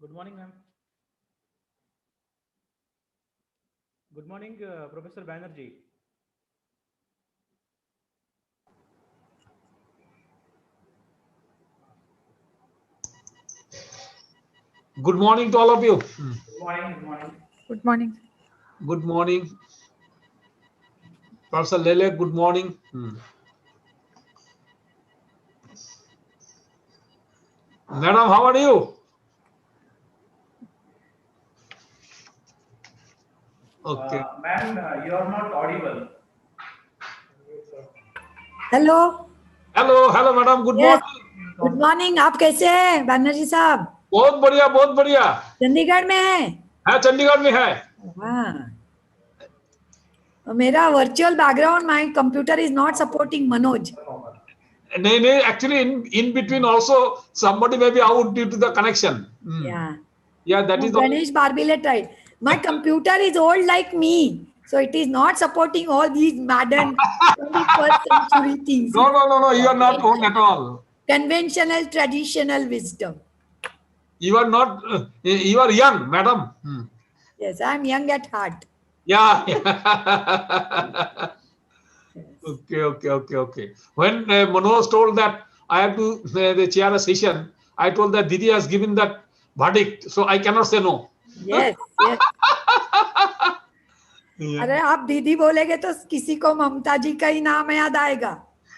Good morning, ma'am. Good morning, Professor Banerjee. Good morning to all of you. Good morning. Good morning. Good morning. Good morning. Professor Lele, good morning. Madam, how are you? Okay. Ma'am, you are not audible. Hello Hello, madam. Good yes morning. Good morning. आप कैसे हैं बैनर्जी साहब? बहुत बढ़िया, बहुत बढ़िया. चंडीगढ़ में है? हाँ, चंडीगढ़ में है. हाँ. मेरा virtual background my computer is not supporting Manoj. नहीं, actually in between also somebody may be out due to the connection. Yeah, that is all. Ganesh Barbilet, right? My computer is old like me, so it is not supporting all these modern 21st century things. No, you are not old at all. Conventional, traditional wisdom. You are not, you are young, madam. Yes, I am young at heart. Yeah. Okay. When Manoj told that I have to chair a session, I told that Didi has given that verdict, so I cannot say no. Yes. अरे आप दीदी बोलेगे तो किसी को ममता जी का ही नाम याद आएगा.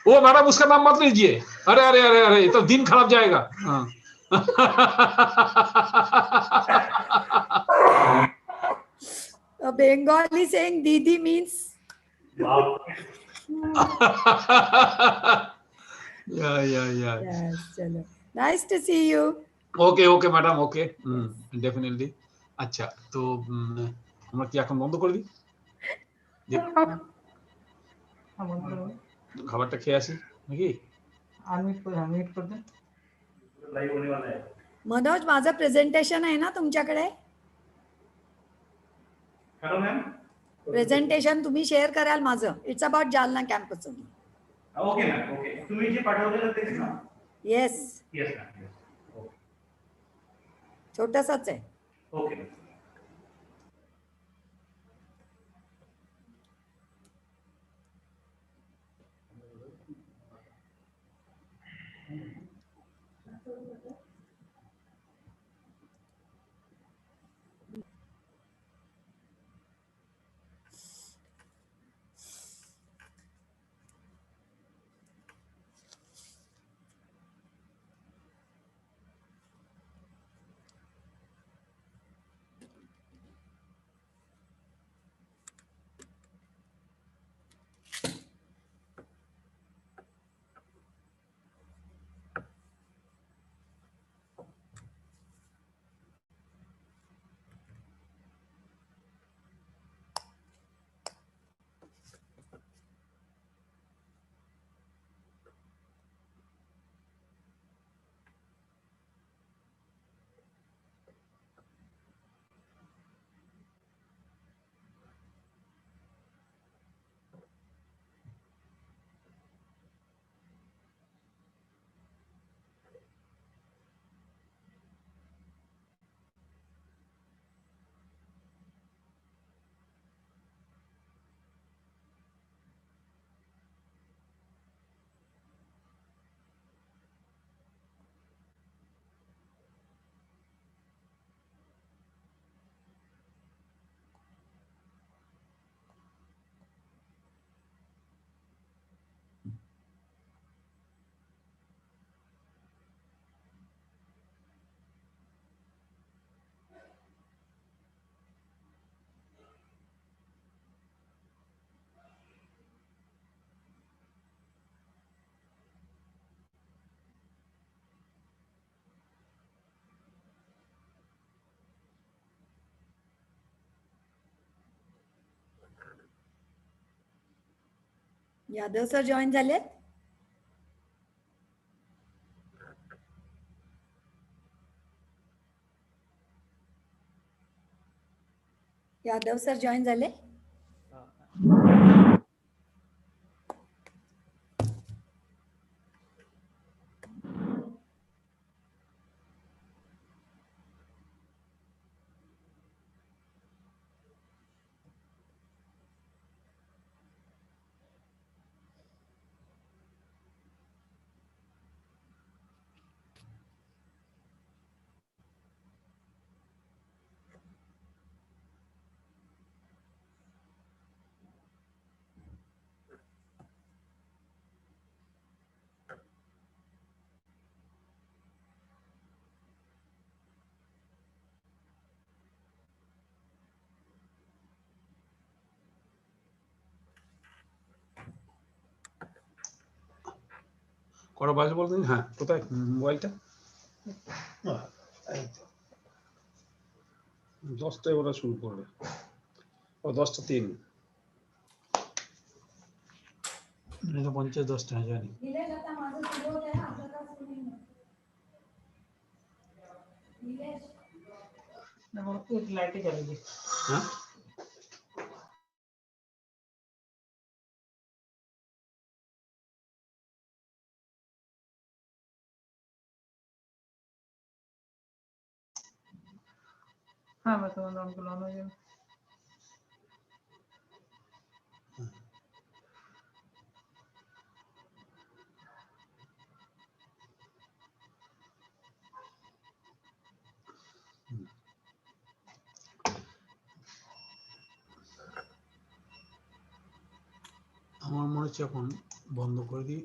ओ मैडम, उसका नाम मत लीजिए. अरे तो दिन खराब जाएगा. A Bengali saying Didi means. Wow. Yeah. Yes, chalo. Nice to see you. Okay, madam. Okay. Definitely. अच्छा, तो আমরা কি এখন বন্ধ করে দিই? খাবারটা খেয়ে আসি নাকি? अनम्यूट कर दें. लाइव होने वाला है. मनोज, माझं प्रेझेंटेशन आहे ना तुमच्याकडे? Hello ma'am. प्रेझेंटेशन तुम्ही शेअर कराल माझं. It's about Jalna campus. Okay ma'am. Okay. तुम्ही जे पाठवलेलं तेच ना? येस. Yes ma'am. ओके. छोटसच आहे. ओके. यादव सर जॉईन झाले? यादव सर जॉईन झाले? কটা বাজে বলতেন? হ্যাঁ, কোথায় মোবাইলটা? 10টায় ওরা শুরু করবে। ও 10টা 3। 50 10টা জানি। लाइटें चलेगी। हाँ? हाँ मैं तो उनको लाना है। আমার মনে হচ্ছে এখন বন্ধ করে দিই।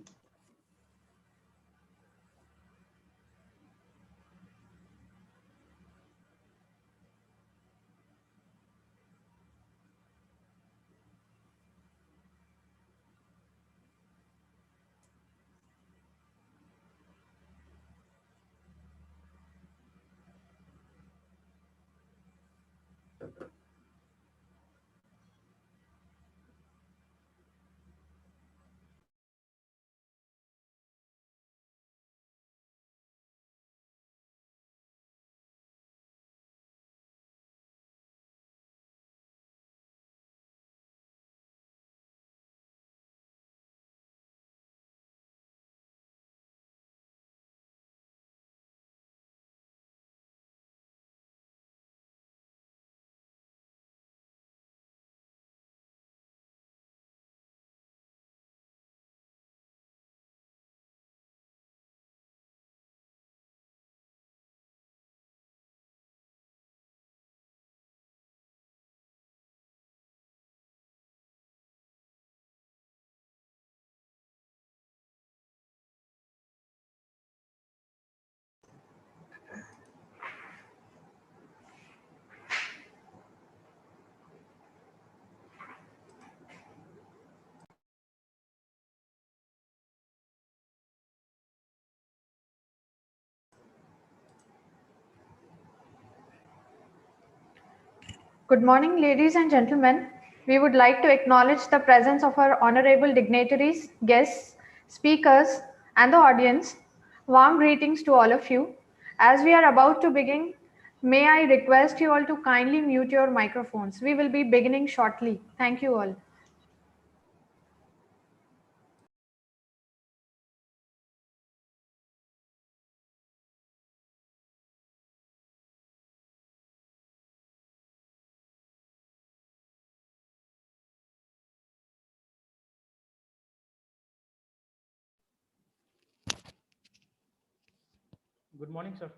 Good morning, ladies and gentlemen. We would like to acknowledge the presence of our honorable dignitaries, guests, speakers, and the audience. Warm greetings to all of you. As we are about to begin, may I request you all to kindly mute your microphones. We will be beginning shortly. Thank you all. Good morning, sir.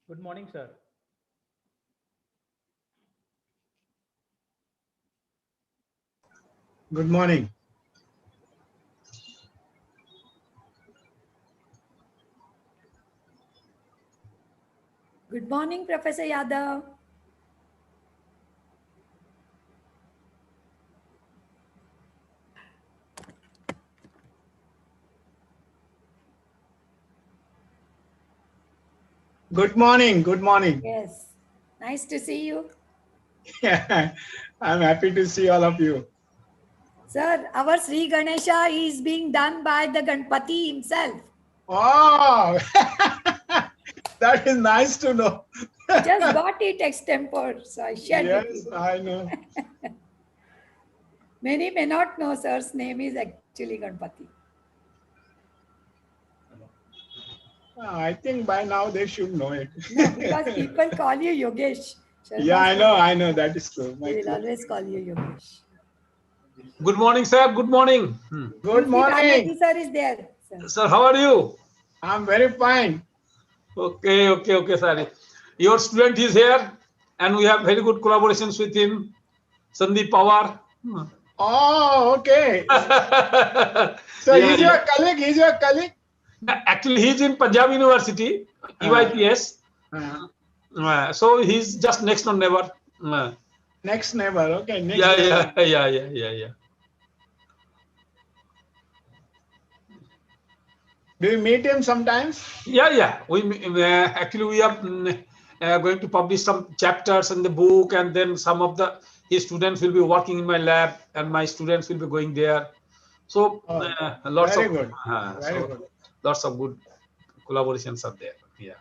Good morning, sir. Good morning. Good morning, Professor Yadav. Good morning. Good morning. Yes, nice to see you. I'm happy to see all of you. Sir, our Sri Ganesha is being done by the Ganpati himself. Oh, that is nice to know. Just got it extempore, so I shared with Yes, you. I know. Many may not know sir's name is actually Ganpati. I think by now they should know it. No, because people call you Yogesh. Yeah, I know. That is true. They will always call you Yogesh. Good morning, sir. Good morning. Good morning. Sir is there. Sir. Sir, how are you? I'm very fine. Okay, sir. Your student is here, and we have very good collaborations with him, Sandeep Pawar. Oh, okay. So Yeah, he's your colleague. He's your colleague. actually, he's in Punjab University, EYPS. So he's just next door neighbor. Next neighbor. Okay. Next Yeah, door. yeah. Do you meet him sometimes? Yeah. We actually we are going to publish some chapters in the book, and then some of his students will be working in my lab, and my students will be going there. So lots very of good. Very good. lots of good collaborations are there. Yeah.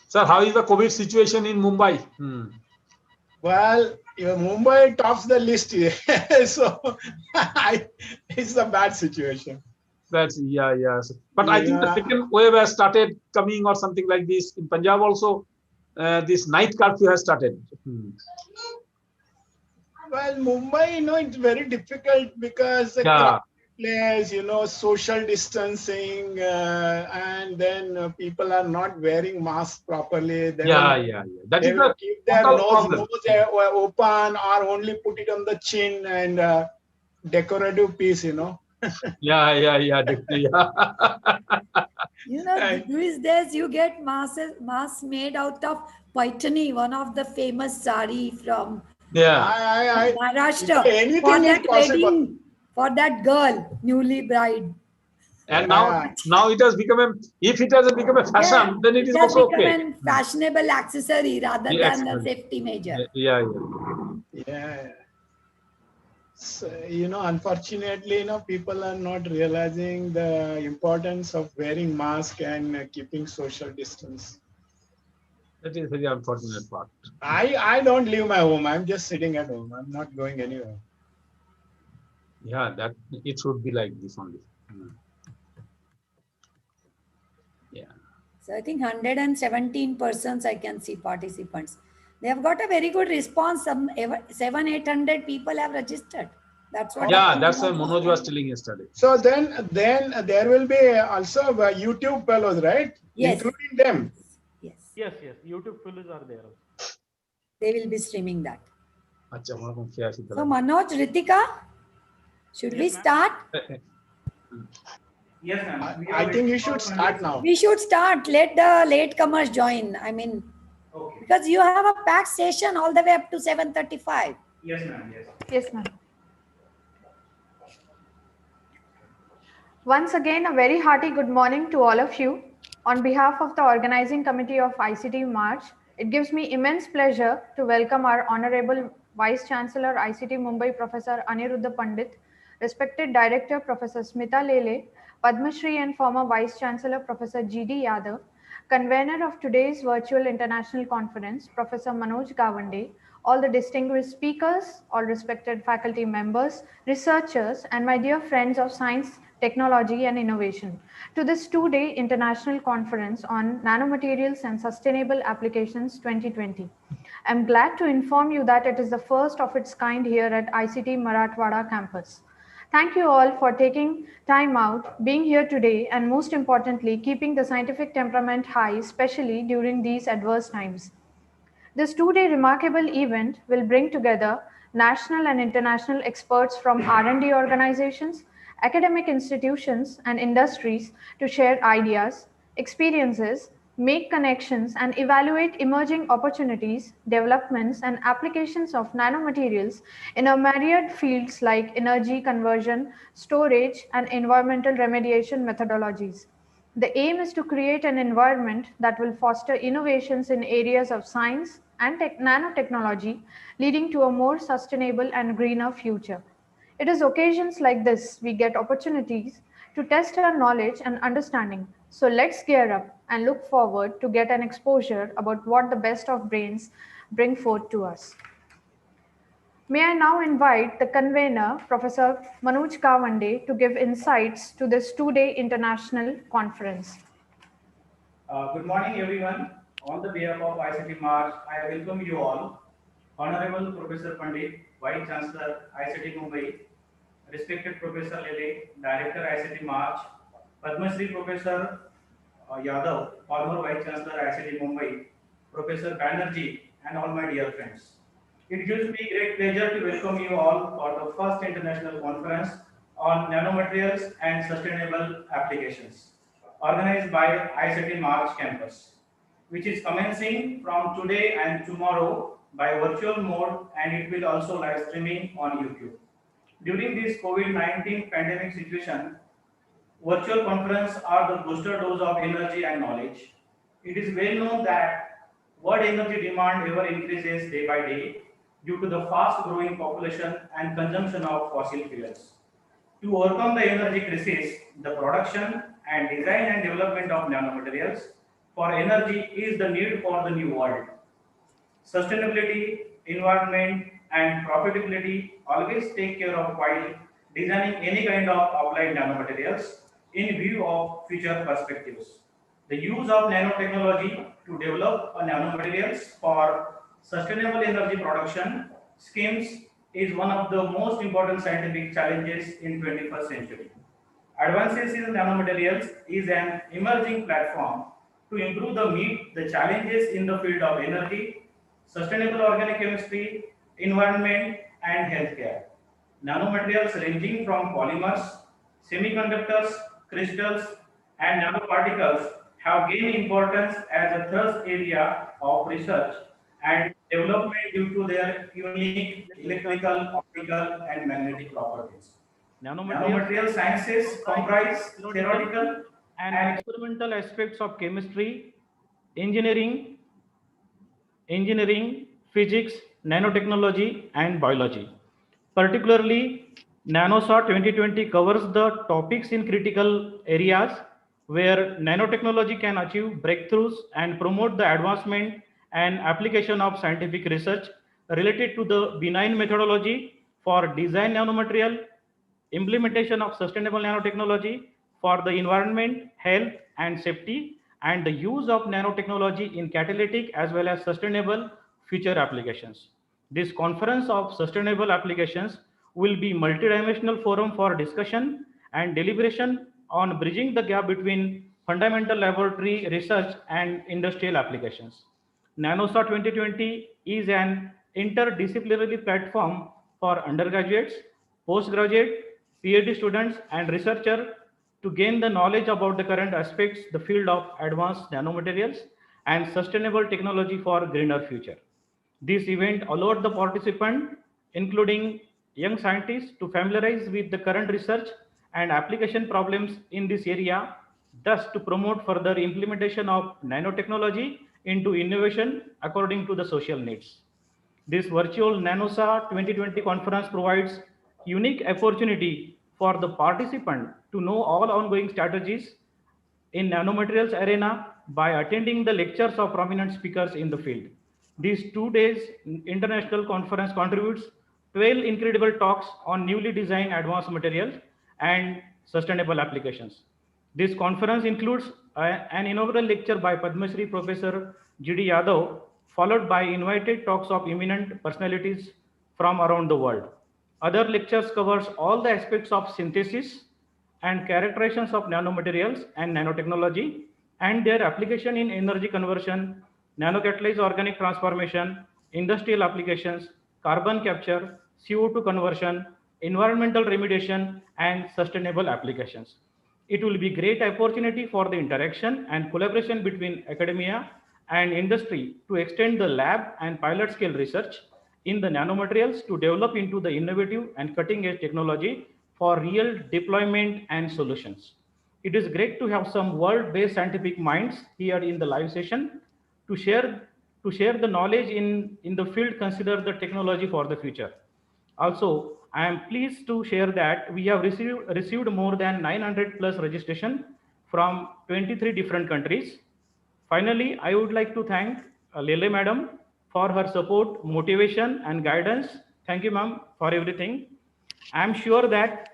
Sir, how is the COVID situation in Mumbai? Well, Mumbai tops the list here. So it's a bad situation. That's yeah. But I think the second wave has started coming or something like this in Punjab also. This night curfew has started. Well, Mumbai, it's very difficult because the crowded place, social distancing, and then people are not wearing masks properly. They will keep their nose open or only put it on the chin and decorative piece, Yeah. These days you get masks made out of Paitani, one of the famous sari from Maharashtra. Anything is possible for that girl, newly bride. And now it has become if it has become a fashion, then it is also okay. It has become a fashionable accessory rather than a safety measure. Yeah. So, unfortunately, people are not realizing the importance of wearing mask and keeping social distance. That is very unfortunate part. I don't leave my home. I'm just sitting at home. I'm not going anywhere. Yeah, that it should be like this only. Yeah. So I think 117 persons I can see participants. They have got a very good response. Some 700-800 people have registered. That's what. Yeah, that's what Manoj was telling yesterday. So then there will be also YouTube fellows, right? Yes. Including them. Yes. YouTube fellows are there. They will be streaming that. So Manoj, Ritika, should we start? Yes, ma'am. I think you should start now. We should start. Let the latecomers join. Because you have a packed session all the way up to 7:35. Yes, ma'am. Yes, ma'am. Once again, a very hearty good morning to all of you. On behalf of the organizing committee of ICT March, it gives me immense pleasure to welcome our Honorable Vice Chancellor ICT Mumbai, Professor Aniruddha Pandit, respected Director Professor Smita Lele, Padma Shri and former Vice Chancellor Professor G.D. Yadav, convener of today's virtual international conference, Professor Manoj Gawande, all the distinguished speakers, all respected faculty members, researchers, and my dear friends of science, technology, and innovation, to this two-day international conference on nanomaterials and sustainable applications 2020. I'm glad to inform you that it is the first of its kind here at ICT Marathwada campus. Thank you all for taking time out, being here today, and most importantly, keeping the scientific temperament high, especially during these adverse times. This two-day remarkable event will bring together national and international experts from R&D organizations, academic institutions, and industries to share ideas, experiences, make connections, and evaluate emerging opportunities, developments, and applications of nanomaterials in a myriad fields like energy conversion, storage, and environmental remediation methodologies. The aim is to create an environment that will foster innovations in areas of science and nanotechnology, leading to a more sustainable and greener future. It is occasions like this we get opportunities to test our knowledge and understanding. So let's gear up and look forward to get an exposure about what the best of brains bring forth to us. May I now invite the convener, Professor Manoj Gawande, to give insights to this two-day international conference. Good morning, everyone. On the behalf of ICT March, I welcome you all. Honorable Professor Pandit, Vice Chancellor, ICT Mumbai, respected Professor Lele, Director, ICT March, Padma Shri Professor Yadav, former Vice Chancellor ICT Mumbai, Professor Banerjee, and all my dear friends. It gives me great pleasure to welcome you all for the first international conference on nanomaterials and sustainable applications, organized by ICT March campus, which is commencing from today and tomorrow by virtual mode, and it will also live streaming on YouTube. During this COVID-19 pandemic situation, virtual conferences are the booster dose of energy and knowledge. It is well known that world energy demand ever increases day by day due to the fast growing population and consumption of fossil fuels. To overcome the energy crisis, the production and design and development of nanomaterials for energy is the need for the new world. Sustainability, environment, and profitability always take care of while designing any kind of applied nanomaterials in view of future perspectives. The use of nanotechnology to develop a nanomaterials for sustainable energy production schemes is one of the most important scientific challenges in 21st century. Advances in nanomaterials is an emerging platform to improve the meet the challenges in the field of energy, sustainable organic chemistry, environment, and healthcare. Nanomaterials ranging from polymers, semiconductors, crystals, and nanoparticles have gained importance as a third area of research and development due to their unique electrical, optical, and magnetic properties. Nanomaterial sciences comprise theoretical and experimental aspects of chemistry, engineering, engineering, physics, nanotechnology, and biology. Particularly, NANO-SA 2020 covers the topics in critical areas where nanotechnology can achieve breakthroughs and promote the advancement and application of scientific research related to the benign methodology for design nanomaterial, implementation of sustainable nanotechnology for the environment, health, and safety, and the use of nanotechnology in catalytic as well as sustainable future applications. This conference of sustainable applications will be multidimensional forum for discussion and deliberation on bridging the gap between fundamental laboratory research and industrial applications. NANO-SA 2020 is an interdisciplinary platform for undergraduates, postgraduate, PhD students, and researchers to gain the knowledge about the current aspects, the field of advanced nanomaterials, and sustainable technology for greener future. This event allowed the participant, including young scientists, to familiarize with the current research and application problems in this area, thus to promote further implementation of nanotechnology into innovation according to the social needs. This virtual NANO-SA 2020 conference provides unique opportunity for the participant to know all ongoing strategies in nanomaterials arena by attending the lectures of prominent speakers in the field. These 2 days international conference contributes 12 incredible talks on newly designed advanced materials and sustainable applications. This conference includes an inaugural lecture by Padma Shri Professor G.D. Yadav, followed by invited talks of eminent personalities from around the world. Other lectures covers all the aspects of synthesis and characterizations of nanomaterials and nanotechnology and their application in energy conversion, nanocatalyzed organic transformation, industrial applications, carbon capture, CO2 conversion, environmental remediation, and sustainable applications. It will be great opportunity for the interaction and collaboration between academia and industry to extend the lab and pilot scale research in the nanomaterials to develop into the innovative and cutting edge technology for real deployment and solutions. It is great to have some world-based scientific minds here in the live session to share the knowledge in the field, consider the technology for the future. Also, I am pleased to share that we have received more than 900 plus registration from 23 different countries. Finally, I would like to thank Lele Madam for her support, motivation, and guidance. Thank you, ma'am, for everything. I am sure that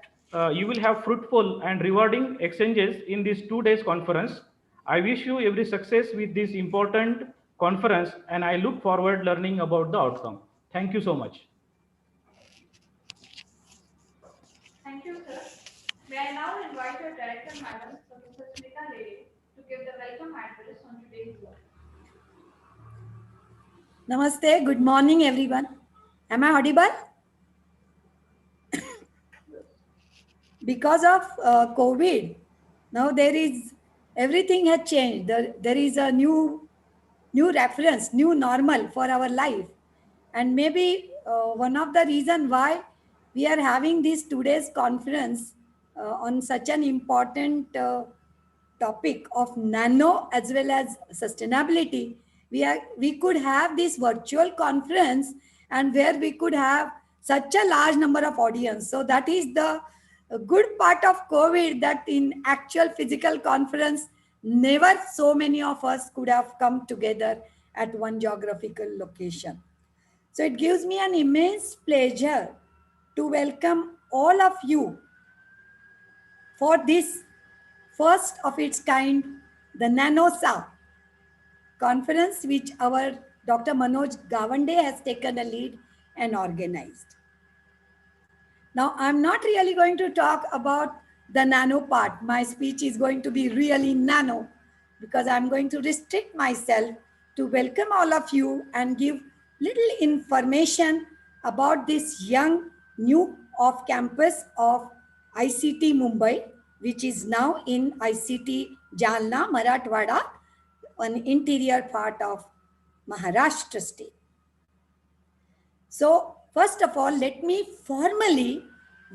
you will have fruitful and rewarding exchanges in this 2 days conference. I wish you every success with this important conference, and I look forward learning about the outcome. Thank you so much. Thank you, sir. May I now invite your director, Madam, Professor Smita Lele, to give the welcome address on today's work. Namaste. Good morning, everyone. Am I audible? Because of COVID, now everything has changed. There is a new reference, new normal for our life. And maybe one of the reason why we are having this today's conference on such an important topic of nano as well as sustainability, we could have this virtual conference, and where we could have such a large number of audience. So that is the good part of COVID, that in actual physical conference, never so many of us could have come together at one geographical location. So it gives me an immense pleasure to welcome all of you for this first of its kind, the NANO-SA conference, which our Dr. Manoj Gawande has taken a lead and organized. Now, I'm not really going to talk about the nano part. My speech is going to be really nano, because I'm going to restrict myself to welcome all of you and give little information about this young, new off campus of ICT Mumbai, which is now in ICT Jalna, Marathwada, an interior part of Maharashtra state. So, first of all, let me formally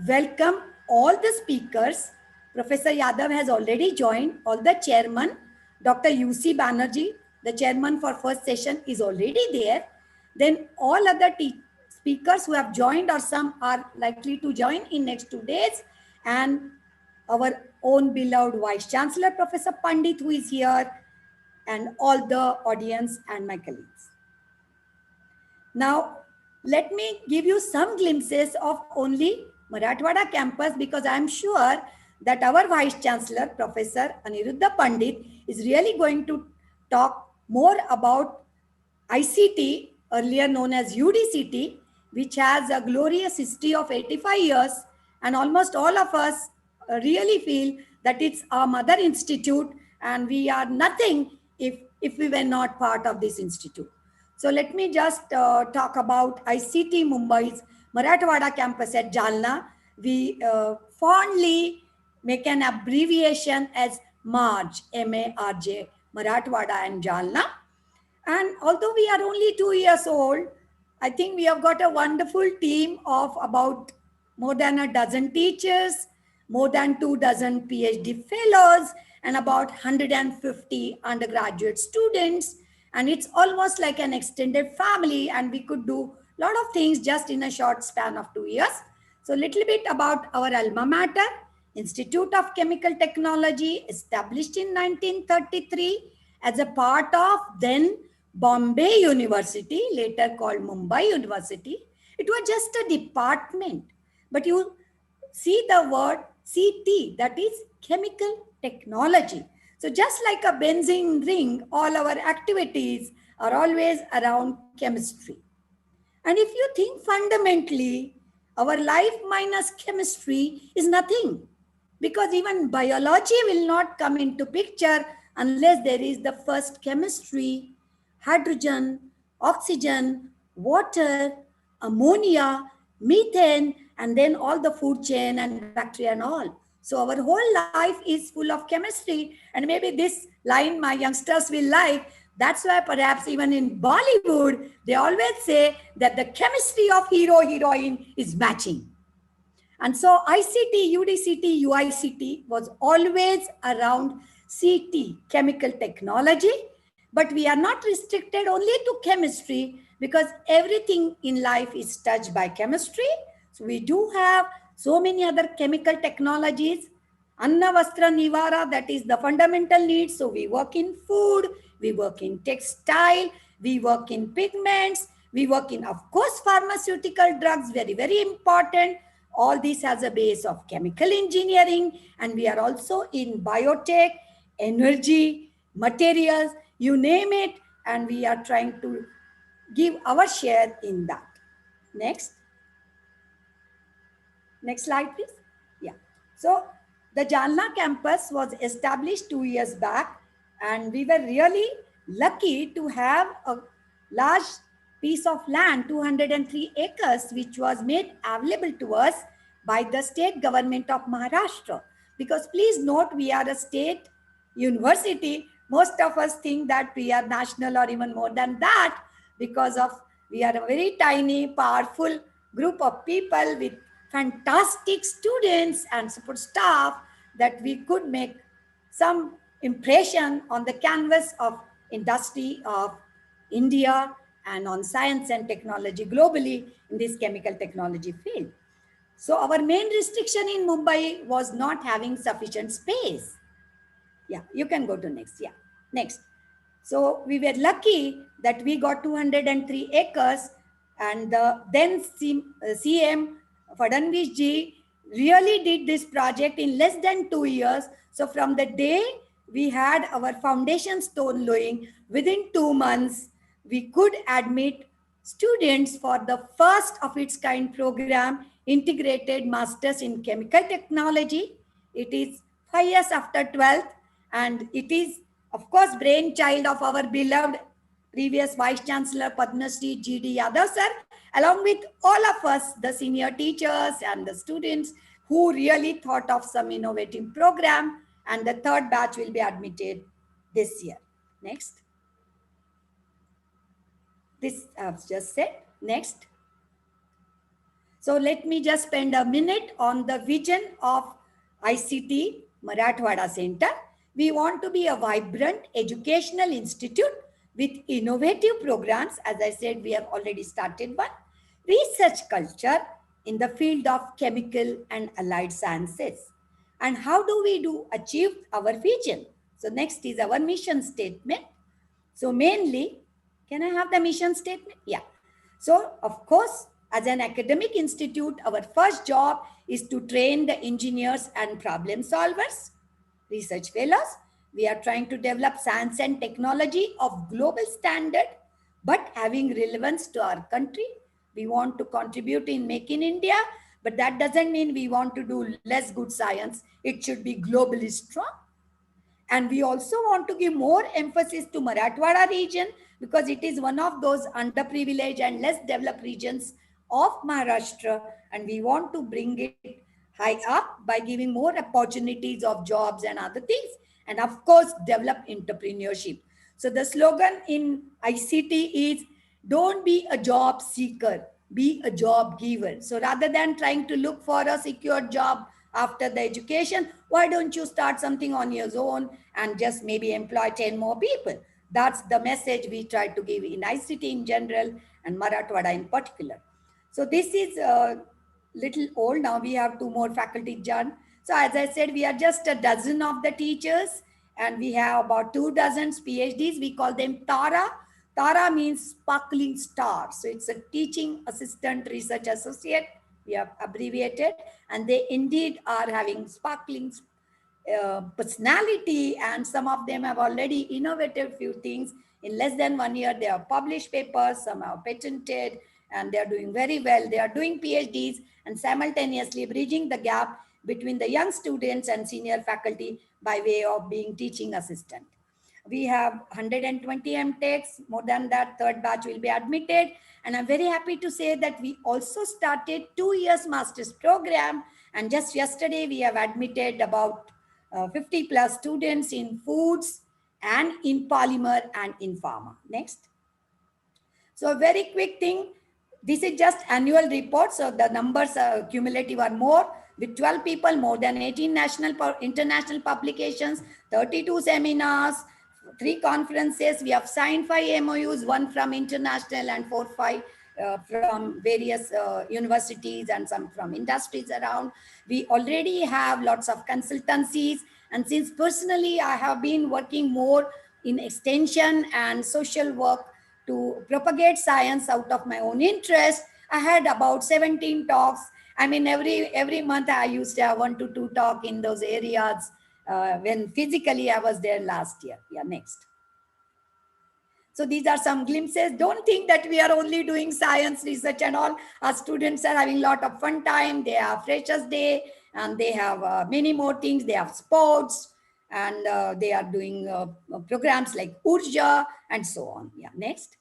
welcome all the speakers. Professor Yadav has already joined. All the chairman, Dr. UC Banerjee, the chairman for first session, is already there. Then all other speakers who have joined, or some are likely to join in next 2 days, and our own beloved Vice Chancellor, Professor Pandit, who is here, and all the audience and my colleagues. Now, let me give you some glimpses of only Marathwada campus, because I am sure that our Vice Chancellor, Professor Aniruddha Pandit, is really going to talk more about ICT, earlier known as UDCT, which has a glorious history of 85 years, and almost all of us really feel that it's our mother institute, and we are nothing if we were not part of this institute. So let me just talk about ICT Mumbai's Marathwada campus at Jalna. We fondly make an abbreviation as MARJ, M-A-R-J, Marathwada and Jalna. And although we are only 2 years old, I think we have got a wonderful team of about more than a dozen teachers, more than 24 PhD fellows, and about 150 undergraduate students. And it's almost like an extended family, and we could do a lot of things just in a short span of 2 years. So a little bit about our alma mater, Institute of Chemical Technology, established in 1933 as a part of then Bombay University, later called Mumbai University. It was just a department, but you see the word CT, that is chemical technology. So just like a benzene ring, all our activities are always around chemistry. And if you think fundamentally, our life minus chemistry is nothing, because even biology will not come into picture unless there is the first chemistry, hydrogen, oxygen, water, ammonia, methane, and then all the food chain and bacteria and all. So our whole life is full of chemistry, and maybe this line my youngsters will like. That's why perhaps even in Bollywood, they always say that the chemistry of hero, heroine is matching. And so ICT, UDCT, UICT was always around CT, chemical technology, but we are not restricted only to chemistry, because everything in life is touched by chemistry. So we do have so many other chemical technologies. Anna Vastra Nivara, that is the fundamental needs. So we work in food, we work in textile, we work in pigments, we work in, of course, pharmaceutical drugs, very, very important. All this has a base of chemical engineering, and we are also in biotech, energy, materials, you name it, and we are trying to give our share in that. Next. Next slide, please. Yeah. So the Jalna campus was established 2 years back And we were really lucky to have a large piece of land, 203 acres, which was made available to us by the state government of Maharashtra. Because please note, we are a state university. Most of us think that we are national or even more than that, because of we are a very tiny, powerful group of people with fantastic students and support staff, that we could make some impression on the canvas of industry of India and on science and technology globally in this chemical technology field. So our main restriction in Mumbai was not having sufficient space. Yeah, you can go to next. Yeah, next. So we were lucky that we got 203 acres, and then CM Fadnavis ji really did this project in less than 2 years. So from the day we had our foundation stone laying, within 2 months, we could admit students for the first of its kind program, integrated masters in chemical technology. It is 5 years after 12th, and it is, of course, brainchild of our beloved previous Vice Chancellor Padma Shri G.D. Yadav sir, along with all of us, the senior teachers and the students who really thought of some innovative program, and the third batch will be admitted this year. Next. This I've just said. Next. So let me just spend a minute on the vision of ICT Marathwada Center. We want to be a vibrant educational institute with innovative programs. As I said, we have already started one. Research culture in the field of chemical and allied sciences. And how do we achieve our vision? So next is our mission statement. So mainly, can I have the mission statement? Yeah. So of course, as an academic institute, our first job is to train the engineers and problem solvers, research fellows. We are trying to develop science and technology of global standard, but having relevance to our country. We want to contribute in Make in India, but that doesn't mean we want to do less good science. It should be globally strong. And we also want to give more emphasis to Marathwada region, because it is one of those underprivileged and less developed regions of Maharashtra. And we want to bring it high up by giving more opportunities of jobs and other things. And of course, develop entrepreneurship. So the slogan in ICT is, don't be a job seeker, be a job giver. So rather than trying to look for a secure job after the education, why don't you start something on your own and just maybe employ 10 more people? That's the message we try to give in ICT in general and Marathwada in particular. So this is a little old. Now we have 2 more faculty join. So as I said, we are just a dozen of the teachers, and we have about 2 dozens PhDs. We call them Tara. Tara means sparkling star. So it's a teaching assistant research associate. We have abbreviated, and they indeed are having sparkling personality, and some of them have already innovated few things. In less than 1 year, they have published papers, some have patented, and they are doing very well. They are doing PhDs and simultaneously bridging the gap between the young students and senior faculty by way of being teaching assistant. We have 120 MTechs, more than that, third batch will be admitted. And I'm very happy to say that we also started 2 years master's program. And just yesterday, we have admitted about 50 plus students in foods and in polymer and in pharma. Next. So a very quick thing. This is just annual report. So the numbers are cumulative are more, with 12 people, more than 18 national international publications, 32 seminars, 3 conferences. We have signed 5 MOUs, 1 from international and 5 from various universities and some from industries around. We already have lots of consultancies. And since personally I have been working more in extension and social work to propagate science out of my own interest, I had about 17 talks. I mean, every month I used to have 1 to 2 talk in those areas when physically I was there last year. Yeah, next. So these are some glimpses. Don't think that we are only doing science research and all. Our students are having a lot of fun time. They have Freshers' Day, and they have many more things. They have sports. and they are doing programs like Urja and so on. Yeah, next.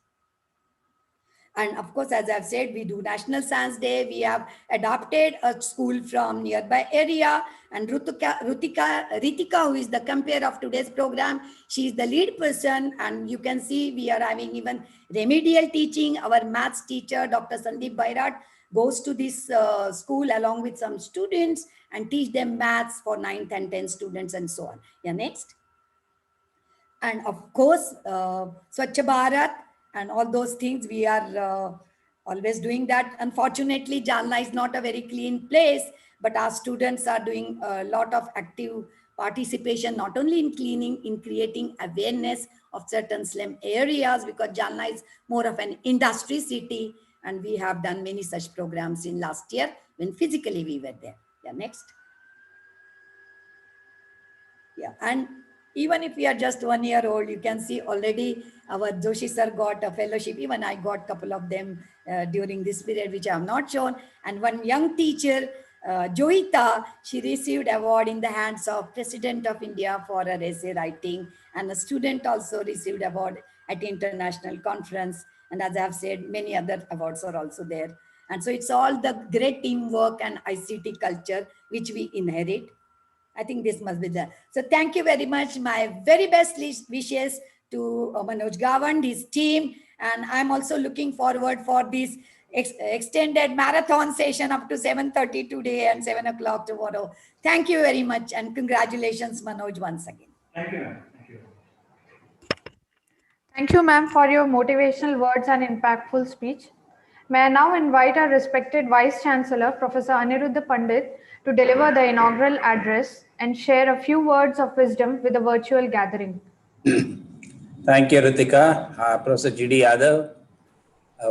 And of course, as I've said, we do National Science Day. We have adopted a school from nearby area. And Ritika, who is the compare of today's program, she is the lead person. And you can see we are having even remedial teaching. Our maths teacher, Dr. Sandeep Bairat, goes to this school along with some students and teach them maths for 9th and 10th students and so on. Yeah, next. And of course, Swachh Bharat and all those things, we are always doing that. Unfortunately, Jalna is not a very clean place, but our students are doing a lot of active participation, not only in cleaning, in creating awareness of certain slum areas, because Jalna is more of an industry city, and we have done many such programs in last year when physically we were there. Yeah, next. Yeah, and even if we are just 1 year old, you can see already our Joshi sir got a fellowship. Even I got a couple of them during this period, which I have not shown. And one young teacher, Johita, she received award in the hands of President of India for her essay writing. And a student also received award at international conference. And as I have said, many other awards are also there. And so it's all the great teamwork and ICT culture which we inherit. I think this must be there. So thank you very much. My very best wishes to Manoj Gawand, his team. And I'm also looking forward for this extended marathon session up to 7:30 today and 7 o'clock tomorrow. Thank you very much. And congratulations, Manoj, once again. Thank you, ma'am. Thank you. Thank you, ma'am, for your motivational words and impactful speech. May I now invite our respected Vice Chancellor, Professor Aniruddha Pandit, to deliver the inaugural address and share a few words of wisdom with the virtual gathering. Thank you, Ritika. Professor G.D. Yadav,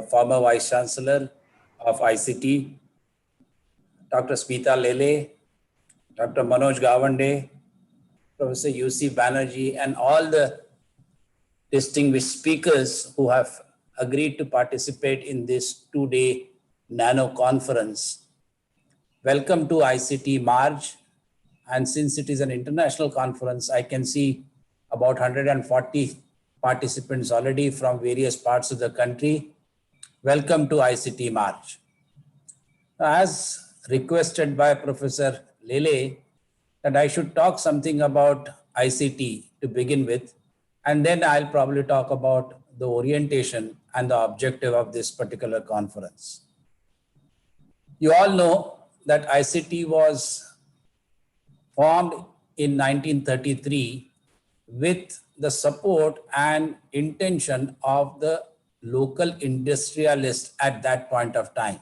former Vice Chancellor of ICT, Dr. Smita Lele, Dr. Manoj Gawande, Professor U.C. Banerjee, and all the distinguished speakers who have agreed to participate in this 2-day Nano conference. Welcome to ICT March. And since it is an international conference, I can see about 140 participants already from various parts of the country. Welcome to ICT March. As requested by Professor Lele, that I should talk something about ICT to begin with, and then I'll probably talk about the orientation and the objective of this particular conference. You all know that ICT was formed in 1933 with the support and intention of the local industrialists at that point of time.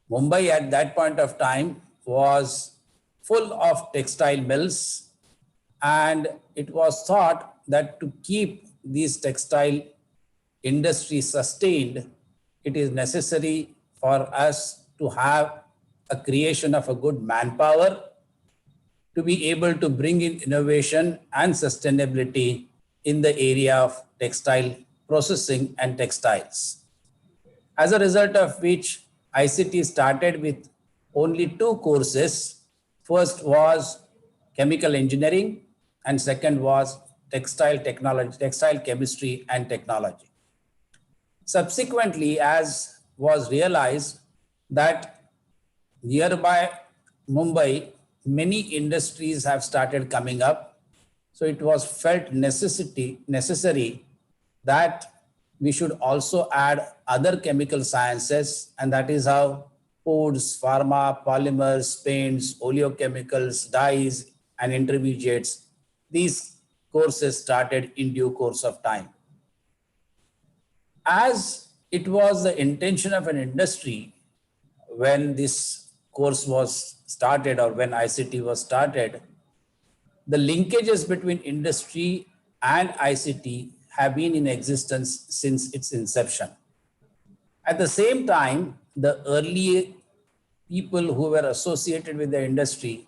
Mumbai at that point of time was full of textile mills, and it was thought that to keep these textile industry sustained, it is necessary for us to have a creation of a good manpower to be able to bring in innovation and sustainability in the area of textile processing and textiles. As a result of which, ICT started with only 2 courses. First was chemical engineering, and second was textile technology, textile chemistry and technology. Subsequently, as was realized that nearby Mumbai, many industries have started coming up. So it was felt necessary that we should also add other chemical sciences, and that is how foods, pharma, polymers, paints, oleochemicals, dyes, and intermediates, these courses started in due course of time. As it was the intention of an industry when this course was started or when ICT was started, the linkages between industry and ICT have been in existence since its inception. At the same time, the early people who were associated with the industry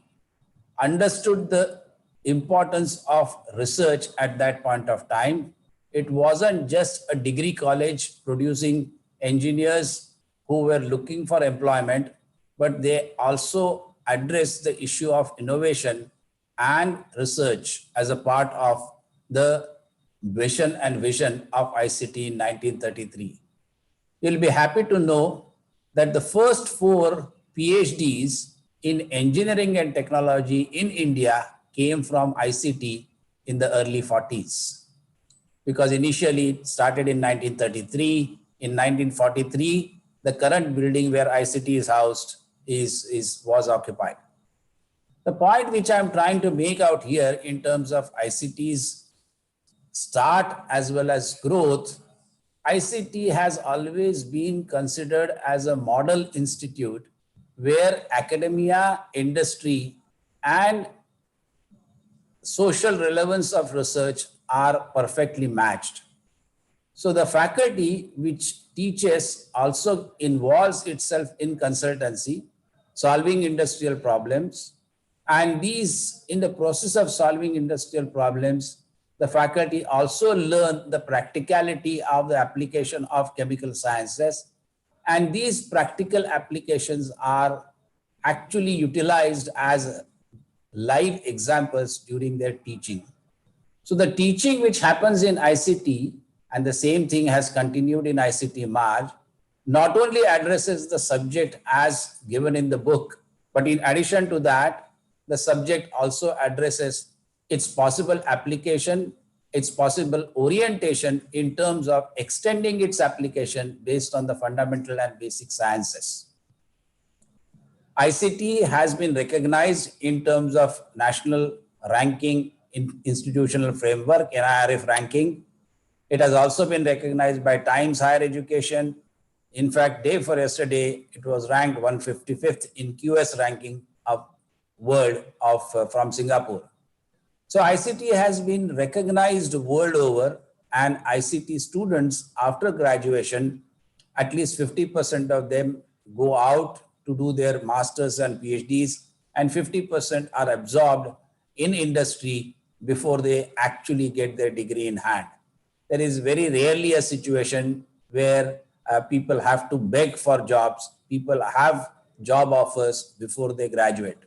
understood the importance of research at that point of time. It wasn't just a degree college producing engineers who were looking for employment, but they also addressed the issue of innovation and research as a part of the mission and vision of ICT in 1933. You'll be happy to know that the first 4 PhDs in engineering and technology in India came from ICT in the early 40s. Because initially it started in 1933. In 1943, the current building where ICT is housed was occupied. The point which I'm trying to make out here in terms of ICT's start as well as growth, ICT has always been considered as a model institute where academia, industry, and social relevance of research are perfectly matched. So the faculty which teaches also involves itself in consultancy, solving industrial problems. And these, in the process of solving industrial problems, the faculty also learn the practicality of the application of chemical sciences. And these practical applications are actually utilized as live examples during their teaching. So the teaching which happens in ICT, and the same thing has continued in ICT March, not only addresses the subject as given in the book, but in addition to that, the subject also addresses its possible application, its possible orientation in terms of extending its application based on the fundamental and basic sciences. ICT has been recognized in terms of national ranking in institutional framework, NIRF ranking. It has also been recognized by Times Higher Education. In fact, day for yesterday, it was ranked 155th in QS ranking of world from Singapore. So ICT has been recognized world over, and ICT students after graduation, at least 50% of them go out to do their masters and PhDs, and 50% are absorbed in industry before they actually get their degree in hand. There is very rarely a situation where people have to beg for jobs. People have job offers before they graduate.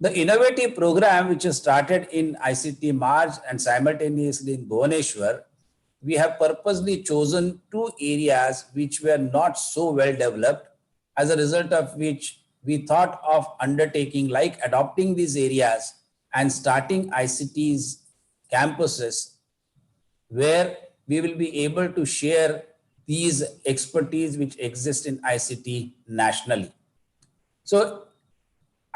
The innovative program, which is started in ICT March and simultaneously in Bhubaneswar, we have purposely chosen 2 areas which were not so well developed, as a result of which we thought of undertaking like adopting these areas and starting ICT's campuses where we will be able to share these expertise which exist in ICT nationally. So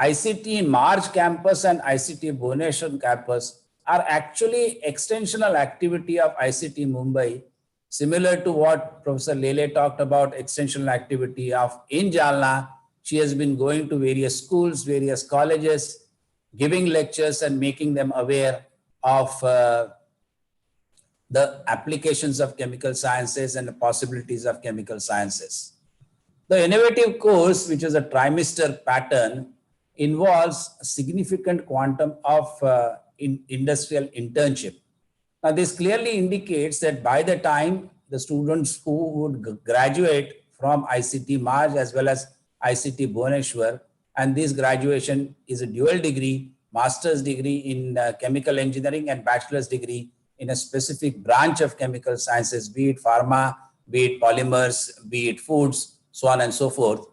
ICT March campus and ICT Bhubaneswar campus are actually extensional activity of ICT Mumbai, similar to what Professor Lele talked about extensional activity of in Jalna. She has been going to various schools, various colleges, giving lectures and making them aware of the applications of chemical sciences and the possibilities of chemical sciences. The innovative course, which is a trimester pattern, involves a significant quantum of industrial internship. Now, this clearly indicates that by the time the students who would graduate from ICT March as well as ICT Bhubaneswar, and this graduation is a dual degree, master's degree in chemical engineering and bachelor's degree in a specific branch of chemical sciences, be it pharma, be it polymers, be it foods, so on and so forth,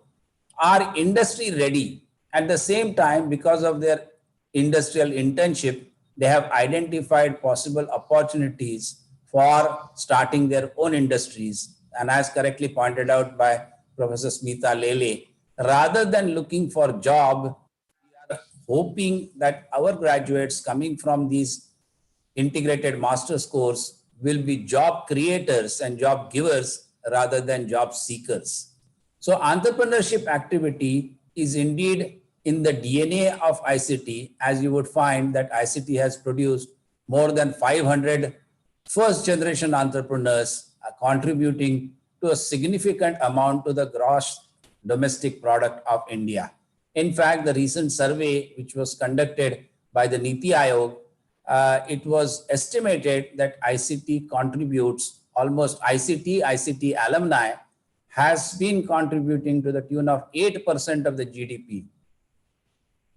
are industry ready. At the same time, because of their industrial internship, they have identified possible opportunities for starting their own industries. And as correctly pointed out by Professor Smita Lele, rather than looking for a job, we are hoping that our graduates coming from these integrated master's course will be job creators and job givers rather than job seekers. So entrepreneurship activity is indeed in the DNA of ICT, as you would find that ICT has produced more than 500 first generation entrepreneurs contributing to a significant amount to the gross domestic product of India. In fact, the recent survey which was conducted by the Niti Aayog, it was estimated that ICT contributes almost ICT alumni has been contributing to the tune of 8% of the GDP.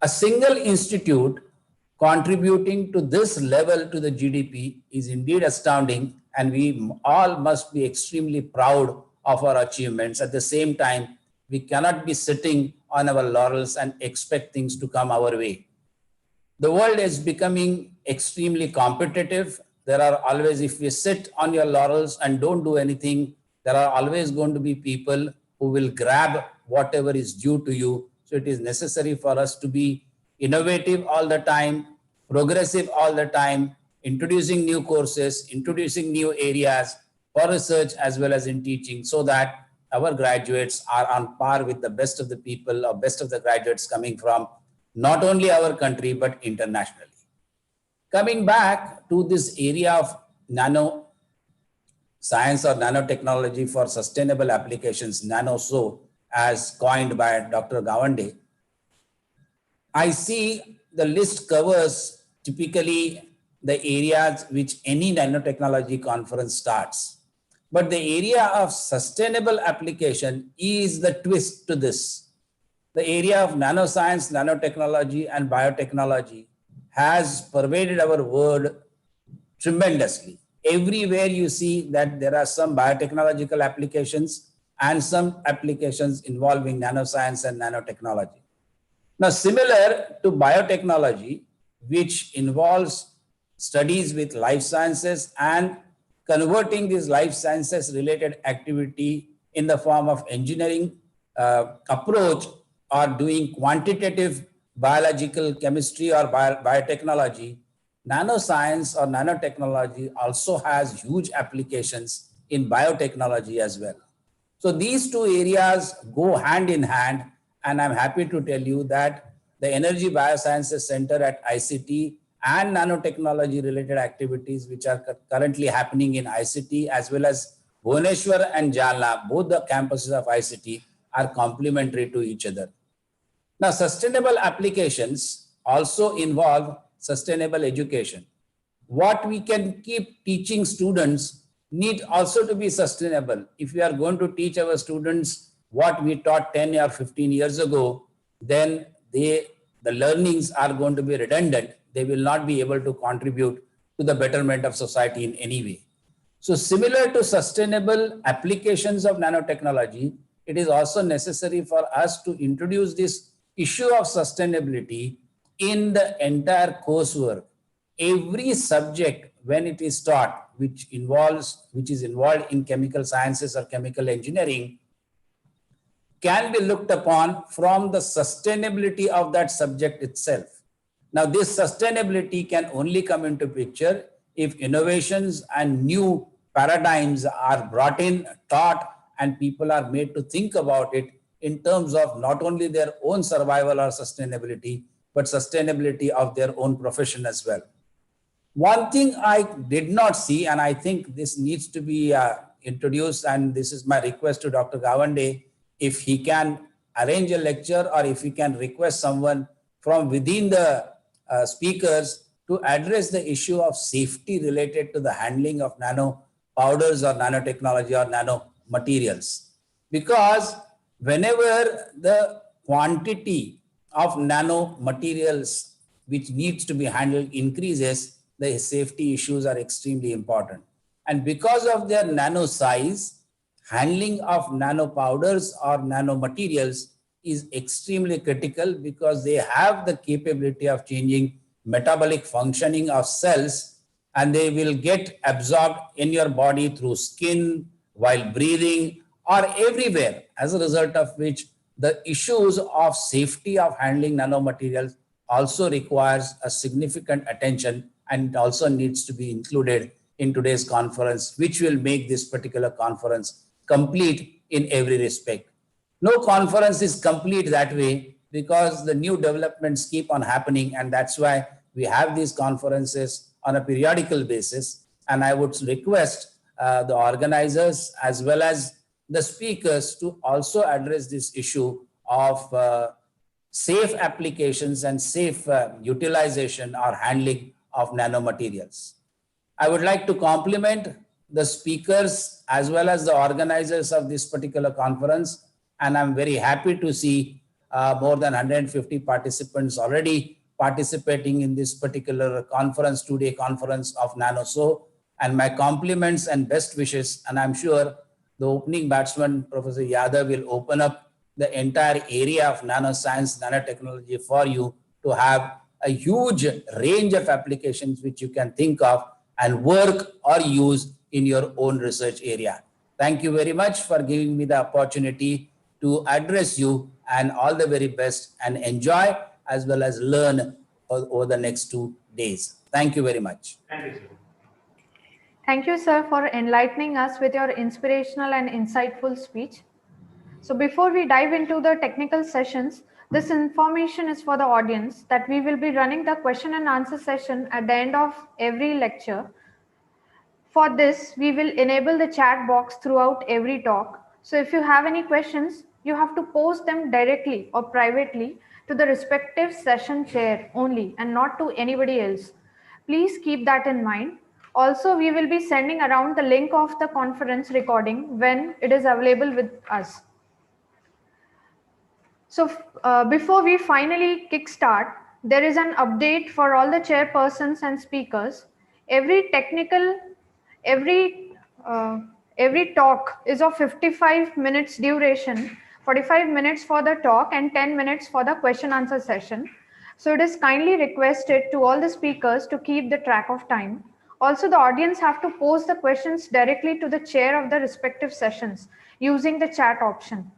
A single institute contributing to this level to the GDP is indeed astounding, and we all must be extremely proud of our achievements. At the same time, we cannot be sitting on our laurels and expect things to come our way. The world is becoming extremely competitive. There are always, if you sit on your laurels and don't do anything, there are always going to be people who will grab whatever is due to you. So it is necessary for us to be innovative all the time, progressive all the time, introducing new courses, introducing new areas for research as well as in teaching, so that our graduates are on par with the best of the people or best of the graduates coming from not only our country, but internationally. Coming back to this area of nano science or nanotechnology for sustainable applications, NANO-SA, as coined by Dr. Gawande, I see the list covers typically the areas which any nanotechnology conference starts. But the area of sustainable application is the twist to this. The area of nanoscience, nanotechnology, and biotechnology has pervaded our world tremendously. Everywhere you see that there are some biotechnological applications and some applications involving nanoscience and nanotechnology. Now, similar to biotechnology, which involves studies with life sciences and converting these life sciences related activity in the form of engineering approach, or doing quantitative biological chemistry or biotechnology, nanoscience or nanotechnology also has huge applications in biotechnology as well. So these two areas go hand in hand, and I'm happy to tell you that the Energy Biosciences Center at ICT and nanotechnology related activities which are currently happening in ICT as well as Bhubaneswar and Jalna, both the campuses of ICT, are complementary to each other. Now, sustainable applications also involve sustainable education. What we can keep teaching students need also to be sustainable. If we are going to teach our students what we taught 10 or 15 years ago, then the learnings are going to be redundant. They will not be able to contribute to the betterment of society in any way. So similar to sustainable applications of nanotechnology, it is also necessary for us to introduce this issue of sustainability in the entire coursework. Every subject, when it is taught, which is involved in chemical sciences or chemical engineering, can be looked upon from the sustainability of that subject itself. Now, this sustainability can only come into picture if innovations and new paradigms are brought in, taught, and people are made to think about it in terms of not only their own survival or sustainability, but sustainability of their own profession as well. One thing I did not see, and I think this needs to be introduced, and this is my request to Dr. Gawande, if he can arrange a lecture or if he can request someone from within the speakers to address the issue of safety related to the handling of nano powders or nanotechnology or nanomaterials. Because whenever the quantity of nanomaterials which needs to be handled increases, the safety issues are extremely important. And because of their nano size, handling of nano powders or nanomaterials is extremely critical, because they have the capability of changing metabolic functioning of cells, and they will get absorbed in your body through skin, while breathing, or everywhere, as a result of which the issues of safety of handling nanomaterials also requires a significant attention, and it also needs to be included in today's conference, which will make this particular conference complete in every respect. No conference is complete that way, because the new developments keep on happening, and that's why we have these conferences on a periodical basis. And I would request the organizers as well as the speakers to also address this issue of safe applications and safe utilization or handling of nanomaterials. I would like to compliment the speakers as well as the organizers of this particular conference, and I'm very happy to see more than 150 participants already participating in this particular conference, two-day conference of NANO-SA, and my compliments and best wishes. And I'm sure the opening batsman, Professor Yadav, will open up the entire area of nanoscience, nanotechnology for you to have a huge range of applications which you can think of and work or use in your own research area. Thank you very much for giving me the opportunity to address you, and all the very best, and enjoy as well as learn over the next 2 days. Thank you very much. Thank you, sir. Thank you, sir, for enlightening us with your inspirational and insightful speech. So before we dive into the technical sessions, this information is for the audience that we will be running the question and answer session at the end of every lecture. For this, we will enable the chat box throughout every talk. So if you have any questions, you have to post them directly or privately to the respective session chair only and not to anybody else. Please keep that in mind. Also, we will be sending around the link of the conference recording when it is available with us. So before we finally kickstart, there is an update for all the chairpersons and speakers. Every talk is of 55 minutes duration, 45 minutes for the talk and 10 minutes for the question answer session. So it is kindly requested to all the speakers to keep the track of time. Also, the audience have to pose the questions directly to the chair of the respective sessions using the chat option.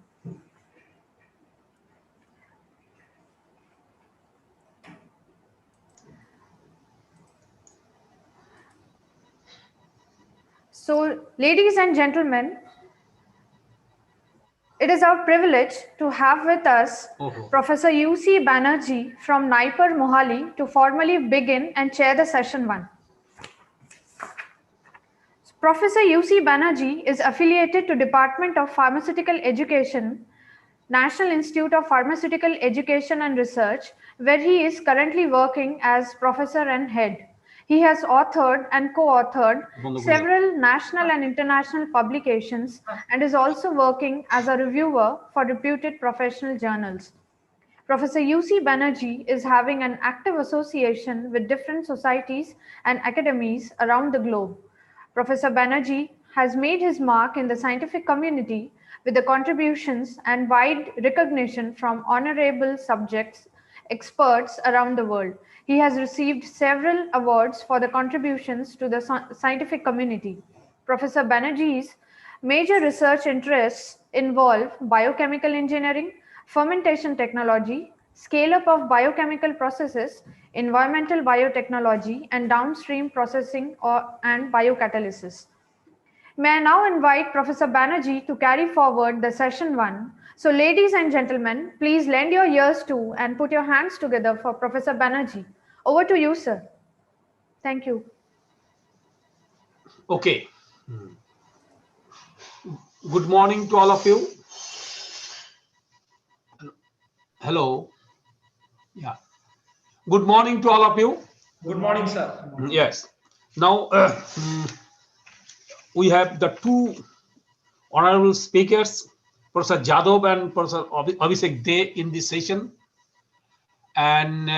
So, ladies and gentlemen, it is our privilege to have with us Professor UC Banerjee from Naipur, Mohali to formally begin and chair the session 1. Professor UC Banerjee is affiliated to Department of Pharmaceutical Education, National Institute of Pharmaceutical Education and Research, where he is currently working as professor and head. He has authored and co-authored several national and international publications and is also working as a reviewer for reputed professional journals. Professor UC Banerjee is having an active association with different societies and academies around the globe. Professor Banerjee has made his mark in the scientific community with the contributions and wide recognition from honorable subjects, experts around the world. He has received several awards for the contributions to the scientific community. Professor Banerjee's major research interests involve biochemical engineering, fermentation technology, scale-up of biochemical processes, environmental biotechnology, and downstream processing and biocatalysis. May I now invite Professor Banerjee to carry forward the session 1. So ladies and gentlemen, please lend your ears to and put your hands together for Professor Banerjee. Over to you, sir. Thank you. Okay. Good morning to all of you. Hello. Yeah. Good morning to all of you. Good morning, sir. Yes. Now we have the two honorable speakers, Professor Jadhav and Professor Abhishek De, in this session. And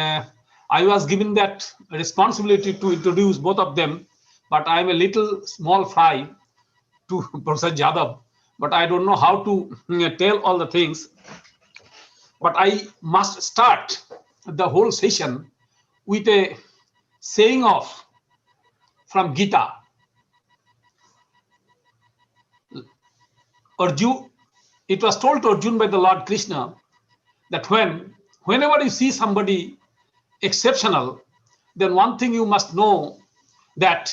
I was given that responsibility to introduce both of them, but I'm a little small fry to Professor Jadhav, but I don't know how to tell all the things. But I must start the whole session with a saying from Gita. Arjuna, it was told to Arjuna by the Lord Krishna that whenever you see somebody exceptional, then one thing you must know, that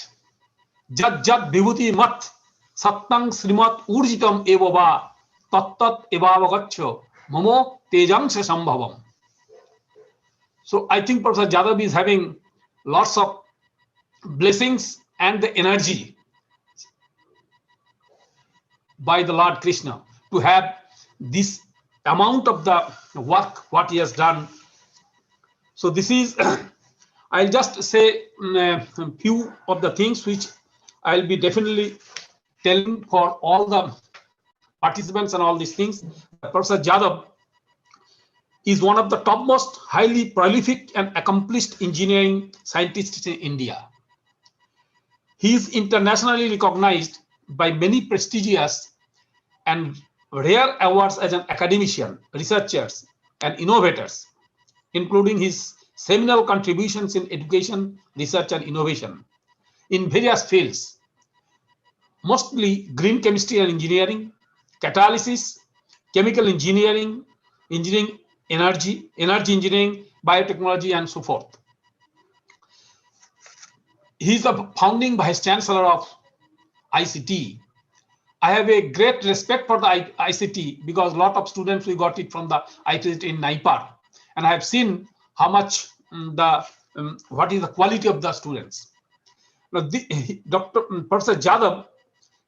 jat vibhuti mat sattang srimat urjitam evava tattat evavagaccha mamo tejangsha sambhavam. So I think Professor Jadhav is having lots of blessings and the energy by the Lord Krishna to have this amount of the work what he has done. So this is I'll just say a few of the things which I'll be definitely telling for all the participants and all these things. Professor Jadhav is one of the topmost highly prolific and accomplished engineering scientists in India. He is internationally recognized by many prestigious and rare awards as an academician, researchers, and innovators, including his seminal contributions in education, research, and innovation in various fields, mostly green chemistry and engineering, catalysis, chemical engineering, energy engineering, biotechnology, and so forth. He is the founding vice chancellor of ICT. I have a great respect for the ICT because a lot of students we got it from the ICT in NIPAR, and I have seen how much what is the quality of the students. Now, Professor Jadhav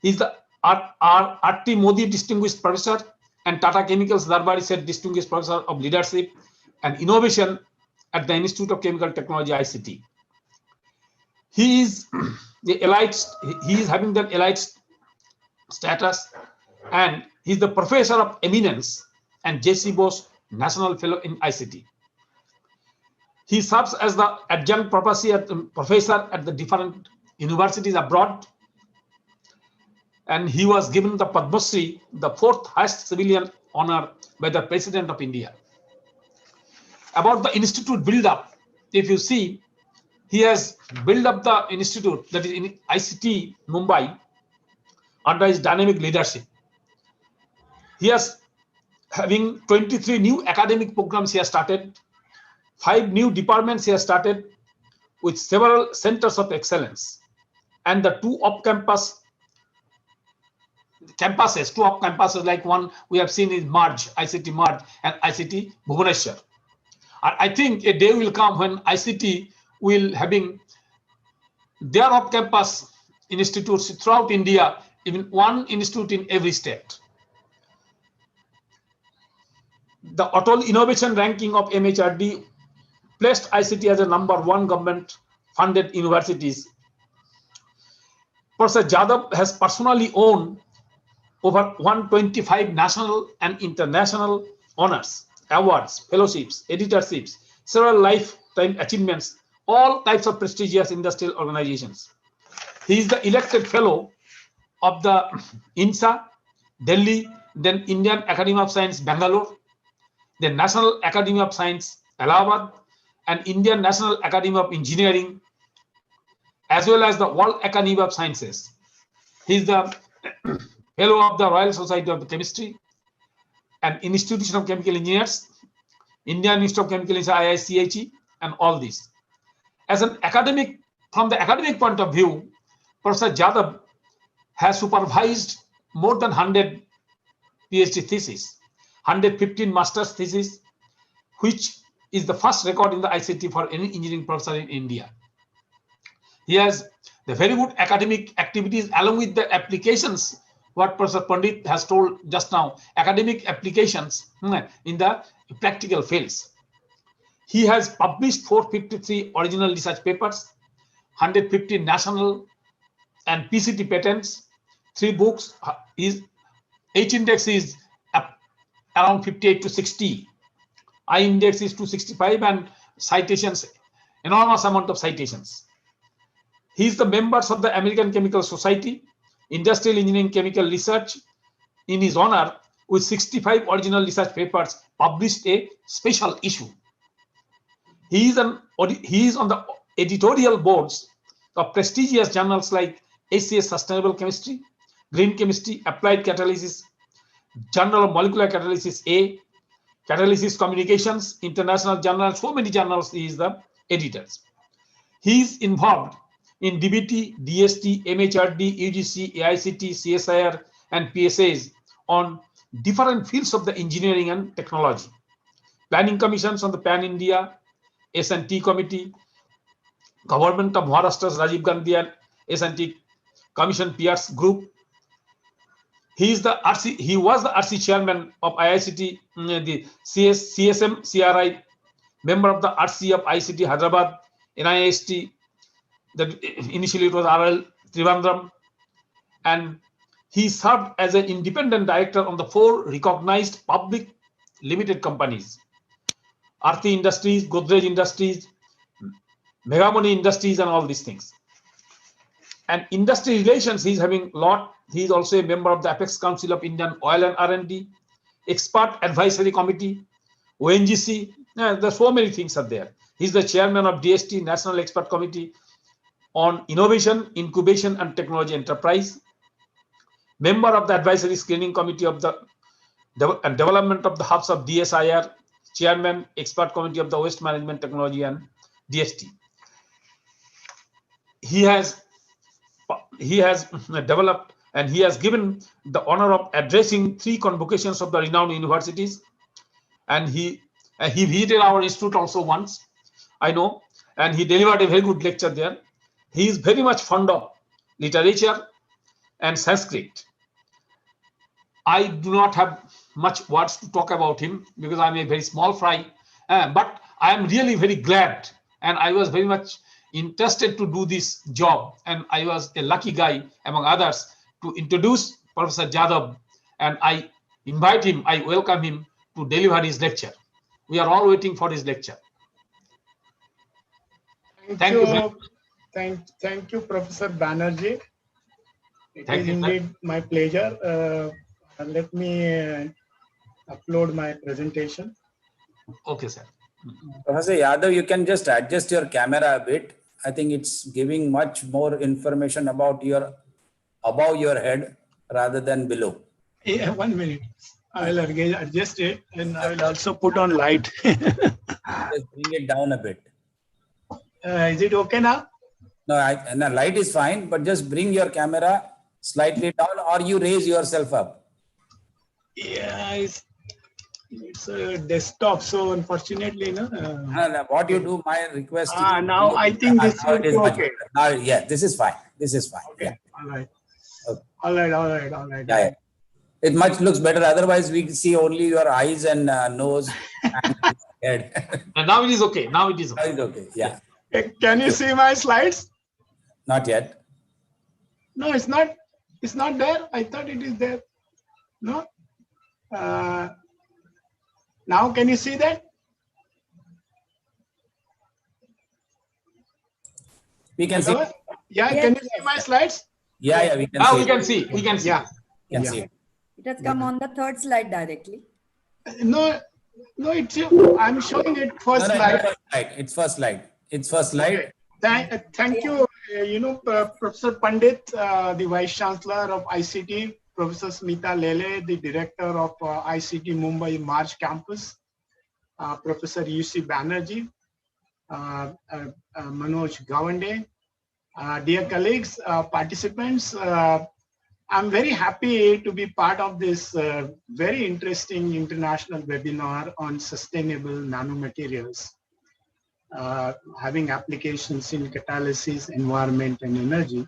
is the R.T. Modi Distinguished Professor and Tata Chemicals Darbari Seth Distinguished Professor of Leadership and Innovation at the Institute of Chemical Technology, ICT. He is the elite. He is having the elite status, and he is the Professor of Eminence and J.C. Bose National Fellow in ICT. He serves as the adjunct professor at the different universities abroad, and he was given the Padma Shri, the fourth highest civilian honor by the President of India. About the institute build-up, if you see, he has built up the institute, that is in ICT Mumbai, under his dynamic leadership. He has having 23 new academic programs he has started, 5 new departments he has started with several centers of excellence, and the two off-campuses, like one we have seen is Marge, ICT Marge, and ICT Bhubaneswar. I think a day will come when ICT will having their off-campus institutes throughout India, even one institute in every state. The Atol Innovation Ranking of MHRD placed ICT as a #1 government-funded universities. Professor Jadhav has personally owned over 125 national and international honors, awards, fellowships, editorships, several lifetime achievements, all types of prestigious industrial organizations. He is the elected fellow of the INSA, Delhi, then Indian Academy of Science, Bangalore, the National Academy of Science, Allahabad, and Indian National Academy of Engineering, as well as the World Academy of Sciences. He is the fellow of the Royal Society of Chemistry and Institution of Chemical Engineers, Indian Institute of Chemical Engineers, IICHE, and all these. As an academic, from the academic point of view, Professor Jadhav has supervised more than 100 PhD theses, 115 master's theses, which is the first record in the ICT for any engineering professor in India. He has the very good academic activities along with the applications, what Professor Pandit has told just now, academic applications in the practical fields. He has published 453 original research papers, 150 national and PCT patents, 3 books. His H index is around 58 to 60. I index is 265, and citations, enormous amount of citations. He is the members of the American Chemical Society, Industrial Engineering Chemical Research. In his honor, with 65 original research papers, published a special issue. He is on the editorial boards of prestigious journals like ACS Sustainable Chemistry, Green Chemistry, Applied Catalysis, Journal of Molecular Catalysis A, Catalysis Communications, International Journal, so many journals he is the editors. He is involved in DBT, DST, MHRD, UGC, AICT, CSIR, and PSAs on different fields of the engineering and technology. Planning commissions on the Pan India, S&T Committee, Government of Maharashtra's Rajiv Gandhi and S&T Commission Pierce Group. He was the RC chairman of IICT, the CSM CRI, member of the RC of ICT Hyderabad, NIST, that initially it was RL Trivandrum, and he served as an independent director on the 4 recognized public limited companies: Aarti Industries, Godrej Industries, Megamoni Industries, and all these things. And industry relations, he's having lot. He's also a member of the Apex Council of Indian Oil and R&D, Expert Advisory Committee, ONGC. There's so many things are there. He's the chairman of DST, National Expert Committee on Innovation, Incubation, and Technology Enterprise, member of the Advisory Screening Committee of the Development of the Hubs of DSIR, chairman, Expert Committee of the Waste Management Technology and DST. He has developed and he has given the honor of addressing 3 convocations of the renowned universities, and he visited our institute also once, I know, and he delivered a very good lecture there. He is very much fond of literature and Sanskrit. I do not have much words to talk about him because I'm a very small fry, but I am really very glad, and I was very much interested to do this job, and I was a lucky guy among others to introduce Professor Jadhav, and I invite him, I welcome him to deliver his lecture. We are all waiting for his lecture. Thank you. Thank you, Professor Banerjee. It is indeed my pleasure. Let me upload my presentation. Okay, sir. Professor Yadav, you can just adjust your camera a bit. I think it's giving much more information about above your head rather than below. Yeah, 1 minute. I will adjust it, and I will also put on light. Just bring it down a bit. Is it okay now? No, light is fine, but just bring your camera slightly down, or you raise yourself up. Yeah, it's a desktop, so unfortunately, no. What you do, my request. Now I think this will be okay. Now, yeah, this is fine. This is fine. Okay. Yeah. All right. Okay. All right. Yeah. It much looks better. Otherwise, we see only your eyes and nose and head. And now it is okay. Now it is okay. Now it's okay. Yeah. Can you see my slides? Not yet. No, it's not. It's not there. I thought it is there. No. Now can you see that? We can see. Yeah. Can you see my slides? Yeah. We can now see. We can see. We can see. Yeah. We can see it. It has come on the 3rd slide directly. No. It's. I'm showing it first slide. It's first slide. It's first slide. Okay. Thank you. Professor Pandit, the Vice Chancellor of ICT, Professor Smita Lele, the Director of ICT Mumbai March Campus, Professor UC Banerjee, Manoj Gawande, dear colleagues, participants, I'm very happy to be part of this very interesting international webinar on sustainable nanomaterials, having applications in catalysis, environment, and energy.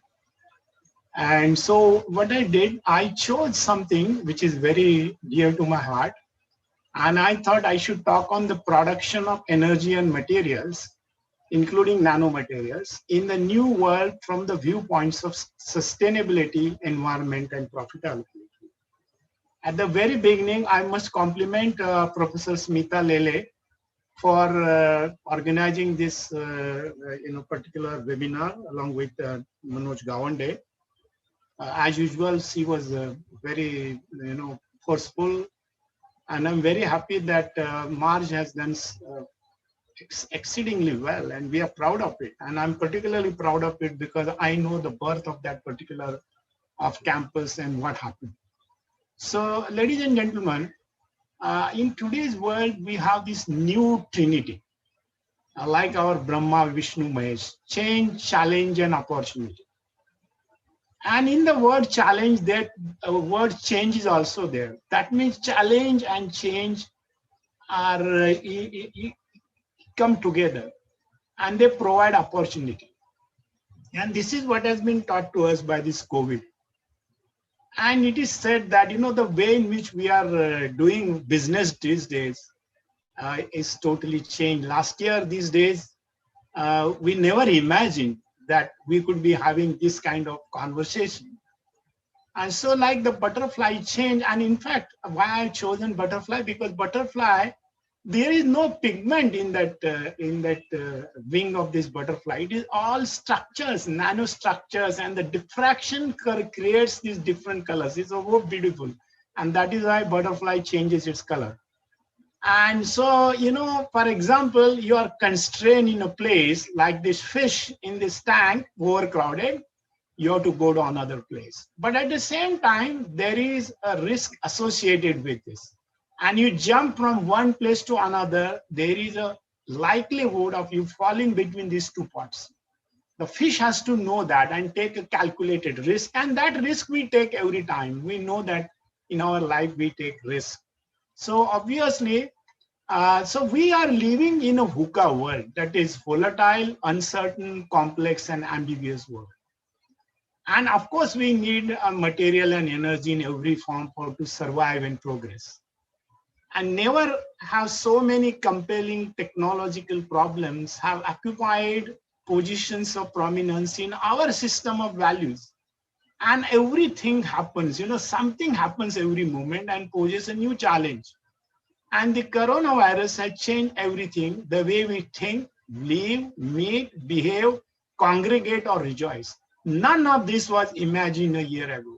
And so what I did, I chose something which is very dear to my heart. And I thought I should talk on the production of energy and materials, including nanomaterials, in the new world from the viewpoints of sustainability, environment, and profitability. At the very beginning, I must compliment Professor Smita Lele for organizing this particular webinar along with Manoj Gawande. As usual, she was very forceful, and I'm very happy that Marge has done exceedingly well, and we are proud of it. And I'm particularly proud of it because I know the birth of that particular off-campus and what happened. So, ladies and gentlemen, in today's world, we have this new trinity, like our Brahma, Vishnu, Mahesh: change, challenge, and opportunity. And in the word challenge, that word change is also there. That means challenge and change are come together, and they provide opportunity. And this is what has been taught to us by this COVID. And it is said that, the way in which we are doing business these days is totally changed. Last year, these days, we never imagined that we could be having this kind of conversation. And so like the butterfly change, and in fact, why I've chosen butterfly, because butterfly there is no pigment in that wing of this butterfly. It is all structures, nanostructures, and the diffraction creates these different colors. It's so beautiful, and that is why butterfly changes its color. And so, you know, for example, you are constrained in a place like this fish in this tank, overcrowded, you have to go to another place. But at the same time, there is a risk associated with this. And you jump from one place to another, there is a likelihood of you falling between these two pots. The fish has to know that and take a calculated risk. And that risk we take every time. We know that in our life, we take risk. So obviously, so we are living in a VUCA world, that is volatile, uncertain, complex, and ambiguous world. And of course, we need material and energy in every form to survive and progress. And never have so many compelling technological problems have occupied positions of prominence in our system of values. And everything happens, you know, something happens every moment and poses a new challenge. And the coronavirus has changed everything, the way we think, live, meet, behave, congregate, or rejoice. None of this was imagined a year ago.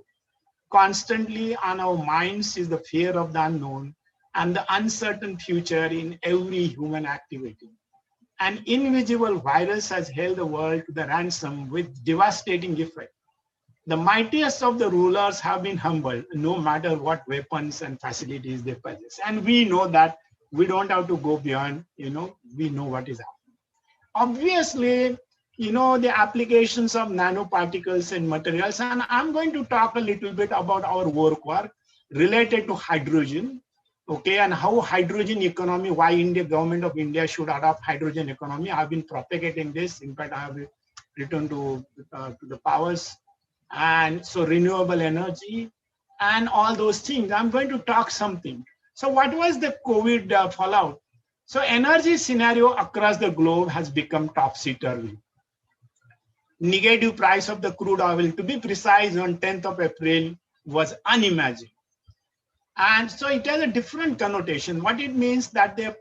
Constantly on our minds is the fear of the unknown and the uncertain future in every human activity. An invisible virus has held the world to the ransom with devastating effect. The mightiest of the rulers have been humbled, no matter what weapons and facilities they possess. And we know that we don't have to go beyond, you know, we know what is happening. Obviously, you know, the applications of nanoparticles and materials, and I'm going to talk a little bit about our work related to hydrogen, okay, and how hydrogen economy, why government of India should adopt hydrogen economy. I've been propagating this. In fact, I have written to the powers. And so renewable energy and all those things. I'm going to talk something. So what was the COVID fallout? So energy scenario across the globe has become topsy-turvy. Negative price of the crude oil, to be precise, on 10th of April was unimagined. And so it has a different connotation. What it means that the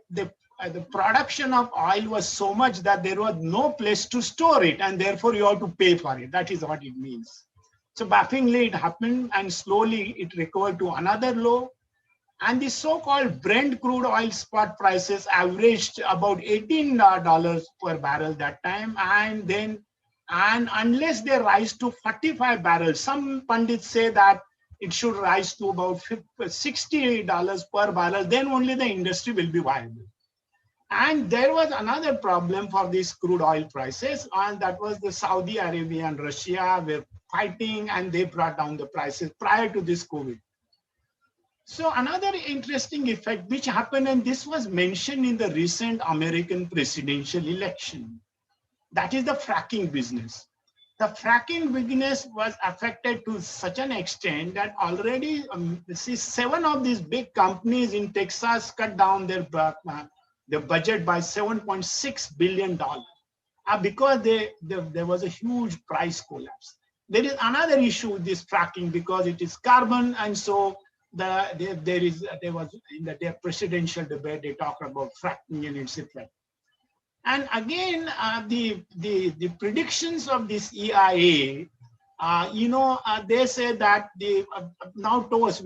production of oil was so much that there was no place to store it, and therefore you have to pay for it. That is what it means. So bafflingly it happened, and slowly it recovered to another low. And the so-called Brent crude oil spot prices averaged about $18 per barrel that time. And unless they rise to 45 barrels, some pundits say that it should rise to about $60 per barrel, then only the industry will be viable. And there was another problem for these crude oil prices, and that was the Saudi Arabia and Russia were fighting, and they brought down the prices prior to this COVID. So another interesting effect which happened, and this was mentioned in the recent American presidential election, that is the fracking business. The fracking business was affected to such an extent that already 7 of these big companies in Texas cut down their budget by $7.6 billion because there was a huge price collapse. There is another issue with this fracking because it is carbon, and so there was in the presidential debate they talked about fracking and its effect. And again, the predictions of this EIA, they say that we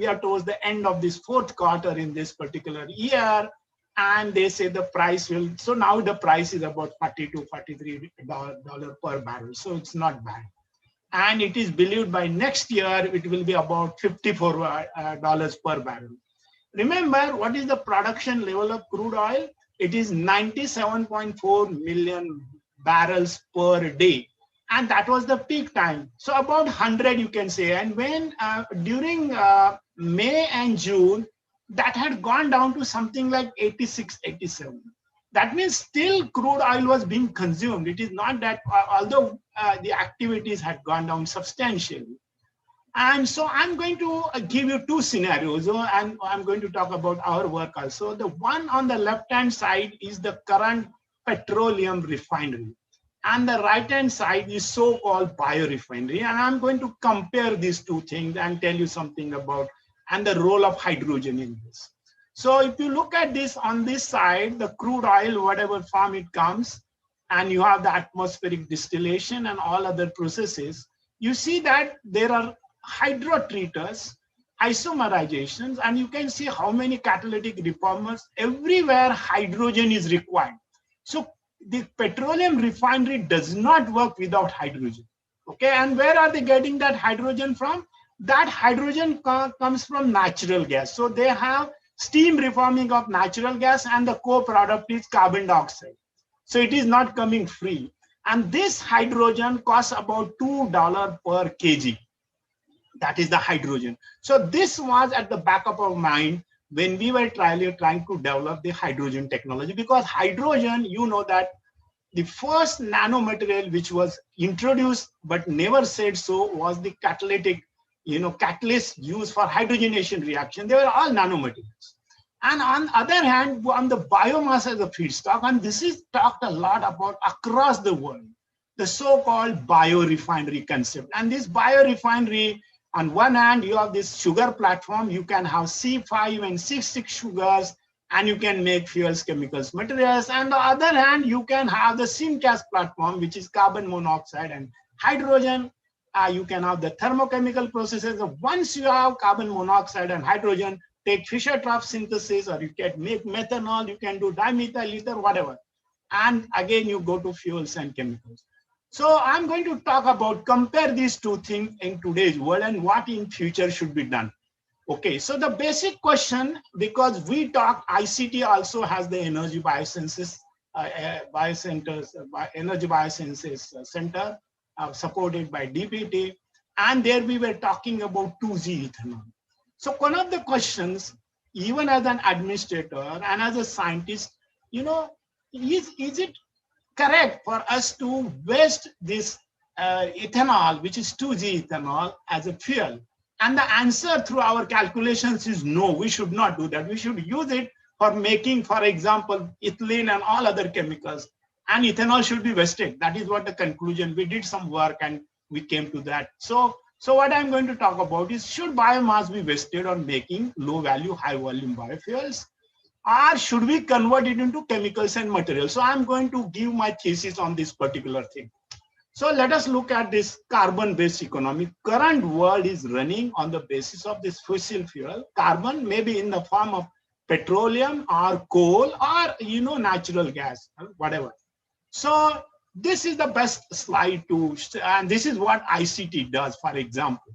are towards the end of this 4th quarter in this particular year, and they say the price will. So now the price is about $40 to $43 per barrel. So it's not bad. And it is believed by next year it will be about $54 per barrel. Remember, what is the production level of crude oil? It is 97.4 million barrels per day. And that was the peak time. So about 100, you can say. And when during May and June, that had gone down to something like 86, 87. That means still crude oil was being consumed. It is not that, although the activities had gone down substantially. And so I'm going to give you 2 scenarios, and I'm going to talk about our work also. The one on the left-hand side is the current petroleum refinery, and the right-hand side is so-called biorefinery. And I'm going to compare these 2 things and tell you something about and the role of hydrogen in this. So if you look at this on this side, the crude oil, whatever form it comes, and you have the atmospheric distillation and all other processes, you see that there are hydrotreaters, isomerizations, and you can see how many catalytic reformers. Everywhere hydrogen is required. So the petroleum refinery does not work without hydrogen. Okay, and where are they getting that hydrogen from? That hydrogen comes from natural gas. So they have steam reforming of natural gas, and the co-product is carbon dioxide. So it is not coming free. And this hydrogen costs about $2 per kg. That is the hydrogen. So this was at the back of our mind when we were trying to develop the hydrogen technology, because hydrogen, you know that the first nanomaterial which was introduced but never said so was the catalytic, catalyst used for hydrogenation reaction. They were all nanomaterials. And on the other hand, on the biomass as a feedstock, and this is talked a lot about across the world, the so-called biorefinery concept. And this biorefinery, on one hand, you have this sugar platform. You can have C5 and C6 sugars, and you can make fuels, chemicals, materials. And on the other hand, you can have the syngas platform, which is carbon monoxide and hydrogen. You can have the thermochemical processes. Once you have carbon monoxide and hydrogen, take Fischer-Tropsch synthesis, or you can make methanol, you can do dimethyl ether, whatever. And again, you go to fuels and chemicals. So I'm going to talk about, compare these two things in today's world and what in future should be done. Okay, so the basic question, because we talk, ICT also has the energy biosciences, energy biosciences center, supported by DPT. And there we were talking about 2G ethanol. So one of the questions, even as an administrator and as a scientist, is it correct for us to waste this ethanol, which is 2G ethanol, as a fuel? And the answer through our calculations is no, we should not do that. We should use it for making, for example, ethylene and all other chemicals. And ethanol should be wasted. That is what the conclusion. We did some work and we came to that. So what I'm going to talk about is, should biomass be wasted on making low value, high volume biofuels? Or should we convert it into chemicals and materials? So I'm going to give my thesis on this particular thing. So let us look at this carbon-based economy. Current world is running on the basis of this fossil fuel. Carbon may be in the form of petroleum or coal or, natural gas, whatever. So this is the best slide and this is what ICT does, for example.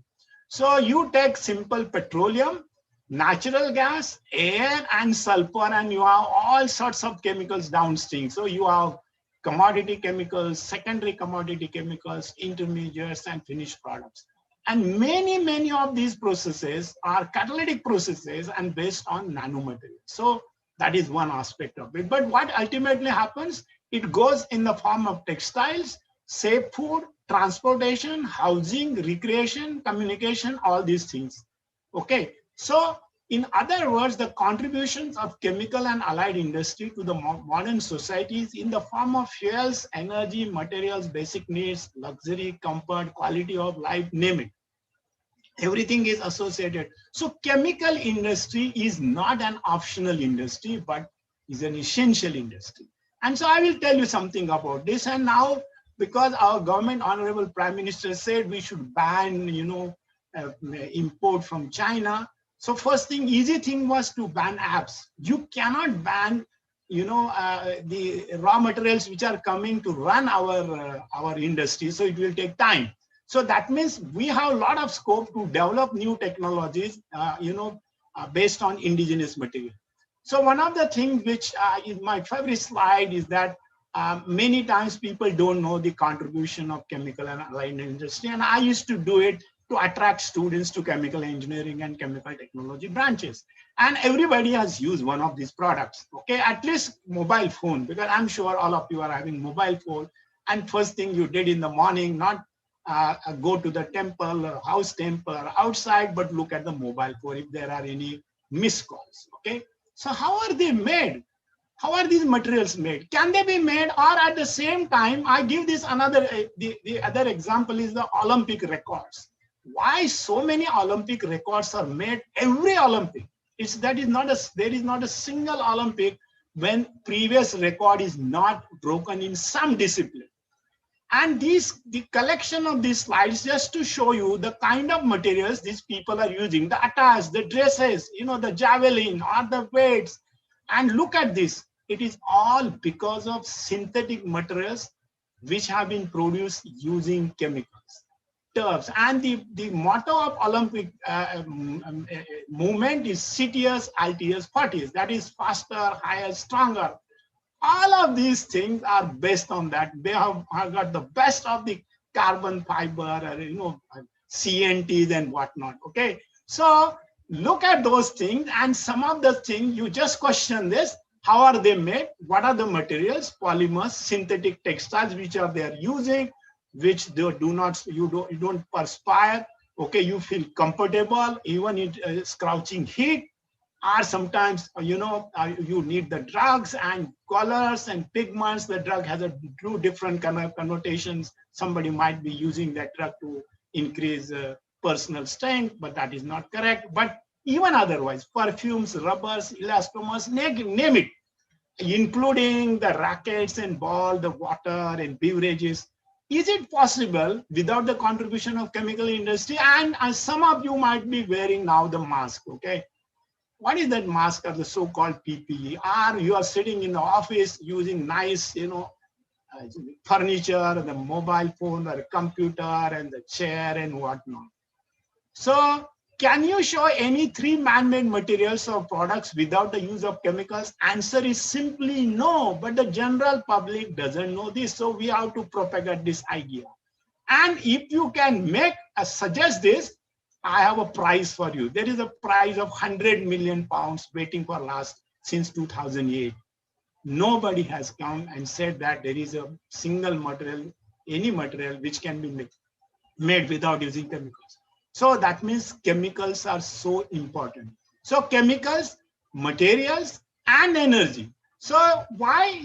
So you take simple petroleum, natural gas, air, and sulfur, and you have all sorts of chemicals downstream. So you have commodity chemicals, secondary commodity chemicals, intermediates, and finished products. And many of these processes are catalytic processes and based on nanomaterials. So that is one aspect of it. But what ultimately happens, it goes in the form of textiles, safe food, transportation, housing, recreation, communication, all these things. Okay, so in other words, the contributions of chemical and allied industry to the modern societies in the form of fuels, energy, materials, basic needs, luxury, comfort, quality of life, name it. Everything is associated. So chemical industry is not an optional industry, but is an essential industry. And so I will tell you something about this. And now, because our government, Honorable Prime Minister said we should ban, import from China. So first thing, easy thing was to ban apps. You cannot ban, the raw materials which are coming to run our industry. So it will take time. So that means we have a lot of scope to develop new technologies, based on indigenous material. So one of the things which is my favorite slide is that many times people don't know the contribution of chemical and allied industry. And I used to do it to attract students to chemical engineering and chemical technology branches. And everybody has used one of these products, okay? At least mobile phone, because I'm sure all of you are having mobile phone. And first thing you did in the morning, not go to the temple or house temple or outside, but look at the mobile phone if there are any missed calls, okay? So how are they made? How are these materials made? Can they be made? Or at the same time, I give this another, the other example is the Olympic records. Why so many Olympic records are made every Olympic? There is not a single Olympic when previous record is not broken in some discipline. And the collection of these slides just to show you the kind of materials these people are using, the attires, the dresses, the javelin or the weights. And look at this. It is all because of synthetic materials which have been produced using chemicals, turfs. And the motto of Olympic movement is CTS, ITS, 40s. That is faster, higher, stronger. All of these things are based on that. They have got the best of the carbon fiber, CNTs and whatnot. Okay, so look at those things, and some of the things you just question this: how are they made? What are the materials? Polymers, synthetic textiles, which are they are using, which they do not. You don't perspire. Okay, you feel comfortable even in scorching heat. Or sometimes, you need the drugs and colors and pigments. The drug has two different kind of connotations. Somebody might be using that drug to increase personal strength, but that is not correct. But even otherwise, perfumes, rubbers, elastomers, name it, including the rackets and ball, the water and beverages. Is it possible without the contribution of chemical industry? And some of you might be wearing now the mask, okay? What is that mask, or the so-called PPE? Or you are sitting in the office using nice, furniture, the mobile phone, or a computer, and the chair and whatnot. So, can you show any 3 man-made materials or products without the use of chemicals? Answer is simply no. But the general public doesn't know this, so we have to propagate this idea. And if you can suggest this, I have a prize for you. There is a prize of 100 million pounds waiting for since 2008. Nobody has come and said that there is a single material, any material which can be made without using chemicals. So that means chemicals are so important. So chemicals, materials, and energy. So why,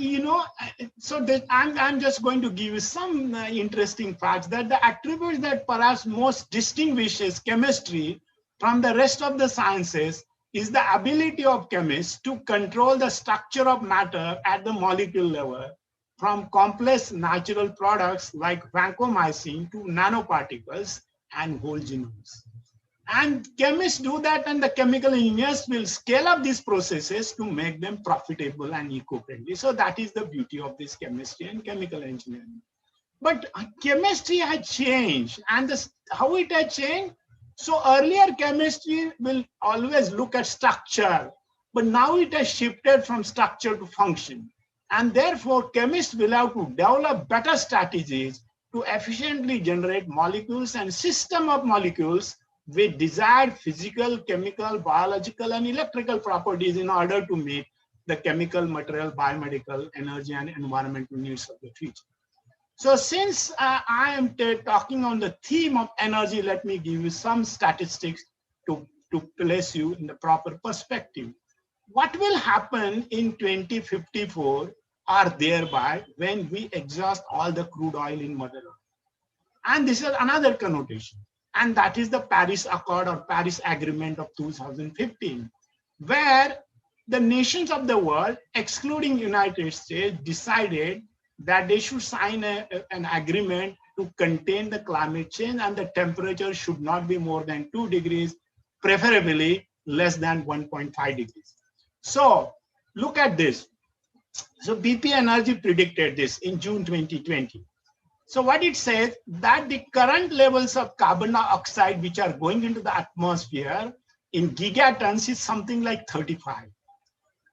I'm just going to give you some interesting facts that the attributes that perhaps most distinguishes chemistry from the rest of the sciences is the ability of chemists to control the structure of matter at the molecule level, from complex natural products like vancomycin to nanoparticles and whole genomes. And chemists do that, and the chemical engineers will scale up these processes to make them profitable and eco-friendly. So that is the beauty of this chemistry and chemical engineering. But chemistry has changed, and how it has changed. So earlier chemistry will always look at structure, but now it has shifted from structure to function. And therefore, chemists will have to develop better strategies to efficiently generate molecules and system of molecules with desired physical, chemical, biological, and electrical properties in order to meet the chemical, material, biomedical, energy, and environmental needs of the future. So since I am talking on the theme of energy, let me give you some statistics to place you in the proper perspective. What will happen in 2054 or thereby when we exhaust all the crude oil in Mother Earth? And this is another connotation. And that is the Paris Accord or Paris Agreement of 2015, where the nations of the world, excluding United States, decided that they should sign an agreement to contain the climate change, and the temperature should not be more than 2 degrees, preferably less than 1.5 degrees. So look at this. So BP Energy predicted this in June 2020. So what it says, that the current levels of carbon dioxide which are going into the atmosphere in gigatons is something like 35.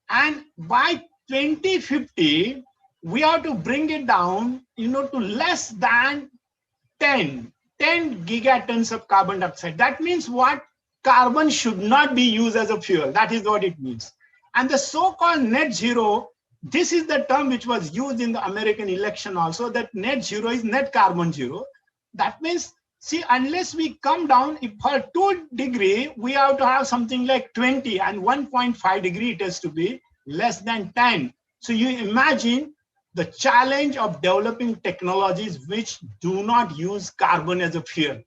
And by 2050, we have to bring it down, to less than 10 gigatons of carbon dioxide. That means what? Carbon should not be used as a fuel. That is what it means. And the so-called net zero, this is the term which was used in the American election also, that net zero is net carbon zero. That means, see, unless we come down, if for 2 degrees, we have to have something like 20, and 1.5 degree it has to be less than 10. So you imagine the challenge of developing technologies which do not use carbon as a fuel.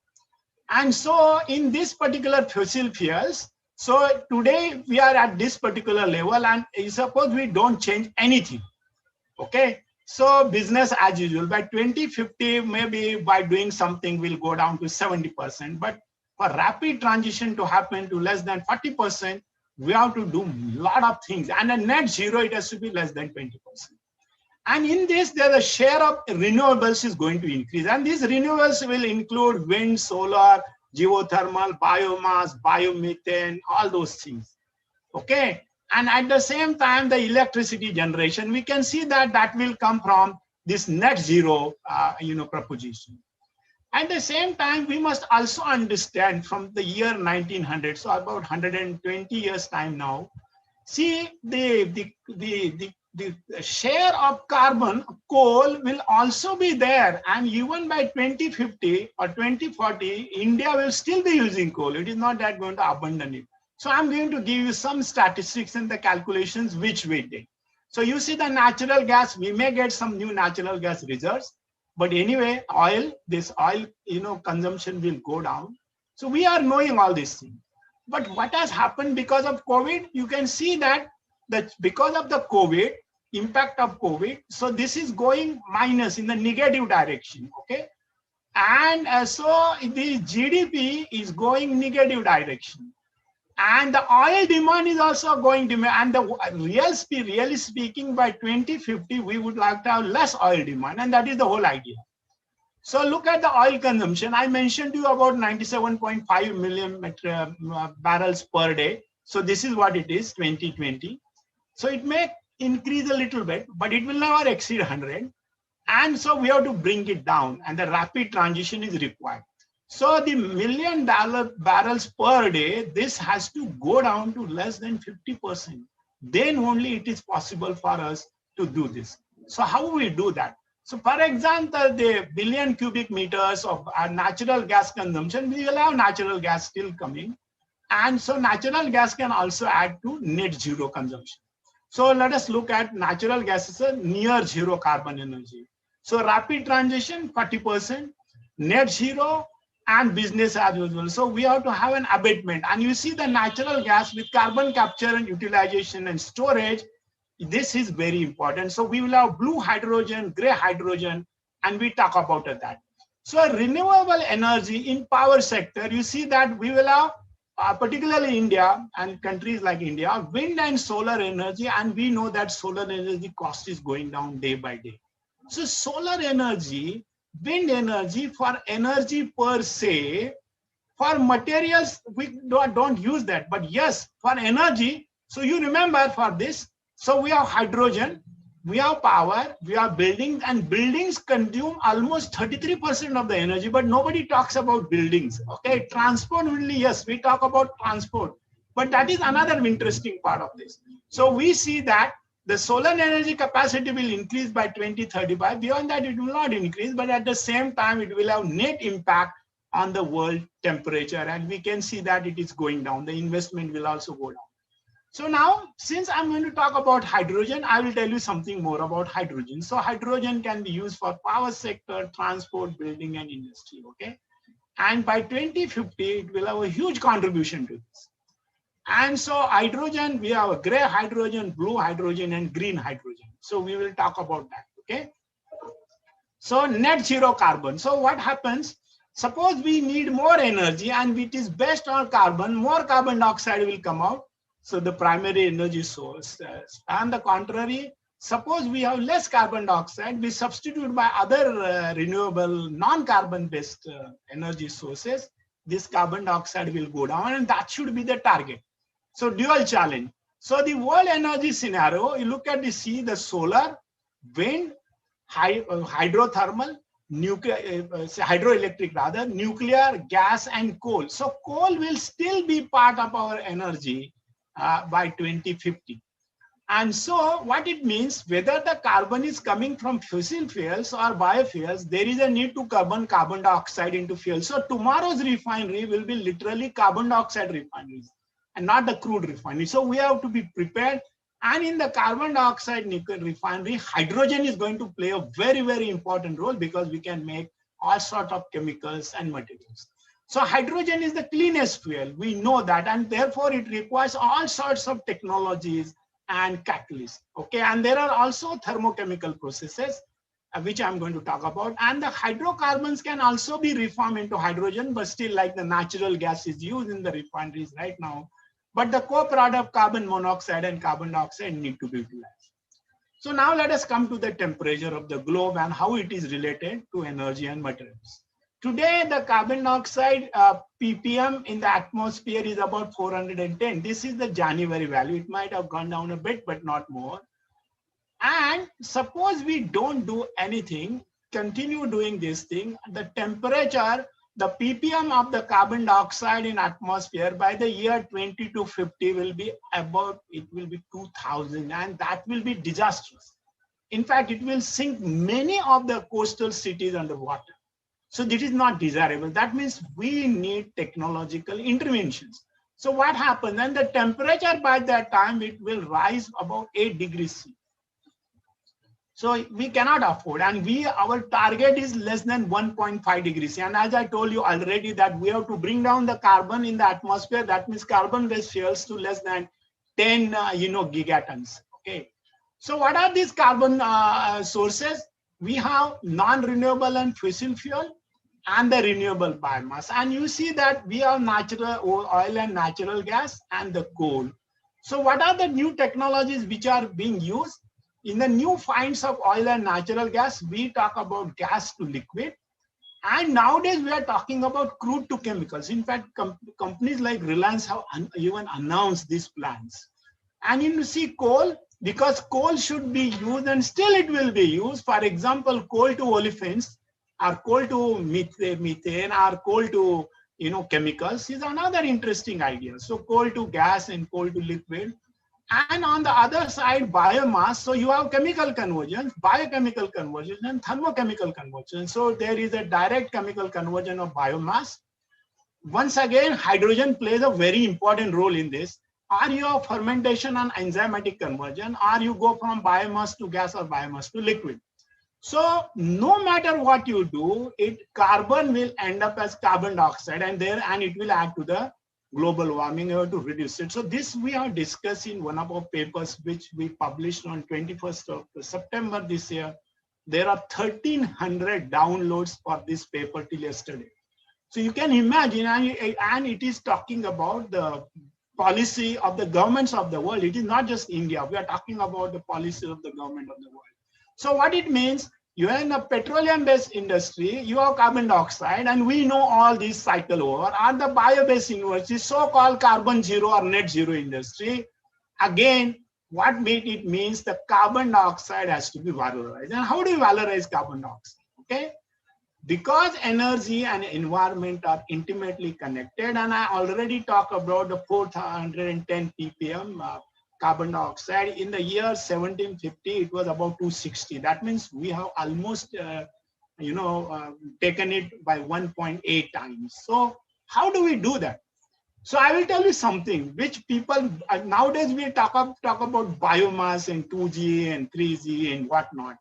And so in this particular fossil fuels, So today we are at this particular level, and suppose we don't change anything. Okay, so business as usual. By 2050, maybe by doing something, we'll go down to 70%. But for rapid transition to happen to less than 40%, we have to do a lot of things. And a net zero, it has to be less than 20%. And in this, the share of renewables is going to increase. And these renewables will include wind, solar, geothermal, biomass, biomethane, all those things. Okay. And at the same time, the electricity generation, we can see that that will come from this net zero, proposition. At the same time, we must also understand from the year 1900, so about 120 years time now, see the share of carbon, coal will also be there. And even by 2050 or 2040, India will still be using coal. It is not that going to abandon it. So I'm going to give you some statistics and the calculations which we did. So you see the natural gas, we may get some new natural gas reserves, but anyway, this oil, consumption will go down. So we are knowing all these things. But what has happened because of COVID, you can see that because of the COVID, impact of COVID, so this is going minus in the negative direction, okay? And so the GDP is going negative direction. And the oil demand is also going demand. And the really speaking, by 2050, we would like to have less oil demand. And that is the whole idea. So look at the oil consumption. I mentioned to you about 97.5 million barrels per day. So this is what it is, 2020. So it may increase a little bit, but it will never exceed 100. And so we have to bring it down, and the rapid transition is required. So the million barrels per day, this has to go down to less than 50%. Then only it is possible for us to do this. So how we do that? So for example, the billion cubic meters of our natural gas consumption, we will have natural gas still coming. And so natural gas can also add to net zero consumption. So let us look at natural gas as a near zero carbon energy. So rapid transition, 40%, net zero, and business as usual. So we have to have an abatement. And you see the natural gas with carbon capture and utilization and storage, this is very important. So we will have blue hydrogen, gray hydrogen, and we talk about that. So renewable energy in power sector, you see that we will have, particularly India and countries like India, wind and solar energy, and we know that solar energy cost is going down day by day. So solar energy, wind energy, for energy per se, for materials, we don't use that. But yes, for energy, so you remember for this, so we have hydrogen, we have power, we have buildings, and buildings consume almost 33% of the energy, but nobody talks about buildings. Okay, transport only, yes, we talk about transport, but that is another interesting part of this. So we see that the solar energy capacity will increase by 2035. Beyond that, it will not increase, but at the same time, it will have net impact on the world temperature. And we can see that it is going down. The investment will also go down. So now, since I'm going to talk about hydrogen, I will tell you something more about hydrogen. So hydrogen can be used for power sector, transport, building, and industry, okay? And by 2050, it will have a huge contribution to this. And so hydrogen, we have a gray hydrogen, blue hydrogen, and green hydrogen. So we will talk about that, okay? So net zero carbon. So what happens? Suppose we need more energy and it is based on carbon, more carbon dioxide will come out. So the primary energy source. On the contrary, suppose we have less carbon dioxide, we substitute by other renewable non-carbon based energy sources, this carbon dioxide will go down, and that should be the target. So dual challenge. So the world energy scenario, you look at the solar, wind, hydrothermal, nuclear, hydroelectric rather, nuclear, gas, and coal. So coal will still be part of our energy by 2050. And so what it means, whether the carbon is coming from fossil fuels or biofuels, there is a need to carbon dioxide into fuel. So tomorrow's refinery will be literally carbon dioxide refineries and not the crude refinery. So we have to be prepared. And in the carbon dioxide refinery, hydrogen is going to play a very, very important role because we can make all sorts of chemicals and materials. So hydrogen is the cleanest fuel. We know that, and therefore it requires all sorts of technologies and catalysts. Okay, and there are also thermochemical processes, which I'm going to talk about. And the hydrocarbons can also be reformed into hydrogen, but still, like the natural gas is used in the refineries right now. But the co-product carbon monoxide and carbon dioxide need to be utilized. So now let us come to the temperature of the globe and how it is related to energy and materials. Today, the carbon dioxide ppm in the atmosphere is about 410. This is the January value. It might have gone down a bit, but not more. And suppose we don't do anything, continue doing this thing, the temperature, the ppm of the carbon dioxide in atmosphere by the year 2050 will be about, it will be 2000, and that will be disastrous. In fact, it will sink many of the coastal cities underwater. So this is not desirable. That means we need technological interventions. So what happens? And the temperature by that time, it will rise about 8 degrees C. So we cannot afford, and our target is less than 1.5 degrees C. And as I told you already that we have to bring down the carbon in the atmosphere. That means carbon-based fuels to less than 10 gigatons. Okay. So what are these carbon sources? We have non-renewable and fossil fuel and the renewable biomass. And you see that we have natural oil and natural gas and the coal. So what are the new technologies which are being used? In the new finds of oil and natural gas, we talk about gas to liquid. And nowadays we are talking about crude to chemicals. In fact, companies like Reliance have even announced these plans. And you see coal, because coal should be used and still it will be used. For example, coal to olefins, or coal to methane, or coal to chemicals is another interesting idea. So coal to gas and coal to liquid. And on the other side, biomass. So you have chemical conversion, biochemical conversion, and thermochemical conversion. So there is a direct chemical conversion of biomass. Once again, hydrogen plays a very important role in this. Or you have fermentation and enzymatic conversion, or you go from biomass to gas or biomass to liquid. So no matter what you do, carbon will end up as carbon dioxide, and it will add to the global warming. You have to reduce it. So this we have discussed in one of our papers, which we published on 21st of September this year. There are 1,300 downloads for this paper till yesterday. So you can imagine, and it is talking about the policy of the governments of the world. It is not just India. We are talking about the policy of the government of the world. So what it means, you are in a petroleum-based industry, you have carbon dioxide, and we know all these cycle over. And the bio-based industry, so-called carbon zero or net zero industry, again, what it means, the carbon dioxide has to be valorized. And how do you valorize carbon dioxide? Okay, because energy and environment are intimately connected, and I already talked about the 410 ppm carbon dioxide. In the year 1750, it was about 260. That means we have almost, taken it by 1.8 times. So how do we do that? So I will tell you something which people, nowadays we talk about biomass and 2G and 3G and whatnot.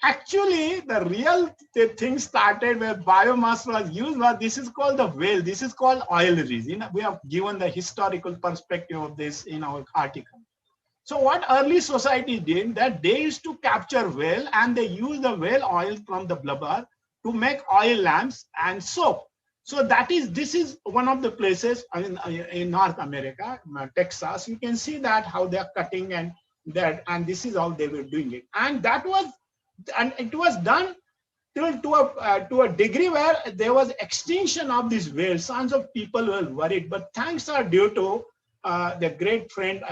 Actually, the real thing started where biomass was used this is called the whale. This is called oil rigs. We have given the historical perspective of this in our article. So what early society did, that they used to capture whale and they use the whale oil from the blubber to make oil lamps and soap. So this is one of the places in North America, Texas. You can see that how they are cutting and this is how they were doing it. And it was done to a degree where there was extinction of these whales. Sons of people were worried, but thanks are due to the great friend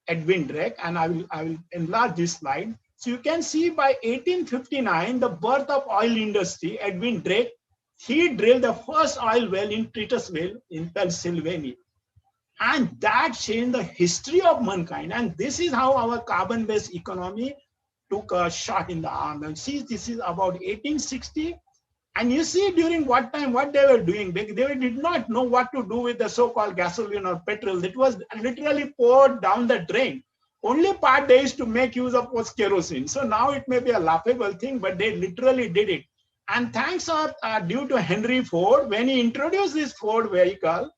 Edwin Drake, and I will enlarge this slide. So you can see by 1859, the birth of oil industry, Edwin Drake, he drilled the first oil well in Titusville in Pennsylvania. And that changed the history of mankind. And this is how our carbon-based economy took a shot in the arm. And see, this is about 1860. And you see during what time, what they were doing, they did not know what to do with the so-called gasoline or petrol. It was literally poured down the drain. Only part they used to make use of was kerosene. So now it may be a laughable thing, but they literally did it. And thanks are due to Henry Ford. When he introduced this Ford vehicle,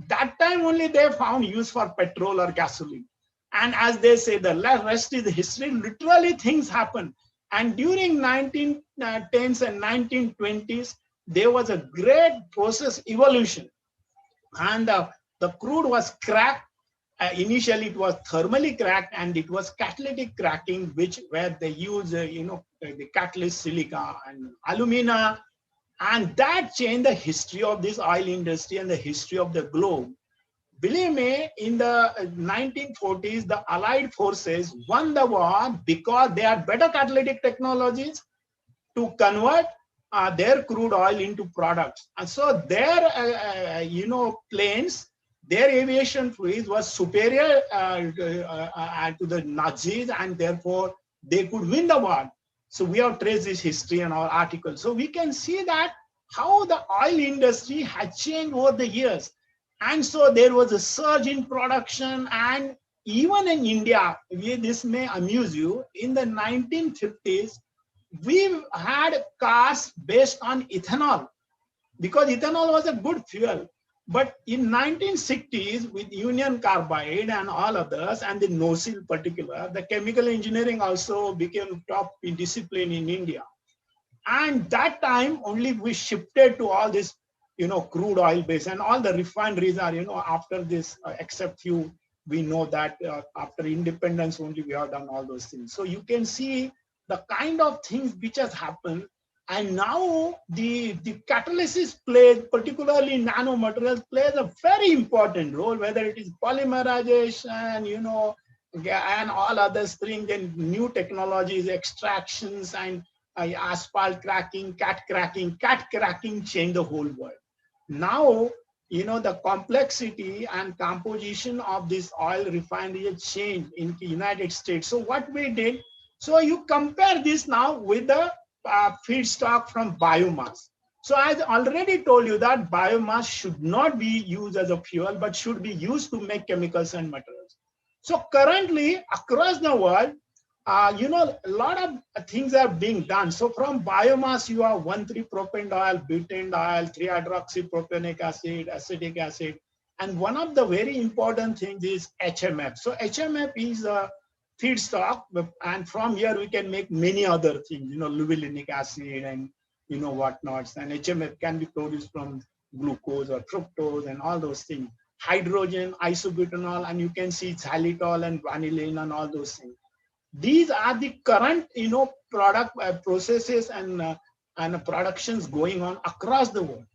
that time only they found use for petrol or gasoline. And as they say, the rest is history. Literally things happen. And during 1910s and 1920s, there was a great process evolution. And the crude was cracked. Initially, it was thermally cracked, and it was catalytic cracking, where they use the catalyst silica and alumina, and that changed the history of this oil industry and the history of the globe. Believe me, in the 1940s, the Allied forces won the war because they had better catalytic technologies to convert their crude oil into products. And so their, planes, their aviation fleet was superior to the Nazis, and therefore they could win the war. So we have traced this history in our article. So we can see that how the oil industry had changed over the years. And so there was a surge in production, and even in India, this may amuse you, in the 1950s, we had cars based on ethanol because ethanol was a good fuel. But in 1960s, with Union Carbide and all others, and the NOSIL in particular, the chemical engineering also became top discipline in India. And that time only we shifted to all this, crude oil base, and all the refineries are, after this, except few, we know that after independence only we have done all those things. So you can see the kind of things which has happened. And now the catalysis plays, particularly nanomaterials, plays a very important role, whether it is polymerization, and all other things, and new technologies, extractions, and asphalt cracking, cat cracking changed the whole world. Now, the complexity and composition of this oil refinery has changed in the United States. So what we did, so you compare this now with the feedstock from biomass. So I already told you that biomass should not be used as a fuel, but should be used to make chemicals and materials. So currently across the world, a lot of things are being done. So from biomass, you have 1,3-propanediol, butane oil, 3-hydroxypropanic acid, acetic acid. And one of the very important things is HMF. So HMF is a feedstock, and from here we can make many other things, levulinic acid and whatnots. And HMF can be produced from glucose or fructose and all those things. Hydrogen, isobutanol, and you can see xylitol and vanillin and all those things. These are the current, product processes and productions going on across the world.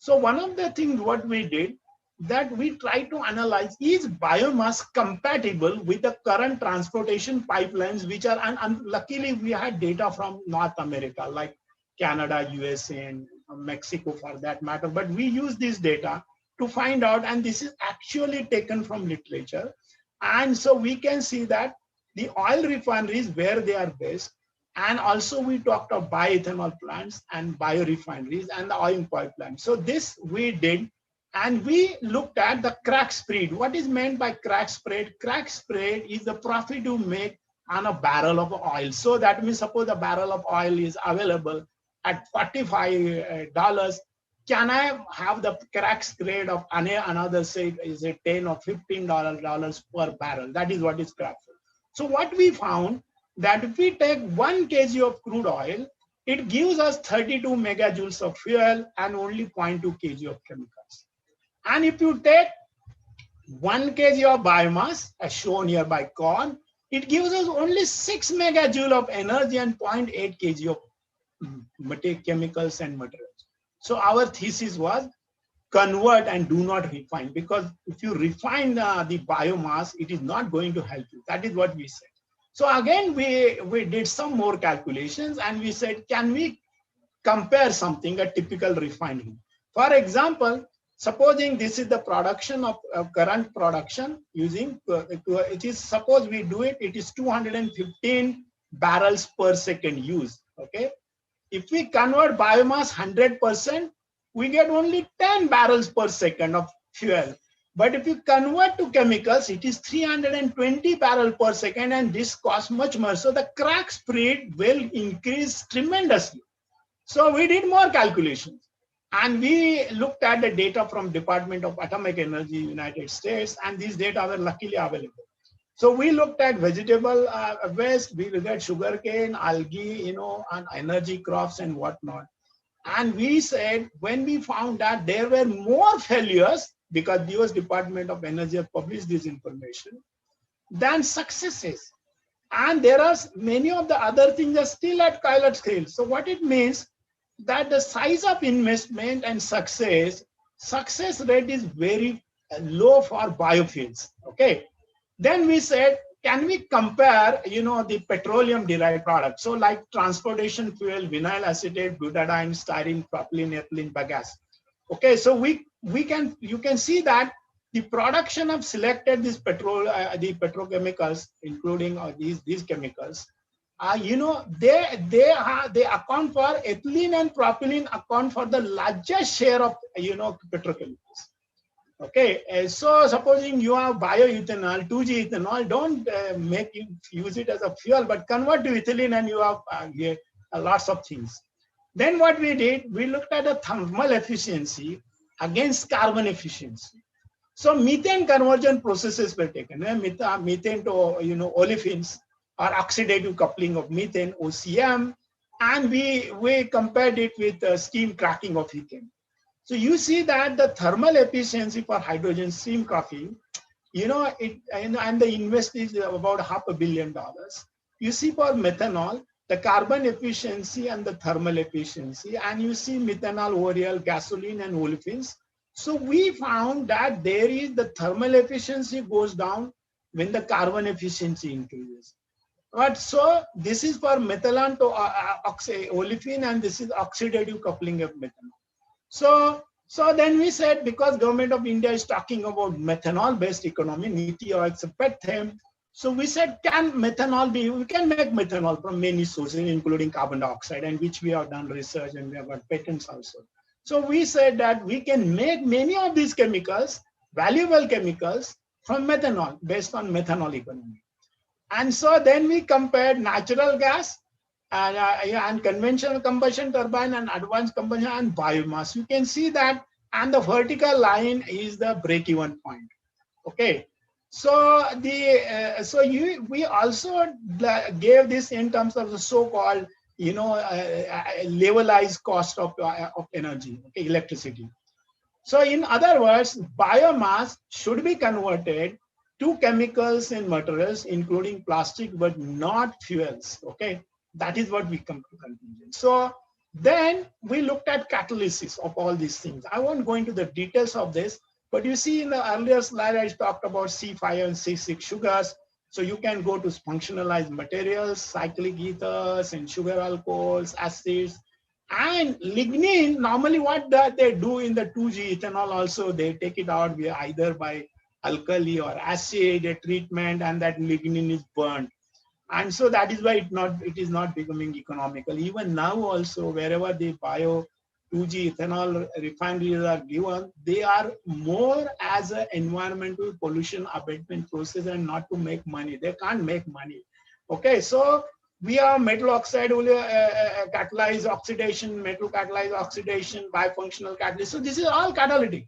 So one of the things what we did, that we try to analyze, is biomass compatible with the current transportation pipelines, which are, and luckily we had data from North America, like Canada, USA, and Mexico for that matter. But we use this data to find out, and this is actually taken from literature. And so we can see that the oil refineries, where they are based, and also we talked of bioethanol plants and biorefineries and the oil pipeline. So this we did, and we looked at the crack spread. What is meant by crack spread? Crack spread is the profit you make on a barrel of oil. So that means, suppose a barrel of oil is available at $45. Can I have the crack spread of another, say, is it $10 or $15 per barrel? That is what is crack spread. So what we found, that if we take 1 kg of crude oil, it gives us 32 megajoules of fuel and only 0.2 kg of chemicals. And if you take 1 kg of biomass, as shown here by corn, it gives us only 6 megajoule of energy and 0.8 kg of chemicals and materials. So our thesis was convert and do not refine, because if you refine the biomass, it is not going to help you. That is what we said. So again, we did some more calculations, and we said, can we compare something, a typical refinery? For example, supposing this is the production of current production using, it is, suppose we do it, it is 215 barrels per second use, okay? If we convert biomass 100%, we get only 10 barrels per second of fuel. But if you convert to chemicals, it is 320 barrels per second, and this costs much more. So the crack spread will increase tremendously. So we did more calculations, and we looked at the data from Department of Atomic Energy, United States, and these data were luckily available. So we looked at vegetable waste, we looked at sugarcane, algae, and energy crops and whatnot. And we said, when we found that there were more failures, because the US Department of Energy have published this information, than successes. And there are many of the other things are still at pilot scale. So what it means that the size of investment and success rate is very low for biofuels. Okay. Then we said, can we compare, the petroleum derived products? So like transportation fuel, vinyl acetate, butadiene, styrene, propylene, ethylene, bagasse. Okay, so you can see that the production of selected the petrochemicals, including these chemicals, they account for ethylene and propylene account for the largest share of petrochemicals. Okay, so supposing you have bioethanol, 2G ethanol, don't use it as a fuel, but convert to ethylene and you have lots of things. Then what we did, we looked at the thermal efficiency against carbon efficiency. So methane conversion processes were taken. Methane to olefins or oxidative coupling of methane, OCM, and we compared it with steam cracking of ethane. So you see that the thermal efficiency for hydrogen steam cracking, and the invest is about $500 million. You see for methanol, the carbon efficiency and the thermal efficiency, and you see methanol, oil, gasoline, and olefins. So we found that the thermal efficiency goes down when the carbon efficiency increases. But so this is for methanol to olefin, and this is oxidative coupling of methanol. So then we said, because government of India is talking about methanol-based economy, Niti Aayog's a pet theme. So we said, we can make methanol from many sources, including carbon dioxide, and which we have done research and we have got patents also. So we said that we can make many of these chemicals, valuable chemicals, from methanol, based on methanol economy. And so then we compared natural gas and conventional combustion turbine and advanced combustion and biomass. You can see that, and the vertical line is the break-even point. Okay. So we also gave this in terms of the so-called levelized cost of energy, okay, electricity. So in other words, biomass should be converted to chemicals and materials, including plastic, but not fuels. Okay, that is what we come to conclusion. So then we looked at catalysis of all these things. I won't go into the details of this, but you see in the earlier slide, I talked about C5 and C6 sugars. So you can go to functionalized materials, cyclic ethers and sugar alcohols, acids, and lignin. Normally what they do in the 2G ethanol also, they take it out either by alkali or acid treatment, and that lignin is burned. And so that is why it is not becoming economical. Even now also, wherever the bio 2G ethanol refineries are given, they are more as an environmental pollution abatement process and not to make money. They can't make money. Okay, so we have metal oxide catalyzed oxidation, metal catalyzed oxidation, bifunctional catalyst. So this is all catalytic.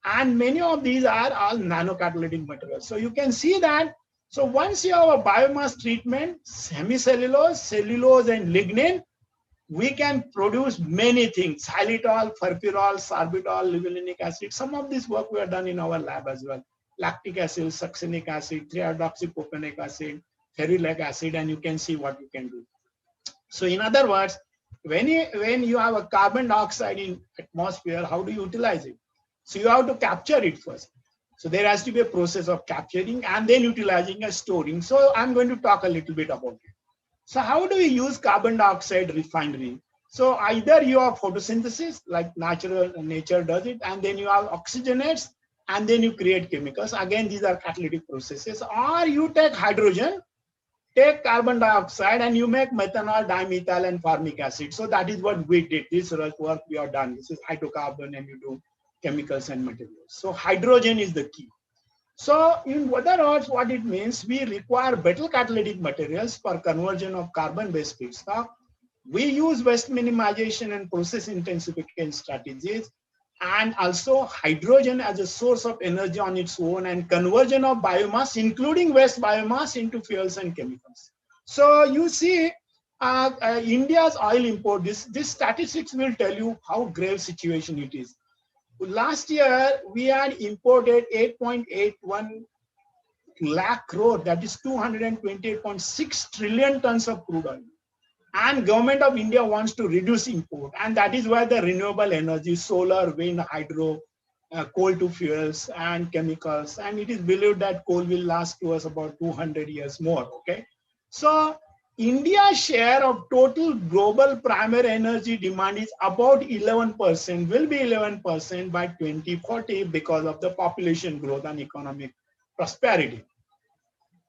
And many of these are all nanocatalytic materials. So you can see that. So once you have a biomass treatment, semicellulose, cellulose, and lignin, we can produce many things: xylitol, furfural, sorbitol, libulinic acid. Some of this work we have done in our lab as well. Lactic acid, succinic acid, 3-hydroxypropanic acid, ferulic acid, and you can see what you can do. So in other words, when you have a carbon dioxide in atmosphere, how do you utilize it? So you have to capture it first. So there has to be a process of capturing and then utilizing and storing. So I'm going to talk a little bit about it. So how do we use carbon dioxide refinery? So either you have photosynthesis, like nature does it, and then you have oxygenates, and then you create chemicals. Again, these are catalytic processes. Or you take hydrogen, take carbon dioxide, and you make methanol, dimethyl, and formic acid. So that is what we did. This work we have done. This is hydrocarbon, and you do chemicals and materials. So hydrogen is the key. So in other words, what it means, we require better catalytic materials for conversion of carbon-based feedstock. We use waste minimization and process intensification strategies, and also hydrogen as a source of energy on its own, and conversion of biomass, including waste biomass, into fuels and chemicals. So you see, India's oil import, this statistics will tell you how grave situation it is. Last year, we had imported 8.81 lakh crore, that is 228.6 trillion tons of crude oil. And government of India wants to reduce import. And that is why the renewable energy, solar, wind, hydro, coal to fuels and chemicals. And it is believed that coal will last to us about 200 years more, okay? So India's share of total global primary energy demand is about 11%, will be 11% by 2040 because of the population growth and economic prosperity.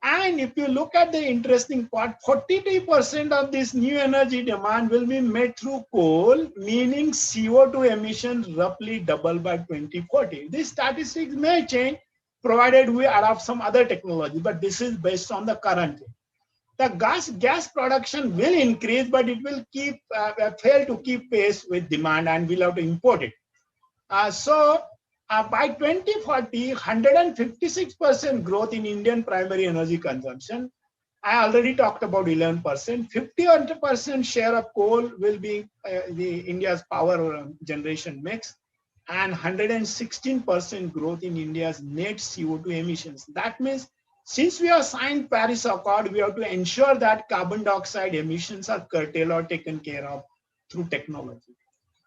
And if you look at the interesting part, 43% of this new energy demand will be made through coal, meaning CO2 emissions roughly double by 2040. These statistics may change provided we adopt some other technology, but this is based on the current. The gas production will increase, but it will fail to keep pace with demand, and we'll have to import it. By 2040, 156% growth in Indian primary energy consumption. I already talked about 11%. 50% share of coal will be India's power generation mix, and 116% growth in India's net CO2 emissions. That means, since we have signed Paris Accord, we have to ensure that carbon dioxide emissions are curtailed or taken care of through technology.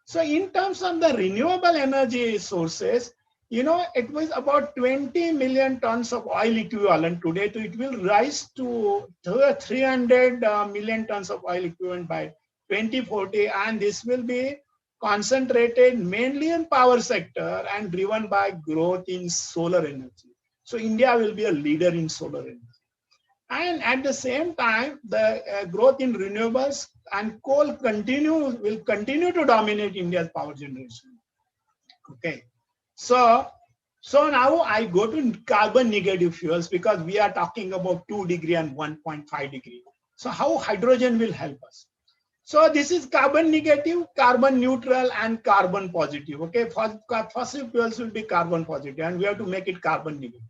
So in terms of the renewable energy sources, it was about 20 million tons of oil equivalent today. So it will rise to 300 million tons of oil equivalent by 2040. And this will be concentrated mainly in power sector and driven by growth in solar energy. So India will be a leader in solar energy. And at the same time, the growth in renewables and coal will continue to dominate India's power generation. Okay. So now I go to carbon negative fuels, because we are talking about 2 degree and 1.5 degree. So how hydrogen will help us? So this is carbon negative, carbon neutral, and carbon positive. Okay, fossil fuels will be carbon positive, and we have to make it carbon negative.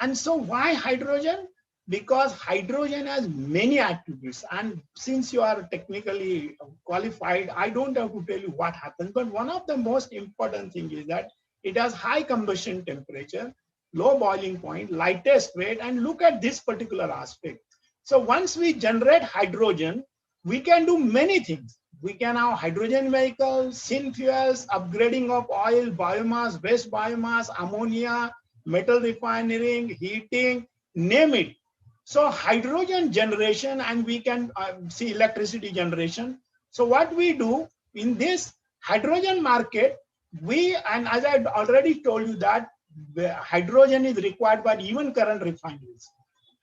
And so why hydrogen? Because hydrogen has many attributes, and since you are technically qualified, I don't have to tell you what happens, but one of the most important things is that it has high combustion temperature, low boiling point, lightest weight, and look at this particular aspect. So once we generate hydrogen, we can do many things. We can have hydrogen vehicles, syn fuels, upgrading of oil, biomass, waste biomass, ammonia, metal refining, heating, name it. So hydrogen generation, and we can see electricity generation. So what we do in this hydrogen market, and as I already told you that the hydrogen is required by even current refineries.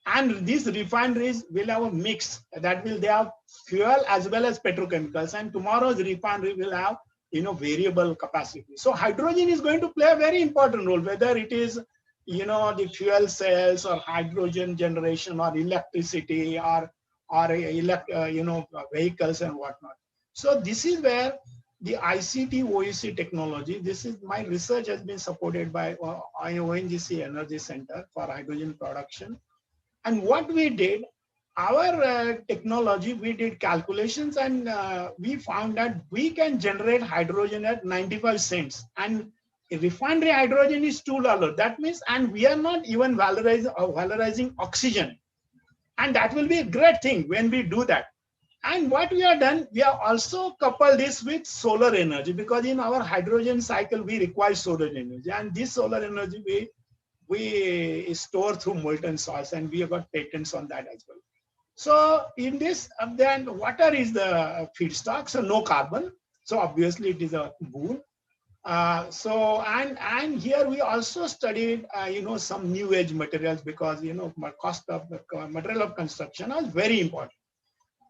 And these refineries will have a mix that they have fuel as well as petrochemicals. And tomorrow's refinery will have variable capacity. So hydrogen is going to play a very important role, whether it is the fuel cells or hydrogen generation or electricity or vehicles and whatnot. So this is where the ICT OEC technology, my research has been supported by ONGC Energy Center for Hydrogen Production. And what we did, our technology, we did calculations, and we found that we can generate hydrogen at 95 cents. And refinery hydrogen is $2. That means, and we are not even valorizing oxygen. And that will be a great thing when we do that. And what we have done, we have also coupled this with solar energy, because in our hydrogen cycle, we require solar energy. And this solar energy, we store through molten salts, and we have got patents on that as well. So in this, then water is the feedstock, so no carbon. So obviously it is a boon. And here we also studied, some new age materials, because, cost of the material of construction is very important.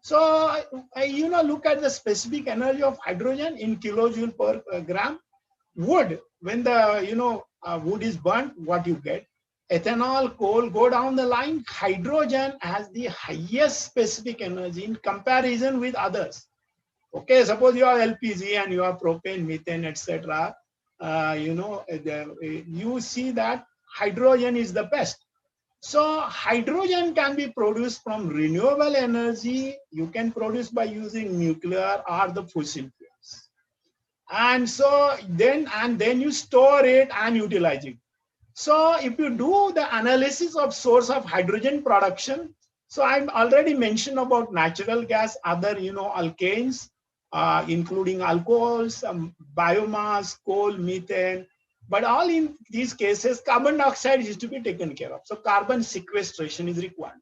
So, look at the specific energy of hydrogen in kilojoule per gram. Wood, when the, wood is burnt, what you get? Ethanol, coal, go down the line. Hydrogen has the highest specific energy in comparison with others. Okay, suppose you have LPG and you have propane, methane, etc. You see that hydrogen is the best. So hydrogen can be produced from renewable energy. You can produce by using nuclear or the fossil fuels. And so then you store it and utilize it. So if you do the analysis of source of hydrogen production, so I've already mentioned about natural gas, other alkanes, including alcohols, biomass, coal, methane. But all in these cases, carbon dioxide is to be taken care of. So carbon sequestration is required.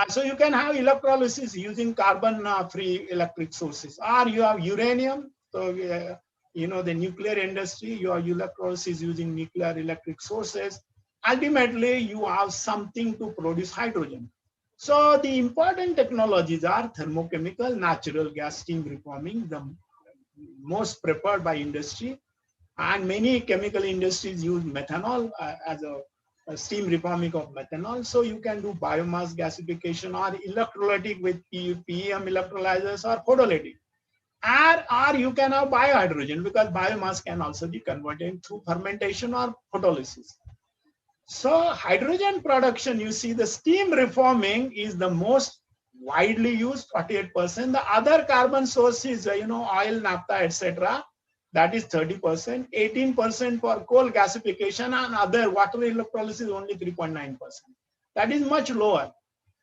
So you can have electrolysis using carbon-free electric sources, or you have uranium. So the nuclear industry, you have electrolysis using nuclear electric sources. Ultimately, you have something to produce hydrogen. So the important technologies are thermochemical, natural gas steam reforming, the most preferred by industry. And many chemical industries use methanol as a steam reforming of methanol. So you can do biomass gasification or electrolytic with PEM electrolyzers or photolytic. Or you can have biohydrogen, because biomass can also be converted through fermentation or photolysis. So hydrogen production, you see the steam reforming is the most widely used, 48%. The other carbon sources, oil, naphtha, etc. That is 30%, 18% for coal gasification, and other water electrolysis only 3.9%. That is much lower.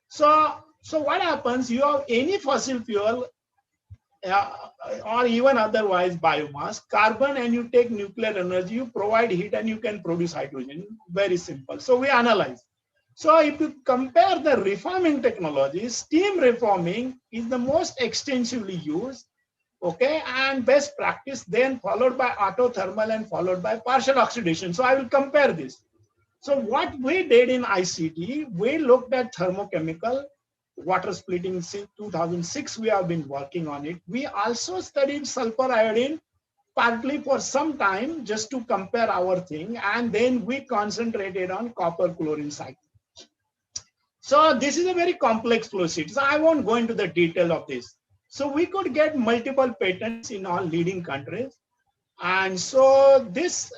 So what happens? You have any fossil fuel or even otherwise biomass, carbon, and you take nuclear energy, you provide heat and you can produce hydrogen. Very simple. So we analyze. So if you compare the reforming technologies, steam reforming is the most extensively used, okay, and best practice, then followed by autothermal and followed by partial oxidation. So I will compare this. So what we did in ICT, we looked at thermochemical, water splitting. Since 2006, we have been working on it. We also studied sulfur iodine, partly for some time, just to compare our thing. And then we concentrated on copper chlorine cycle. So this is a very complex flow sheet. So I won't go into the detail of this. So we could get multiple patents in all leading countries. And so this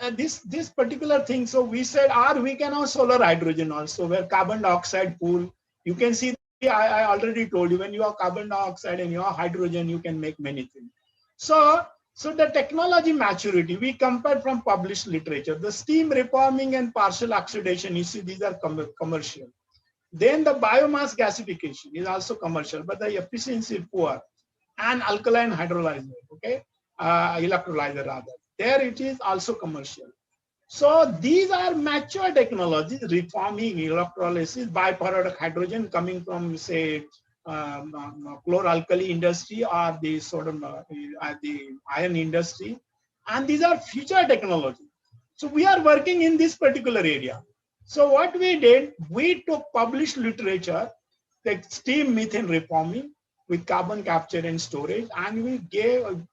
particular thing, so we said, we can have solar hydrogen also, where carbon dioxide pool, you can see, I already told you, when you have carbon dioxide and you have hydrogen, you can make many things. So the technology maturity, we compared from published literature, the steam reforming and partial oxidation, you see, these are commercial. Then the biomass gasification is also commercial, but the efficiency is poor. And alkaline hydrolyzer, okay, electrolyzer rather. There it is also commercial. So these are mature technologies, reforming, electrolysis, byproduct hydrogen coming from, say, chloralkali industry or the sodium, the iron industry. And these are future technologies. So we are working in this particular area. So what we did, we took published literature, like steam methane reforming with carbon capture and storage, and we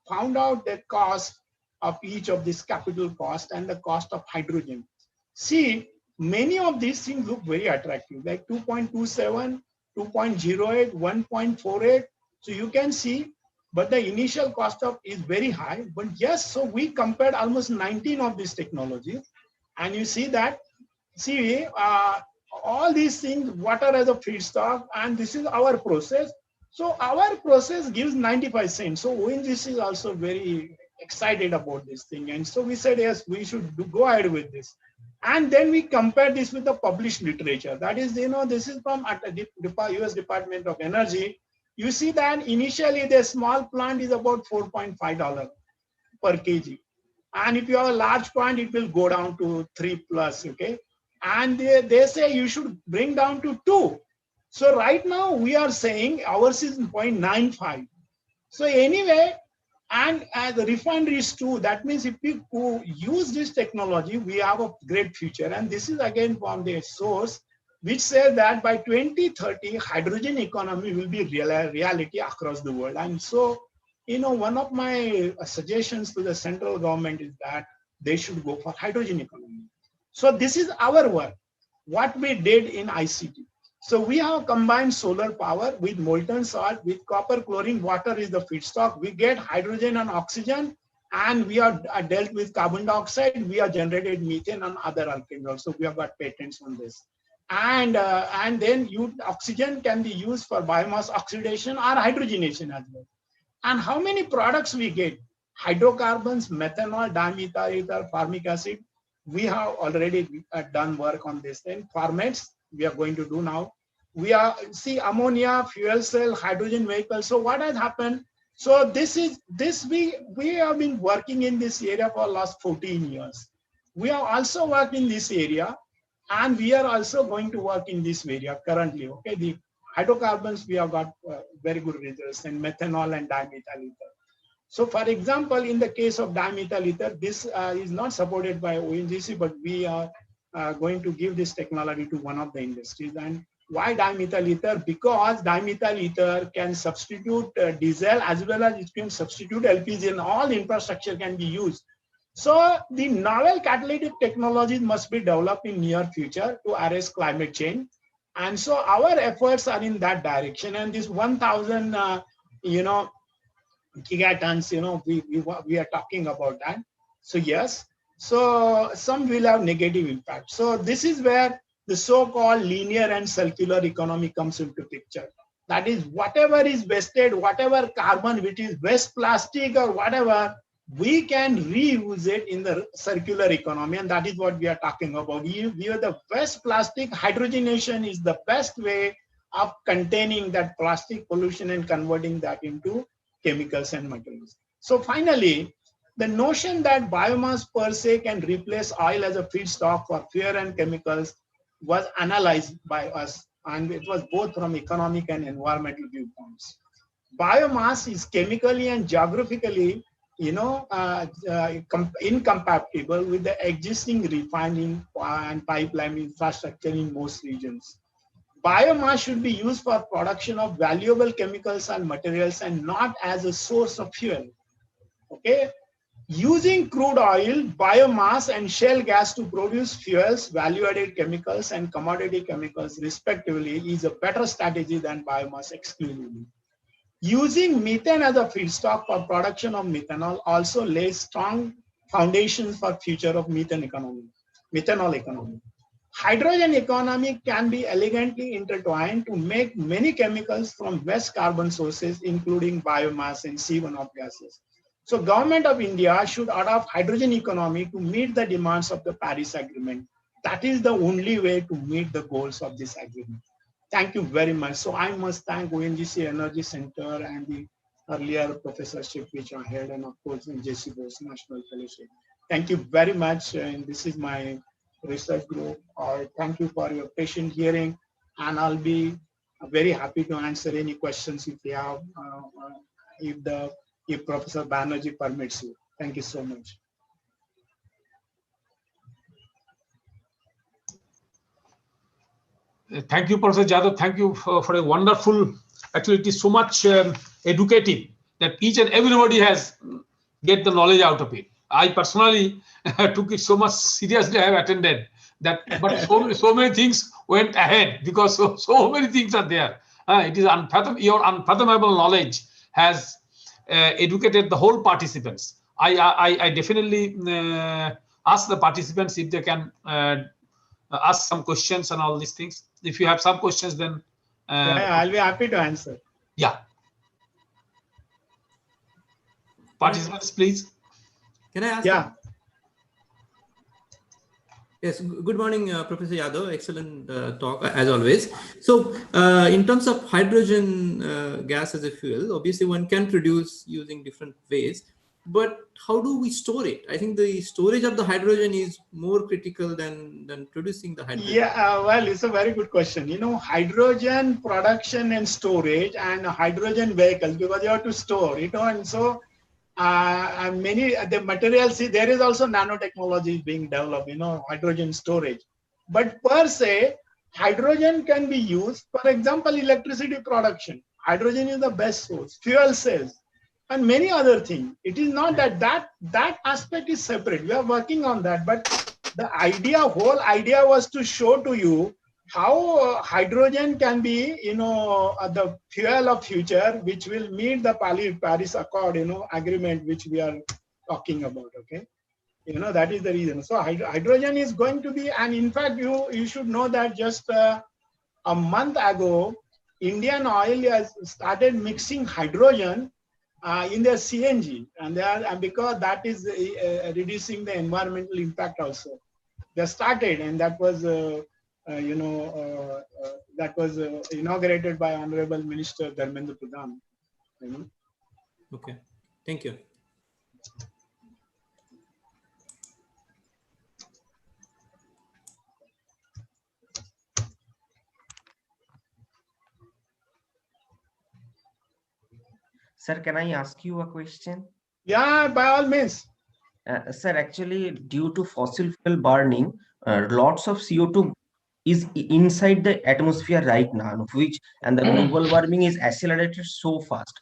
found out the cost of each of these capital cost and the cost of hydrogen. See, many of these things look very attractive, like 2.27, 2.08, 1.48. So you can see, but the initial cost of is very high. But yes, so we compared almost 19 of these technologies, and you see that, see, all these things, water as a feedstock, and this is our process. So our process gives 95 cents. So ONGC is also very excited about this thing. And so we said, yes, we should go ahead with this. And then we compare this with the published literature. That is, this is from US Department of Energy. You see that initially the small plant is about $4.5 per kg. And if you have a large plant, it will go down to 3+, okay? And they say you should bring down to 2. So right now we are saying ours is 0.95. So anyway, and the refinery is 2. That means if we use this technology, we have a great future. And this is again from the source, which says that by 2030, hydrogen economy will be reality across the world. And so, one of my suggestions to the central government is that they should go for hydrogen economy. So this is our work, what we did in ICT. So we have combined solar power with molten salt, with copper, chlorine, water is the feedstock. We get hydrogen and oxygen, and we are dealt with carbon dioxide. We are generated methane and other alkenes also. We have got patents on this. And then oxygen can be used for biomass oxidation or hydrogenation as well. And how many products we get? Hydrocarbons, methanol, dimethyl ether, formic acid. We have already done work on this thing. Formats, we are going to do now. We are, see, ammonia, fuel cell, hydrogen vehicle. So what has happened? So we have been working in this area for last 14 years. We have also worked in this area, and we are also going to work in this area currently. Okay, the hydrocarbons, we have got very good results, and methanol and dimethyl ether. So for example, in the case of dimethyl ether, this is not supported by ONGC, but we are going to give this technology to one of the industries. And why dimethyl ether? Because dimethyl ether can substitute diesel, as well as it can substitute LPG, and all infrastructure can be used. So the novel catalytic technologies must be developed in near future to arrest climate change. And so our efforts are in that direction. And this 1,000, gigatons, we are talking about that. So yes, so some will have negative impact. So this is where the so-called linear and circular economy comes into picture. That is, whatever is wasted, whatever carbon which is waste plastic or whatever, we can reuse it in the circular economy, and that is what we are talking about. We are the waste plastic. Hydrogenation is the best way of containing that plastic pollution and converting that into chemicals and materials. So finally, the notion that biomass per se can replace oil as a feedstock for fuel and chemicals was analyzed by us, and it was both from economic and environmental viewpoints. Biomass is chemically and geographically incompatible with the existing refining and pipeline infrastructure in most regions. Biomass should be used for production of valuable chemicals and materials, and not as a source of fuel. Okay, using crude oil, biomass, and shale gas to produce fuels, value-added chemicals, and commodity chemicals respectively is a better strategy than biomass exclusively. Using methane as a feedstock for production of methanol also lays strong foundations for future of methanol economy. Hydrogen economy can be elegantly intertwined to make many chemicals from waste carbon sources, including biomass and C1 gases. So government of India should adopt hydrogen economy to meet the demands of the Paris Agreement. That is the only way to meet the goals of this agreement. Thank you very much. So I must thank ONGC Energy Center and the earlier professorship which I had, and of course J.C. Bose National Fellowship. Thank you very much. And this is my research group. Thank you for your patient hearing, and I'll be very happy to answer any questions if you have, if Professor Banerjee permits you. Thank you so much. Thank you, Professor Jadhav. Thank you for a wonderful, actually it is so much educative that each and everybody has get the knowledge out of it. I personally took it so much seriously. I have attended that, but so many things went ahead because so many things are there. It is your unfathomable knowledge has educated the whole participants. I definitely ask the participants if they can ask some questions and all these things. If you have some questions, then I'll be happy to answer. Yeah. Participants, please. Can I ask? Yeah. Yes. Good morning, Professor Yadav. Excellent talk as always. So, in terms of hydrogen gas as a fuel, obviously one can produce using different ways. But how do we store it? I think the storage of the hydrogen is more critical than producing the hydrogen. Yeah, well, it's a very good question. Hydrogen production and storage and hydrogen vehicles, because you have to store, and so many the materials, there is also nanotechnology being developed, hydrogen storage. But per se, hydrogen can be used, for example, electricity production. Hydrogen is the best source, fuel cells, and many other things. It is not that aspect is separate. We are working on that, but the whole idea was to show to you how hydrogen can be, the fuel of future, which will meet the Paris Accord, agreement, which we are talking about. Okay, that is the reason. So hydrogen is going to be, and in fact, you should know that just a month ago, Indian Oil has started mixing hydrogen in their CNG, and because that is reducing the environmental impact also. They started, and that was inaugurated by Honorable Minister Dharmendra Pradhan. Okay, thank you. Sir, can I ask you a question? Yeah, by all means. Sir, actually, due to fossil fuel burning, lots of CO2 is inside the atmosphere right now, and the global warming is accelerated so fast.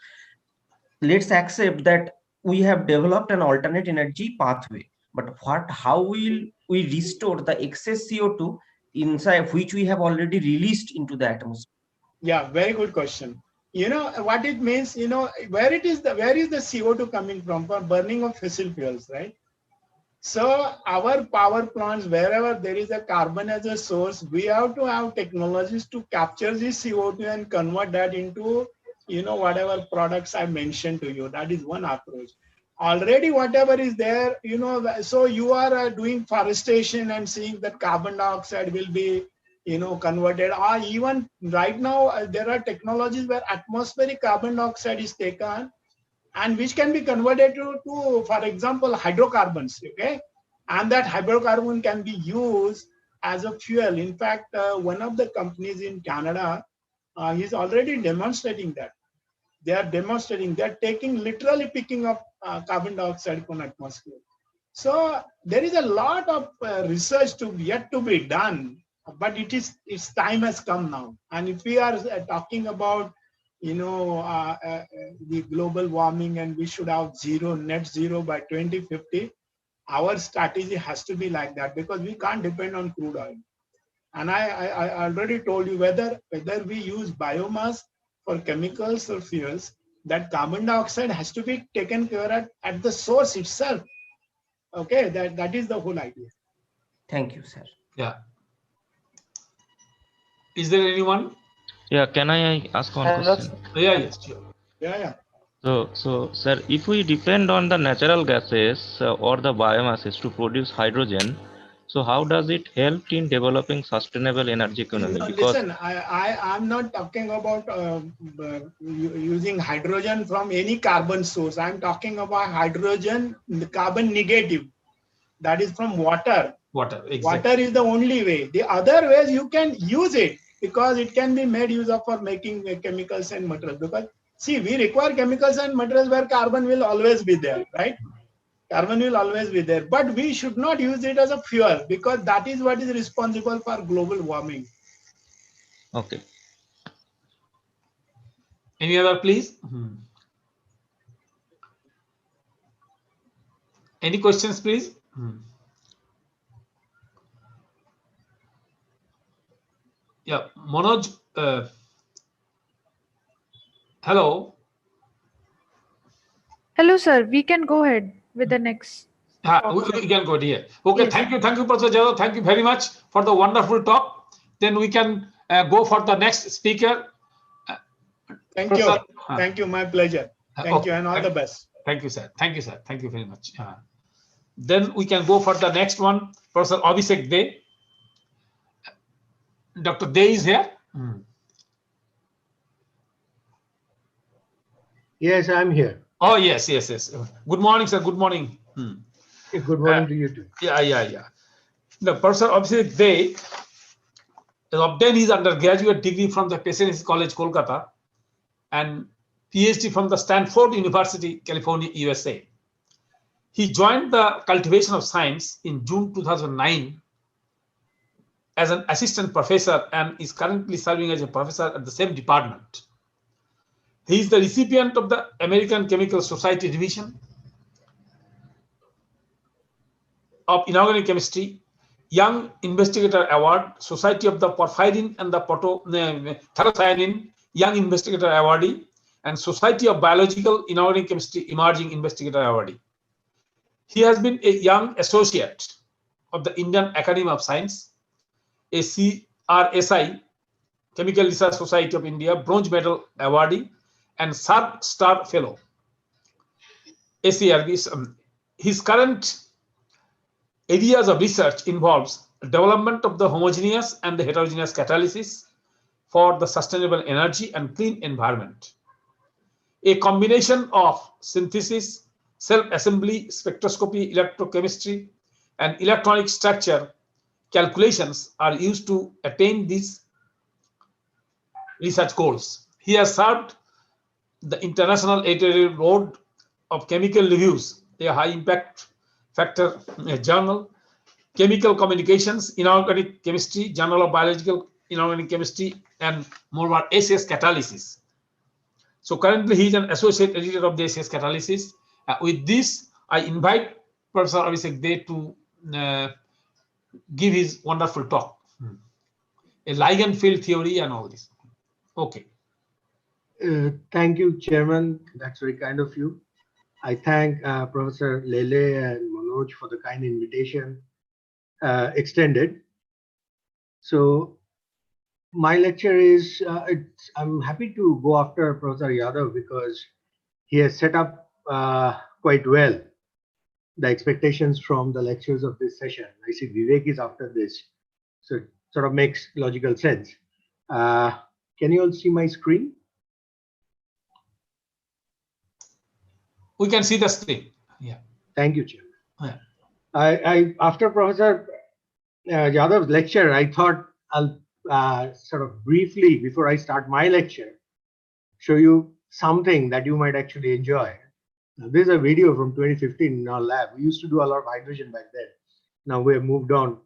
Let's accept that we have developed an alternate energy pathway, but how will we restore the excess CO2 inside which we have already released into the atmosphere? Yeah, very good question. You know what it means, where is the CO2 coming from? For burning of fossil fuels, right? So our power plants, wherever there is a carbon as a source, we have to have technologies to capture this CO2 and convert that into, whatever products I mentioned to you. That is one approach. Already whatever is there, so you are doing forestation and seeing that carbon dioxide will be, converted. Or even right now, there are technologies where atmospheric carbon dioxide is taken and which can be converted to, for example, hydrocarbons, okay? And that hydrocarbon can be used as a fuel. In fact, one of the companies in Canada is already demonstrating that. They are demonstrating, they're literally picking up carbon dioxide from atmosphere. So there is a lot of research yet to be done, but its time has come now. And if we are talking about the global warming, and we should have net zero by 2050, our strategy has to be like that, because we can't depend on crude oil. And I already told you, whether we use biomass for chemicals or fuels, that carbon dioxide has to be taken care of at the source itself. Okay, that is the whole idea. Thank you, sir. Yeah. Is there anyone? Yeah, can I ask one question? Yeah, yes, sure. Yeah. So, sir, if we depend on the natural gases or the biomasses to produce hydrogen, so how does it help in developing sustainable energy economy? Because listen, I'm not talking about using hydrogen from any carbon source. I'm talking about hydrogen, the carbon negative. That is from water. Water, exactly. Water is the only way. The other ways you can use it, because it can be made use of for making chemicals and materials. Because see, we require chemicals and materials where carbon will always be there, right? Carbon will always be there, but we should not use it as a fuel, because that is what is responsible for global warming. Okay. Any other, please? Any questions, please? Yeah, Manoj. Hello. Hello, sir. We can go ahead with the next. We can go here. Okay, yes. Thank you, Professor Jadhav. Thank you very much for the wonderful talk. Then we can go for the next speaker. Thank you. Thank you. My pleasure. Thank you, and all the best. Thank you, sir. Thank you, sir. Thank you very much. Then we can go for the next one. Professor Abhishek De. Dr. De is here. Yes, I'm here. Oh, yes. Good morning, sir. Good morning. Good morning to you too. Yeah. The Professor Abhishek De has obtained his undergraduate degree from the Presidency College, Kolkata, and PhD from the Stanford University, California, USA. He joined the Cultivation of Science in June 2009 as an assistant professor and is currently serving as a professor at the same department. He is the recipient of the American Chemical Society Division of Inorganic Chemistry, Young Investigator Award, Society of the Porphyrin and the Tyrosine Young Investigator Awardee, and Society of Biological Inorganic Chemistry Emerging Investigator Awardee. He has been a young associate of the Indian Academy of Science, a CRSI, Chemical Research Society of India, Bronze Medal Awardee, and Sharp Star Fellow. ACRB. His current areas of research involves development of the homogeneous and the heterogeneous catalysis for the sustainable energy and clean environment. A combination of synthesis, self-assembly, spectroscopy, electrochemistry, and electronic structure calculations are used to attain these research goals. He has served the International Editorial Board of Chemical Reviews, a high impact factor journal, Chemical Communications, Inorganic Chemistry, Journal of Biological Inorganic Chemistry, and moreover SS Catalysis. So currently he is an associate editor of the SS Catalysis. With this, I invite Professor Abhishek Dey to give his wonderful talk, a ligand field theory and all this. Okay. Thank you, Chairman. That's very kind of you. I thank Professor Lele and Manoj for the kind invitation extended. So my lecture is, I'm happy to go after Professor Yadav because he has set up quite well the expectations from the lectures of this session. I see Vivek is after this, so it sort of makes logical sense. Can you all see my screen? We can see the screen. Yeah. Thank you, Chairman. Yeah. I after Professor Yadav's lecture, I thought I'll sort of briefly, before I start my lecture, show you something that you might actually enjoy. Now, this is a video from 2015 in our lab. We used to do a lot of hydrogen back then. Now we have moved on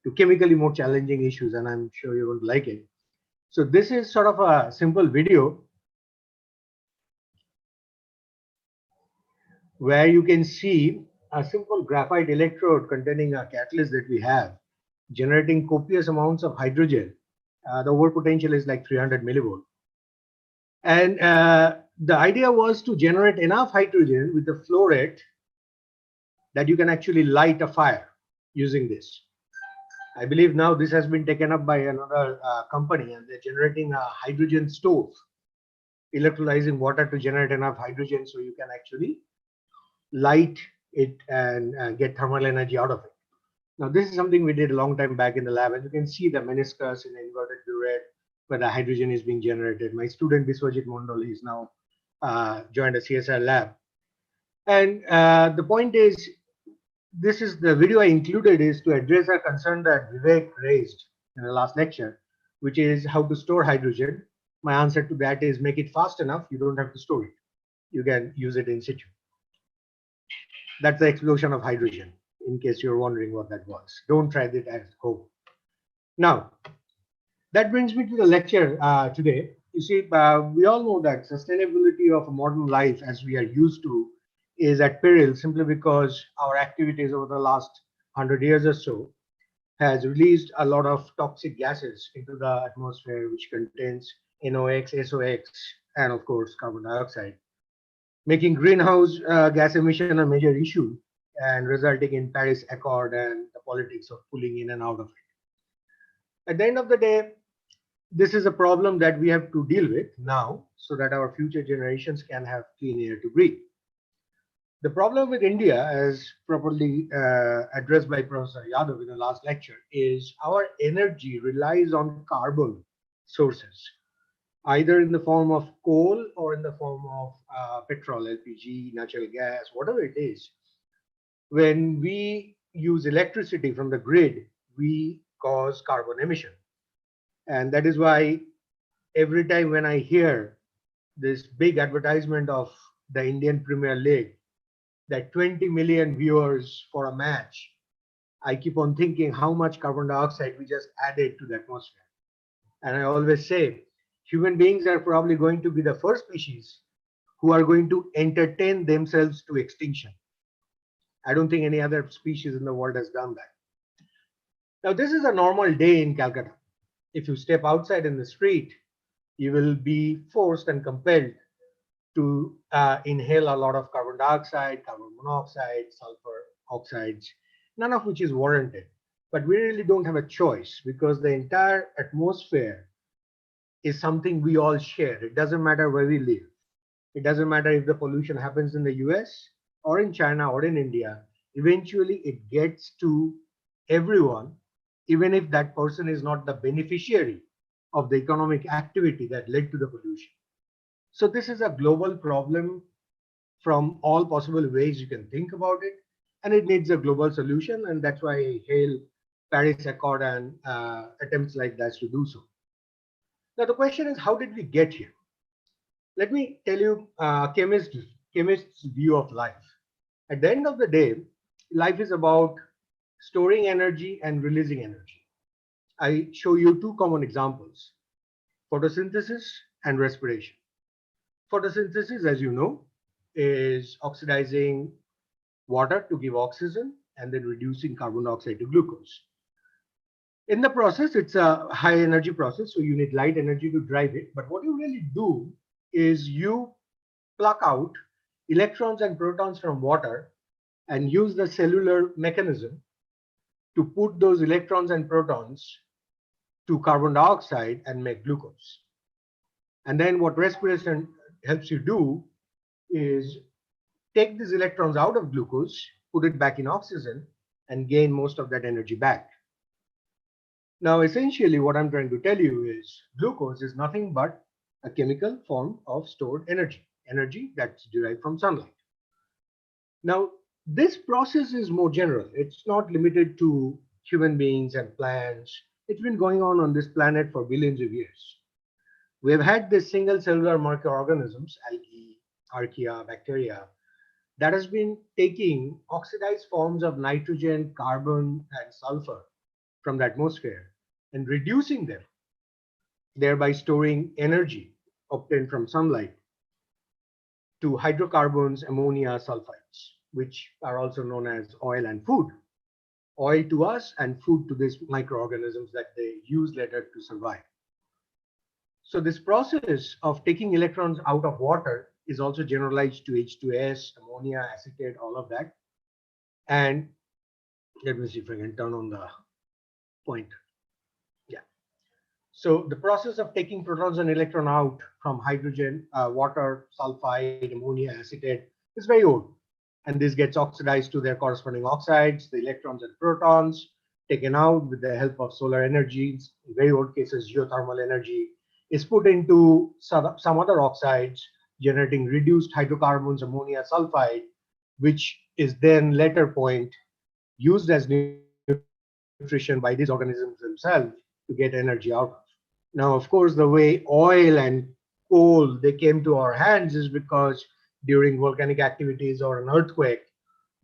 to chemically more challenging issues, and I'm sure you're going to like it. So this is sort of a simple video where you can see a simple graphite electrode containing a catalyst that we have, generating copious amounts of hydrogen. The over potential is like 300 millivolt. And the idea was to generate enough hydrogen with the flow rate that you can actually light a fire using this. I believe now this has been taken up by another company, and they're generating a hydrogen stove, electrolyzing water to generate enough hydrogen so you can actually light it and get thermal energy out of it. Now, this is something we did a long time back in the lab, and you can see the meniscus in the inverted burette where the hydrogen is being generated. My student Biswajit Mondal is now joined a CSR lab. And the point is, this is the video I included is to address a concern that Vivek raised in the last lecture, which is how to store hydrogen. My answer to that is make it fast enough. You don't have to store it. You can use it in situ. That's the explosion of hydrogen, in case you're wondering what that was. Don't try that at home. Now, that brings me to the lecture today. You see, we all know that sustainability of modern life as we are used to is at peril simply because our activities over the last 100 years or so has released a lot of toxic gases into the atmosphere, which contains NOx, SOx, and of course, carbon dioxide, making greenhouse gas emission a major issue and resulting in Paris Accord and the politics of pulling in and out of it. At the end of the day, this is a problem that we have to deal with now so that our future generations can have clean air to breathe. The problem with India, as properly addressed by Professor Yadav in the last lecture, is our energy relies on carbon sources, either in the form of coal or in the form of petrol, LPG, natural gas, whatever it is. When we use electricity from the grid, we cause carbon emission. And that is why every time when I hear this big advertisement of the Indian Premier League, that 20 million viewers for a match, I keep on thinking how much carbon dioxide we just added to the atmosphere. And I always say, human beings are probably going to be the first species who are going to entertain themselves to extinction. I don't think any other species in the world has done that. Now, this is a normal day in Calcutta. If you step outside in the street, you will be forced and compelled to inhale a lot of carbon dioxide, carbon monoxide, sulfur oxides, none of which is warranted. But we really don't have a choice because the entire atmosphere is something we all share. It doesn't matter where we live. It doesn't matter if the pollution happens in the US or in China or in India. Eventually, it gets to everyone, even if that person is not the beneficiary of the economic activity that led to the pollution. So this is a global problem from all possible ways you can think about it, and it needs a global solution, and that's why I hail Paris Accord and attempts like that to do so. Now the question is, how did we get here? Let me tell you chemist's view of life. At the end of the day, life is about storing energy and releasing energy. I show you two common examples: photosynthesis and respiration. Photosynthesis, as you know, is oxidizing water to give oxygen and then reducing carbon dioxide to glucose. In the process, it's a high energy process, so you need light energy to drive it. But what you really do is you pluck out electrons and protons from water and use the cellular mechanism to put those electrons and protons to carbon dioxide and make glucose. And then what respiration helps you do is take these electrons out of glucose, put it back in oxygen, and gain most of that energy back. Now, essentially, what I'm trying to tell you is glucose is nothing but a chemical form of stored energy, energy that's derived from sunlight. Now, this process is more general. It's not limited to human beings and plants. It's been going on this planet for billions of years. We have had this single cellular microorganisms, algae, archaea, bacteria, that has been taking oxidized forms of nitrogen, carbon, and sulfur from the atmosphere and reducing them, thereby storing energy obtained from sunlight to hydrocarbons, ammonia, sulfides, which are also known as oil and food. Oil to us and food to these microorganisms that they use later to survive. So this process of taking electrons out of water is also generalized to H2S, ammonia, acetate, all of that. And let me see if I can turn on the pointer. Yeah. So the process of taking protons and electron out from hydrogen, water, sulfide, ammonia, acetate is very old. And this gets oxidized to their corresponding oxides, the electrons and protons taken out with the help of solar energies, in very old cases, geothermal energy, is put into some other oxides, generating reduced hydrocarbons, ammonia, sulfide, which is then later point used as nutrition by these organisms themselves to get energy out of. Now, of course, the way oil and coal, they came to our hands is because during volcanic activities or an earthquake,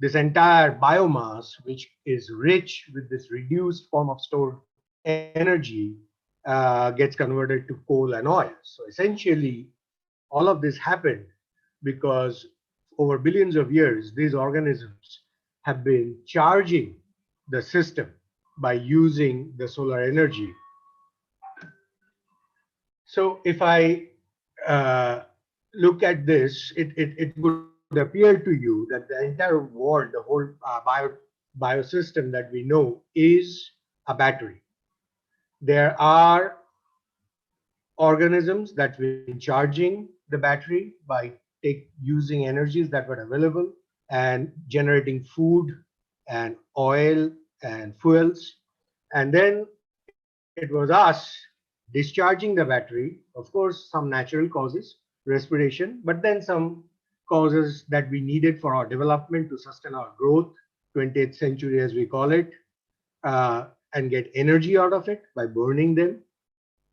this entire biomass, which is rich with this reduced form of stored energy, gets converted to coal and oil. So essentially, all of this happened because over billions of years, these organisms have been charging the system by using the solar energy. So if I look at this, it would appear to you that the entire world, the whole biosystem that we know is a battery. There are organisms that have been charging the battery by using energies that were available and generating food and oil and fuels. And then it was us discharging the battery, of course, some natural causes, respiration, but then some causes that we needed for our development to sustain our growth, 20th century as we call it, and get energy out of it by burning them,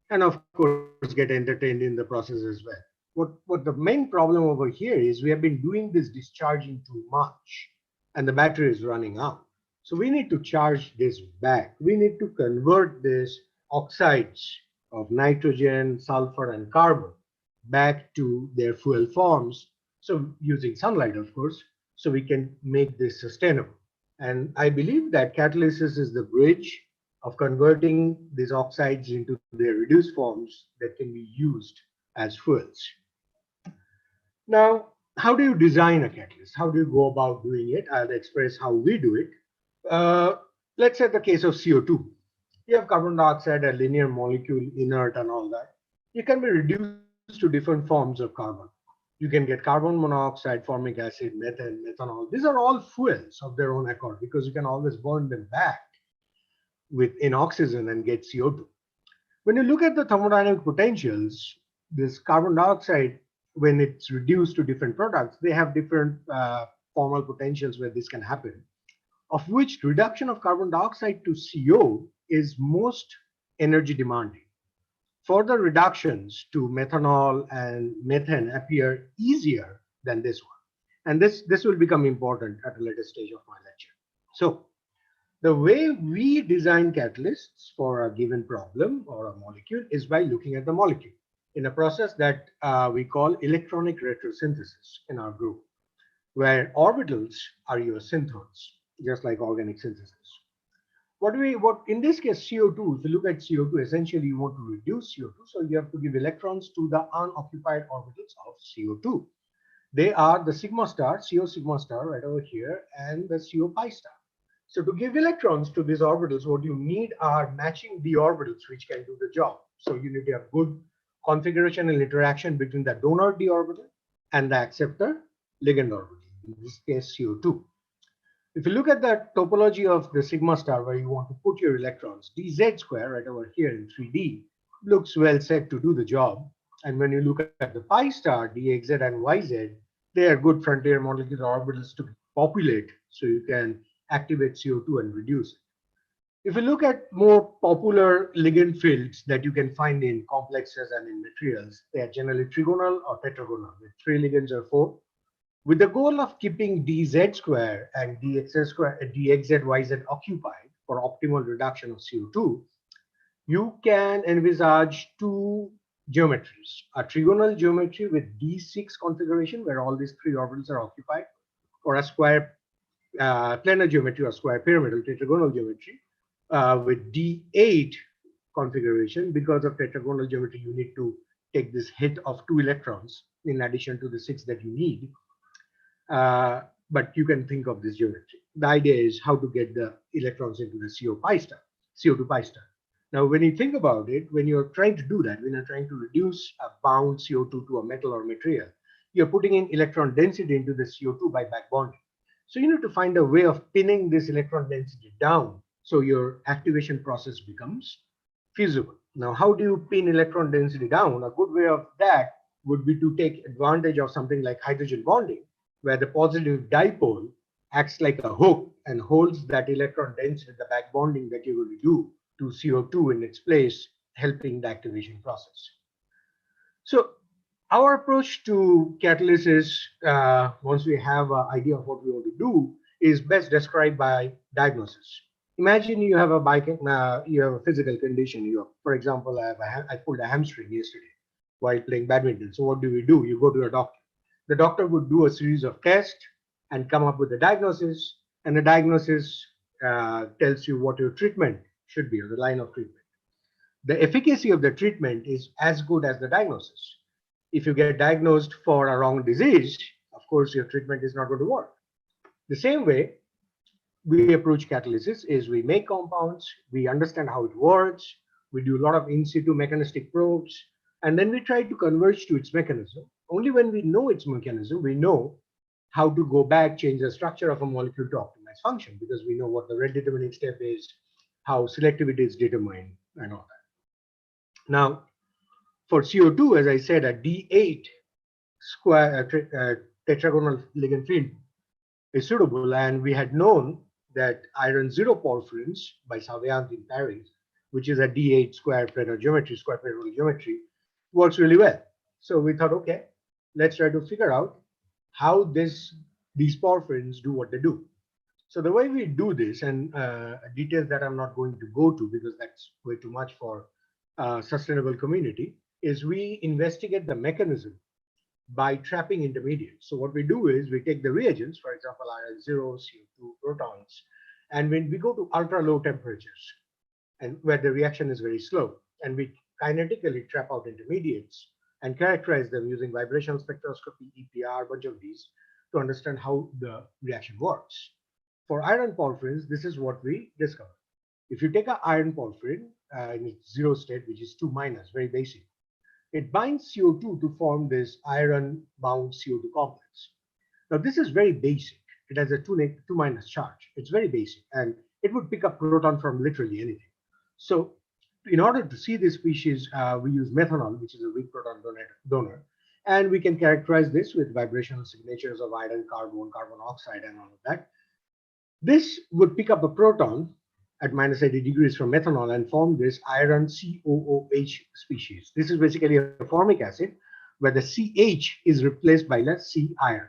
and of course get entertained in the process as well. What the main problem over here is we have been doing this discharging too much and the battery is running out. So we need to charge this back. We need to convert this oxides of nitrogen, sulfur, and carbon back to their fuel forms. So using sunlight, of course, so we can make this sustainable. And I believe that catalysis is the bridge of converting these oxides into their reduced forms that can be used as fuels. Now, how do you design a catalyst? How do you go about doing it? I'll express how we do it. Let's say the case of CO2. You have carbon dioxide, a linear molecule, inert and all that. It can be reduced to different forms of carbon. You can get carbon monoxide, formic acid, methane, methanol. These are all fuels of their own accord because you can always burn them back in oxygen and get CO2. When you look at the thermodynamic potentials, this carbon dioxide, when it's reduced to different products, they have different formal potentials where this can happen, of which reduction of carbon dioxide to CO is most energy demanding. Further reductions to methanol and methane appear easier than this one. And this will become important at a later stage of my lecture. So the way we design catalysts for a given problem or a molecule is by looking at the molecule in a process that we call electronic retrosynthesis in our group, where orbitals are your synthons, just like organic synthesis. What in this case, CO2, if you look at CO2, essentially you want to reduce CO2, so you have to give electrons to the unoccupied orbitals of CO2. They are the sigma star, CO sigma star right over here, and the CO pi star. So to give electrons to these orbitals, what you need are matching d orbitals which can do the job. So you need to have good configuration and interaction between the donor d orbital and the acceptor ligand orbital, in this case CO2. If you look at the topology of the sigma star where you want to put your electrons, dz square right over here in 3D looks well set to do the job. And when you look at the pi star, dxz and yz, they are good frontier molecular orbitals to populate, so you can activate CO2 and reduce it. If you look at more popular ligand fields that you can find in complexes and in materials, they are generally trigonal or tetragonal with 3 ligands or 4. With the goal of keeping dz square and dxz square, dxz, yz occupied for optimal reduction of CO2, you can envisage two geometries: a trigonal geometry with d6 configuration where all these 3 orbitals are occupied, or a square planar geometry or square pyramidal tetragonal geometry with d8 configuration. Because of tetragonal geometry, you need to take this hit of 2 electrons in addition to the 6 that you need. But you can think of this geometry. The idea is how to get the electrons into the CO pi star, CO2 pi star. Now, when you think about it, when you're trying to do that, when you're trying to reduce a bound CO2 to a metal or material, you're putting in electron density into the CO2 by back bonding. So you need to find a way of pinning this electron density down so your activation process becomes feasible. Now, how do you pin electron density down? A good way of that would be to take advantage of something like hydrogen bonding, where the positive dipole acts like a hook and holds that electron density, the back bonding that you're going to do to CO2 in its place, helping the activation process. So our approach to catalysis is, once we have an idea of what we want to do, is best described by diagnosis. Imagine you have you have a physical condition. For example, I pulled a hamstring yesterday while playing badminton. So what do? You go to a doctor. The doctor would do a series of tests and come up with a diagnosis, and the diagnosis tells you what your treatment should be, or the line of treatment. The efficacy of the treatment is as good as the diagnosis. If you get diagnosed for a wrong disease, of course, your treatment is not going to work. The same way we approach catalysis is we make compounds, we understand how it works, we do a lot of in situ mechanistic probes, and then we try to converge to its mechanism. Only when we know its mechanism, we know how to go back, change the structure of a molecule to optimize function, because we know what the rate determining step is, how selectivity is determined, and all that. Now, for CO2, as I said, a D8 square tetragonal ligand field is suitable, and we had known that iron 0 porphyrins by Savyant in Paris, which is a D8 square planar geometry, square pyramidal geometry, works really well. So we thought, okay, let's try to figure out how these porphyrins do what they do. So the way we do this, and details that I'm not going to go to because that's way too much for sustainable community, is we investigate the mechanism by trapping intermediates. So what we do is we take the reagents, for example, iron 0, CO2, protons, and when we go to ultra low temperatures, and where the reaction is very slow. And we kinetically trap out intermediates and characterize them using vibrational spectroscopy, EPR, a bunch of these to understand how the reaction works. For iron porphyrins, this is what we discovered. If you take an iron porphyrin in its zero state, which is 2 minus, very basic, it binds CO2 to form this iron-bound CO2 complex. Now, this is very basic. It has a 2 minus charge. It's very basic, and it would pick up proton from literally anything. So, in order to see this species, we use methanol, which is a weak proton donor, and we can characterize this with vibrational signatures of iron, carbon, carbon oxide, and all of that. This would pick up a proton at minus 80 degrees from methanol and form this iron COOH species. This is basically a formic acid where the CH is replaced by the C iron.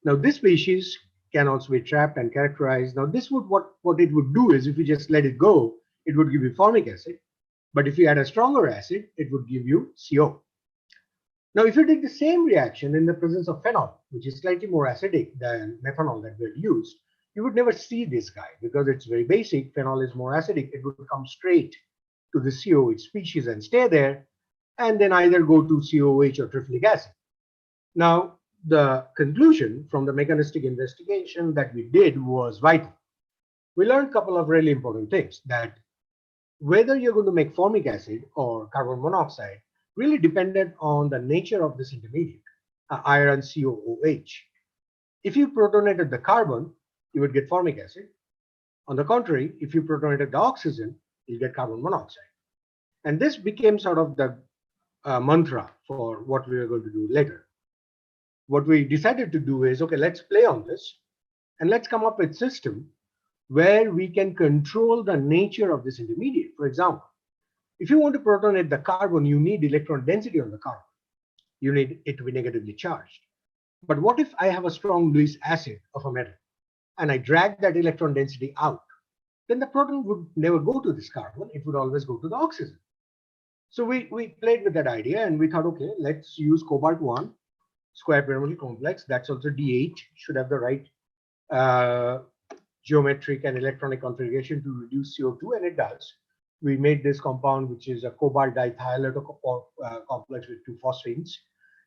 Now this species can also be trapped and characterized. Now this would what it would do is if you just let it go, it would give you formic acid. But if you add a stronger acid, it would give you CO. Now if you take the same reaction in the presence of phenol, which is slightly more acidic than methanol that we had used, you would never see this guy because it's very basic. Phenol is more acidic. It would come straight to the COH species and stay there, and then either go to COH or trifolic acid. Now, the conclusion from the mechanistic investigation that we did was vital. We learned a couple of really important things, that whether you're going to make formic acid or carbon monoxide really depended on the nature of this intermediate, iron COOH. If you protonated the carbon, you would get formic acid. On the contrary, if you protonated the oxygen, you get carbon monoxide. And this became sort of the mantra for what we were going to do later. What we decided to do is, okay, let's play on this and let's come up with a system where we can control the nature of this intermediate. For example, if you want to protonate the carbon, you need electron density on the carbon. You need it to be negatively charged. But what if I have a strong Lewis acid of a metal and I drag that electron density out? Then the proton would never go to this carbon. It would always go to the oxygen. So we played with that idea and we thought, okay, let's use cobalt-1 square pyramidal complex. That's also D8, should have the right geometric and electronic configuration to reduce CO2, and it does. We made this compound, which is a cobalt dithiolate complex with 2 phosphines,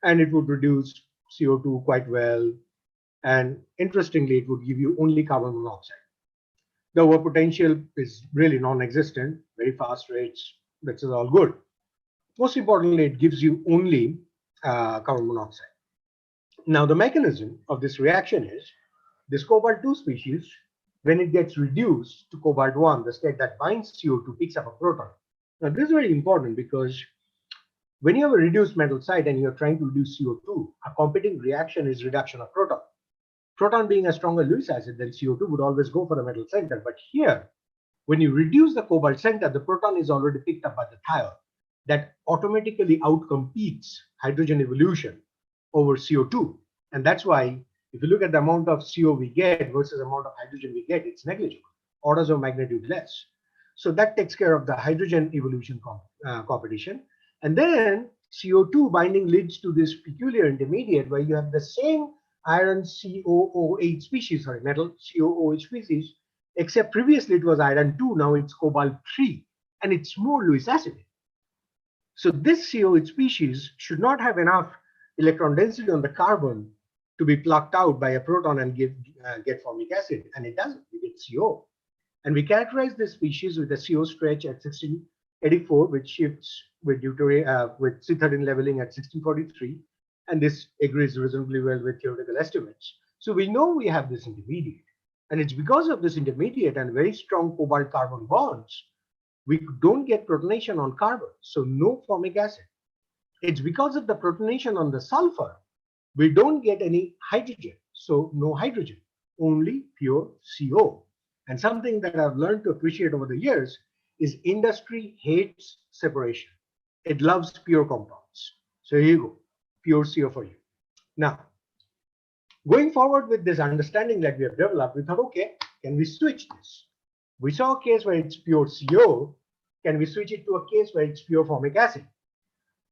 and it would reduce CO2 quite well. And interestingly, it would give you only carbon monoxide. The over potential is really non-existent, very fast rates, this is all good. Most importantly, it gives you only carbon monoxide. Now, the mechanism of this reaction is this cobalt-2 species, when it gets reduced to cobalt-1, the state that binds CO2 picks up a proton. Now, this is very important because when you have a reduced metal site and you're trying to reduce CO2, a competing reaction is reduction of proton. Proton being a stronger Lewis acid than CO2 would always go for the metal center. But here, when you reduce the cobalt center, the proton is already picked up by the thiol. That automatically outcompetes hydrogen evolution over CO2. And that's why if you look at the amount of CO we get versus the amount of hydrogen we get, it's negligible, orders of magnitude less. So that takes care of the hydrogen evolution competition. And then CO2 binding leads to this peculiar intermediate where you have the same iron COOH species, sorry, metal COOH species, except previously it was iron 2, now it's cobalt 3, and it's more Lewis acid. So this COOH species should not have enough electron density on the carbon to be plucked out by a proton and get formic acid, and it doesn't, we get CO. And we characterize this species with a CO stretch at 1684, which shifts with C13 leveling at 1643, and this agrees reasonably well with theoretical estimates. So we know we have this intermediate, and it's because of this intermediate and very strong cobalt-carbon bonds, we don't get protonation on carbon, so no formic acid. It's because of the protonation on the sulfur, we don't get any hydrogen, so no hydrogen, only pure CO. And something that I've learned to appreciate over the years is industry hates separation. It loves pure compounds. So here you go, pure CO for you. Now, going forward with this understanding that we have developed, we thought, okay, can we switch this? We saw a case where it's pure CO. Can we switch it to a case where it's pure formic acid?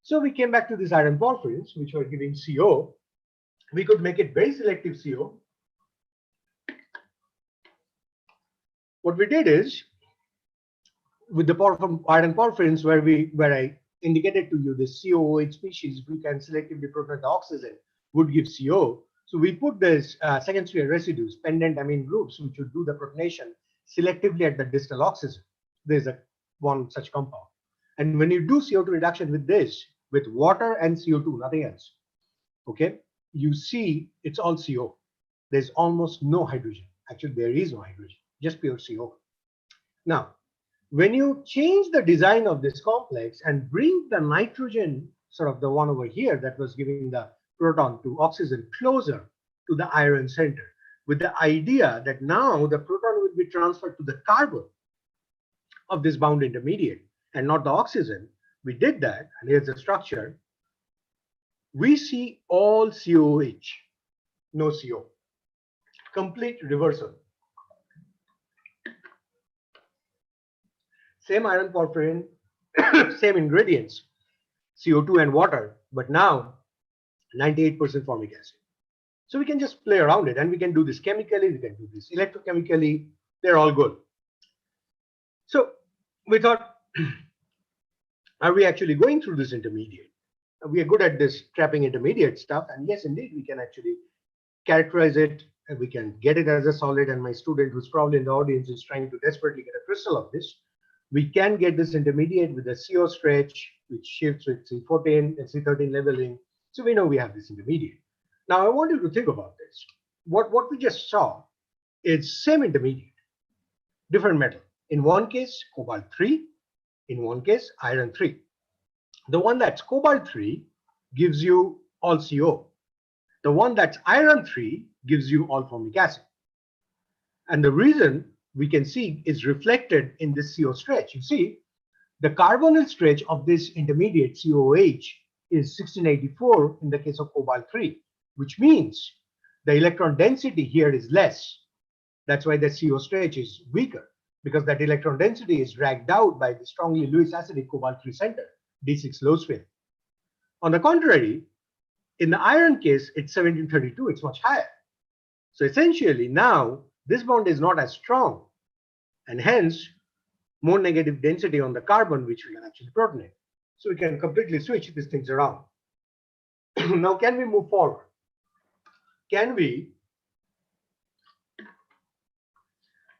So we came back to these iron porphyrins, which were giving CO. We could make it very selective CO. What we did is with the iron porphyrins, where I indicated to you the COOH species, we can selectively protonate the oxygen, would give CO. So we put this second sphere residues, pendant amine groups, which would do the protonation selectively at the distal oxygen. There's one such compound. And when you do CO2 reduction with this, with water and CO2, nothing else, okay, you see it's all CO. There's almost no hydrogen. Actually, there is no hydrogen, just pure CO. Now, when you change the design of this complex and bring the nitrogen, sort of the one over here that was giving the proton to oxygen, closer to the iron center, with the idea that now the proton will be transferred to the carbon of this bound intermediate and not the oxygen, we did that, and here's the structure. We see all COH, no CO. Complete reversal. Same iron porphyrin, same ingredients, CO2 and water, but now 98% formic acid. So we can just play around it, and we can do this chemically, we can do this electrochemically, they're all good. So we thought, are we actually going through this intermediate? We are good at this trapping intermediate stuff, and yes, indeed, we can actually characterize it, and we can get it as a solid, and my student who's probably in the audience is trying to desperately get a crystal of this. We can get this intermediate with a CO stretch, which shifts with C14 and C13 leveling. So we know we have this intermediate. Now I want you to think about this. What we just saw is same intermediate, different metal. In one case, cobalt 3. In one case, iron 3. The one that's cobalt 3 gives you all CO. The one that's iron 3 gives you all formic acid. And the reason we can see is reflected in this CO stretch. You see, the carbonyl stretch of this intermediate COOH is 1684 in the case of cobalt 3, which means the electron density here is less. That's why the CO stretch is weaker, because that electron density is dragged out by the strongly Lewis acidic cobalt 3 center, D6 low spin. On the contrary, in the iron case, it's 1732, it's much higher. So essentially now, this bond is not as strong, and hence more negative density on the carbon, which we can actually protonate. So we can completely switch these things around. Now, can we move forward? Can we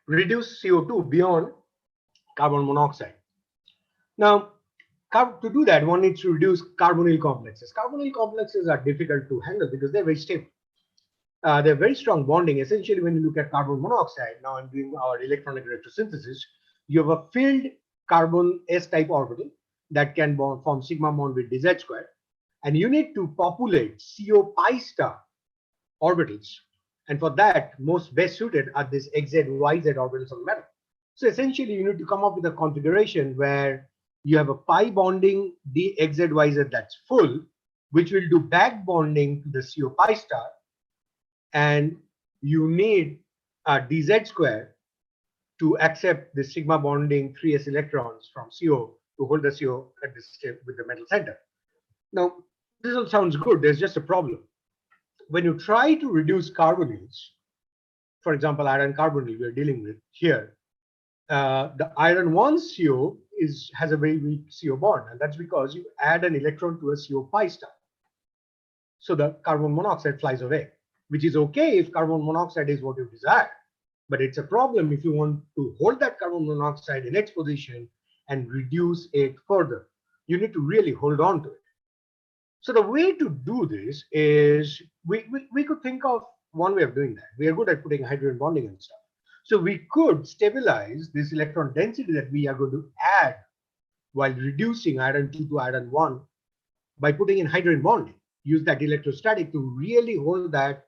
reduce CO2 beyond carbon monoxide? Now, to do that, one needs to reduce carbonyl complexes. Carbonyl complexes are difficult to handle because they're very stable. They're very strong bonding. Essentially, when you look at carbon monoxide, now I'm doing our electronic electrosynthesis, you have a filled carbon S-type orbital that can form sigma bond with dz square, and you need to populate CO pi star orbitals. And for that, most best suited are these XZ, YZ orbitals on metal. So essentially, you need to come up with a configuration where you have a pi bonding DXZYZ that's full, which will do back bonding to the CO pi star, and you need a dz square to accept the sigma bonding 3s electrons from CO to hold the CO at this step with the metal center. Now, this all sounds good. There's just a problem. When you try to reduce carbonyls, for example, iron carbonyl we're dealing with here, the iron 1 CO has a very weak CO bond, and that's because you add an electron to a CO pi star. So the carbon monoxide flies away, which is okay if carbon monoxide is what you desire, but it's a problem if you want to hold that carbon monoxide in its position and reduce it further. You need to really hold on to it. So the way to do this is we could think of one way of doing that. We are good at putting hydrogen bonding and stuff. So we could stabilize this electron density that we are going to add while reducing iron 2 to iron 1 by putting in hydrogen bonding. Use that electrostatic to really hold that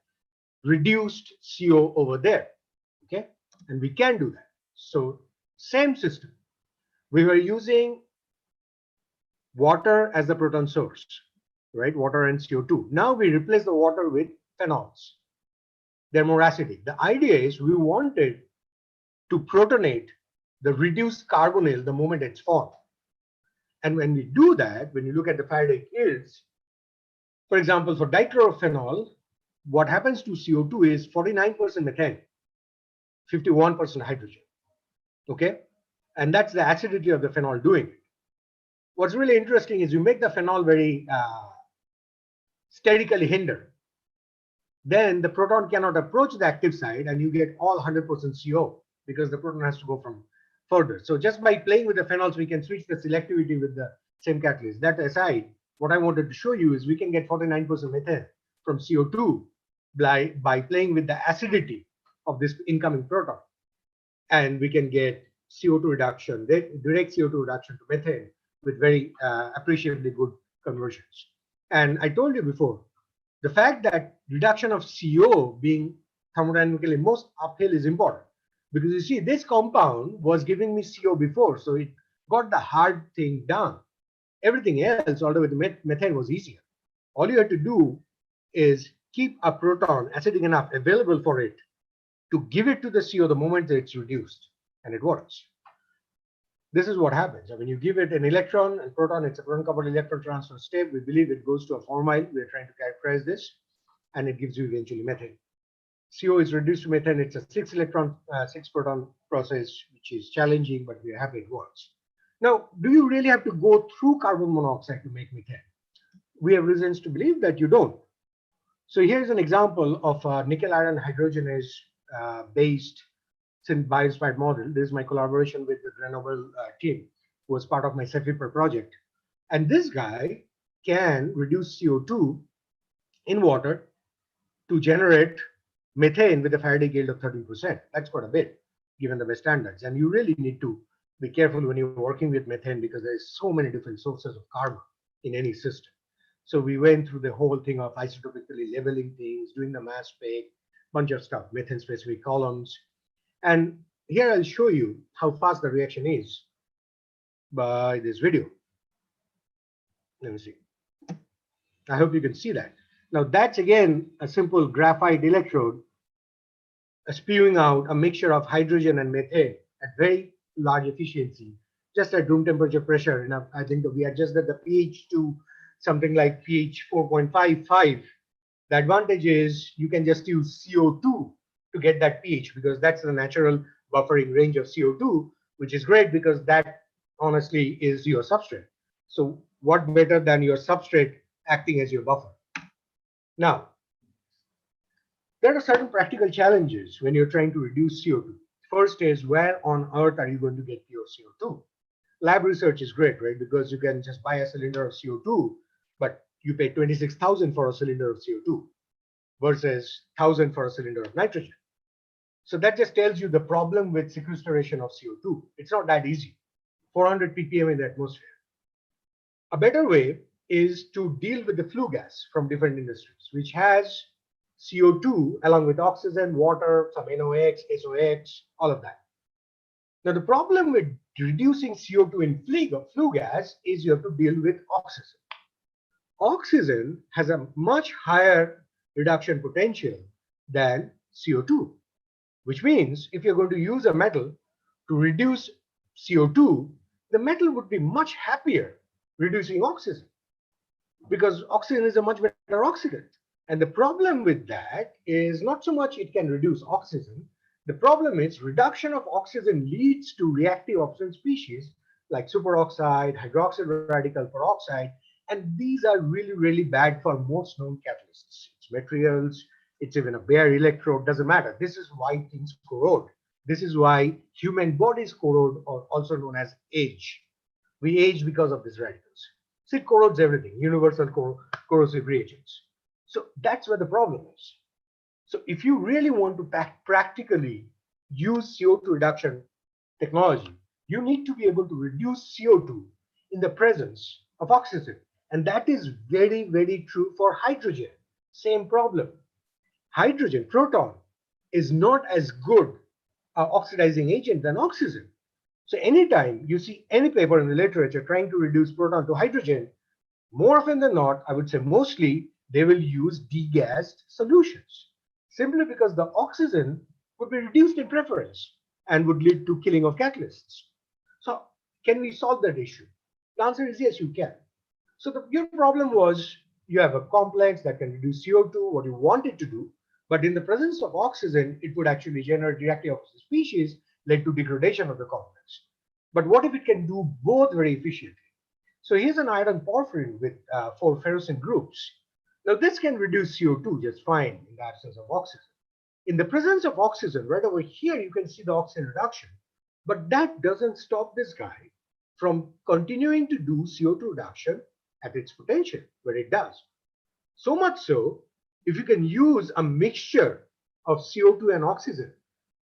reduced CO over there. Okay, and we can do that. So same system. We were using water as the proton source, right? Water and CO2. Now we replace the water with phenols. They're more acidic. The idea is we wanted to protonate the reduced carbonyl the moment it's formed. And when we do that, when you look at the Faraday fields, for example, for dichlorophenol, what happens to CO2 is 49% methane, 51% hydrogen. Okay, And that's the acidity of the phenol doing it. What's really interesting is you make the phenol very sterically hindered. Then the proton cannot approach the active side and you get all 100% CO because the proton has to go from further. So just by playing with the phenols, we can switch the selectivity with the same catalyst. That aside, what I wanted to show you is we can get 49% methane from CO2 by playing with the acidity of this incoming proton. And we can get CO2 reduction, direct CO2 reduction to methane with very appreciably good conversions. And I told you before, the fact that reduction of CO being thermodynamically most uphill is important, because you see this compound was giving me CO before, so it got the hard thing done. Everything else, although with the methane, was easier. All you have to do is keep a proton acidic enough available for it to give it to the CO the moment that it's reduced, and it works. This is what happens. When you give it an electron and proton, it's a proton-coupled electron transfer step. We believe it goes to a formyl. We're trying to characterize this, and it gives you eventually methane. CO is reduced to methane. It's a 6-proton process, which is challenging, but we're happy it works. Now, do you really have to go through carbon monoxide to make methane? We have reasons to believe that you don't. So here's an example of a nickel iron hydrogenase based bio-inspired model. This is my collaboration with the Grenoble team, who was part of my CEFIPER project. And this guy can reduce CO2 in water to generate methane with a Faraday yield of 13%. That's quite a bit, given the best standards. And you really need to be careful when you're working with methane, because there's so many different sources of carbon in any system. So we went through the whole thing of isotopically leveling things, doing the mass spec, bunch of stuff, methane specific columns. And here I'll show you how fast the reaction is by this video. Let me see. I hope you can see that. Now that's again a simple graphite electrode spewing out a mixture of hydrogen and methane at very large efficiency, just at room temperature pressure. And I think that we adjusted the pH to something like pH 4.55. The advantage is you can just use CO2 to get that pH, because that's the natural buffering range of CO2, which is great because that honestly is your substrate. So what better than your substrate acting as your buffer? Now, there are certain practical challenges when you're trying to reduce CO2. First is, where on earth are you going to get pure CO2? Lab research is great, right? Because you can just buy a cylinder of CO2, but you pay 26,000 for a cylinder of CO2 versus 1,000 for a cylinder of nitrogen. So that just tells you the problem with sequestration of CO2. It's not that easy. 400 ppm in the atmosphere. A better way is to deal with the flue gas from different industries, which has CO2 along with oxygen, water, some NOx, SOx, all of that. Now, the problem with reducing CO2 in flue gas is you have to deal with oxygen. Oxygen has a much higher reduction potential than CO2, which means if you're going to use a metal to reduce CO2, the metal would be much happier reducing oxygen, because oxygen is a much better oxidant. And the problem with that is not so much it can reduce oxygen. The problem is reduction of oxygen leads to reactive oxygen species like superoxide, hydroxyl radical peroxide, and these are really, really bad for most known catalysts. It's materials, it's even a bare electrode, doesn't matter. This is why things corrode. This is why human bodies corrode, or also known as age. We age because of these radicals. So it corrodes everything, universal corrosive reagents. So that's where the problem is. So if you really want to practically use CO2 reduction technology, you need to be able to reduce CO2 in the presence of oxygen. And that is very, very true for hydrogen. Same problem. Hydrogen, proton, is not as good an oxidizing agent than oxygen. So anytime you see any paper in the literature trying to reduce proton to hydrogen, more often than not, I would say mostly, they will use degassed solutions, simply because the oxygen would be reduced in preference and would lead to killing of catalysts. So can we solve that issue? The answer is yes, you can. So your problem was you have a complex that can reduce CO2, what you want it to do, but in the presence of oxygen, it would actually generate reactive oxygen species, led to degradation of the complex. But what if it can do both very efficiently? So here's an iron porphyrin with 4 ferrocene groups. Now this can reduce CO2 just fine in the absence of oxygen. In the presence of oxygen, right over here, you can see the oxygen reduction. But that doesn't stop this guy from continuing to do CO2 reduction at its potential, where it does. So much so, if you can use a mixture of CO2 and oxygen,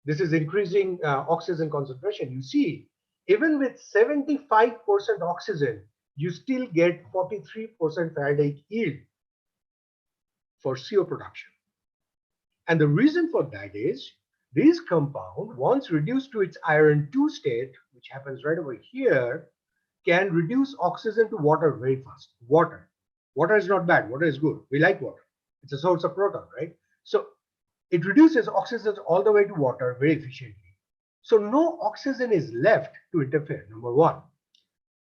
this is increasing oxygen concentration. You see, even with 75% oxygen, you still get 43% Faraday yield for CO production. And the reason for that is this compound, once reduced to its iron 2 state, which happens right over here, can reduce oxygen to water very fast. Water is not bad. Water is good. We like water. It's a source of proton, right? So it reduces oxygen all the way to water very efficiently. So no oxygen is left to interfere, number one,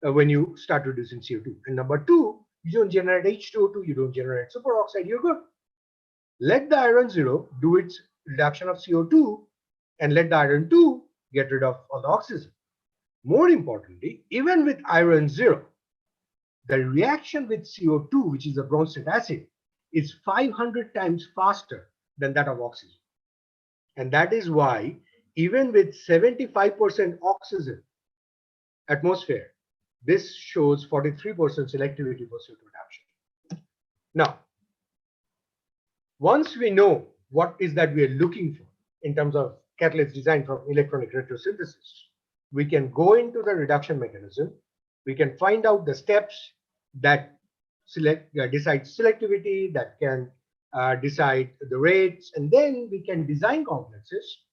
when you start reducing CO2. And number two, you don't generate H2O2, you don't generate superoxide, you're good. Let the iron 0 do its reduction of CO2 and let the iron 2 get rid of all the oxygen. More importantly, even with iron 0, the reaction with CO2, which is a bronzite acid, is 500 times faster than that of oxygen. And that is why even with 75% oxygen atmosphere, this shows 43% selectivity for CO2 reduction. Now, once we know what is that we are looking for in terms of catalyst design from electronic retrosynthesis, we can go into the reduction mechanism. We can find out the steps that decide selectivity, that can decide the rates, and then we can design complexes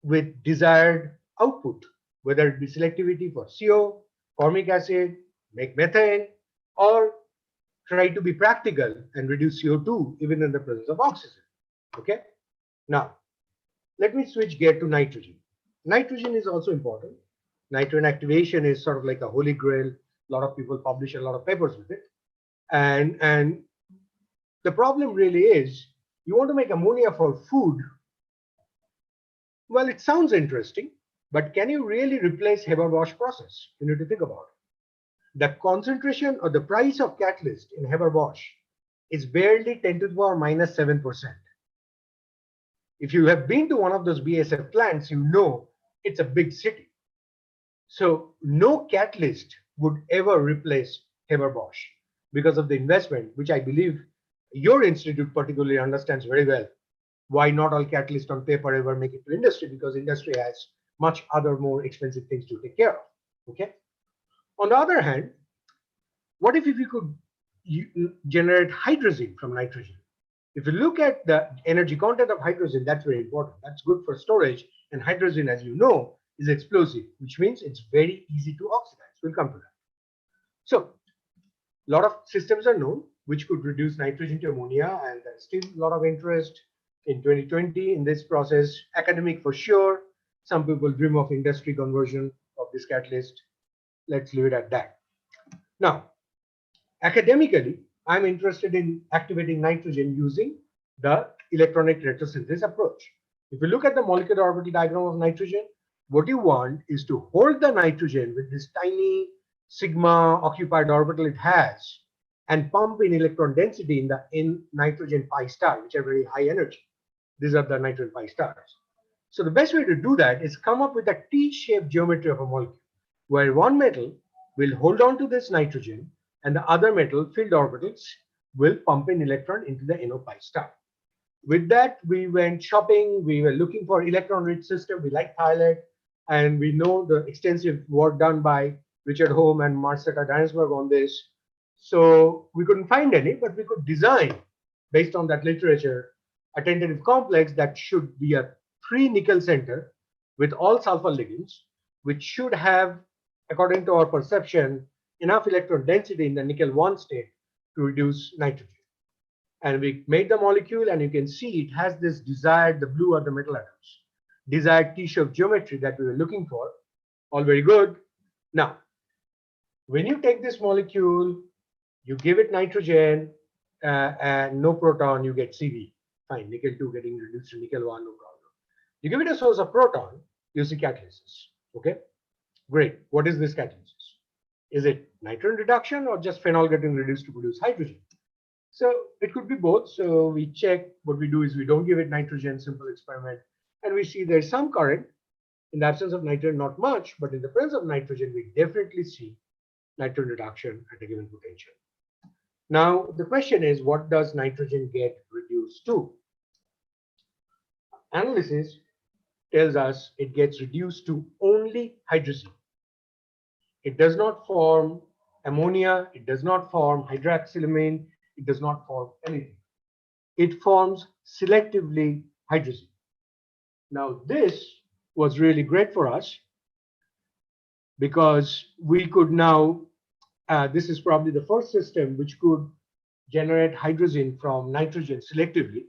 with desired output, whether it be selectivity for CO, formic acid, make methane, or try to be practical and reduce CO2 even in the presence of oxygen. Okay. Now, let me switch gear to nitrogen. Nitrogen is also important. Nitrogen activation is sort of like a holy grail. A lot of people publish a lot of papers with it. And the problem really is you want to make ammonia for food. Well, it sounds interesting, but can you really replace Haber-Bosch process? You need to think about it. The concentration or the price of catalyst in Haber-Bosch is barely 10 to the power minus 7%. If you have been to one of those BASF plants, you know it's a big city. So no catalyst would ever replace Haber-Bosch because of the investment, which I believe your institute particularly understands very well. Why not all catalysts on paper ever make it to industry? Because industry has much other more expensive things to take care of. Okay. On the other hand, what if we could generate hydrogen from nitrogen? If you look at the energy content of hydrogen, that's very important. That's good for storage. And hydrogen, as you know, is explosive, which means it's very easy to oxidize. We'll come to that. So a lot of systems are known which could reduce nitrogen to ammonia, and there's still a lot of interest in 2020 in this process. Academic for sure. Some people dream of industry conversion of this catalyst. Let's leave it at that. Now, academically, I'm interested in activating nitrogen using the electronic retrosynthesis approach. If you look at the molecular orbital diagram of nitrogen, what you want is to hold the nitrogen with this tiny sigma occupied orbital it has and pump in electron density in the nitrogen pi star, which are very high energy. These are the nitrogen pi stars. So the best way to do that is come up with a T-shaped geometry of a molecule, where one metal will hold on to this nitrogen and the other metal filled orbitals will pump in electron into the NO pi star. With that, we went shopping. We were looking for electron-rich system. We like Thailand, and we know the extensive work done by Richard Holm and Marcetta Dansberg on this. So we couldn't find any, but we could design, based on that literature, a tentative complex that should be a 3-nickel center with all sulfur ligands, which should have, according to our perception, enough electron density in the nickel 1 state to reduce nitrogen. And we made the molecule, and you can see it has this desired, the blue are the metal atoms, desired T-shaped geometry that we were looking for. All very good. Now, when you take this molecule, you give it nitrogen and no proton, you get Cv. Fine, nickel 2 getting reduced to nickel 1, no problem. You give it a source of proton, you see catalysis. Okay. Great. What is this catalysis? Is it nitrogen reduction or just phenol getting reduced to produce hydrogen? So it could be both. So we check. What we do is we don't give it nitrogen, simple experiment, and we see there's some current. In the absence of nitrogen, not much, but in the presence of nitrogen, we definitely see nitrogen reduction at a given potential. Now, the question is, what does nitrogen get reduced to? Analysis tells us it gets reduced to only hydrogen. It does not form ammonia, it does not form hydroxylamine, it does not form anything. It forms selectively hydrogen. Now, this was really great for us because we could now, this is probably the first system which could generate hydrogen from nitrogen selectively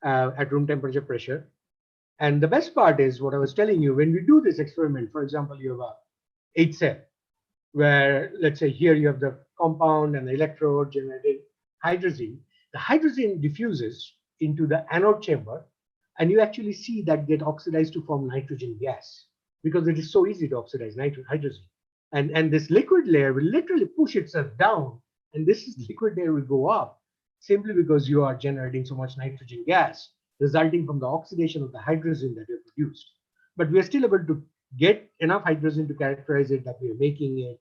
at room temperature pressure. And the best part is what I was telling you, when we do this experiment, for example, you have a 8 cell, where let's say here you have the compound and the electrode generating hydrogen. The hydrogen diffuses into the anode chamber, and you actually see that get oxidized to form nitrogen gas because it is so easy to oxidize hydrogen. And this liquid layer will literally push itself down, and this liquid layer will go up simply because you are generating so much nitrogen gas resulting from the oxidation of the hydrogen that you have produced. But we are still able to get enough hydrogen to characterize it that we are making it.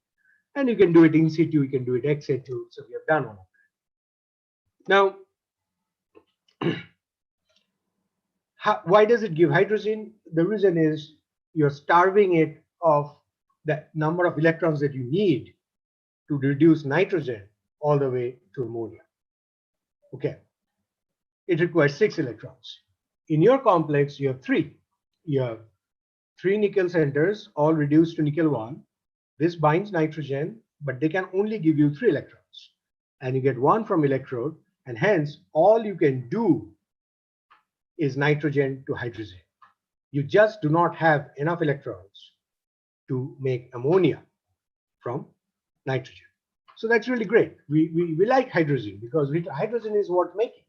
And you can do it in situ, you can do it ex situ. So we have done all of that. Now, why does it give hydrogen? The reason is you're starving it of the number of electrons that you need to reduce nitrogen all the way to ammonia. Okay. It requires 6 electrons. In your complex, you have 3. You have 3 nickel centers, all reduced to nickel 1. This binds nitrogen, but they can only give you 3 electrons. And you get 1 from electrode, and hence all you can do is nitrogen to hydrogen. You just do not have enough electrons to make ammonia from nitrogen. So that's really great. We like hydrogen because hydrogen is worth making.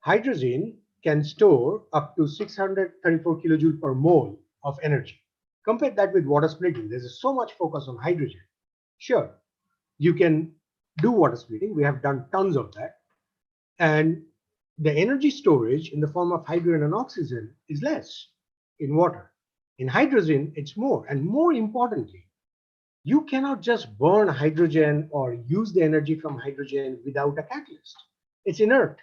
Hydrogen can store up to 634 kilojoule per mole of energy. Compare that with water splitting. There's so much focus on hydrogen. Sure, you can do water splitting. We have done tons of that. And the energy storage in the form of hydrogen and oxygen is less in water. In hydrogen, it's more. And more importantly, you cannot just burn hydrogen or use the energy from hydrogen without a catalyst. It's inert.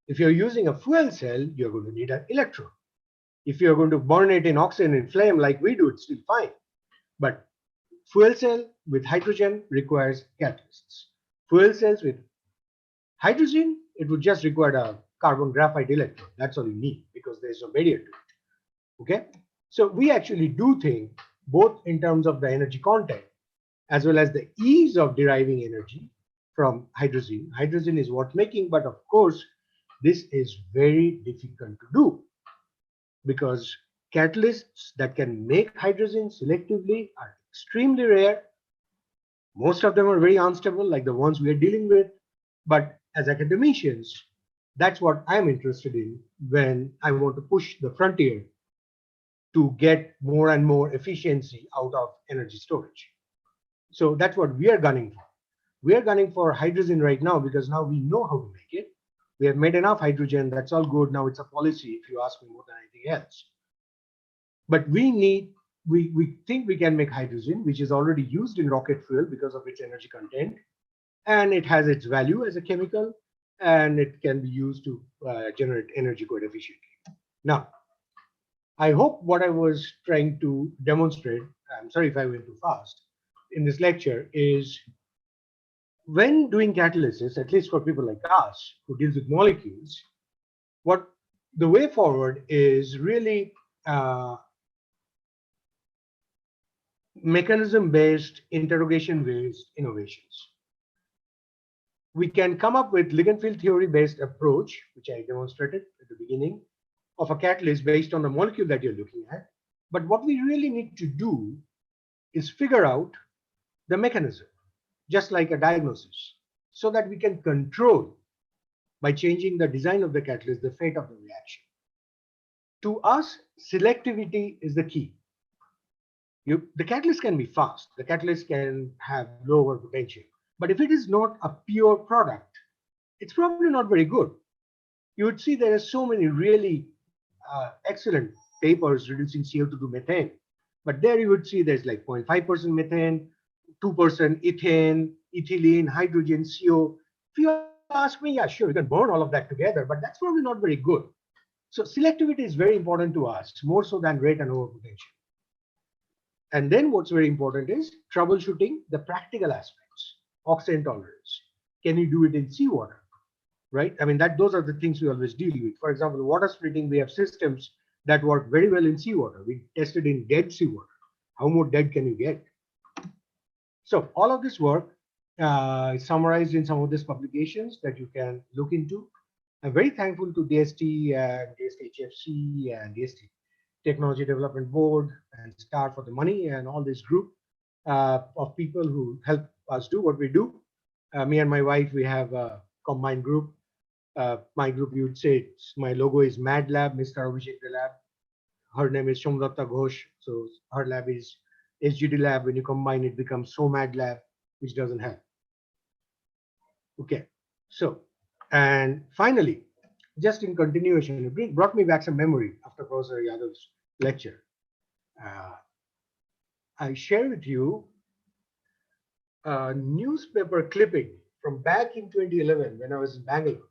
If you're using a fuel cell, you're going to need an electrode. If you're going to burn it in oxygen in flame like we do, it's still fine. But fuel cell with hydrogen requires catalysts. Fuel cells with hydrogen, it would just require a carbon graphite electrode. That's all you need because there's no barrier to it. Okay? So we actually do think both in terms of the energy content as well as the ease of deriving energy from hydrogen. Hydrogen is worth making, but of course, this is very difficult to do because catalysts that can make hydrogen selectively are extremely rare. Most of them are very unstable, like the ones we are dealing with. But as academicians, that's what I'm interested in when I want to push the frontier to get more and more efficiency out of energy storage. So that's what we are gunning for. We are gunning for hydrogen right now because now we know how to make it. We have made enough hydrogen. That's all good. Now it's a policy, if you ask me, more than anything else. But we think we can make hydrogen, which is already used in rocket fuel because of its energy content. And it has its value as a chemical, and it can be used to generate energy quite efficiently. Now, I hope what I was trying to demonstrate, I'm sorry if I went too fast, in this lecture is when doing catalysis, at least for people like us who deals with molecules, what the way forward is really mechanism-based, interrogation-based innovations. We can come up with ligand field theory-based approach, which I demonstrated at the beginning, of a catalyst based on the molecule that you're looking at. But what we really need to do is figure out the mechanism, just like a diagnosis, so that we can control, by changing the design of the catalyst, the fate of the reaction. To us, selectivity is the key. The catalyst can be fast. The catalyst can have lower potential. But if it is not a pure product, it's probably not very good. You would see there are so many really excellent papers reducing CO2 to methane. But there you would see there's like 0.5% methane, 2% ethane, ethylene, hydrogen, CO. If you ask me, yeah, sure, you can burn all of that together, but that's probably not very good. So selectivity is very important to us, more so than rate and overpotential. And then what's very important is troubleshooting the practical aspects. Oxygen tolerance. Can you do it in seawater? Right? I mean, those are the things we always deal with. For example, water splitting, we have systems that work very well in seawater. We tested in dead seawater. How more dead can you get? So all of this work is summarized in some of these publications that you can look into. I'm very thankful to DST and DST-HFC and DST Technology Development Board and STAR for the money and all this group of people who help us do what we do. Me and my wife, we have a combined group. My group, you would say, my logo is Mad Lab, Mr. Abhishek Lab. Her name is Somdatta Ghosh. So her lab is SGD Lab. When you combine it, becomes So Mad Lab, which doesn't have. Okay, so, and finally, just in continuation, it brought me back some memory after Professor Yadav's lecture. I share with you a newspaper clipping from back in 2011 when I was in Bangalore.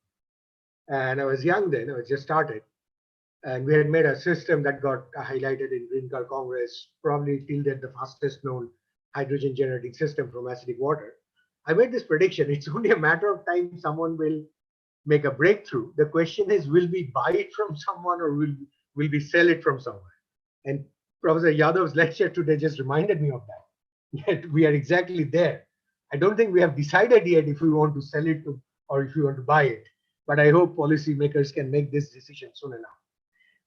And I was young then, I was just started. And we had made a system that got highlighted in Green Car Congress, probably till then the fastest known hydrogen generating system from acidic water. I made this prediction. It's only a matter of time someone will make a breakthrough. The question is, will we buy it from someone or will we sell it from someone? And Professor Yadav's lecture today just reminded me of that. Yet we are exactly there. I don't think we have decided yet if we want to sell it to or if we want to buy it. But I hope policymakers can make this decision soon enough.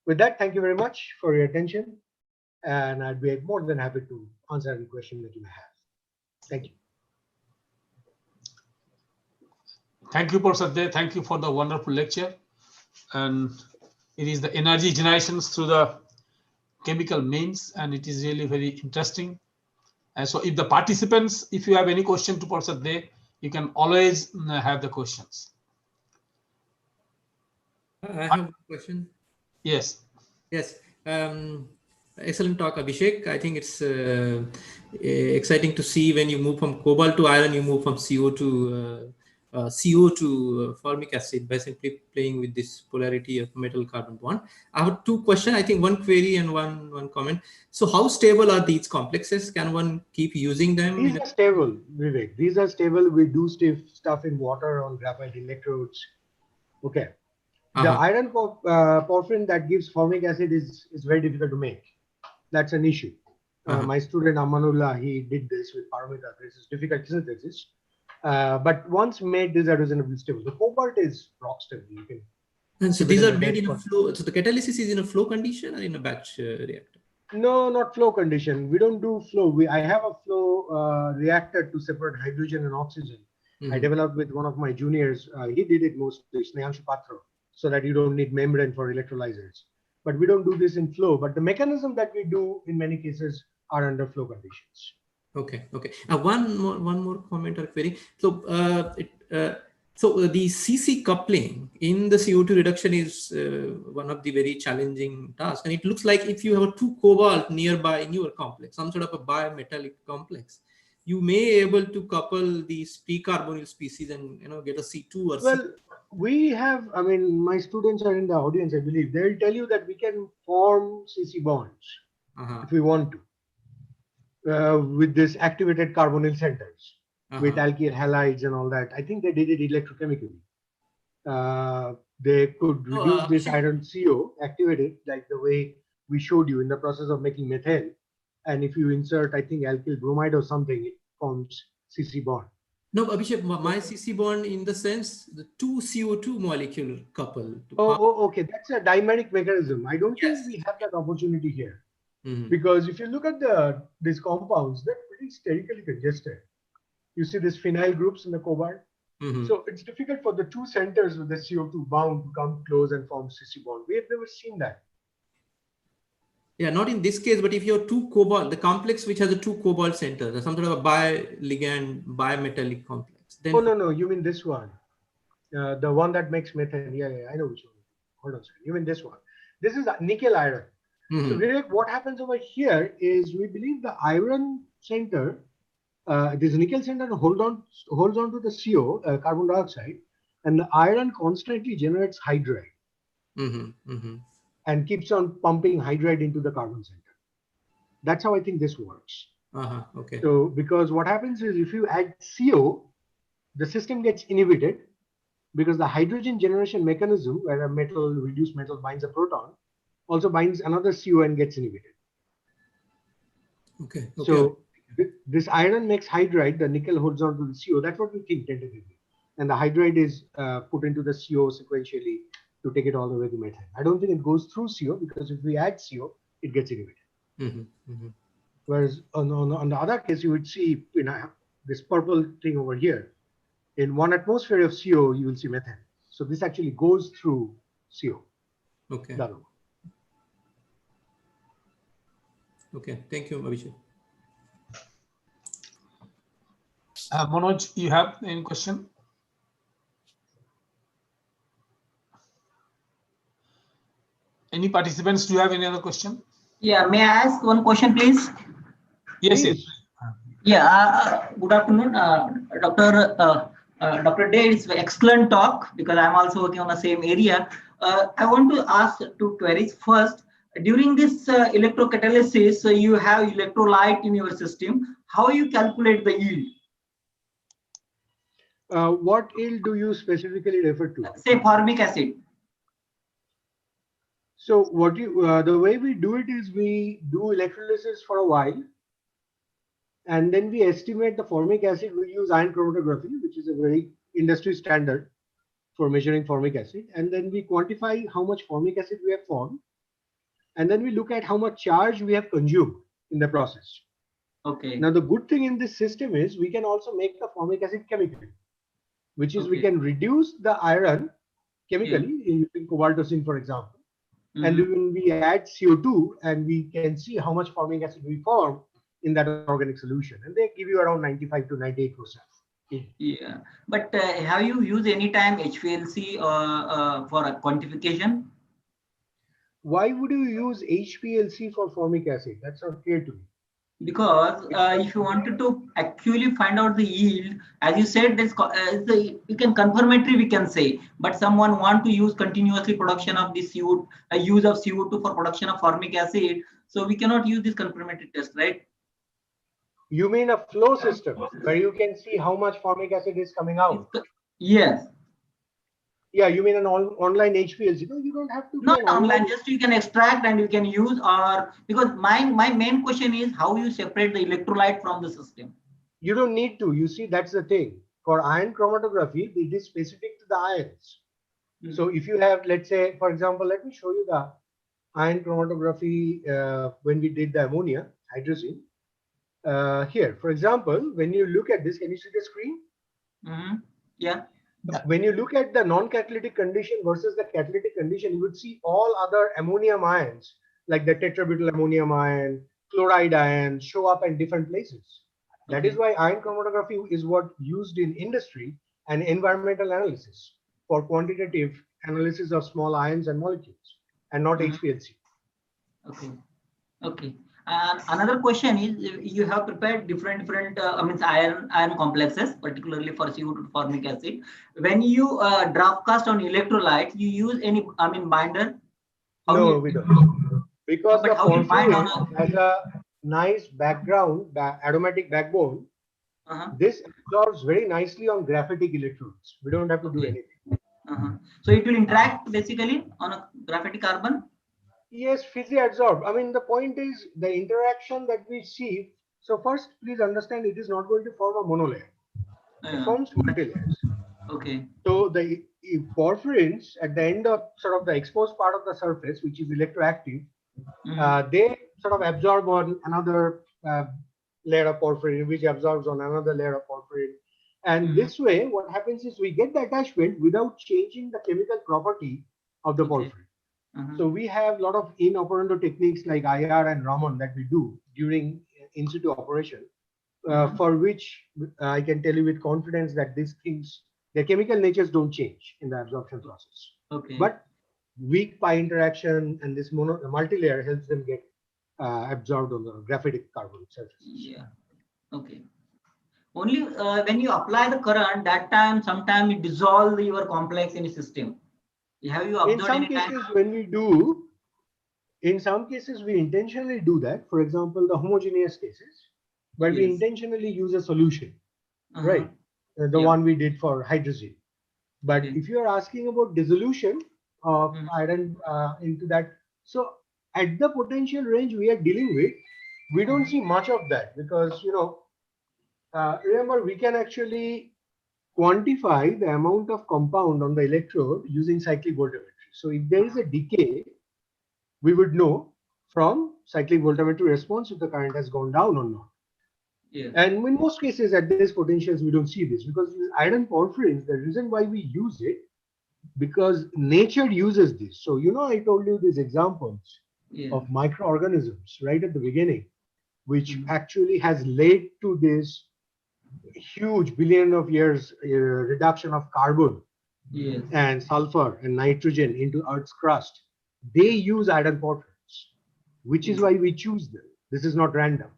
With that, thank you very much for your attention. And I'd be more than happy to answer any question that you may have. Thank you. Thank you, Professor De. Thank you for the wonderful lecture. And it is the energy generations through the chemical means, and it is really very interesting. And so if the participants, if you have any question to Professor De, you can always have the questions. I have a question. Yes. Yes. Excellent talk, Abhishek. I think it's exciting to see when you move from cobalt to iron, you move from CO to formic acid by simply playing with this polarity of metal carbon bond. I have two questions. I think one query and one comment. So how stable are these complexes? Can one keep using them? These are stable, Vivek. These are stable. We do stuff in water on graphite electrodes. Okay. The iron porphyrin that gives formic acid is very difficult to make. That's an issue. My student Amanullah, he did this with paramita. This is difficult synthesis. But once made, these are reasonably stable. The cobalt is rock stable. You can. And so these are made in a flow. So the catalysis is in a flow condition or in a batch reactor? No, not flow condition. We don't do flow. I have a flow reactor to separate hydrogen and oxygen. I developed with one of my juniors. He did it mostly, Snehanshu Patra, so that you don't need membrane for electrolyzers. But we don't do this in flow. But the mechanism that we do in many cases are under flow conditions. Okay. Okay. One more comment or query. So, so the CC coupling in the CO2 reduction is one of the very challenging tasks. And it looks like if you have two cobalt nearby in your complex, some sort of a bimetallic complex, you may able to couple these precarbonyl species and get a C2 or well. We have, I mean, my students are in the audience, I believe. They'll tell you that we can form CC bonds if we want to with this activated carbonyl centers with alkyl halides and all that. I think they did it electrochemically. They could reduce this iron CO, activate it like the way we showed you in the process of making methane. And if you insert, I think, alkyl bromide or something, it forms CC bond. No, Abhishek, my CC bond in the sense the two CO2 molecule couple. Okay. That's a dimeric mechanism. I don't think we have that opportunity here. Because if you look at these compounds, they're pretty sterically congested. You see these phenyl groups in the cobalt. So it's difficult for the two centers with the CO2 bound to come close and form CC bond. We have never seen that. Yeah, not in this case, but if you have two cobalt, the complex which has a two cobalt centers, or some sort of a bi-ligand, bimetallic complex, then. Oh, no, you mean this one. The one that makes methane. Yeah, I know which one. Hold on a second. You mean this one. This is nickel iron. So Vivek, what happens over here is we believe the iron center, this nickel center holds on to the CO, carbon dioxide, and the iron constantly generates hydride and keeps on pumping hydride into the carbon center. That's how I think this works. Okay. So because what happens is if you add CO, the system gets inhibited because the hydrogen generation mechanism where a reduced metal binds a proton also binds another CO and gets inhibited. Okay. So this iron makes hydride, the nickel holds on to the CO. That's what we think tentatively. And the hydride is put into the CO sequentially to take it all the way to methane. I don't think it goes through CO because if we add CO, it gets inhibited. Whereas on the other case, you would see this purple thing over here. In 1 atmosphere of CO, you will see methane. So this actually goes through CO. Okay. Okay. Thank you, Abhishek. Manoj, you have any question? Any participants, do you have any other question? Yeah, may I ask one question, please? Yes, yes. Yeah, good afternoon, Dr. Day. It's an excellent talk because I'm also working on the same area. I want to ask two queries. First, during this electrocatalysis, you have electrolyte in your system. How you calculate the yield? What yield do you specifically refer to? Say formic acid. So what the way we do it is we do electrolysis for a while, and then we estimate the formic acid. We use ion chromatography, which is a very industry standard for measuring formic acid, and then we quantify how much formic acid we have formed, and then we look at how much charge we have consumed in the process. Okay. Now the good thing in this system is we can also make the formic acid chemically, which is we can reduce the iron chemically using cobaltocene, for example. And when we add CO2 and we can see how much formic acid we form in that organic solution, and they give you around 95 to 98%. Yeah, but have you used any time HPLC for a quantification? Why would you use HPLC for formic acid? That's not clear to me. Because if you wanted to actually find out the yield, as you said, you can confirmatory we can say, but someone want to use continuously production of this CO2, use of CO2 for production of formic acid, so we cannot use this confirmatory test, right? You mean a flow system where you can see how much formic acid is coming out? Yes. Yeah, you mean an online HPLC? No, you don't have to. Not online, just you can extract and you can use, or because my main question is how you separate the electrolyte from the system. You don't need to. You see, that's the thing. For ion chromatography, it is specific to the ions. So if you have, let's say, for example, let me show you the ion chromatography when we did the ammonia, hydrazine. Here, for example, when you look at this, can you see the screen? Yeah. When you look at the non-catalytic condition versus the catalytic condition, you would see all other ammonium ions, like the tetrabutyl ammonium ion, chloride ions, show up in different places. That is why ion chromatography is what used in industry and environmental analysis for quantitative analysis of small ions and molecules, and not HPLC. Okay. Okay. And another question is, you have prepared different iron complexes, particularly for CO2 formic acid. When you draft cast on electrolyte, you use any binder? No, we don't. Because the porphyrin has a nice background, aromatic backbone. This absorbs very nicely on graphitic electrodes. We don't have to do anything. So it will interact basically on a graphitic carbon? Yes, physi-adsorbed. I mean, the point is the interaction that we see. So first, please understand, it is not going to form a monolayer. It forms multilayers. Okay. So the porphyrins at the end of sort of the exposed part of the surface, which is electroactive, they sort of absorb on another layer of porphyrin, which absorbs on another layer of porphyrin. And this way, what happens is we get the attachment without changing the chemical property of the porphyrin. So we have a lot of in operando techniques like IR and Raman that we do during in situ operation, for which I can tell you with confidence that these things, their chemical natures don't change in the absorption process. Okay. But weak pi interaction and this multi-layer helps them get absorbed on the graphitic carbon surface. Yeah. Okay. Only when you apply the current, that time, sometime it dissolve your complex in a system. Have you observed In some any time? cases, when we do, in some cases, we intentionally do that. For example, the homogeneous cases, where we intentionally use a solution, right? The one we did for hydrazine. But if you are asking about dissolution of iron into that, so at the potential range we are dealing with, we don't see much of that because, you know, remember, we can actually quantify the amount of compound on the electrode using cyclic voltammetry. So if there is a decay, we would know from cyclic voltammetry response if the current has gone down or not. Yeah. And in most cases at these potentials, we don't see this because iron porphyrins, the reason why we use it, because nature uses this. So, you know, I told you these examples of microorganisms right at the beginning, which actually has led to this huge billion of years reduction of carbon and sulfur and nitrogen into Earth's crust. They use iron porphyrins, which is why we choose them. This is not random.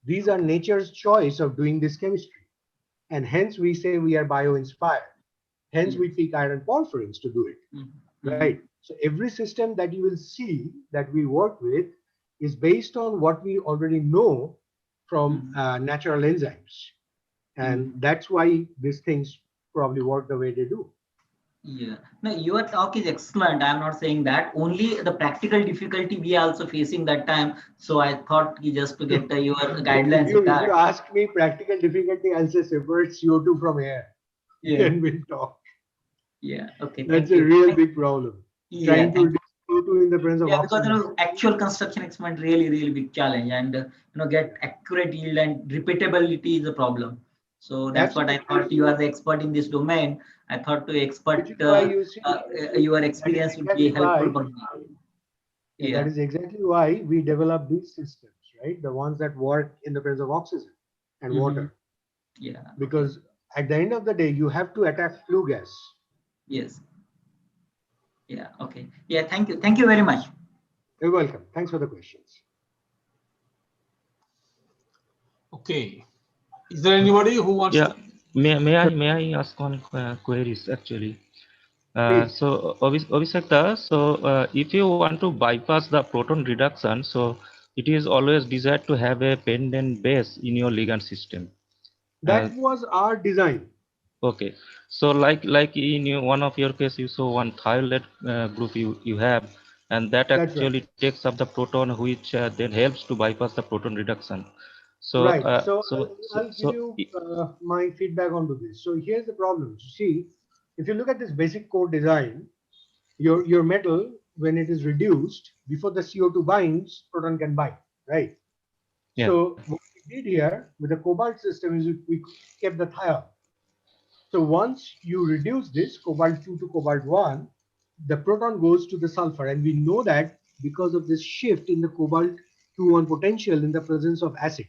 These are nature's choice of doing this chemistry. And hence we say we are bio-inspired. Hence we pick iron porphyrins to do it. Right. So every system that you will see that we work with is based on what we already know from natural enzymes. And that's why these things probably work the way they do. Yeah. No, your talk is excellent. I'm not saying that. Only the practical difficulty we are also facing that time. So I thought just to get your guidelines. If you ask me practical difficulty, I'll say separate CO2 from air. Yeah. Then we'll talk. Yeah. Okay. That's a real big problem. Yeah, Trying to reduce CO2 in the presence of because oxygen. actual construction experiment really big challenge, and get accurate yield and repeatability is a problem. So that's what I thought. You are the expert in this domain. I thought to expert your experience would be helpful for me. That is exactly why we develop these systems, right? The ones that work in the presence of oxygen and water. Yeah. Because at the end of the day, you have to attack flue gas. Yes. Yeah. Okay. Yeah. Thank you. Thank you very much. You're welcome. Thanks for the questions. Okay. Is there anybody who wants to? May I ask one queries actually? So Abhishek, so if you want to bypass the proton reduction, so it is always desired to have a pendant base in your ligand system. That was our design. Okay, so like in one of your case, you saw one thiolate group you have, and that actually takes up the proton, which then helps to bypass the proton reduction. So right. I'll give you my feedback onto this. So here's the problem. See, if you look at this basic core design, your metal, when it is reduced, before the CO2 binds, proton can bind, right? Yeah. So what we did here with the cobalt system is we kept the thiol. So once you reduce this cobalt 2 to cobalt 1, the proton goes to the sulfur, and we know that because of this shift in the cobalt 2-1 potential in the presence of acid.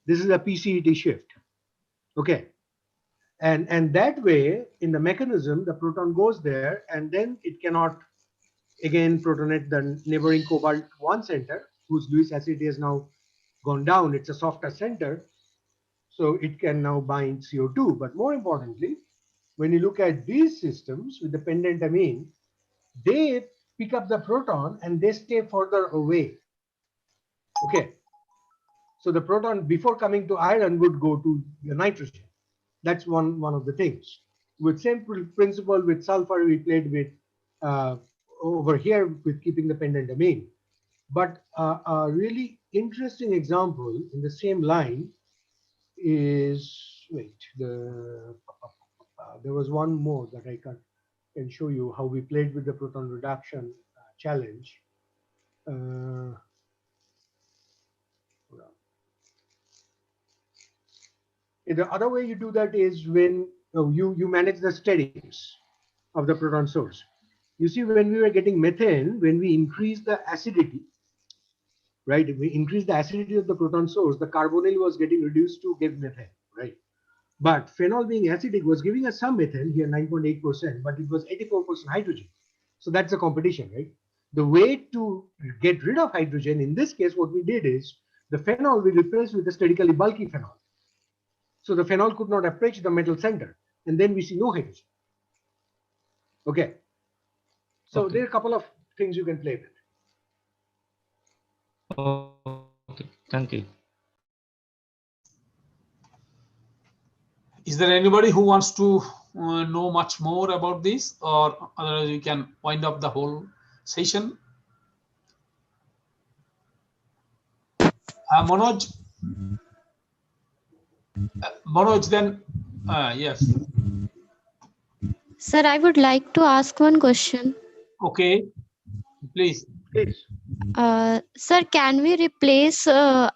This is a PCET shift. Okay. And that way, in the mechanism, the proton goes there, and then it cannot again protonate the neighboring cobalt 1 center, whose Lewis acidity has now gone down. It's a softer center, so it can now bind CO2. But more importantly, when you look at these systems with the pendant amine, they pick up the proton and they stay further away. Okay. So the proton, before coming to iron, would go to the nitrogen. That's one of the things. With same principle with sulfur, we played with over here with keeping the pendant amine. But a really interesting example in the same line is, there was one more that I can show you how we played with the proton reduction challenge. The other way you do that is when you manage the steadings of the proton source. You see, when we were getting methane, when we increased the acidity, right? If we increase the acidity of the proton source, the carbonyl was getting reduced to give methane, right? But phenol being acidic was giving us some methane here, 9.8%, but it was 84% hydrogen. So that's a competition, right? The way to get rid of hydrogen, in this case, what we did is the phenol we replaced with a statically bulky phenol. So the phenol could not approach the metal center, and then we see no hydrogen. Okay. So there are a couple of things you can play with. Okay, thank you. Is there anybody who wants to know much more about this, or otherwise we can wind up the whole session? Manoj? Manoj, then, yes. Sir, I would like to ask one question. Okay, please. Please. Sir, can we replace can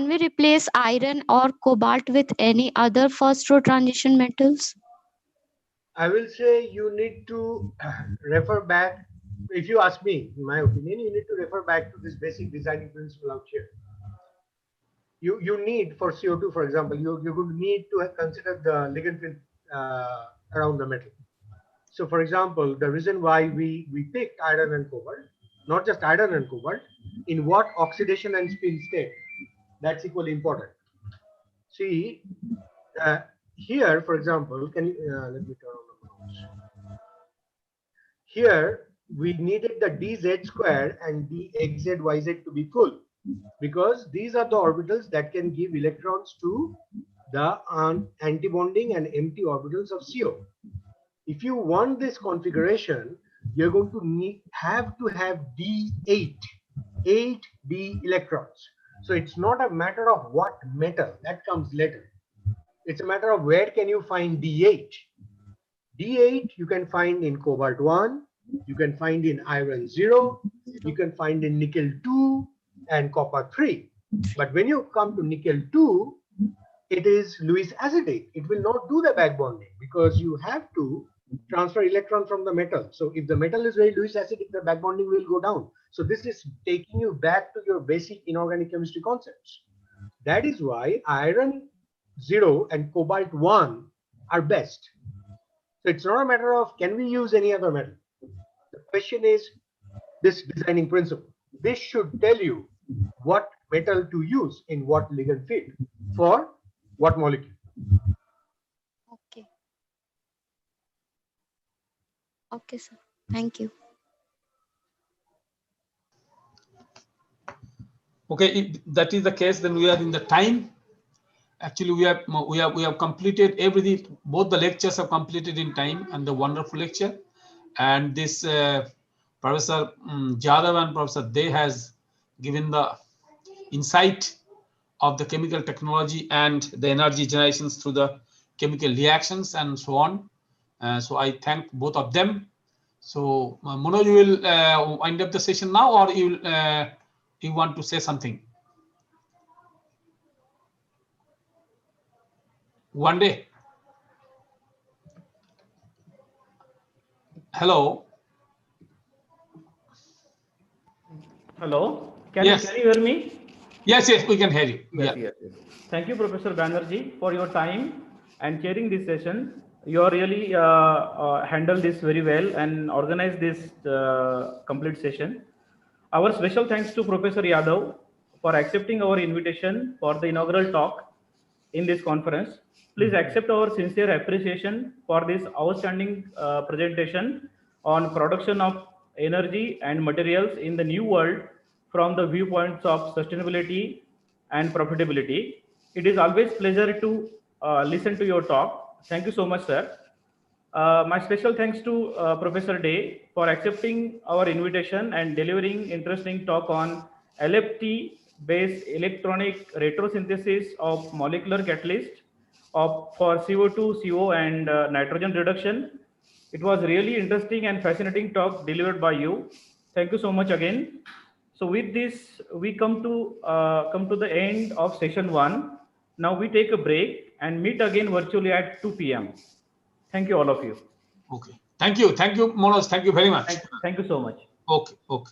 we replace iron or cobalt with any other first row transition metals? I will say you need to refer back. If you ask me, in my opinion, you need to refer back to this basic designing principle out here. You need, for CO2, for example, you would need to consider the ligand field around the metal. So, for example, the reason why we picked iron and cobalt, not just iron and cobalt, in what oxidation and spin state, that's equally important. See, here, for example, can you let me turn on the mouse. Here, we needed the dz square and dxzyz to be full, because these are the orbitals that can give electrons to the antibonding and empty orbitals of CO. If you want this configuration, you're going to have D8, 8 d electrons. So it's not a matter of what metal, that comes later. It's a matter of where can you find D8. D8 you can find in cobalt 1, you can find in iron 0, you can find in nickel 2 and copper 3. But when you come to nickel 2, it is Lewis acidic. It will not do the back bonding because you have to transfer electron from the metal. So if the metal is very Lewis acidic, the back bonding will go down. So this is taking you back to your basic inorganic chemistry concepts. That is why iron 0 and cobalt 1 are best. So it's not a matter of can we use any other metal. The question is this designing principle. This should tell you what metal to use in what ligand field for what molecule. Okay. Okay, sir. Thank you. Okay, if that is the case, then we are in the time. Actually, we have completed everything. Both the lectures have completed in time, and the wonderful lecture. And this Professor Jadhav and Professor Dey has given the insight of the chemical technology and the energy generations through the chemical reactions and so on. So I thank both of them. So Manoj, you will wind up the session now, or you want to say something? One day. Hello. Hello. Yes. Can you hear me? Yes, we can hear you. Yes, yeah. yes. Thank you, Professor Banerjee, for your time and chairing this session. You are really handled this very well and organized this complete session. Our special thanks to Professor Yadav for accepting our invitation for the inaugural talk in this conference. Please accept our sincere appreciation for this outstanding presentation on production of energy and materials in the new world from the viewpoints of sustainability and profitability. It is always pleasure to listen to your talk. Thank you so much, sir. My special thanks to Professor Dey for accepting our invitation and delivering interesting talk on LFT-based electronic retrosynthesis of molecular catalyst for CO2, CO, and nitrogen reduction. It was really interesting and fascinating talk delivered by you. Thank you so much again. So with this, we come to the end of session 1. Now we take a break and meet again virtually at 2 p.m. Thank you, all of you. Okay. Thank you, Manoj. Thank you very much. Thank you so much. Okay, okay.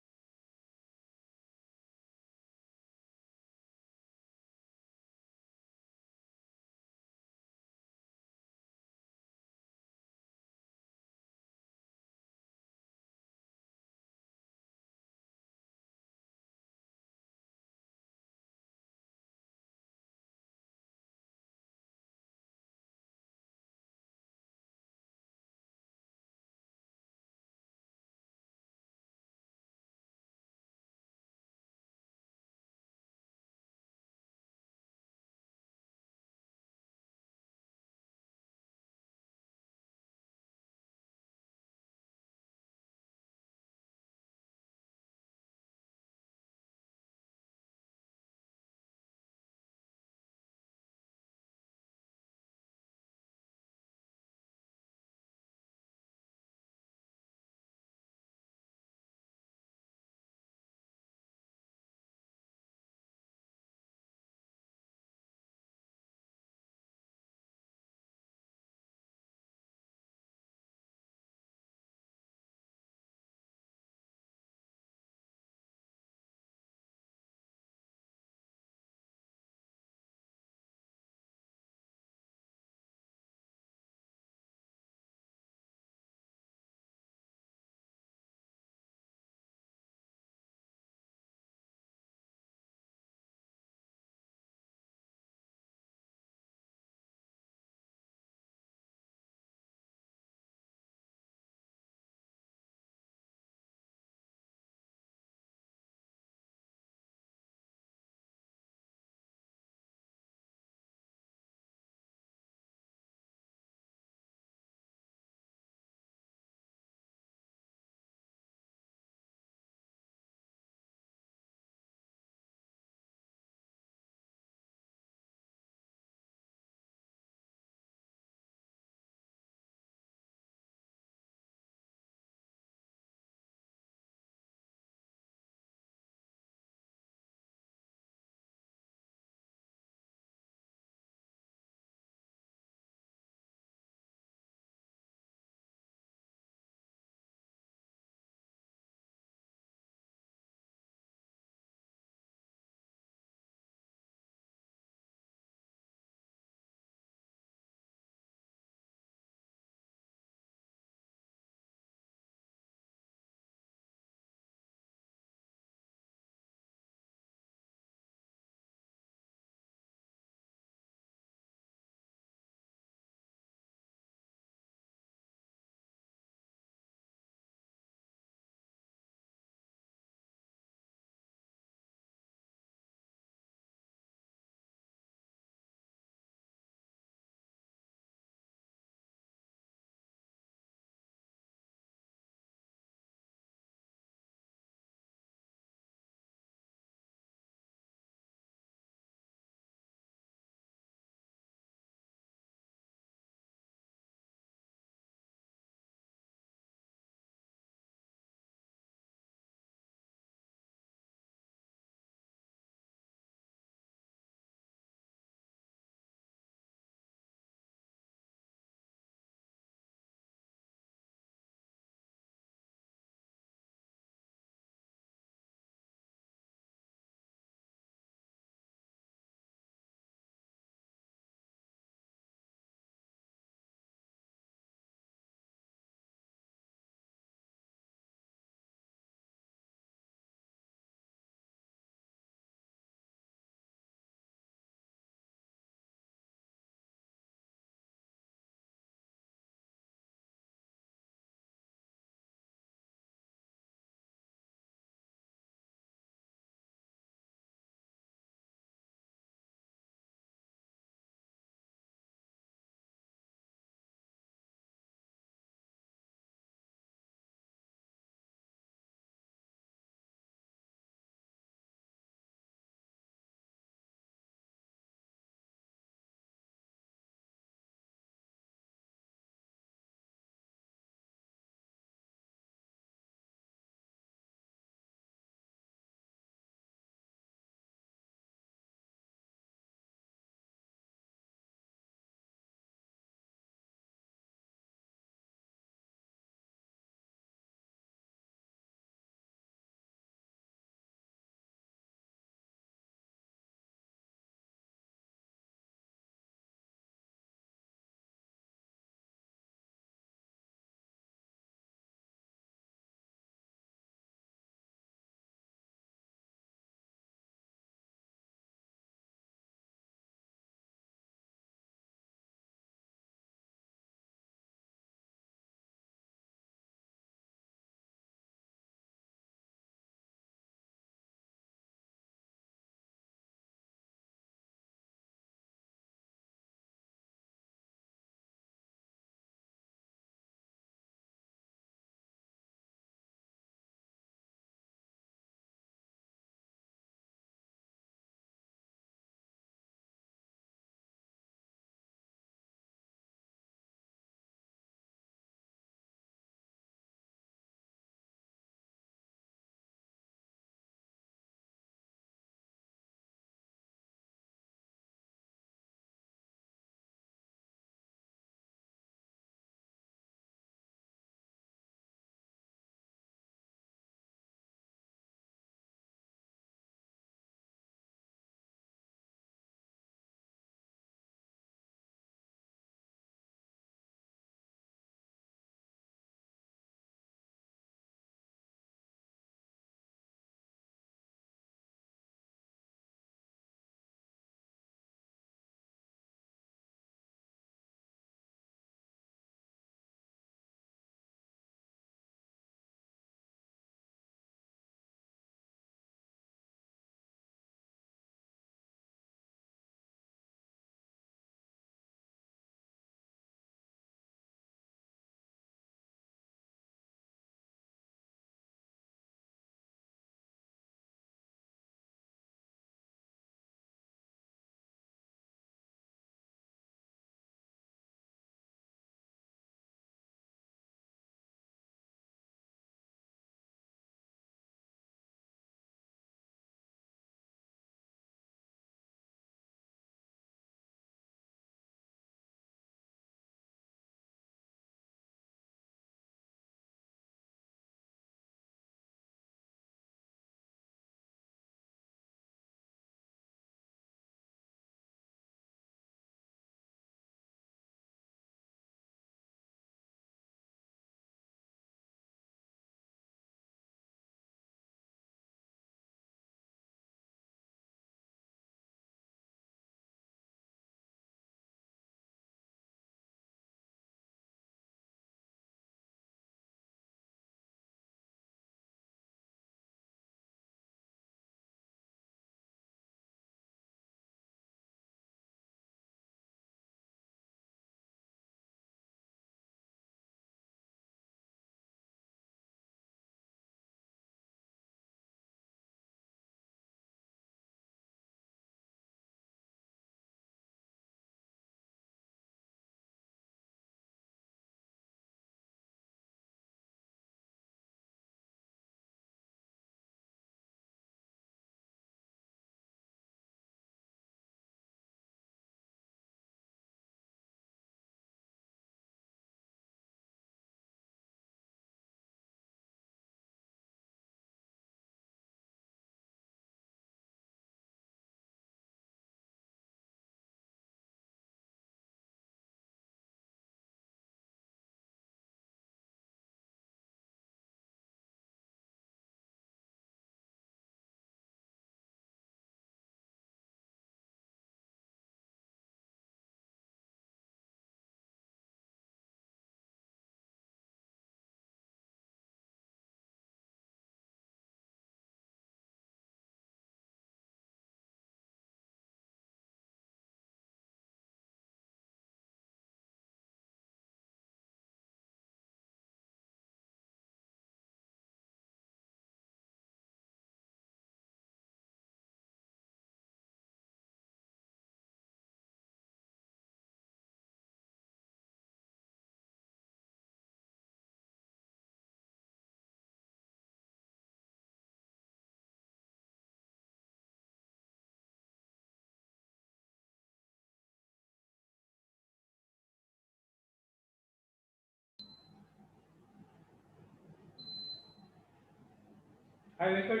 Hi, Venkat.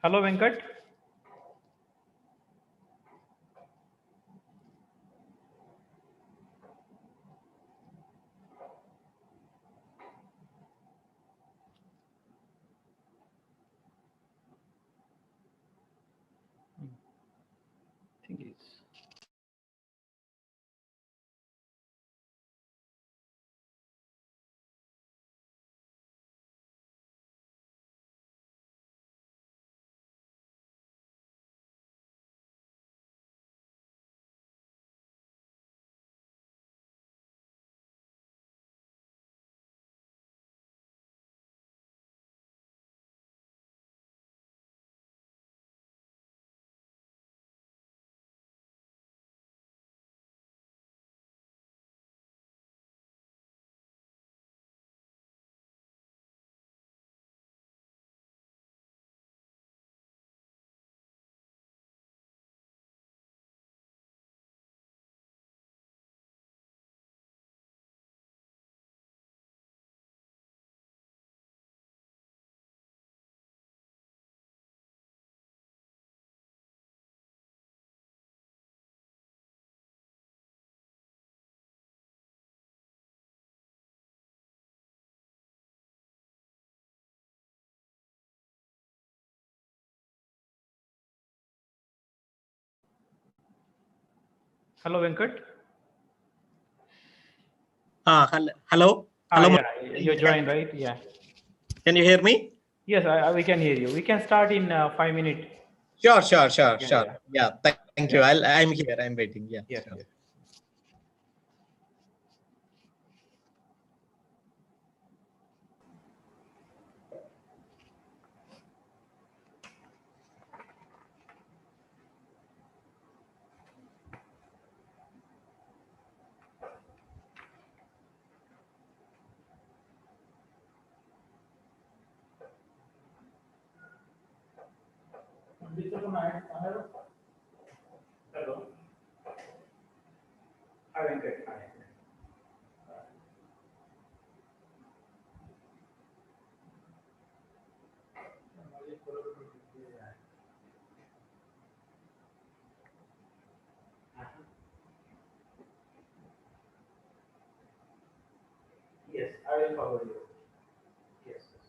Hello, Venkat. Thing is. Hello, Venkat. Hello. Hello. Yeah, you joined, right? Yeah. Can you hear me? Yes, we can hear you. We can start in 5 minutes. Sure. Yeah. Yeah. Thank you. Yeah. I'm here. I'm waiting. Yeah. Yes. Sure. Yes. Hello. Hi, Venkat. Hi. Yes, I will forward you. Yes. Yes.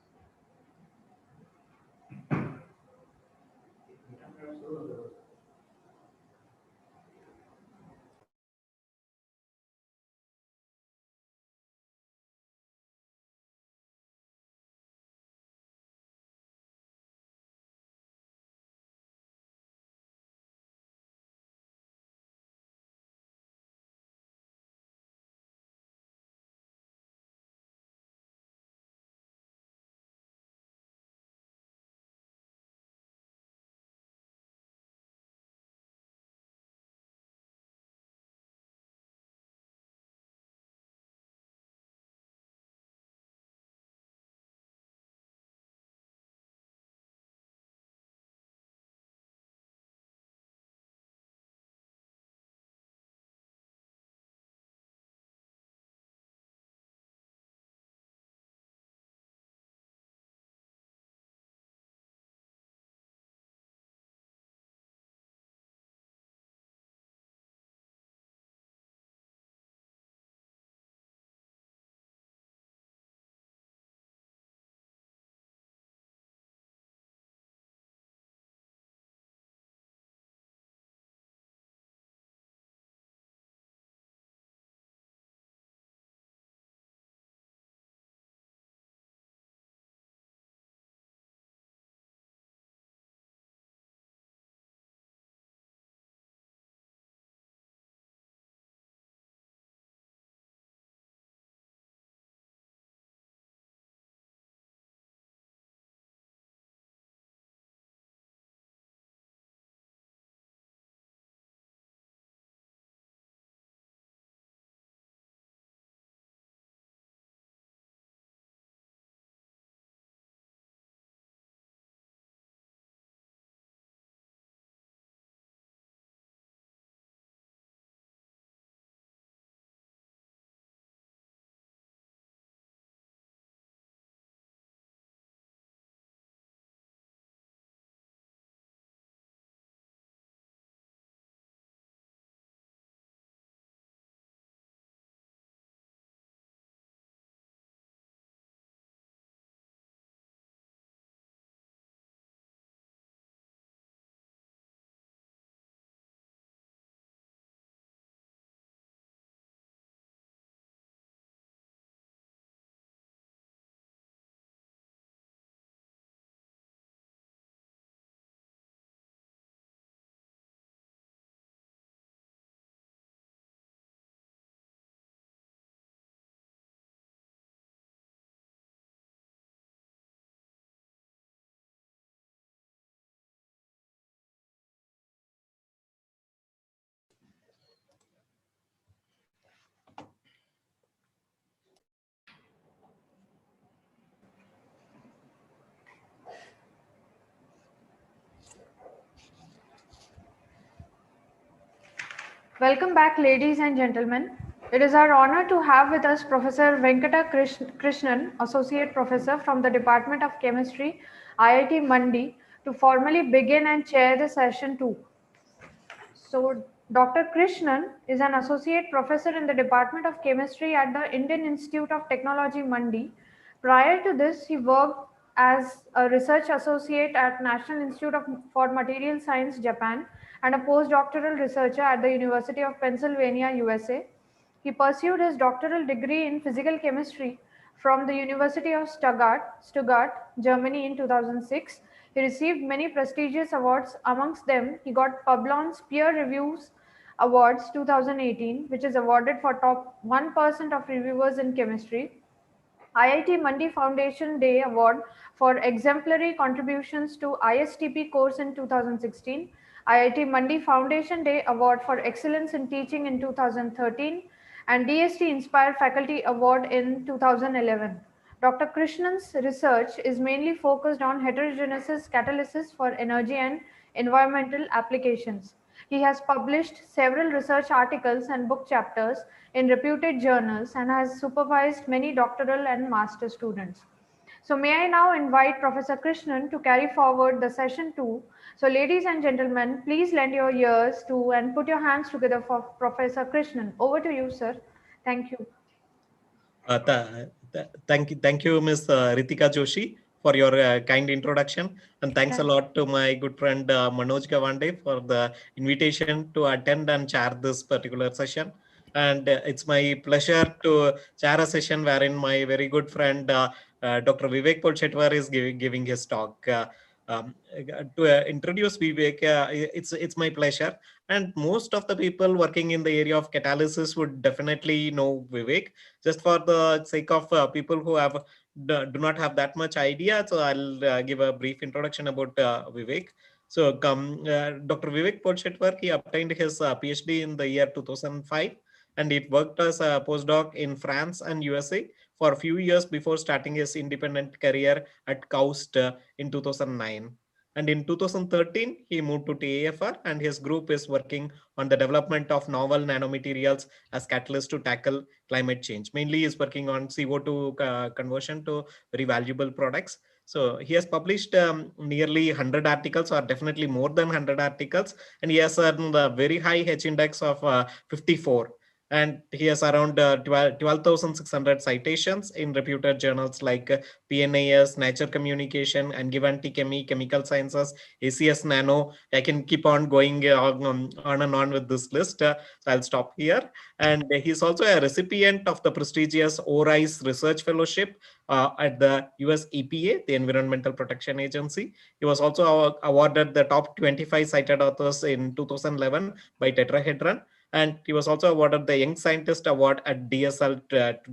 Welcome back, ladies and gentlemen. It is our honor to have with us Professor Venkata Krishnan, Associate Professor from the Department of Chemistry, IIT Mandi, to formally begin and chair the session 2. So, Dr. Krishnan is an Associate Professor in the Department of Chemistry at the Indian Institute of Technology, Mandi. Prior to this, he worked as a research associate at National Institute for Material Science, Japan, and a postdoctoral researcher at the University of Pennsylvania, USA. He pursued his doctoral degree in physical chemistry from the University of Stuttgart, Germany in 2006. He received many prestigious awards. Amongst them, he got Publon's Peer Reviews Awards 2018, which is awarded for top 1% of reviewers in chemistry. IIT Mandi Foundation Day Award for exemplary contributions to ISTP course in 2016, IIT Mandi Foundation Day Award for excellence in teaching in 2013, and DST Inspire Faculty Award in 2011. Dr. Krishnan's research is mainly focused on heterogeneous catalysis for energy and environmental applications. He has published several research articles and book chapters in reputed journals and has supervised many doctoral and master students. So may I now invite Professor Krishnan to carry forward the session 2. So ladies and gentlemen, please lend your ears to and put your hands together for Professor Krishnan. Over to you, sir. Thank you. Thank you, Ms. Ritika Joshi, for your kind introduction, and thanks a lot to my good friend Manoj Gawande for the invitation to attend and chair this particular session. And it's my pleasure to chair a session wherein my very good friend Dr. Vivek Polchetwar is giving his talk. To introduce Vivek, it's my pleasure. And most of the people working in the area of catalysis would definitely know Vivek. Just for the sake of people who do not have that much idea, so I'll give a brief introduction about Vivek. So Dr. Vivek Polchetwar, he obtained his PhD in the year 2005, and he worked as a postdoc in France and USA for a few years before starting his independent career at KAUST in 2009. And in 2013, he moved to TAFR, and his group is working on the development of novel nanomaterials as catalysts to tackle climate change. Mainly, is working on CO2 conversion to very valuable products. So he has published nearly 100 articles, or definitely more than 100 articles, and he has earned a very high H index of 54. And he has around 12,600 citations in reputed journals like PNAS, Nature Communication, and Givenchy Chemical Sciences, ACS Nano. I can keep on going on and on with this list. So I'll stop here. And he's also a recipient of the prestigious ORISE Research Fellowship at the US EPA, the Environmental Protection Agency. He was also awarded the top 25 cited authors in 2011 by Tetrahedron. And he was also awarded the Young Scientist Award at DSL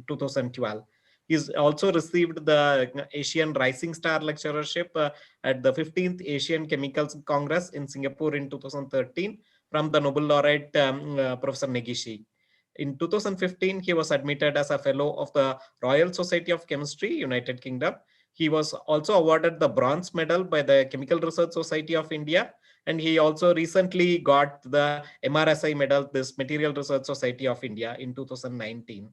2012. He's also received the Asian Rising Star Lecturership at the 15th Asian Chemicals Congress in Singapore in 2013 from the Nobel laureate Professor Negishi. In 2015, he was admitted as a fellow of the Royal Society of Chemistry, United Kingdom. He was also awarded the Bronze Medal by the Chemical Research Society of India. And he also recently got the MRSI medal, this Material Research Society of India, in 2019.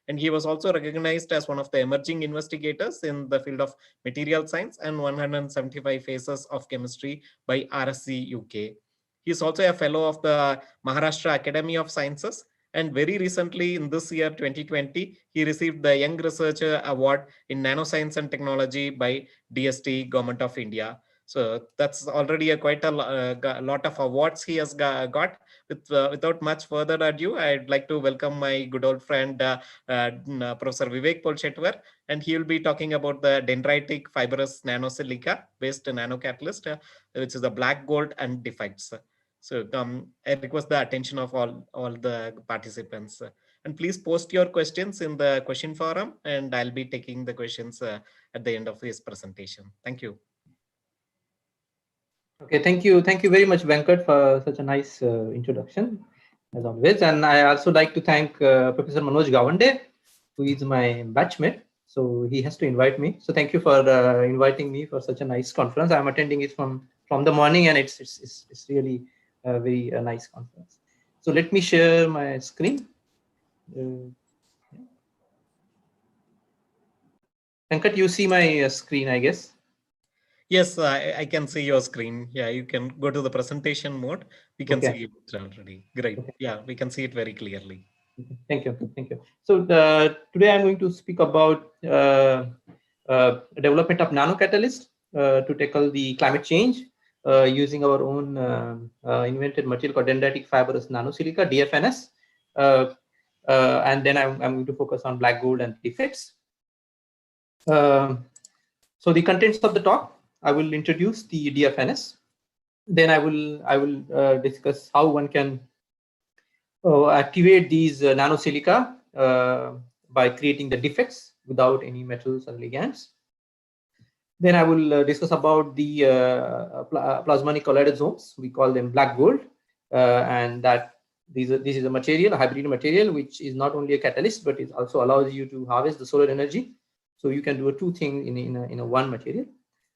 And he was also recognized as one of the emerging investigators in the field of material science and 175 Phases of Chemistry by RSC UK. He is also a fellow of the Maharashtra Academy of Sciences. And very recently, in this year, 2020, he received the Young Researcher Award in Nanoscience and Technology by DST, Government of India. So that's already quite a lot of awards he has got. Without much further ado, I'd like to welcome my good old friend, Professor Vivek Polchetwar, and he will be talking about the dendritic fibrous nanosilica based nanocatalyst, which is the black gold and defects. So I request the attention of all the participants. And please post your questions in the question forum, and I'll be taking the questions at the end of his presentation. Thank you. Okay, thank you very much, Venkat, for such a nice introduction, as always. And I also like to thank Professor Manoj Gawande, who is my batchmate. So he has to invite me. So thank you for inviting me for such a nice conference. I'm attending it from the morning, and it's really a very nice conference. So let me share my screen. Venkat, you see my screen, I guess. Yes, I can see your screen. Yeah, you can go to the presentation mode. We can see it already. Great. Yeah, we can see it very clearly. Thank you. Thank you. So today I'm going to speak about development of nanocatalyst to tackle the climate change using our own invented material called dendritic fibrous nanosilica, DFNS. And then I'm going to focus on black gold and defects. So the contents of the talk, I will introduce the DFNS. Then I will discuss how one can activate these nanosilica by creating the defects without any metals or ligands. Then I will discuss about the plasmonic colloidosomes. We call them black gold, and that this is a material, a hybrid material, which is not only a catalyst, but it also allows you to harvest the solar energy. So you can do two things in a one material.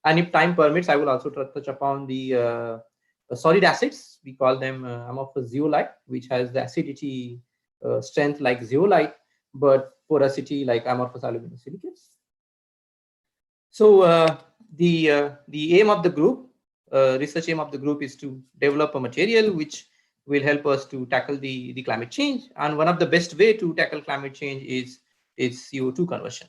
And if time permits, I will also touch upon the solid acids. We call them amorphous zeolite, which has the acidity strength like zeolite, but porosity like amorphous aluminum silicates. So the aim of the group, research aim of the group, is to develop a material which will help us to tackle the climate change. And one of the best way to tackle climate change is CO2 conversion,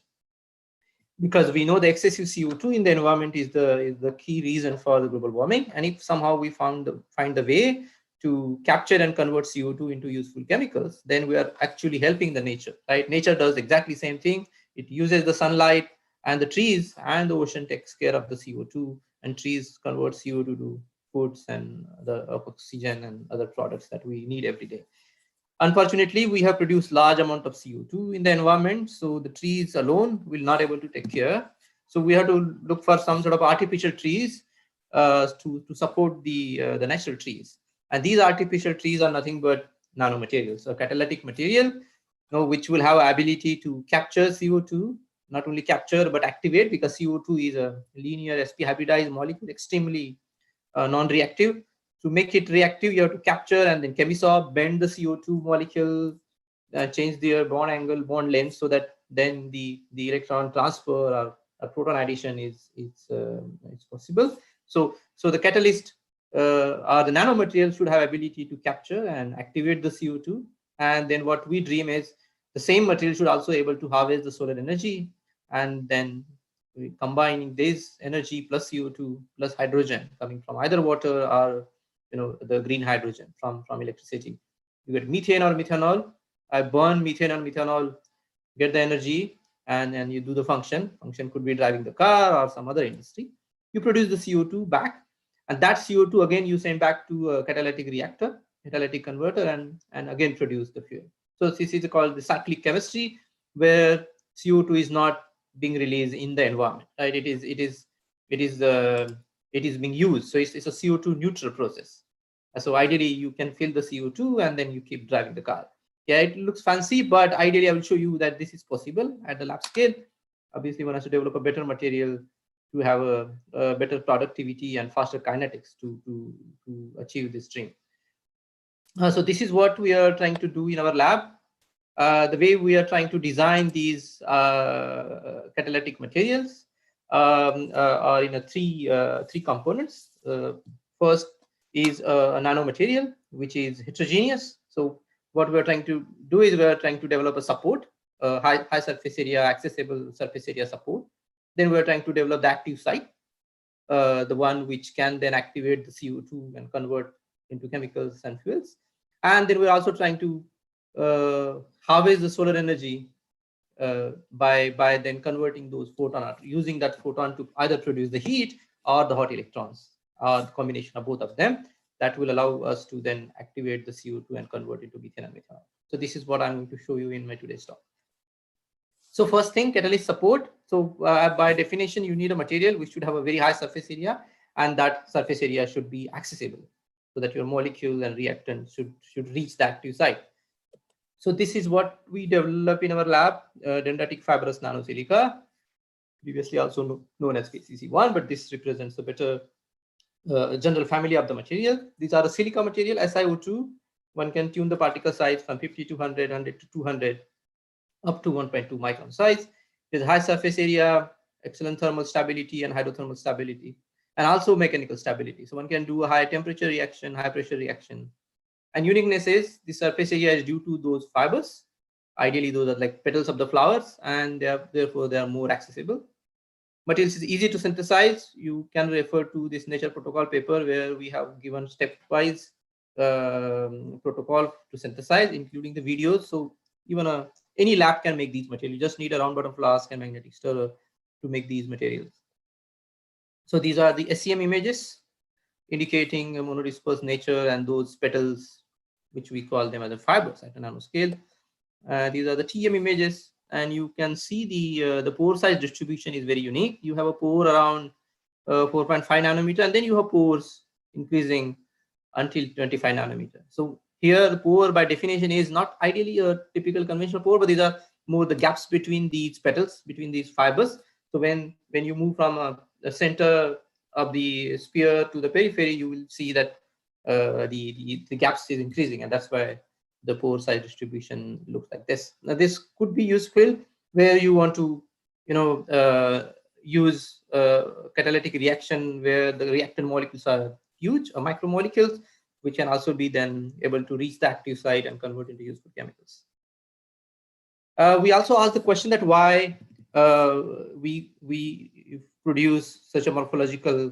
because we know the excessive CO2 in the environment is the key reason for the global warming. And if somehow we find the way to capture and convert CO2 into useful chemicals, then we are actually helping the nature, right? Nature does exactly the same thing. It uses the sunlight, and the trees and the ocean takes care of the CO2, and trees convert CO2 to foods and the oxygen and other products that we need every day. Unfortunately, we have produced large amount of CO2 in the environment, so the trees alone will not able to take care. So we have to look for some sort of artificial trees to support the natural trees. And these artificial trees are nothing but nanomaterials, a catalytic material, which will have ability to capture CO2, not only capture but activate, because CO2 is a linear sp hybridized molecule, extremely non-reactive. To make it reactive, you have to capture and then chemisorb, bend the CO2 molecule, change their bond angle, bond length, so that then the electron transfer or proton addition is possible. So the catalyst or the nanomaterial should have ability to capture and activate the CO2. And then what we dream is the same material should also able to harvest the solar energy, and then combining this energy plus CO2 plus hydrogen coming from either water or the green hydrogen from electricity. You get methane or methanol. I burn methane and methanol, get the energy, and you do the function. Function could be driving the car or some other industry. You produce the CO2 back, and that CO2 again you send back to a catalytic reactor, catalytic converter, and again produce the fuel. So this is called the cyclic chemistry, where CO2 is not being released in the environment, right? It is being used. So it's a CO2 neutral process. So ideally you can fill the CO2 and then you keep driving the car. Yeah, it looks fancy, but ideally I will show you that this is possible at the lab scale. Obviously one has to develop a better material to have a better productivity and faster kinetics to achieve this dream. So this is what we are trying to do in our lab. The way we are trying to design these catalytic materials are in three components. First is a nanomaterial, which is heterogeneous. So what we are trying to do is we are trying to develop a support, high surface area, accessible surface area support. Then we are trying to develop the active site, the one which can then activate the CO2 and convert into chemicals and fuels. And then we're also trying to harvest the solar energy by then converting those photon, using that photon to either produce the heat or the hot electrons, or the combination of both of them. That will allow us to then activate the CO2 and convert it to methane and methanol. So this is what I'm going to show you in my today's talk. So first thing, catalyst support. So by definition, you need a material which should have a very high surface area, and that surface area should be accessible so that your molecule and reactant should reach the active site. So this is what we develop in our lab, dendritic fibrous nanosilica, previously also known as KCC1, but this represents a better general family of the material. These are the silica material, SiO2, one can tune the particle size from 50 to 100, 100 to 200, up to 1.2 micron size. There's high surface area, excellent thermal stability and hydrothermal stability, and also mechanical stability. So one can do a high temperature reaction, high pressure reaction. And uniqueness is the surface area is due to those fibers. Ideally, those are like petals of the flowers, and therefore they are more accessible. Materials is easy to synthesize. You can refer to this Nature Protocol paper where we have given stepwise protocol to synthesize, including the videos. So even any lab can make these materials. You just need a round bottom flask and magnetic stirrer to make these materials. So these are the SEM images indicating a monodisperse nature and those petals, which we call them as the fibers at a nanoscale. These are the TM images, and you can see the pore size distribution is very unique. You have a pore around 4.5 nanometer, and then you have pores increasing until 25 nanometer. So here the pore by definition is not ideally a typical conventional pore, but these are more the gaps between these petals, between these fibers. So when you move from the center of the sphere to the periphery, you will see that the gaps is increasing, and that's why the pore size distribution looks like this. Now this could be useful where you want to use catalytic reaction where the reactant molecules are huge or micromolecules, which can also be then able to reach the active site and convert into useful chemicals. We also asked the question that why we produce such a morphological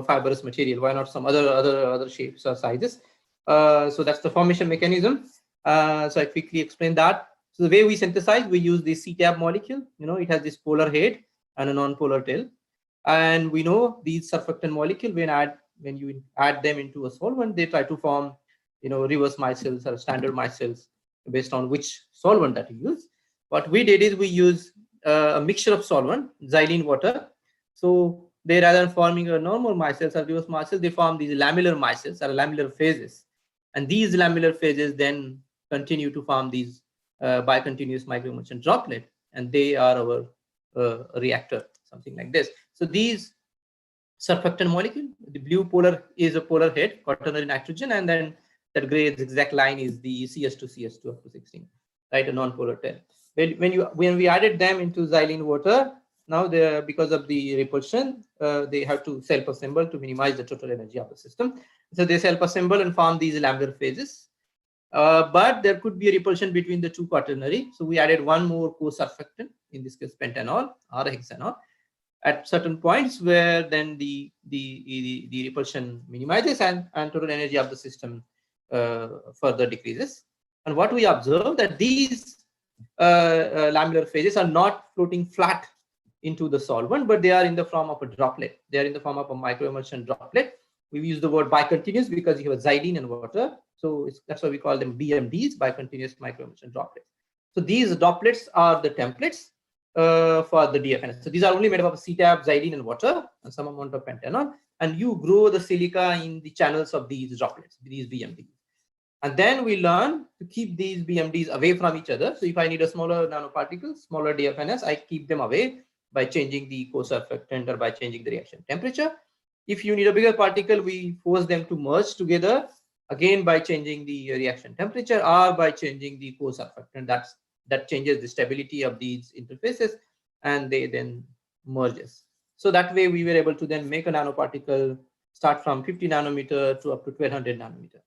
fibrous material. Why not some other shapes or sizes? So that's the formation mechanism. So I quickly explain that. So the way we synthesize, we use the CTAB molecule. It has this polar head and a non-polar tail, and we know these surfactant molecule when you add them into a solvent, they try to form reverse micelles or standard micelles based on which solvent that you use. What we did is we use a mixture of solvent, xylene water. So they, rather than forming a normal micelles or reverse micelles, they form these lamellar micelles or lamellar phases, and these lamellar phases then continue to form these bicontinuous microemulsion droplet, and they are our reactor, something like this. So these surfactant molecule, the blue polar is a polar head, quaternary nitrogen, and then that gray zigzag line is the CS2 up to 16, right, a non-polar tail. When we added them into xylene water, now because of the repulsion, they have to self-assemble to minimize the total energy of the system. So they self-assemble and form these lamellar phases. But there could be a repulsion between the two quaternary. So we added one more co-surfactant, in this case pentanol or hexanol, at certain points where then the repulsion minimizes and total energy of the system further decreases. And what we observe that these lamellar phases are not floating flat into the solvent, but they are in the form of a droplet. They are in the form of a microemulsion droplet. We use the word bicontinuous because you have xylene and water. So that's why we call them BMDs, bicontinuous microemulsion droplets. So these droplets are the templates for the DFNS. So these are only made up of CTAB, xylene, and water, and some amount of pentanol. And you grow the silica in the channels of these droplets, these BMDs. And then we learn to keep these BMDs away from each other. So if I need a smaller nanoparticle, smaller DFNS, I keep them away by changing the co-surfactant or by changing the reaction temperature. If you need a bigger particle, we force them to merge together, again by changing the reaction temperature or by changing the co-surfactant. That changes the stability of these interfaces, and they then merges. So that way we were able to then make a nanoparticle start from 50 nanometer to up to 1200 nanometer.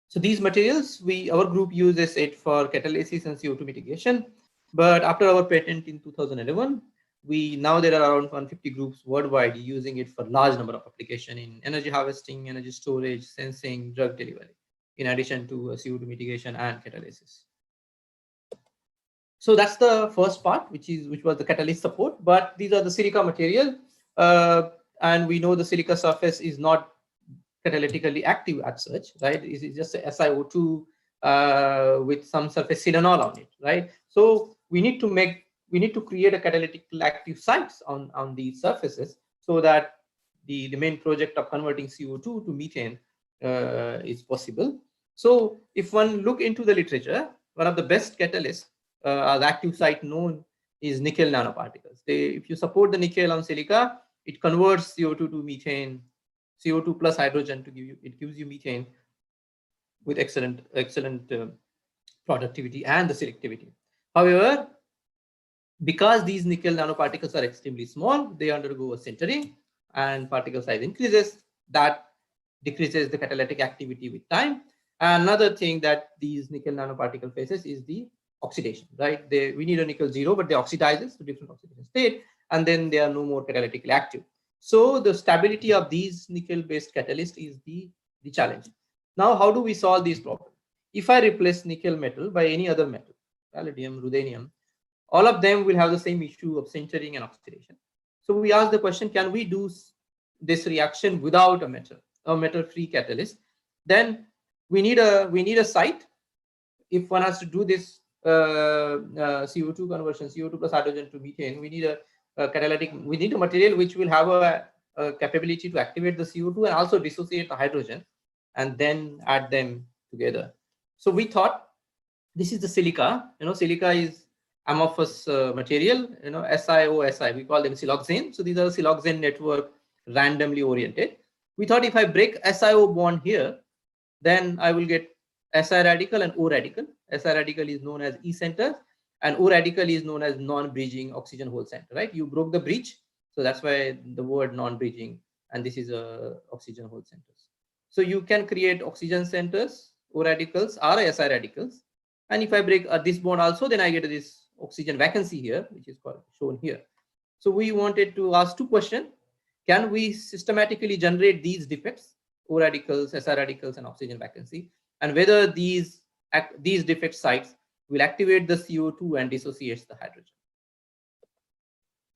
So these materials, our group uses it for catalysis and CO2 mitigation. But after our patent in 2011, now there are around 150 groups worldwide using it for large number of applications in energy harvesting, energy storage, sensing, drug delivery, in addition to CO2 mitigation and catalysis. So that's the first part, which was the catalyst support. But these are the silica material, and we know the silica surface is not catalytically active as such, right? It's just a SiO2 with some surface silanol on it, right? So we need to create a catalytically active sites on these surfaces so that the main project of converting CO2 to methane is possible. So if one look into the literature, one of the best catalysts, the active site known is nickel nanoparticles. If you support the nickel on silica, it converts CO2 to methane, CO2 plus hydrogen to gives you methane with excellent productivity and the selectivity. However, because these nickel nanoparticles are extremely small, they undergo a sintering and particle size increases. That decreases the catalytic activity with time. And another thing that these nickel nanoparticle faces is the oxidation, right? We need a nickel 0, but they oxidizes to different oxidation state, and then they are no more catalytically active. So the stability of these nickel-based catalysts is the challenge. Now, how do we solve these problems? If I replace nickel metal by any other metal, palladium, ruthenium, all of them will have the same issue of sintering and oxidation. So we ask the question, can we do this reaction without a metal-free catalyst? Then we need a site. If one has to do this CO2 conversion, CO2 plus hydrogen to methane, we need we need a material which will have a capability to activate the CO2 and also dissociate the hydrogen and then add them together. So we thought this is the silica. Silica is amorphous material, SiO, we call them siloxane. So these are the siloxane network randomly oriented. We thought if I break SiO bond here, then I will get Si radical and O radical. Si radical is known as E center and O radical is known as non-bridging oxygen hole center, right? You broke the bridge. So that's why the word non-bridging, and this is oxygen hole centers. So you can create oxygen centers, O radicals or Si radicals. And if I break this bond also, then I get this oxygen vacancy here, which is shown here. So we wanted to ask two questions. Can we systematically generate these defects, O radicals, Si radicals, and oxygen vacancy, and whether these defect sites will activate the CO2 and dissociates the hydrogen?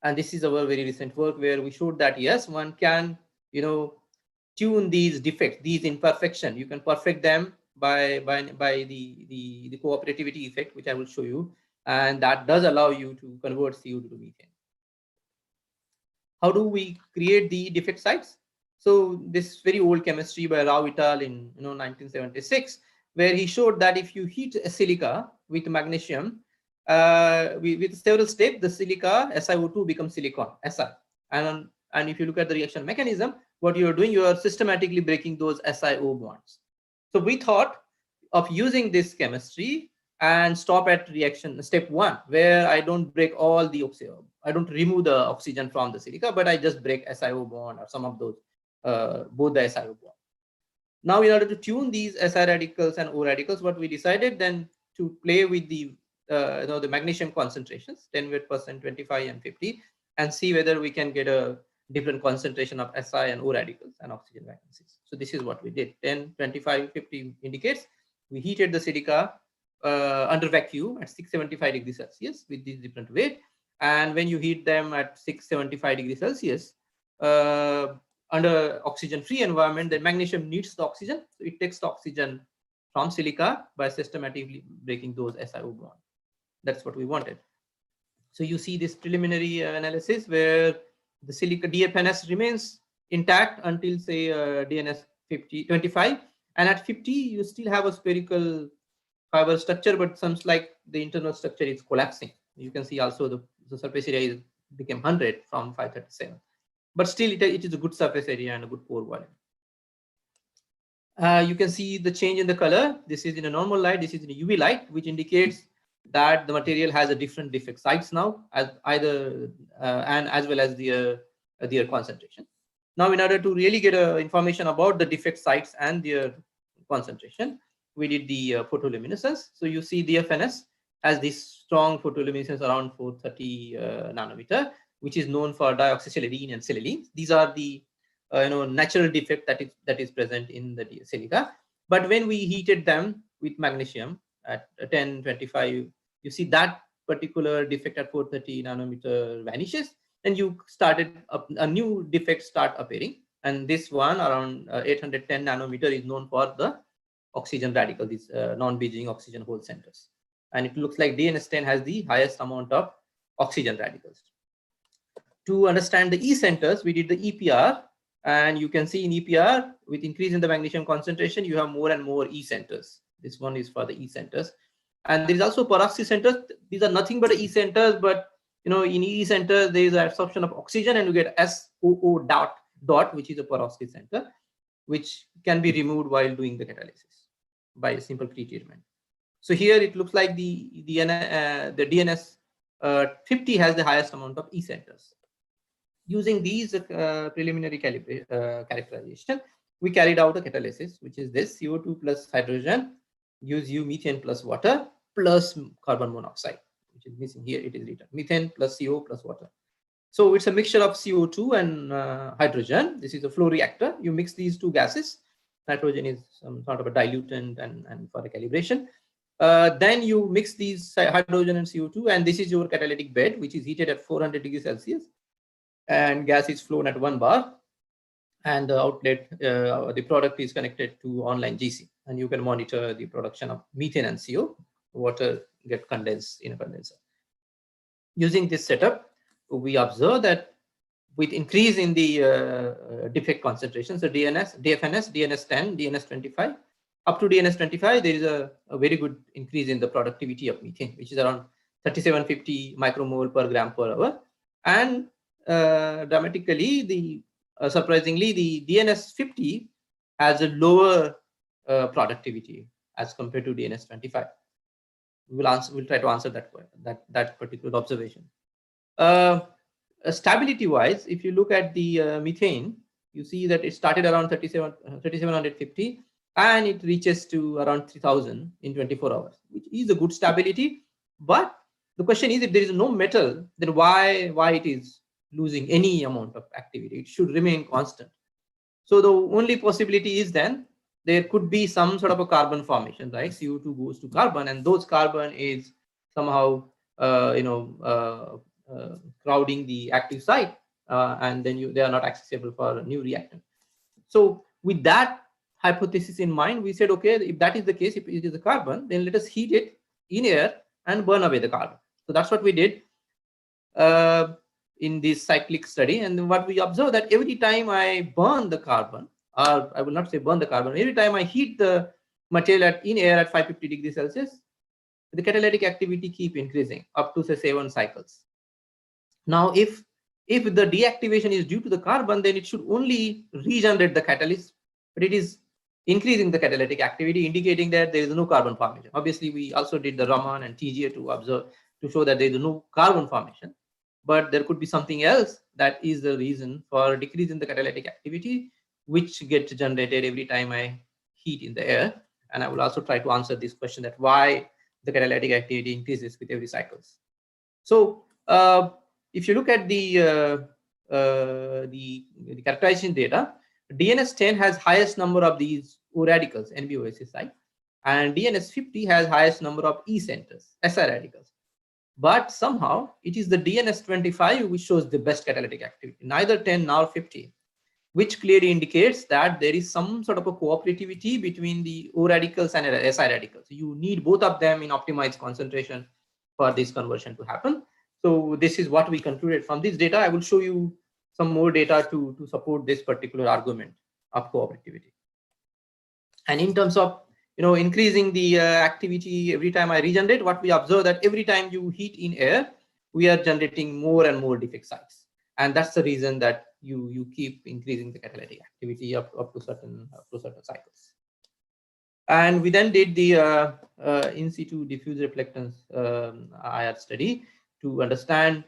And this is our very recent work where we showed that yes, one can, tune these defects, these imperfections. You can perfect them by the cooperativity effect, which I will show you, and that does allow you to convert CO2 to methane. How do we create the defect sites? So this very old chemistry by Rao et al. In 1976, where he showed that if you heat a silica with magnesium, with several steps, the silica SiO2 becomes silicon Si. And if you look at the reaction mechanism, what you are doing, you are systematically breaking those SiO bonds. So we thought of using this chemistry and stop at reaction step 1, where I don't break all the oxygen, I don't remove the oxygen from the silica, but I just break SiO bond or some of those, both the SiO bond. Now, in order to tune these Si radicals and O radicals, what we decided then to play with the the magnesium concentrations, 10%, 25, and 50, and see whether we can get a different concentration of Si and O radicals and oxygen vacancies. So this is what we did. 10, 25, 50 indicates we heated the silica under vacuum at 675 degrees Celsius with these different weight. And when you heat them at 675 degrees Celsius under oxygen-free environment, the magnesium needs the oxygen. So it takes the oxygen from silica by systematically breaking those SiO bonds. That's what we wanted. So you see this preliminary analysis where the silica DFNS remains intact until say DNS 25, and at 50 you still have a spherical fiber structure, but seems like the internal structure is collapsing. You can see also the surface area became 100 from 537, but still it is a good surface area and a good pore volume. You can see the change in the color. This is in a normal light, this is in a UV light, which indicates that the material has a different defect sites now, as either and as well as their concentration. Now, in order to really get information about the defect sites and their concentration, we did the photoluminescence. So you see the FNS has this strong photoluminescence around 430 nanometer, which is known for dioxysilylenes and silylenes. These are the natural defect that is present in the silica. But when we heated them with magnesium at 10, 25, you see that particular defect at 430 nanometer vanishes, and you started a new defect start appearing. And this one around 810 nanometer is known for the oxygen radical, these non-bridging oxygen hole centers. And it looks like DNS10 has the highest amount of oxygen radicals. To understand the E centers, we did the EPR, and you can see in EPR, with increase in the magnesium concentration, you have more and more E centers. This one is for the E centers. And there is also peroxy centers. These are nothing but E centers, but in E centers, there is an absorption of oxygen, and you get SOO dot, which is a peroxy center, which can be removed while doing the catalysis. by simple pretreatment. So here it looks like the DNS 50 has the highest amount of E centers. Using these preliminary characterization, we carried out a catalysis, which is this CO2 plus hydrogen gives you methane plus water plus carbon monoxide, which is missing here. It is written methane plus CO plus water. So it's a mixture of CO2 and hydrogen. This is a flow reactor. You mix these two gases. Nitrogen is some sort of a dilutant and for a calibration. Then you mix these hydrogen and CO2, and this is your catalytic bed, which is heated at 400 degrees Celsius, and gas is flown at 1 bar, and the outlet, the product is connected to online GC, and you can monitor the production of methane and CO. Water get condensed in a condenser. Using this setup, we observe that with increase in the defect concentration, so DFNS, DNS10, DNS25, up to DNS25, there is a very good increase in the productivity of methane, which is around 3750 micromole per gram per hour. And dramatically, surprisingly, the DNS50 has a lower productivity as compared to DNS25. We'll try to answer that particular observation. Stability wise, if you look at the methane, you see that it started around 3750 and it reaches to around 3000 in 24 hours, which is a good stability. But the question is, if there is no metal, then why it is losing any amount of activity? It should remain constant. So the only possibility is then there could be some sort of a carbon formation, right? CO2 goes to carbon, and those carbon is somehow crowding the active site, and then they are not accessible for a new reactant. So with that hypothesis in mind, we said, okay, if that is the case, if it is a carbon, then let us heat it in air and burn away the carbon. So that's what we did in this cyclic study. And what we observed that every time I burn the carbon, or I will not say burn the carbon, every time I heat the material in air at 550 degrees Celsius, the catalytic activity keep increasing up to say 7 cycles. Now, if the deactivation is due to the carbon, then it should only regenerate the catalyst, but it is increasing the catalytic activity, indicating that there is no carbon formation. Obviously, we also did the Raman and TGA to show that there is no carbon formation, but there could be something else that is the reason for decrease in the catalytic activity, which gets generated every time I heat in the air. And I will also try to answer this question, that why the catalytic activity increases with every cycles. So if you look at the characterization data, DNS10 has highest number of these O radicals, NBOSS site, and DNS50 has highest number of E centers, SI radicals. But somehow it is the DNS25 which shows the best catalytic activity, neither 10 nor 50, which clearly indicates that there is some sort of a cooperativity between the O radicals and SI radicals. You need both of them in optimized concentration for this conversion to happen. So this is what we concluded from this data. I will show you some more data to support this particular argument of cooperativity. And in terms of increasing the activity every time I regenerate, what we observe that every time you heat in air, we are generating more and more defect sites, and that's the reason that you keep increasing the catalytic activity up to certain cycles. And we then did the in situ diffuse reflectance IR study to understand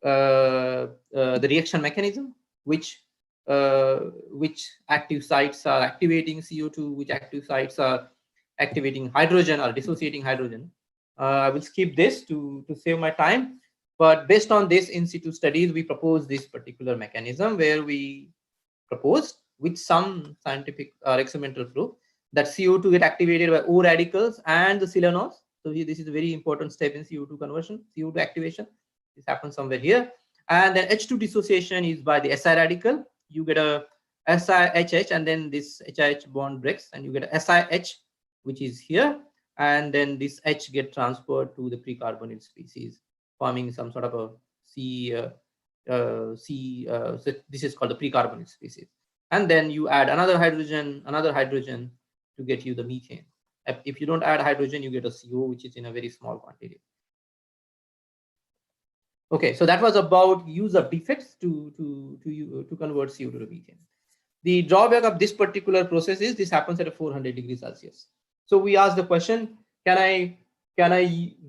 the reaction mechanism, which active sites are activating CO2, which active sites are activating hydrogen or dissociating hydrogen. I will skip this to save my time, but based on this in situ studies, we proposed this particular mechanism where we proposed with some scientific or experimental proof that CO2 get activated by O radicals and the selenols. So this is a very important step in CO2 conversion, CO2 activation. This happens somewhere here. And then H2 dissociation is by the SI radical. You get a SiHH, and then this HIH bond breaks, and you get a SiH, which is here. And then this H get transferred to the precarbonyl species, forming some sort of a so this is called the precarbonyl species. And then you add another hydrogen to get you the methane. If you don't add hydrogen, you get a CO, which is in a very small quantity. Okay, so that was about use of defects to convert CO2 to methane. The drawback of this particular process is this happens at a 400 degrees Celsius. So we asked the question, can I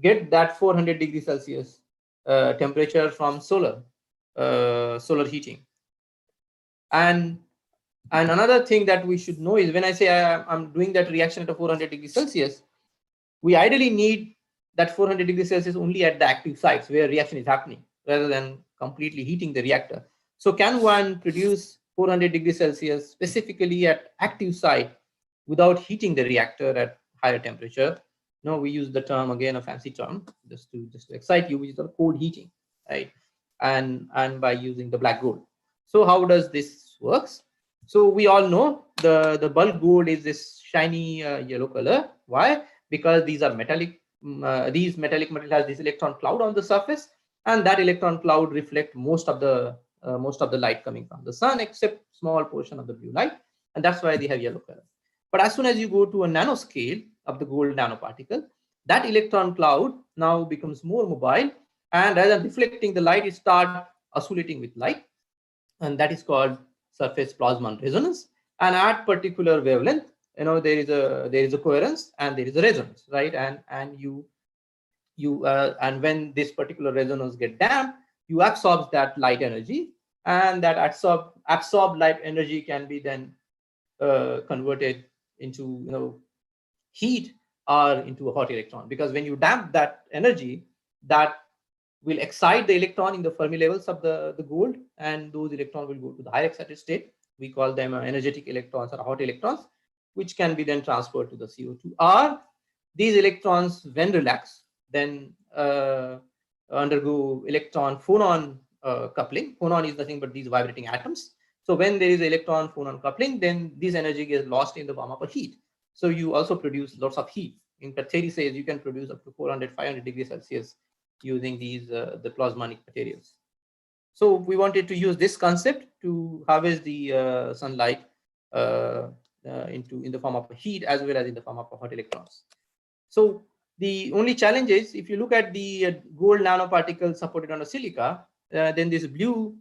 get that 400 degrees Celsius temperature from solar heating? And another thing that we should know is, when I say I'm doing that reaction at a 400 degrees Celsius, we ideally need that 400 degrees Celsius only at the active sites where reaction is happening, rather than completely heating the reactor. So can one produce 400 degrees Celsius specifically at active site without heating the reactor at higher temperature? No, we use the term, again, a fancy term, just to excite you, which is cold heating, right? And by using the black gold. So how does this works? So we all know the bulk gold is this shiny yellow color. Why? Because these are metallic. These metallic material has this electron cloud on the surface, and that electron cloud reflect most of the light coming from the sun, except small portion of the blue light, and that's why they have yellow color. But as soon as you go to a nanoscale of the gold nanoparticle, that electron cloud now becomes more mobile, and rather than reflecting the light, it starts oscillating with light, and that is called surface plasmon resonance. And at particular wavelength, there is a coherence and there is a resonance, right? And when this particular resonance get damped, you absorb that light energy, and that absorbed light energy can be then converted into heat or into a hot electron, because when you damp that energy, that will excite the electron in the Fermi levels of the gold, and those electrons will go to the higher excited state. We call them energetic electrons or hot electrons, which can be then transferred to the CO2. Or these electrons, when relaxed, then undergo electron phonon coupling. Phonon is nothing but these vibrating atoms. So when there is electron phonon coupling, then this energy gets lost in the form of a heat. So you also produce lots of heat. In fact, theory says you can produce up to 400, 500 degrees Celsius using these the plasmonic materials. So we wanted to use this concept to harvest the sunlight in the form of heat, as well as in the form of hot electrons. So the only challenge is, if you look at the gold nanoparticles supported on a silica, then this blue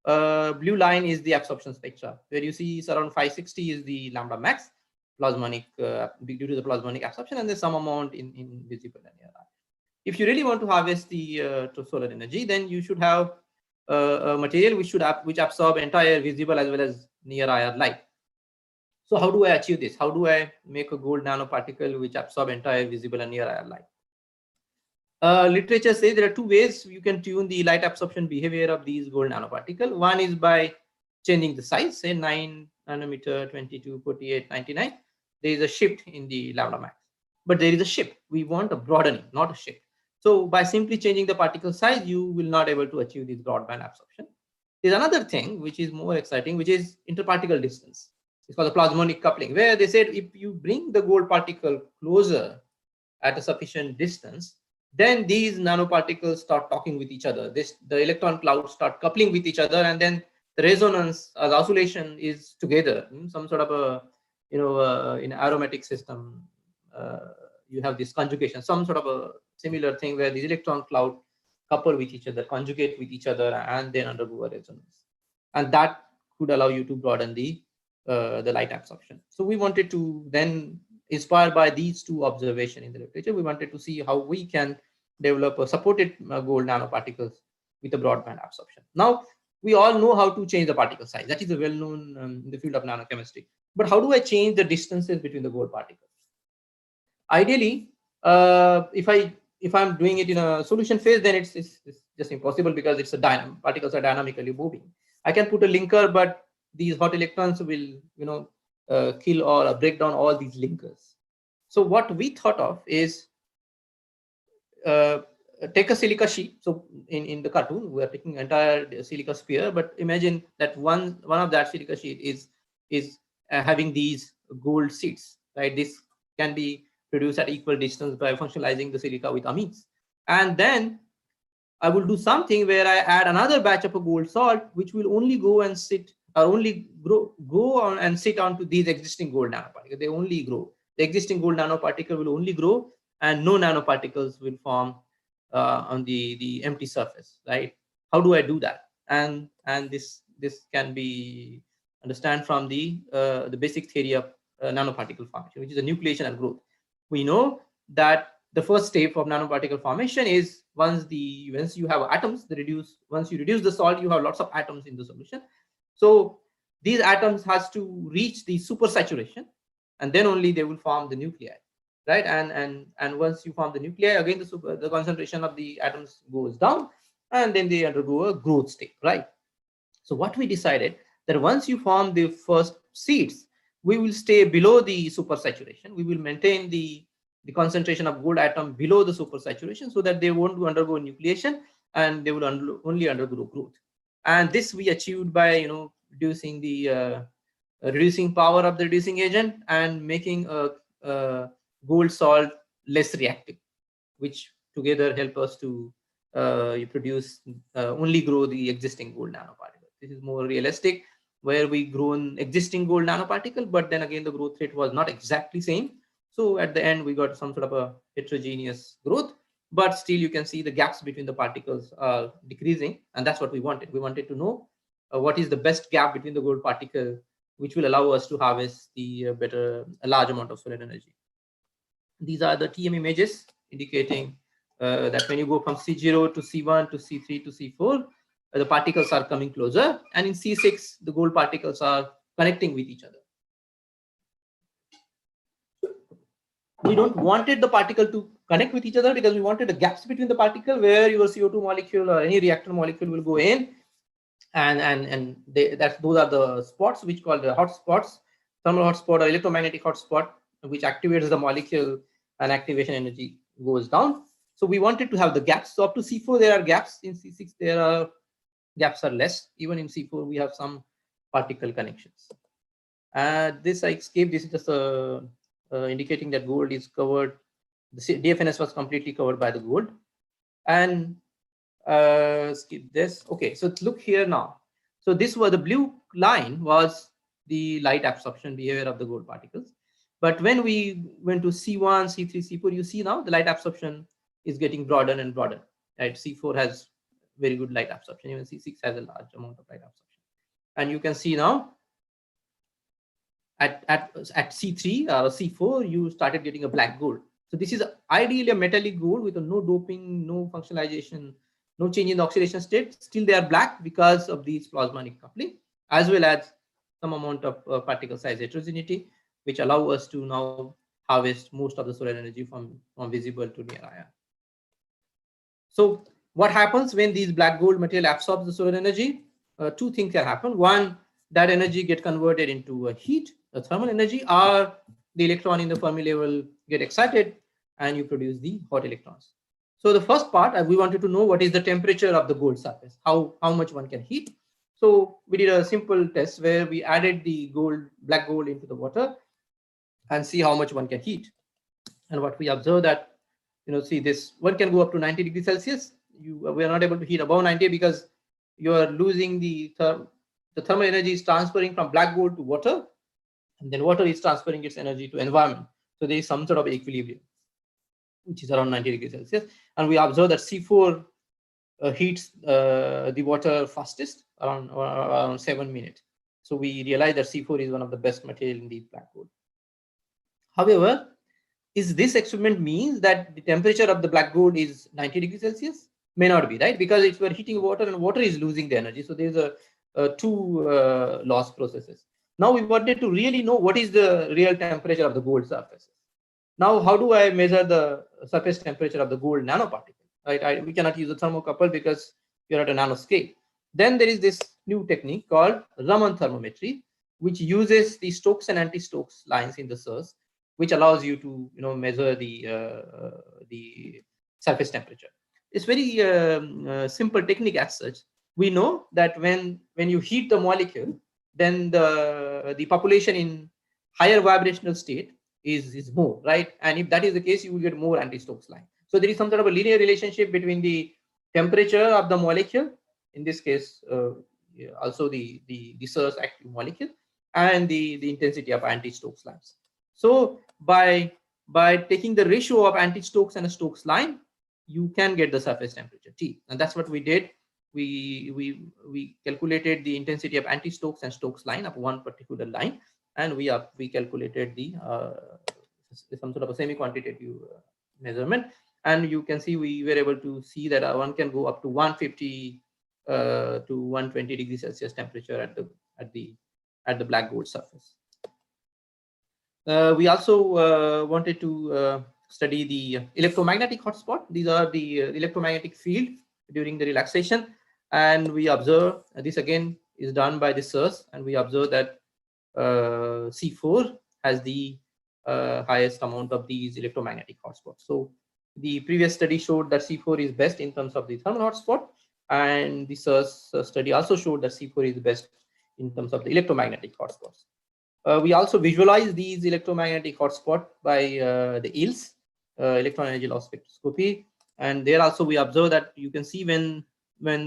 line is the absorption spectra, where you see around 560 is the lambda max plasmonic due to the plasmonic absorption, and there's some amount in visible and near eye. If you really want to harvest the solar energy, then you should have a material which absorb entire visible as well as near IR light. So how do I achieve this? How do I make a gold nanoparticle which absorb entire visible and near IR light? Literature says there are two ways you can tune the light absorption behavior of these gold nanoparticle. One is by changing the size, say 9 nanometer, 22, 48, 99. There is a shift in the lambda max, but there is a shift. We want a broadening, not a shift. So by simply changing the particle size, you will not able to achieve this broadband absorption. There's another thing which is more exciting, which is interparticle distance. It's called the plasmonic coupling, where they said if you bring the gold particle closer at a sufficient distance, then these nanoparticles start talking with each other. The electron clouds start coupling with each other, and then the resonance as oscillation is together. Some sort of a, in an aromatic system, you have this conjugation, some sort of a similar thing where these electron cloud couple with each other, conjugate with each other, and then undergo a resonance. And that could allow you to broaden the light absorption. So we wanted to then, inspired by these two observations in the literature, we wanted to see how we can develop a supported gold nanoparticles with a broadband absorption. Now, we all know how to change the particle size. That is a well-known in the field of nanochemistry. But how do I change the distances between the gold particles? Ideally, if I'm doing it in a solution phase, then it's just impossible, because it's a particles are dynamically moving. I can put a linker, but these hot electrons will kill or break down all these linkers. So what we thought of is take a silica sheet. So in the cartoon, we are taking entire silica sphere, but imagine that one of that silica sheet is having these gold seeds, right? This can be produced at equal distance by functionalizing the silica with amines. And then I will do something where I add another batch of a gold salt, which will only go and sit, or only go on and sit onto these existing gold nanoparticles. They only grow. The existing gold nanoparticle will only grow, and no nanoparticles will form on the empty surface, right? How do I do that? And this can be understand from the basic theory of nanoparticle formation, which is a nucleation and growth. We know that the first step of nanoparticle formation is once you have atoms, once you reduce the salt, you have lots of atoms in the solution. So these atoms has to reach the supersaturation, and then only they will form the nuclei, right? And once you form the nuclei, again the concentration of the atoms goes down, and then they undergo a growth state, right? So what we decided that once you form the first seeds, we will stay below the supersaturation. We will maintain the concentration of gold atom below the supersaturation so that they won't undergo nucleation and they will only undergo growth. And this we achieved by reducing the reducing power of the reducing agent and making a gold salt less reactive, which together help us to produce only grow the existing gold nanoparticle. This is more realistic, where we grown existing gold nanoparticle, but then again the growth rate was not exactly same. So at the end we got some sort of a heterogeneous growth, but still you can see the gaps between the particles are decreasing, and that's what we wanted. We wanted to know what is the best gap between the gold particle, which will allow us to harvest the a large amount of solar energy. These are the TM images indicating that when you go from C0 to C1 to C3 to C4, the particles are coming closer, and in C6 the gold particles are connecting with each other. We don't wanted the particle to connect with each other because we wanted the gaps between the particle where your CO2 molecule or any reactor molecule will go in, and those are the spots which called the hot spots, thermal hotspot or electromagnetic hotspot, which activates the molecule and activation energy goes down. So we wanted to have the gaps. So up to C4 there are gaps. In C6 there are gaps are less. Even in C4 we have some particle connections. This I escaped. This is just indicating that gold is covered. The DFNS was completely covered by the gold. And skip this. Okay, so look here now. So this was the blue line was the light absorption behavior of the gold particles. But when we went to C1, C3, C4, you see now the light absorption is getting broader and broader. Right? C4 has very good light absorption. Even C6 has a large amount of light absorption. And you can see now at C3 or C4, you started getting a black gold. So this is ideally a metallic gold with no doping, no functionalization, no change in the oxidation state. Still they are black because of these plasmonic coupling, as well as some amount of particle size heterogeneity, which allow us to now harvest most of the solar energy from visible to near ion. So what happens when these black gold material absorbs the solar energy? Two things can happen. One, that energy get converted into a heat, a thermal energy, or the electron in the Fermi level get excited and you produce the hot electrons. So the first part, we wanted to know what is the temperature of the gold surface, how much one can heat. So we did a simple test where we added the black gold into the water and see how much one can heat. And what we observed that, see this, one can go up to 90 degrees Celsius. We are not able to heat above 90 because you are losing the thermal energy is transferring from black gold to water, and then water is transferring its energy to environment. So there is some sort of equilibrium, which is around 90 degrees Celsius. And we observe that C4 heats the water fastest, around 7 minutes. So we realize that C4 is one of the best material in the black gold. However, is this experiment means that the temperature of the black gold is 90 degrees Celsius? May not be, right? Because if we're heating water and water is losing the energy, so there's two loss processes. Now we wanted to really know what is the real temperature of the gold surface. Now, how do I measure the surface temperature of the gold nanoparticle? Right? We cannot use a thermocouple because you're at a nanoscale. Then there is this new technique called Raman thermometry, which uses the Stokes and anti-Stokes lines in the source, which allows you to measure the surface temperature. It's very simple technique as such. We know that when you heat the molecule, then the population in higher vibrational state is more, right? And if that is the case, you will get more anti-Stokes line. So there is some sort of a linear relationship between the temperature of the molecule, in this case also the source active molecule, and the intensity of anti-Stokes lines. So by taking the ratio of anti-Stokes and a Stokes line, you can get the surface temperature T, and that's what we did. We calculated the intensity of anti-Stokes and Stokes line of one particular line, and we calculated the some sort of a semi-quantitative measurement. And you can see we were able to see that one can go up to 150 to 120 degrees Celsius temperature at the black gold surface. We also wanted to study the electromagnetic hotspot. These are the electromagnetic field during the relaxation, and we observe this again is done by the SIRS, and we observe that C4 has the highest amount of these electromagnetic hotspots. So the previous study showed that C4 is best in terms of the thermal hotspot, and the SIRS study also showed that C4 is best in terms of the electromagnetic hotspots. We also visualize these electromagnetic hotspots by the EELS, electron energy loss spectroscopy, and there also we observe that you can see when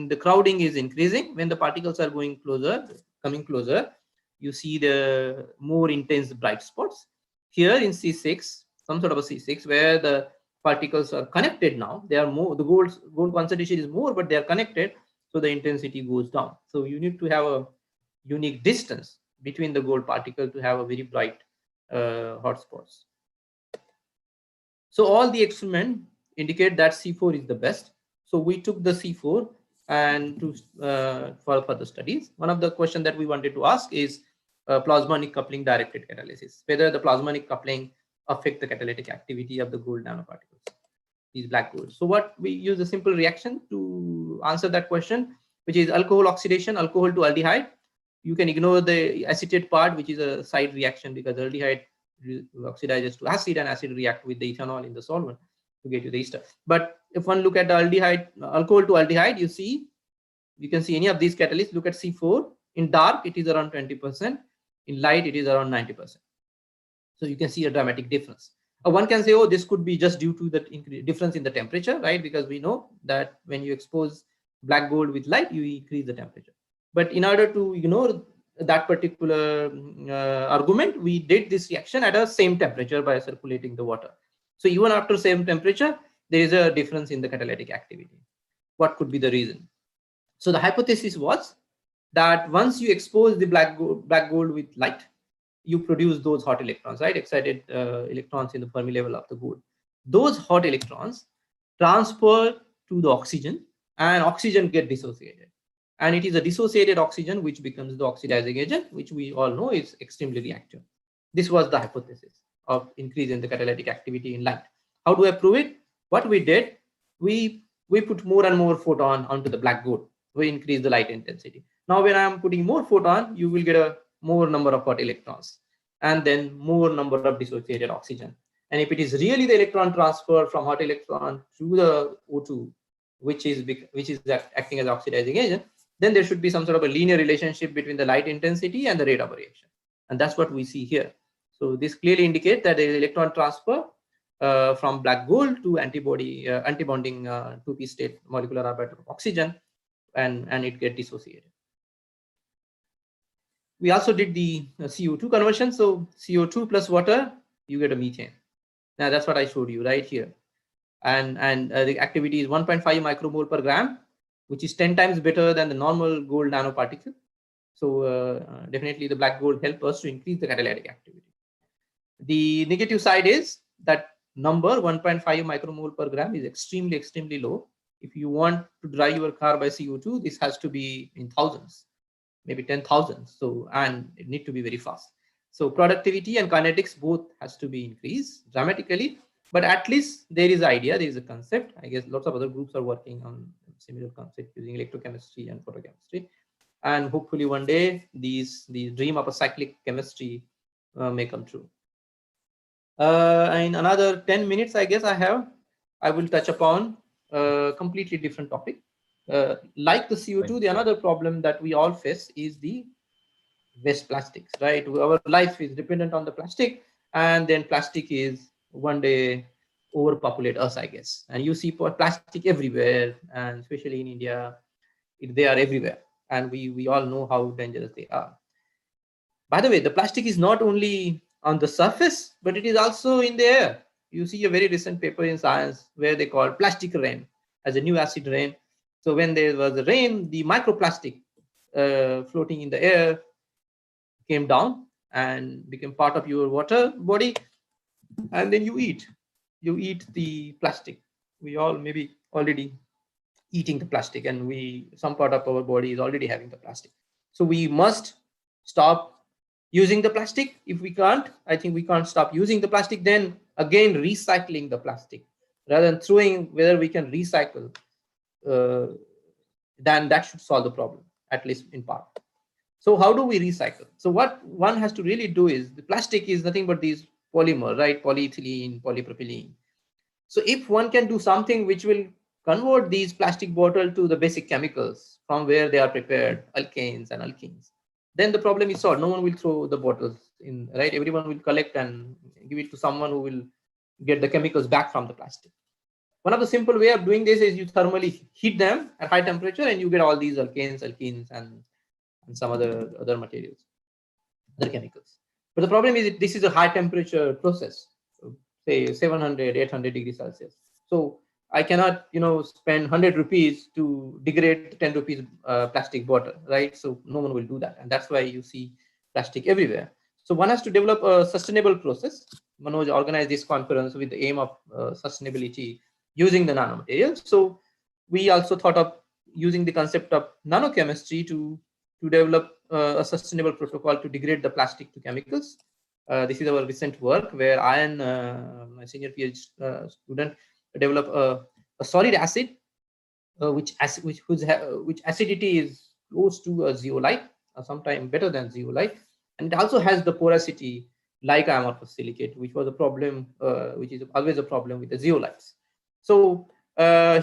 the crowding is increasing, when the particles are coming closer, you see the more intense bright spots. Here in C6, some sort of a C6, where the particles are connected now, they are more, the gold concentration is more, but they are connected, so the intensity goes down. So you need to have a unique distance between the gold particle to have a very bright hotspots. So all the experiments indicate that C4 is the best. So we took the C4 and to for further studies. One of the questions that we wanted to ask is plasmonic coupling directed catalysis, whether the plasmonic coupling affect the catalytic activity of the gold nanoparticles, these black gold. So what we use a simple reaction to answer that question, which is alcohol oxidation, alcohol to aldehyde. You can ignore the acetate part, which is a side reaction, because aldehyde oxidizes to acid and acid react with the ethanol in the solvent to get you the ester. But if one look at the aldehyde, alcohol to aldehyde, you can see any of these catalysts. Look at C4. In dark, it is around 20%. In light, it is around 90%. So you can see a dramatic difference. One can say, oh, this could be just due to the difference in the temperature, right? Because we know that when you expose black gold with light, you increase the temperature. But in order to ignore that particular argument, we did this reaction at a same temperature by circulating the water. So even after same temperature, there is a difference in the catalytic activity. What could be the reason? So the hypothesis was that once you expose the black gold with light, you produce those hot electrons, right? Excited electrons in the Fermi level of the gold. Those hot electrons transfer to the oxygen, and oxygen get dissociated. And it is a dissociated oxygen which becomes the oxidizing agent, which we all know is extremely reactive. This was the hypothesis of increase in the catalytic activity in light. How do I prove it? What we did, we put more and more photon onto the black gold. We increase the light intensity. Now when I am putting more photon, you will get a more number of hot electrons and then more number of dissociated oxygen. And if it is really the electron transfer from hot electron to the O2, which is acting as oxidizing agent, then there should be some sort of a linear relationship between the light intensity and the rate of reaction. And that's what we see here. So this clearly indicates that there is electron transfer from black gold to antibonding 2p state molecular orbital of oxygen, and it gets dissociated. We also did the CO2 conversion. So CO2 plus water, you get a methane. Now that's what I showed you right here. And the activity is 1.5 micromole per gram, which is 10 times better than the normal gold nanoparticle. So definitely the black gold helps us to increase the catalytic activity. The negative side is that number 1.5 micromole per gram is extremely, extremely low. If you want to drive your car by CO2, this has to be in thousands, maybe 10,000. So, and it need to be very fast. So productivity and kinetics both has to be increased dramatically, but at least there is idea, there is a concept. I guess lots of other groups are working on similar concept using electrochemistry and photochemistry. And hopefully one day the dream of a cyclic chemistry may come true. In another 10 minutes, I guess I will touch upon a completely different topic. Like the CO2, the another problem that we all face is the waste plastics, right? Our life is dependent on the plastic, and then plastic is one day overpopulate us, I guess. And you see plastic everywhere, and especially in India, they are everywhere. And we all know how dangerous they are. By the way, the plastic is not only on the surface, but it is also in the air. You see a very recent paper in Science where they call plastic rain as a new acid rain. So when there was a rain, the microplastic floating in the air came down and became part of your water body. and then you eat the plastic. We all maybe already eating the plastic, and some part of our body is already having the plastic. So we must stop using the plastic. If we can't, I think we can't stop using the plastic, then again recycling the plastic rather than throwing, whether we can recycle, then that should solve the problem, at least in part. So how do we recycle? So what one has to really do is, the plastic is nothing but these polymer, right? Polyethylene, polypropylene. So if one can do something which will convert these plastic bottles to the basic chemicals from where they are prepared, alkanes and alkenes, then the problem is solved. No one will throw the bottles in, right? Everyone will collect and give it to someone who will get the chemicals back from the plastic. One of the simple way of doing this is you thermally heat them at high temperature, and you get all these alkanes, alkenes, and some other materials, other chemicals. But the problem is this is a high temperature process, say 700, 800 degrees Celsius. So I cannot, spend 100 rupees to degrade 10 rupees plastic bottle, right? So no one will do that. And that's why you see plastic everywhere. So one has to develop a sustainable process. Manoj organized this conference with the aim of sustainability using the nanomaterials. So we also thought of using the concept of nanochemistry to develop a sustainable protocol to degrade the plastic to chemicals. This is our recent work where I and my senior PhD student develop a solid acid which acidity is close to a zeolite, sometimes better than zeolite, and it also has the porosity like amorphous silicate, which was a problem, which is always a problem with the zeolites. So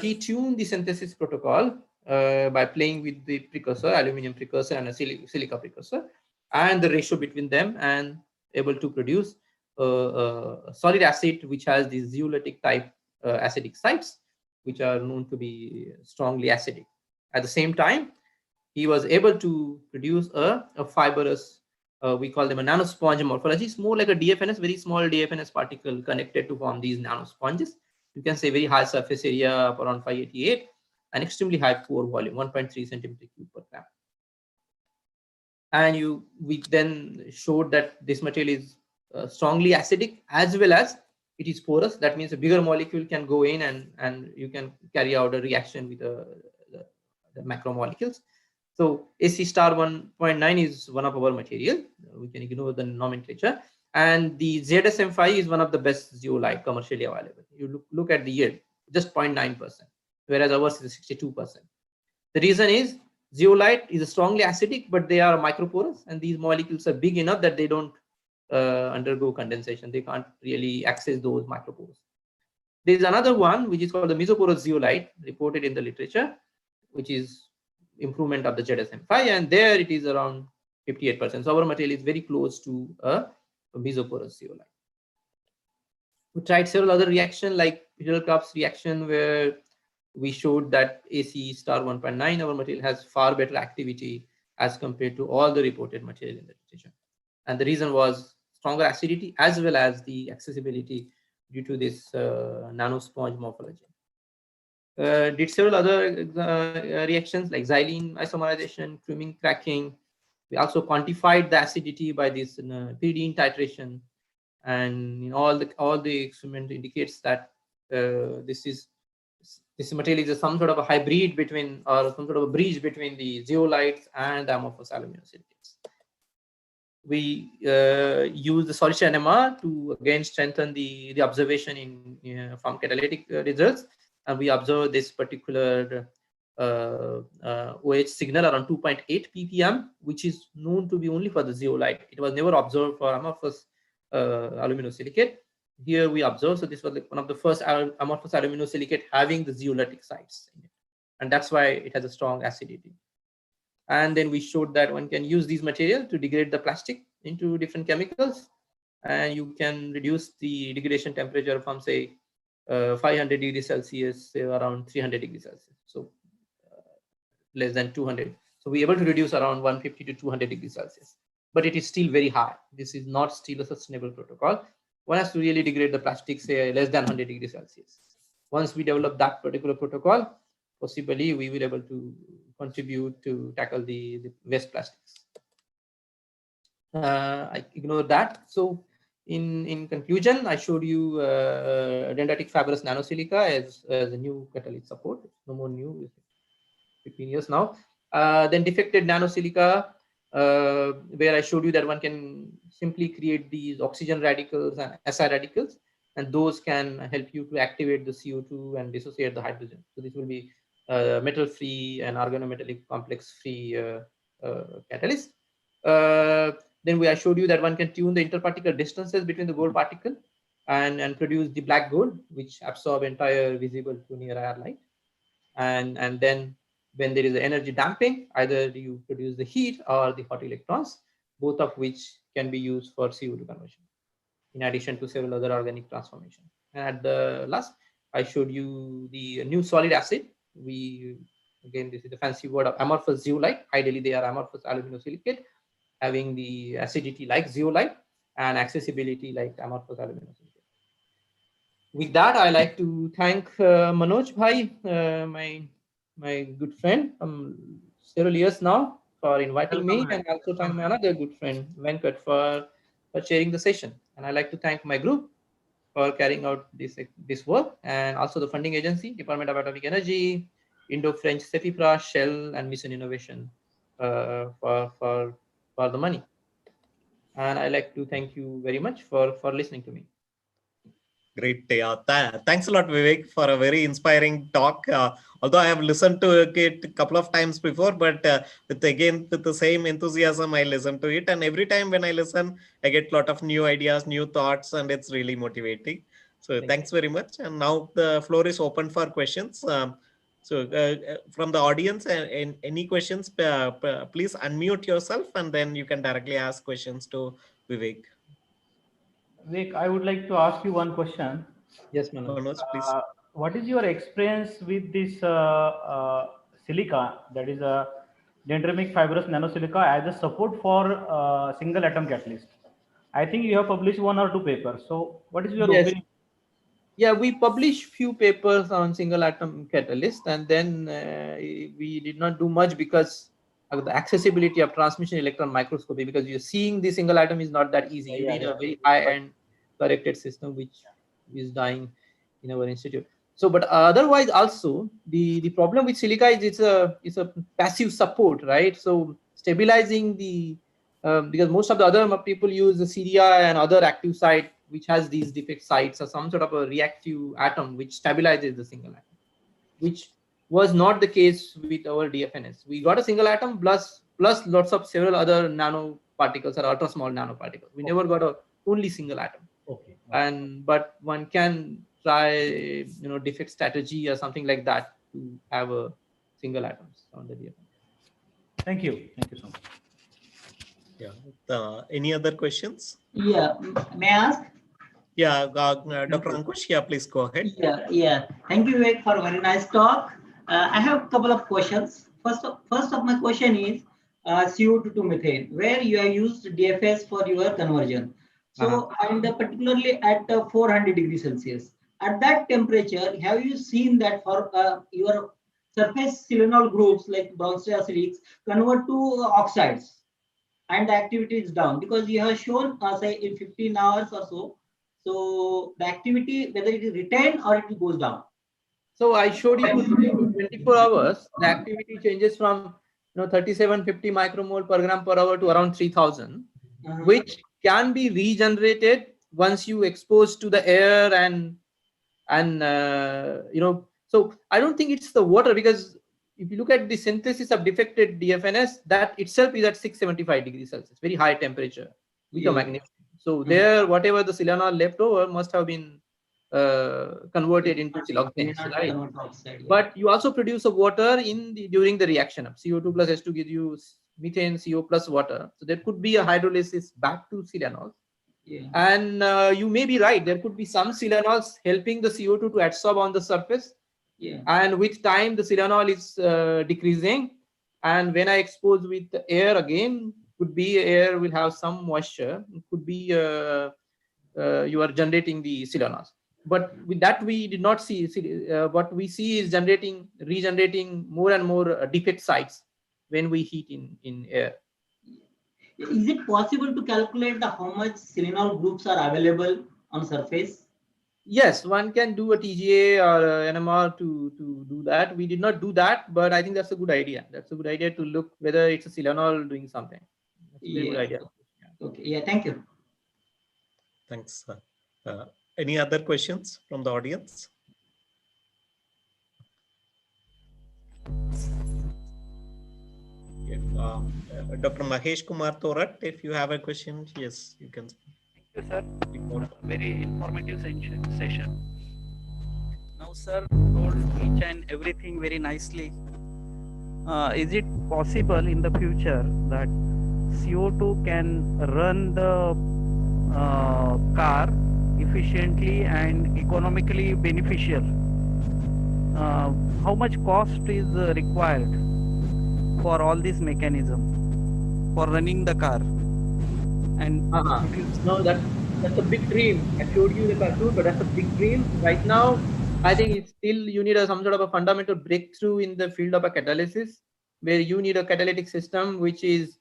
he tuned the synthesis protocol by playing with the precursor, aluminum precursor and a silica precursor, and the ratio between them, and able to produce a solid acid which has these zeolitic type acidic sites, which are known to be strongly acidic. At the same time, he was able to produce a fibrous, we call them a nanosponge morphology. It's more like a DFNS, very small DFNS particle connected to form these nanosponges. You can say very high surface area of around 588 and extremely high pore volume, 1.3 centimeter cube per gram. And we then showed that this material is strongly acidic as well as it is porous. That means a bigger molecule can go in and you can carry out a reaction with the macromolecules. So AC star 1.9 is one of our material. We can ignore the nomenclature. And the ZSM5 is one of the best zeolite commercially available. You look at the yield, just 0.9%, whereas ours is 62%. The reason is zeolite is strongly acidic, but they are microporous, and these molecules are big enough that they don't undergo condensation. They can't really access those micropores. There is another one which is called the mesoporous zeolite, reported in the literature, which is improvement of the ZSM5, and there it is around 58%. So our material is very close to a mesoporous zeolite. We tried several other reactions like Hidalgop's reaction, where we showed that AC star 1.9, our material has far better activity as compared to all the reported material in the literature. And the reason was stronger acidity as well as the accessibility due to this nanosponge morphology. Did several other reactions like xylene isomerization, crewing cracking. We also quantified the acidity by this pyridine titration, and all the experiment indicates that this material is some sort of a hybrid between, or some sort of a bridge between the zeolites and the amorphous aluminosilicates. We use the solution NMR to again strengthen the observation in from catalytic results, and we observe this particular OH signal around 2.8 ppm, which is known to be only for the zeolite. It was never observed for amorphous aluminosilicate. Here we observe, so this was like one of the first amorphous aluminosilicate having the zeolitic sites in it, and that's why it has a strong acidity. And then we showed that one can use these materials to degrade the plastic into different chemicals, and you can reduce the degradation temperature from say 500 degrees Celsius, say around 300 degrees Celsius, so less than 200. So we're able to reduce around 150 to 200 degrees Celsius, but it is still very high. This is not still a sustainable protocol. One has to really degrade the plastic, say less than 100 degrees Celsius. Once we develop that particular protocol, possibly we will be able to contribute to tackle the waste plastics. I ignore that. So In conclusion, I showed you dendritic fibrous nanosilica as a new catalyst support. No more new, 15 years now. Then defected nanosilica, where I showed you that one can simply create these oxygen radicals and Si radicals, and those can help you to activate the CO2 and dissociate the hydrogen. So this will be metal-free and organometallic complex-free catalyst. Then I showed you that one can tune the interparticle distances between the gold particle and produce the black gold, which absorb entire visible to near IR light. And then when there is energy damping, either you produce the heat or the hot electrons, both of which can be used for CO2 conversion, in addition to several other organic transformations. And at the last, I showed you the new solid acid. Again, this is the fancy word of amorphous zeolite. Ideally, they are amorphous aluminosilicate, having the acidity like zeolite and accessibility like amorphous aluminosilicate. With that, I like to thank Manoj Bhai, my good friend from several years now, for inviting me, and also thank my another good friend Venkat for chairing the session. And I like to thank my group for carrying out this work, and also the funding agency, Department of Atomic Energy, Indo-French CEFIPRA, Shell, and Mission Innovation for the money. And I like to thank you very much for listening to me. Great. Thanks a lot, Vivek, for a very inspiring talk. Although I have listened to it a couple of times before, but with the same enthusiasm, I listen to it. And every time when I listen, I get a lot of new ideas, new thoughts, and it's really motivating. So thanks very much. And now the floor is open for questions. From the audience, and any questions, please unmute yourself, and then you can directly ask questions to Vivek. Vivek, I would like to ask you one question. Yes, Manoj, please. What is your experience with this silica, that is a dendritic fibrous nanosilica, as a support for single atom catalyst? I think you have published 1 or 2 papers. So what is your opinion? Yeah, we published few papers on single atom catalyst, and then we did not do much because of the accessibility of transmission electron microscopy, because you're seeing the single atom is not that easy. You need a very high-end corrected system, which is dying in our institute. So, but otherwise also the problem with silica is it's a passive support, right? So stabilizing the because most of the other people use the CDI and other active site which has these defect sites, or some sort of a reactive atom which stabilizes the single atom, which was not the case with our DFNS. We got a single atom plus lots of several other nanoparticles or ultra small nanoparticles. We never got a only single atom. Okay. But one can try, defect strategy or something like that to have a single atoms on the DFNS. Thank you. Thank you so much. Yeah. Any other questions? Yeah. May I ask? Yeah, Dr. Ankush, please go ahead. Yeah. Thank you, Vivek, for a very nice talk. I have a couple of questions. First of my question is CO2 to methane, where you have used DFS for your conversion. So, and particularly at 400 degrees Celsius. At that temperature, have you seen that for your surface selenol groups like bronze acidics convert to oxides and the activity is down? Because you have shown, say, in 15 hours or so, so the activity, whether it is retained or it goes down. So I showed you 24 hours, the activity changes from 3750 micromole per gram per hour to around 3000, which can be regenerated once you expose to the air and so I don't think it's the water, because if you look at the synthesis of defected DFNS, that itself is at 675 degrees Celsius, very high temperature with a magnetic. So there, whatever the selenol left over must have been converted into siloxanes, right? But you also produce a water during the reaction of CO2 plus H2 gives you methane, CO plus water. So there could be a hydrolysis back to selenol. And you may be right. There could be some selenols helping the CO2 to adsorb on the surface. And with time, the selenol is decreasing. And when I expose with the air again, could be air will have some moisture. It could be you are generating the selenols. But with that, we did not see. What we see is regenerating more and more defect sites when we heat in air. Is it possible to calculate how much selenol groups are available on surface? Yes, one can do a TGA or a NMR to do that. We did not do that, but I think that's a good idea. That's a good idea to look whether it's a selenol doing something. That's a very good idea. Okay. Yeah. Thank you. Thanks. Any other questions from the audience? Dr. Mahesh Kumar Thorat, if you have a question, yes, you can. Thank you, sir. Very informative session. Now, sir told each and everything very nicely. Is it possible in the future that CO2 can run the car efficiently and economically beneficial? How much cost is required for all this mechanism for running the car? And no, that's a big dream. I showed you the cartoon, but that's a big dream. Right now, I think it's still you need some sort of a fundamental breakthrough in the field of a catalysis, where you need a catalytic system which is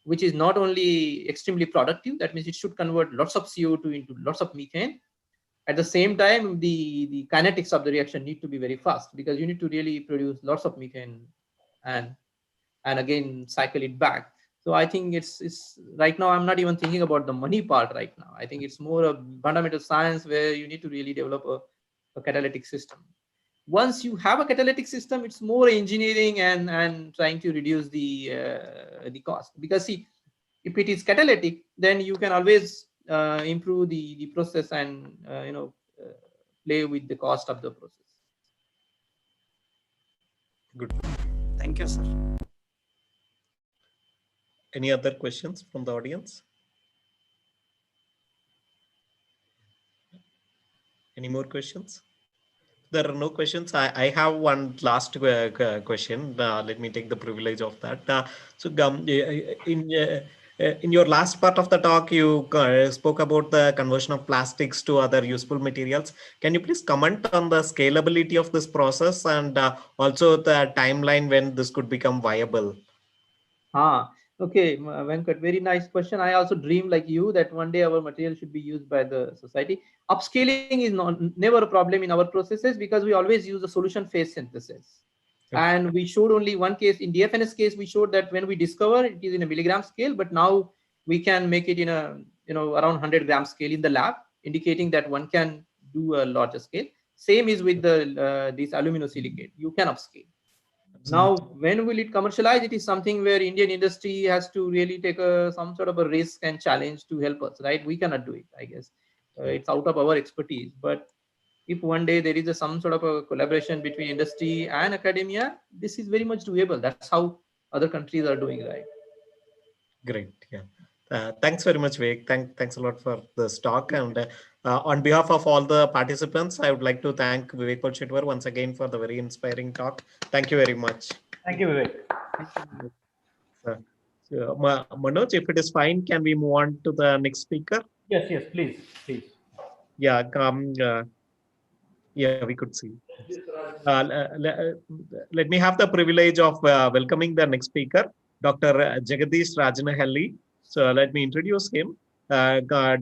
not only extremely productive. That means it should convert lots of CO2 into lots of methane. At the same time, the kinetics of the reaction need to be very fast, because you need to really produce lots of methane and again cycle it back. So I think it's right now I'm not even thinking about the money part right now. I think it's more a fundamental science where you need to really develop a catalytic system. Once you have a catalytic system, it's more engineering and trying to reduce the cost. Because see, if it is catalytic, then you can always improve the process and play with the cost of the process. Good. Thank you, sir. Any other questions from the audience? Any more questions? There are no questions. I have one last question. Let me take the privilege of that. In your last part of the talk, you spoke about the conversion of plastics to other useful materials. Can you please comment on the scalability of this process and also the timeline when this could become viable? Okay, Venkat, very nice question. I also dream like you that one day our material should be used by the society. Upscaling is never a problem in our processes because we always use the solution phase synthesis. Okay. And we showed only one case. In DFNS case, we showed that when we discover it is in a milligram scale, but now we can make it in a around 100 gram scale in the lab, indicating that one can do a larger scale. Same is with the this aluminosilicate. You can upscale. Now, when will it commercialize? It is something where Indian industry has to really take some sort of a risk and challenge to help us, right? We cannot do it, I guess. It's out of our expertise. But if one day there is some sort of a collaboration between industry and academia, this is very much doable. That's how other countries are doing, right? Great. Yeah. Thanks very much, Vivek. Thanks a lot for this talk. And on behalf of all the participants, I would like to thank Vivek Polchitwar once again for the very inspiring talk. Thank you very much. Thank you, Vivek. So, Manoj, if it is fine, can we move on to the next speaker? Yes, please. Yeah, yeah, we could see. Let me have the privilege of welcoming the next speaker, Dr. Jagadish Rajanahalli. So let me introduce him. Dr.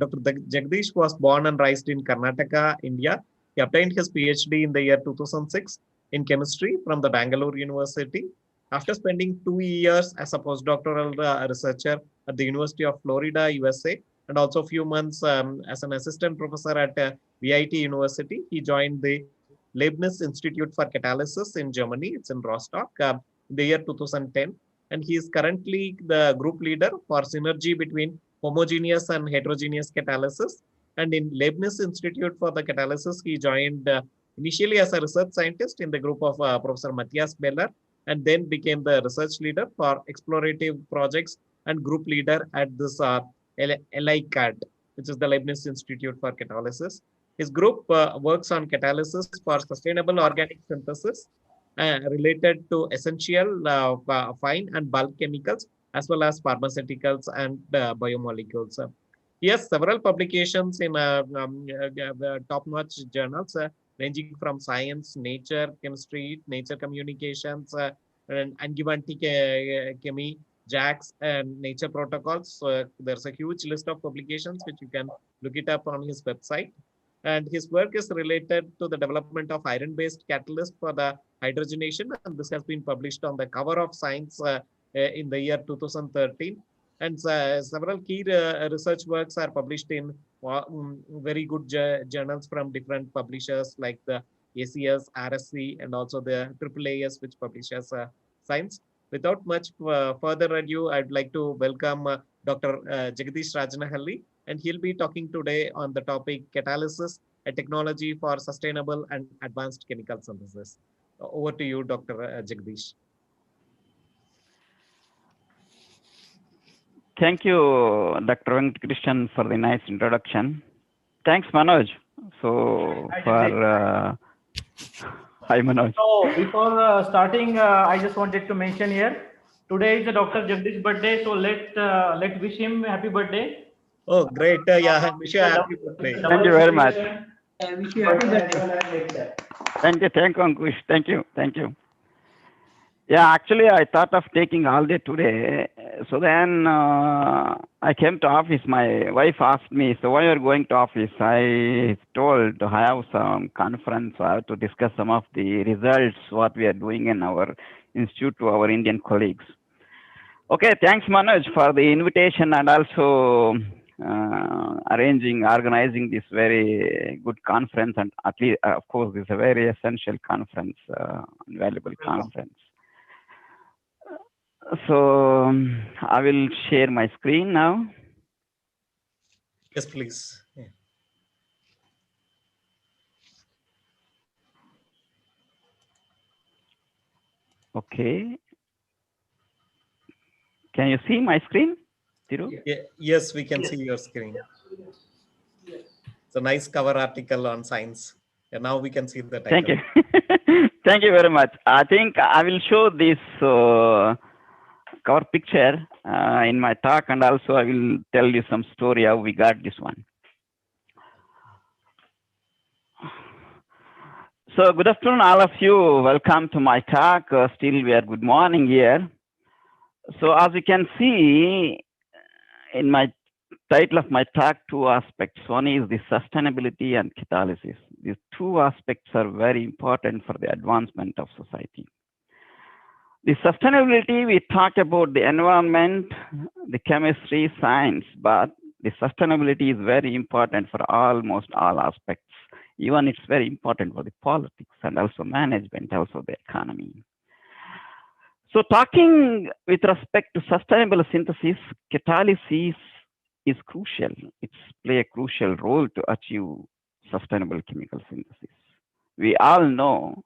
Jagadish was born and raised in Karnataka, India. He obtained his PhD in the year 2006 in chemistry from the Bangalore University. After spending 2 years as a postdoctoral researcher at the University of Florida, USA, and also a few months as an assistant professor at VIT University, he joined the Leibniz Institute for Catalysis in Germany. It's in Rostock in the year 2010. And he is currently the group leader for synergy between homogeneous and heterogeneous catalysis. And in Leibniz Institute for the Catalysis, he joined initially as a research scientist in the group of Professor Matthias Beller, and then became the research leader for explorative projects and group leader at this LICAT, which is the Leibniz Institute for Catalysis. His group works on catalysis for sustainable organic synthesis related to essential fine and bulk chemicals, as well as pharmaceuticals and biomolecules. He has several publications in top-notch journals ranging from Science, Nature, Chemistry, Nature Communications, and Angivanti Chemie, JAX and nature protocols. So there's a huge list of publications which you can look it up on his website. And his work is related to the development of iron-based catalyst for the hydrogenation. And this has been published on the cover of Science in the year 2013. And several key research works are published in very good journals from different publishers like the ACS, RSC, and also the AAAS, which publishes Science. Without much further ado, I'd like to welcome Dr. Jagadish Rajanahalli, and he'll be talking today on the topic catalysis, a technology for sustainable and advanced chemical synthesis. Over to you, Dr. Jagadish. Thank you, Dr. Venkatkrishnan, for the nice introduction. Thanks, Manoj. So, hi, Manoj. So, before starting, I just wanted to mention here, today is Dr. Jagdish's birthday, so let's wish him happy birthday. Oh, great. Yeah, wish you a happy birthday. Thank you very much. Wish you happy birthday. Thank you, Ankush. Thank you. Yeah, actually, I thought of taking all day today. So then I came to office. My wife asked me, so why are you going to office? I told I have some conference. I have to discuss some of the results, what we are doing in our institute to our Indian colleagues. Okay, thanks, Manoj, for the invitation and also organizing this very good conference. And at least, of course, this is a very essential conference, valuable conference. So I will share my screen now. Yes, please. Yeah. Okay. Can you see my screen, Thiru? Yeah, yes, we can see your screen. It's a nice cover article on Science. And now we can see the title. Thank you. Thank you very much. I think I will show this cover picture in my talk, and also I will tell you some story how we got this one. So good afternoon, all of you. Welcome to my talk. Still we are good morning here. So as you can see in my title of my talk, two aspects. One is the sustainability and catalysis. These two aspects are very important for the advancement of society. The sustainability, we talk about the environment, the chemistry, science, but the sustainability is very important for almost all aspects. Even it's very important for the politics and also management, also the economy. So talking with respect to sustainable synthesis, catalysis is crucial. It's play a crucial role to achieve sustainable chemical synthesis. We all know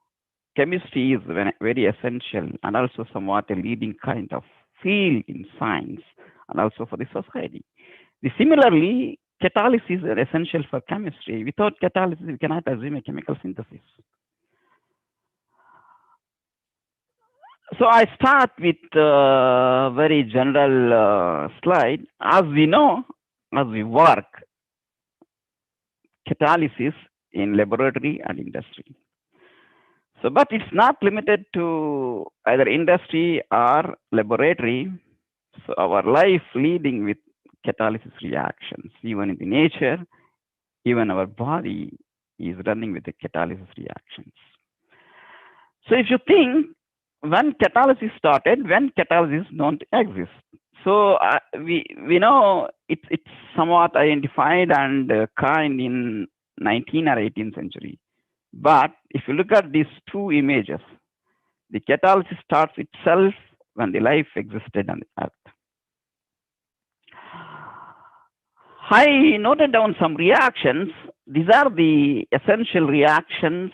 chemistry is very essential and also somewhat a leading kind of field in science and also for the society. Similarly, catalysis is essential for chemistry. Without catalysis, we cannot assume a chemical synthesis. So I start with a very general slide. As we know, as we work, catalysis in laboratory and industry. So, but it's not limited to either industry or laboratory. So our life leading with catalysis reactions, even in the nature, even our body is running with the catalysis reactions. So if you think, when catalysis started, when catalysis don't exist. So we know it's somewhat identified and coined in 19th or 18th century. But if you look at these two images, the catalysis starts itself when the life existed on the earth. I noted down some reactions. These are the essential reactions,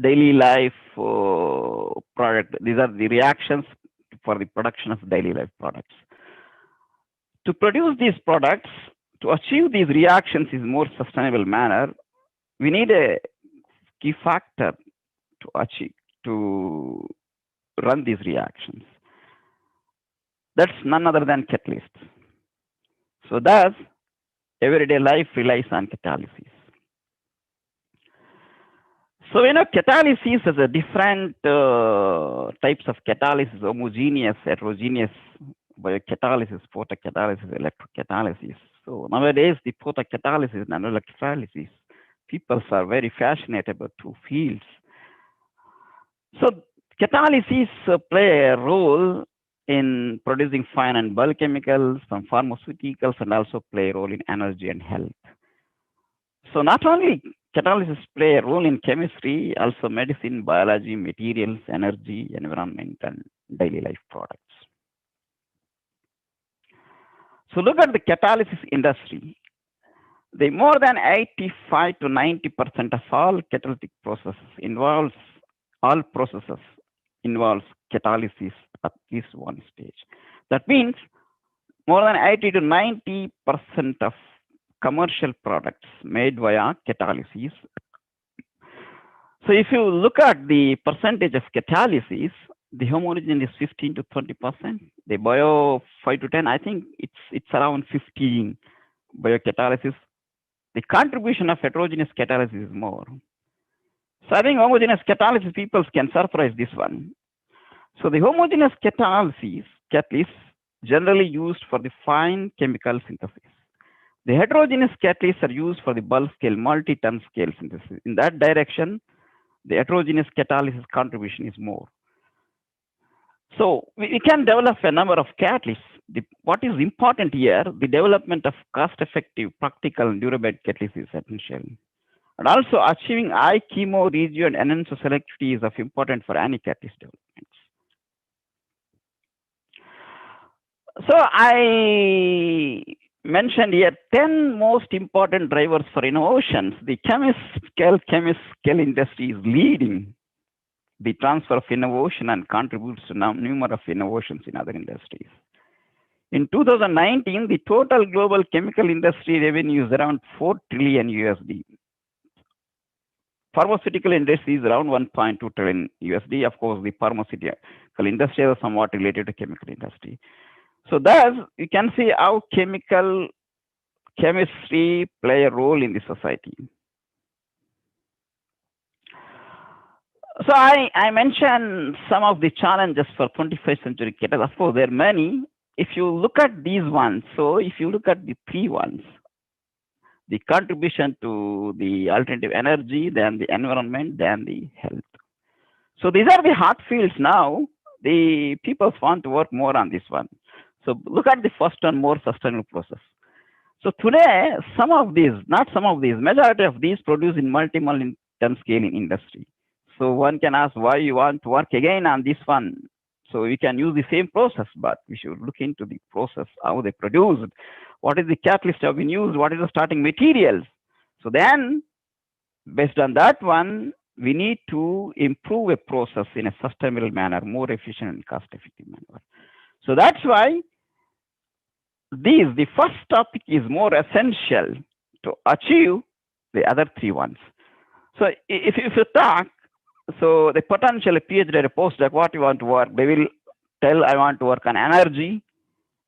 daily life product. These are the reactions for the production of daily life products. To produce these products, to achieve these reactions in a more sustainable manner, we need a key factor to run these reactions. That's none other than catalysts. So thus, everyday life relies on catalysis. So catalysis is a different types of catalysis, homogeneous, heterogeneous, biocatalysis, photocatalysis, electrocatalysis. So nowadays, the photocatalysis and electrolysis, people are very fascinated about two fields. So catalysis play a role in producing fine and bulk chemicals from pharmaceuticals and also play a role in energy and health. So not only catalysis play a role in chemistry, also medicine, biology, materials, energy, environment, and daily life products. So look at the catalysis industry. The more than 85 to 90% of all catalytic processes involves catalysis at least one stage. That means more than 80 to 90% of commercial products made via catalysis. So if you look at the percentage of catalysis, the homogeneous is 15 to 20%. The bio 5 to 10. I think it's around 15 biocatalysis. The contribution of heterogeneous catalysis is more. So I think homogeneous catalysis people can surprise this one. So the homogeneous catalysis generally used for the fine chemical synthesis. The heterogeneous catalysts are used for the bulk scale, multi-ton scale synthesis. In that direction, the heterogeneous catalysis contribution is more. So we can develop a number of catalysts. What is important here, the development of cost-effective, practical, and durable catalysts is essential. And also achieving high chemo, regio, and enhancer selectivity is of important for any catalyst developments. So I mentioned here 10 most important drivers for innovations. The chemical industry is leading the transfer of innovation and contributes to numerous innovations in other industries. In 2019, the total global chemical industry revenue is around $4 trillion USD. Pharmaceutical industry is around $1.2 trillion USD. Of course, the pharmaceutical industry is somewhat related to chemical industry. So thus, you can see how chemistry play a role in the society. So I mentioned some of the challenges for 21st century catalysts. Of course, there are many. If you look at these ones, so if you look at the three ones, the contribution to the alternative energy, then the environment, then the health. So these are the hot fields now. The people want to work more on this one. So look at the first one, more sustainable process. So today, majority of these produce in multi-million ton scale in industry. So one can ask why you want to work again on this one. So we can use the same process, but we should look into the process, how they produced, what is the catalyst have been used, what is the starting materials. So then, based on that one, we need to improve a process in a sustainable manner, more efficient and cost-effective manner. So that's why the first topic is more essential to achieve the other three ones. So if you talk, so the potential PhD or postdoc, what you want to work, they will tell I want to work on energy,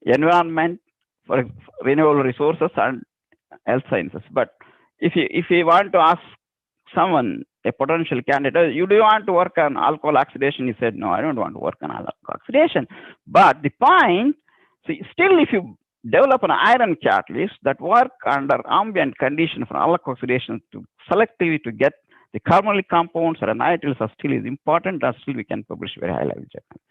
environment, for renewable resources, and health sciences. But if you want to ask someone, a potential candidate, do you want to work on alcohol oxidation? He said, no, I don't want to work on alcohol oxidation. But the point, see, still if you develop an iron catalyst that work under ambient condition for alcohol oxidation to selectively to get the carbonyl compounds or nitriles are still is important, and still we can publish very high level journal.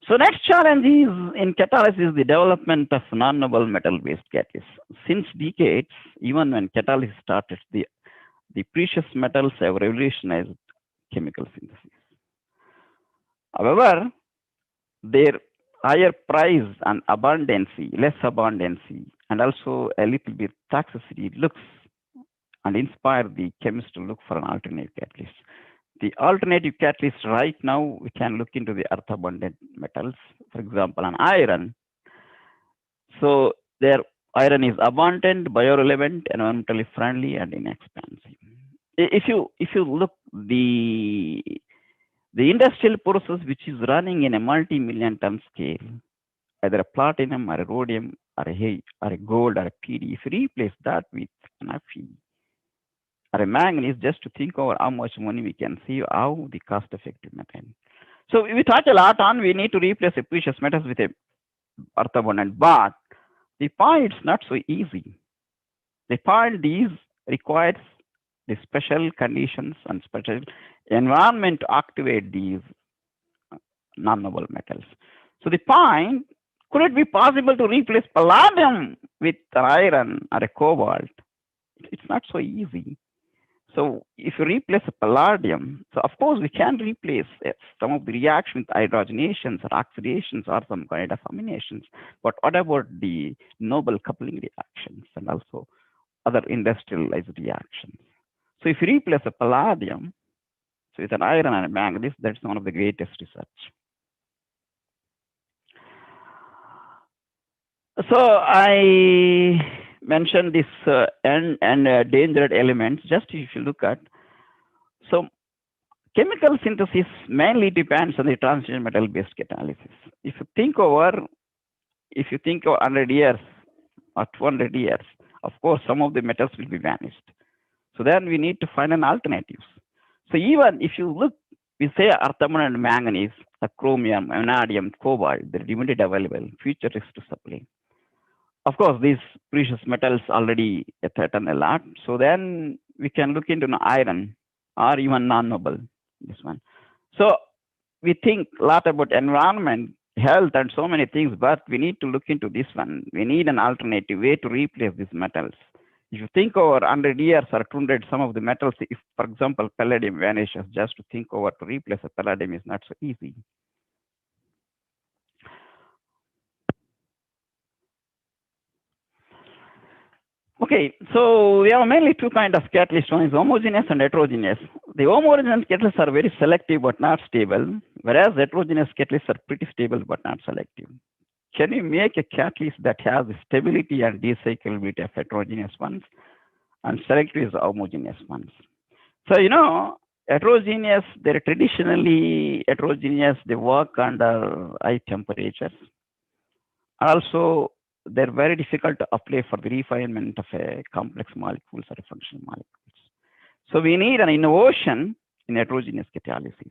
So next challenge is in catalysis the development of non-noble metal-based catalysts. Since decades, even when catalysis started, the precious metals have revolutionized chemical synthesis. However, their higher price and less abundancy, and also a little bit toxicity looks and inspire the chemists to look for an alternative catalyst. The alternative catalyst right now, we can look into the earth abundant metals, for example, an iron. So their iron is abundant, biorelevant, environmentally friendly, and inexpensive. If you look the industrial process which is running in a multi-million ton scale, either a platinum or a rhodium or a gold or a PD, if you replace that with an Fe or a manganese, just to think over how much money we can save, how the cost-effective method. So we talk a lot on we need to replace the precious metals with a earth abundant, but the point is not so easy. The point is requires the special conditions and special environment to activate these non-noble metals. So the point, could it be possible to replace palladium with iron or a cobalt? It's not so easy. So if you replace a palladium, so of course we can replace some of the reactions with hydrogenations or oxidations or some kind of aminations. But what about the noble coupling reactions and also other industrialized reactions? So if you replace a palladium, so with an iron and a manganese, that's one of the greatest research. So I mentioned this end and danger elements. Just if you look at, so chemical synthesis mainly depends on the transition metal-based catalysis. If you think over 100 years or 200 years, of course some of the metals will be vanished. So then we need to find an alternative. So even if you look, we say earth and manganese, chromium, vanadium, cobalt, they're limited available, future is to supply. Of course, these precious metals already threaten a lot. So then we can look into iron or even non-noble, this one. So we think a lot about environment, health, and so many things, but we need to look into this one. We need an alternative way to replace these metals. If you think over 100 years or 200, some of the metals, if, for example, palladium vanishes, just to think over to replace a palladium is not so easy. Okay, so we have mainly two kinds of catalysts. One is homogeneous and heterogeneous. The homogeneous catalysts are very selective but not stable, whereas heterogeneous catalysts are pretty stable but not selective. Can you make a catalyst that has the stability and recyclability of heterogeneous ones and selective is homogeneous ones? So, you know, heterogeneous, they're traditionally heterogeneous, they work under high temperatures. Also, they're very difficult to apply for the refinement of a complex molecules or a functional molecules. So we need an innovation in heterogeneous catalysis.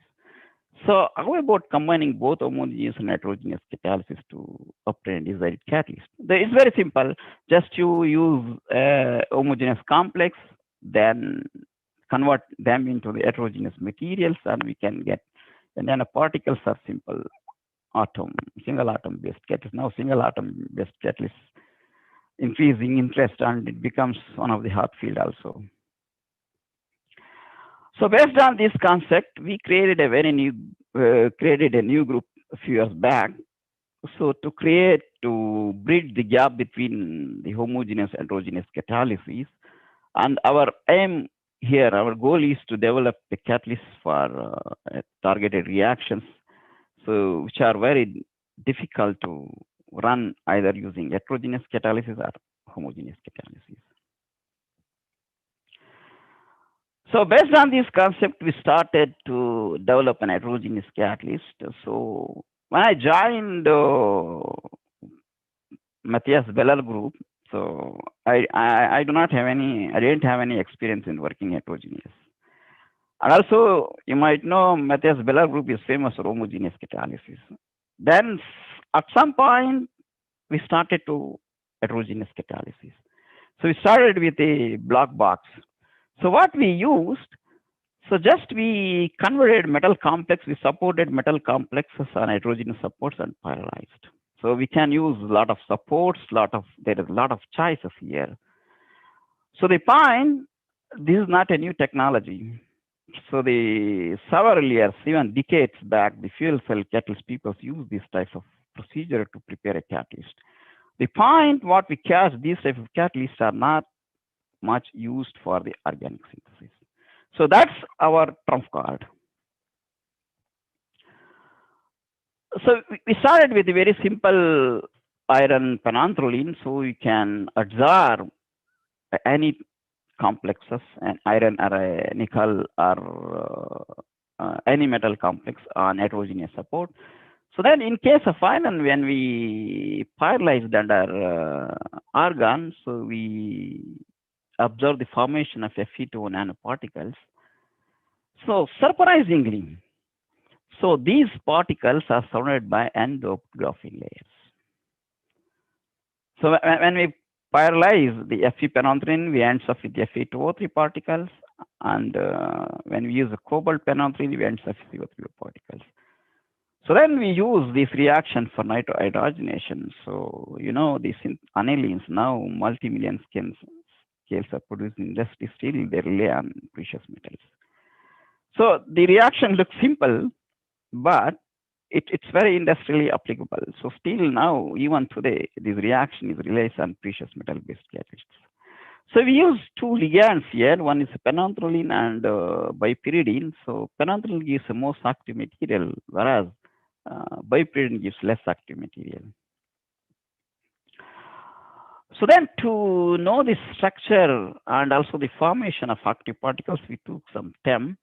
So how about combining both homogeneous and heterogeneous catalysis to obtain desired catalyst? It's very simple. Just you use a homogeneous complex, then convert them into the heterogeneous materials, and we can get, and then the particles are simple single atom based catalyst. Now single atom based catalyst increasing interest, and it becomes one of the hot field also. So based on this concept, we created a new group a few years back. So to bridge the gap between the homogeneous and heterogeneous catalysis, and our aim here, our goal is to develop a catalyst for targeted reactions, so which are very difficult to run either using heterogeneous catalysis or homogeneous catalysis. So based on this concept, we started to develop an heterogeneous catalyst. So when I joined Matthias Beller group, so I didn't have any experience in working heterogeneous. And also, you might know Matthias Beller group is famous for homogeneous catalysis. Then at some point, we started to heterogeneous catalysis. So we started with a block box. So what we used, so just we converted metal complex, we supported metal complexes on heterogeneous supports and pyrolized. So we can use a lot of supports, there is a lot of choices here. So the point, this is not a new technology. So the several years, even decades back, the fuel cell catalyst people use this type of procedure to prepare a catalyst. The point, what we catch, these type of catalysts are not much used for the organic synthesis. So that's our trump card. So we started with a very simple iron penanthrolene, so we can absorb any complexes, and iron or a nickel or any metal complex on heterogeneous support. So then in case of iron, when we pyrolized under argon, so we observe the formation of Fe2 nanoparticles. So surprisingly, So these particles are surrounded by n-doped graphene layers. So when we pyrolyze the Fe-penanthrin, we end up with the Fe2O3 particles, and when we use the cobalt penanthrin, we end up with CO3 particles. So then we use this reaction for nitrohydrogenation. So you know these anilines now multi-million scales are produced in industry, still they rely on precious metals. So the reaction looks simple, but it's very industrially applicable. So still now, even today, this reaction is relies on precious metal-based catalysts. So we use two ligands here. One is penanthroline and bipyridine. So penanthroline gives the most active material, whereas bipyridine gives less active material. So then to know the structure and also the formation of active particles, we took some TEM.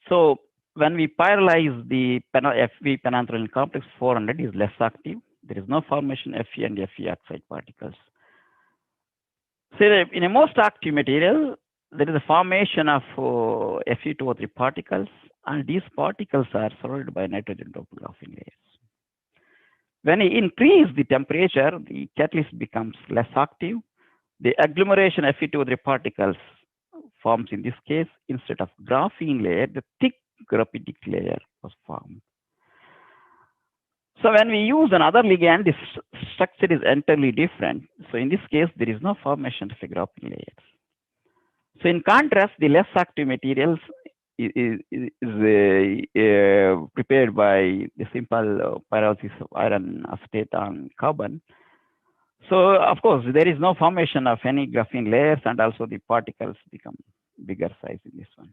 So when we pyrolyze the Fe penanthroline complex, 400 is less active. There is no formation of Fe and Fe oxide particles. So in a most active material, there is a formation of Fe2O3 particles, and these particles are surrounded by nitrogen doped graphene layers. When we increase the temperature, the catalyst becomes less active. The agglomeration of Fe2O3 particles forms in this case. Instead of graphene layer, the thick graphitic layer was formed. So when we use another ligand, this structure is entirely different. So in this case, there is no formation of a graphene layer. So in contrast, the less active materials is prepared by the simple pyrolysis of iron acetate on carbon. So of course, there is no formation of any graphene layers, and also the particles become bigger size in this one.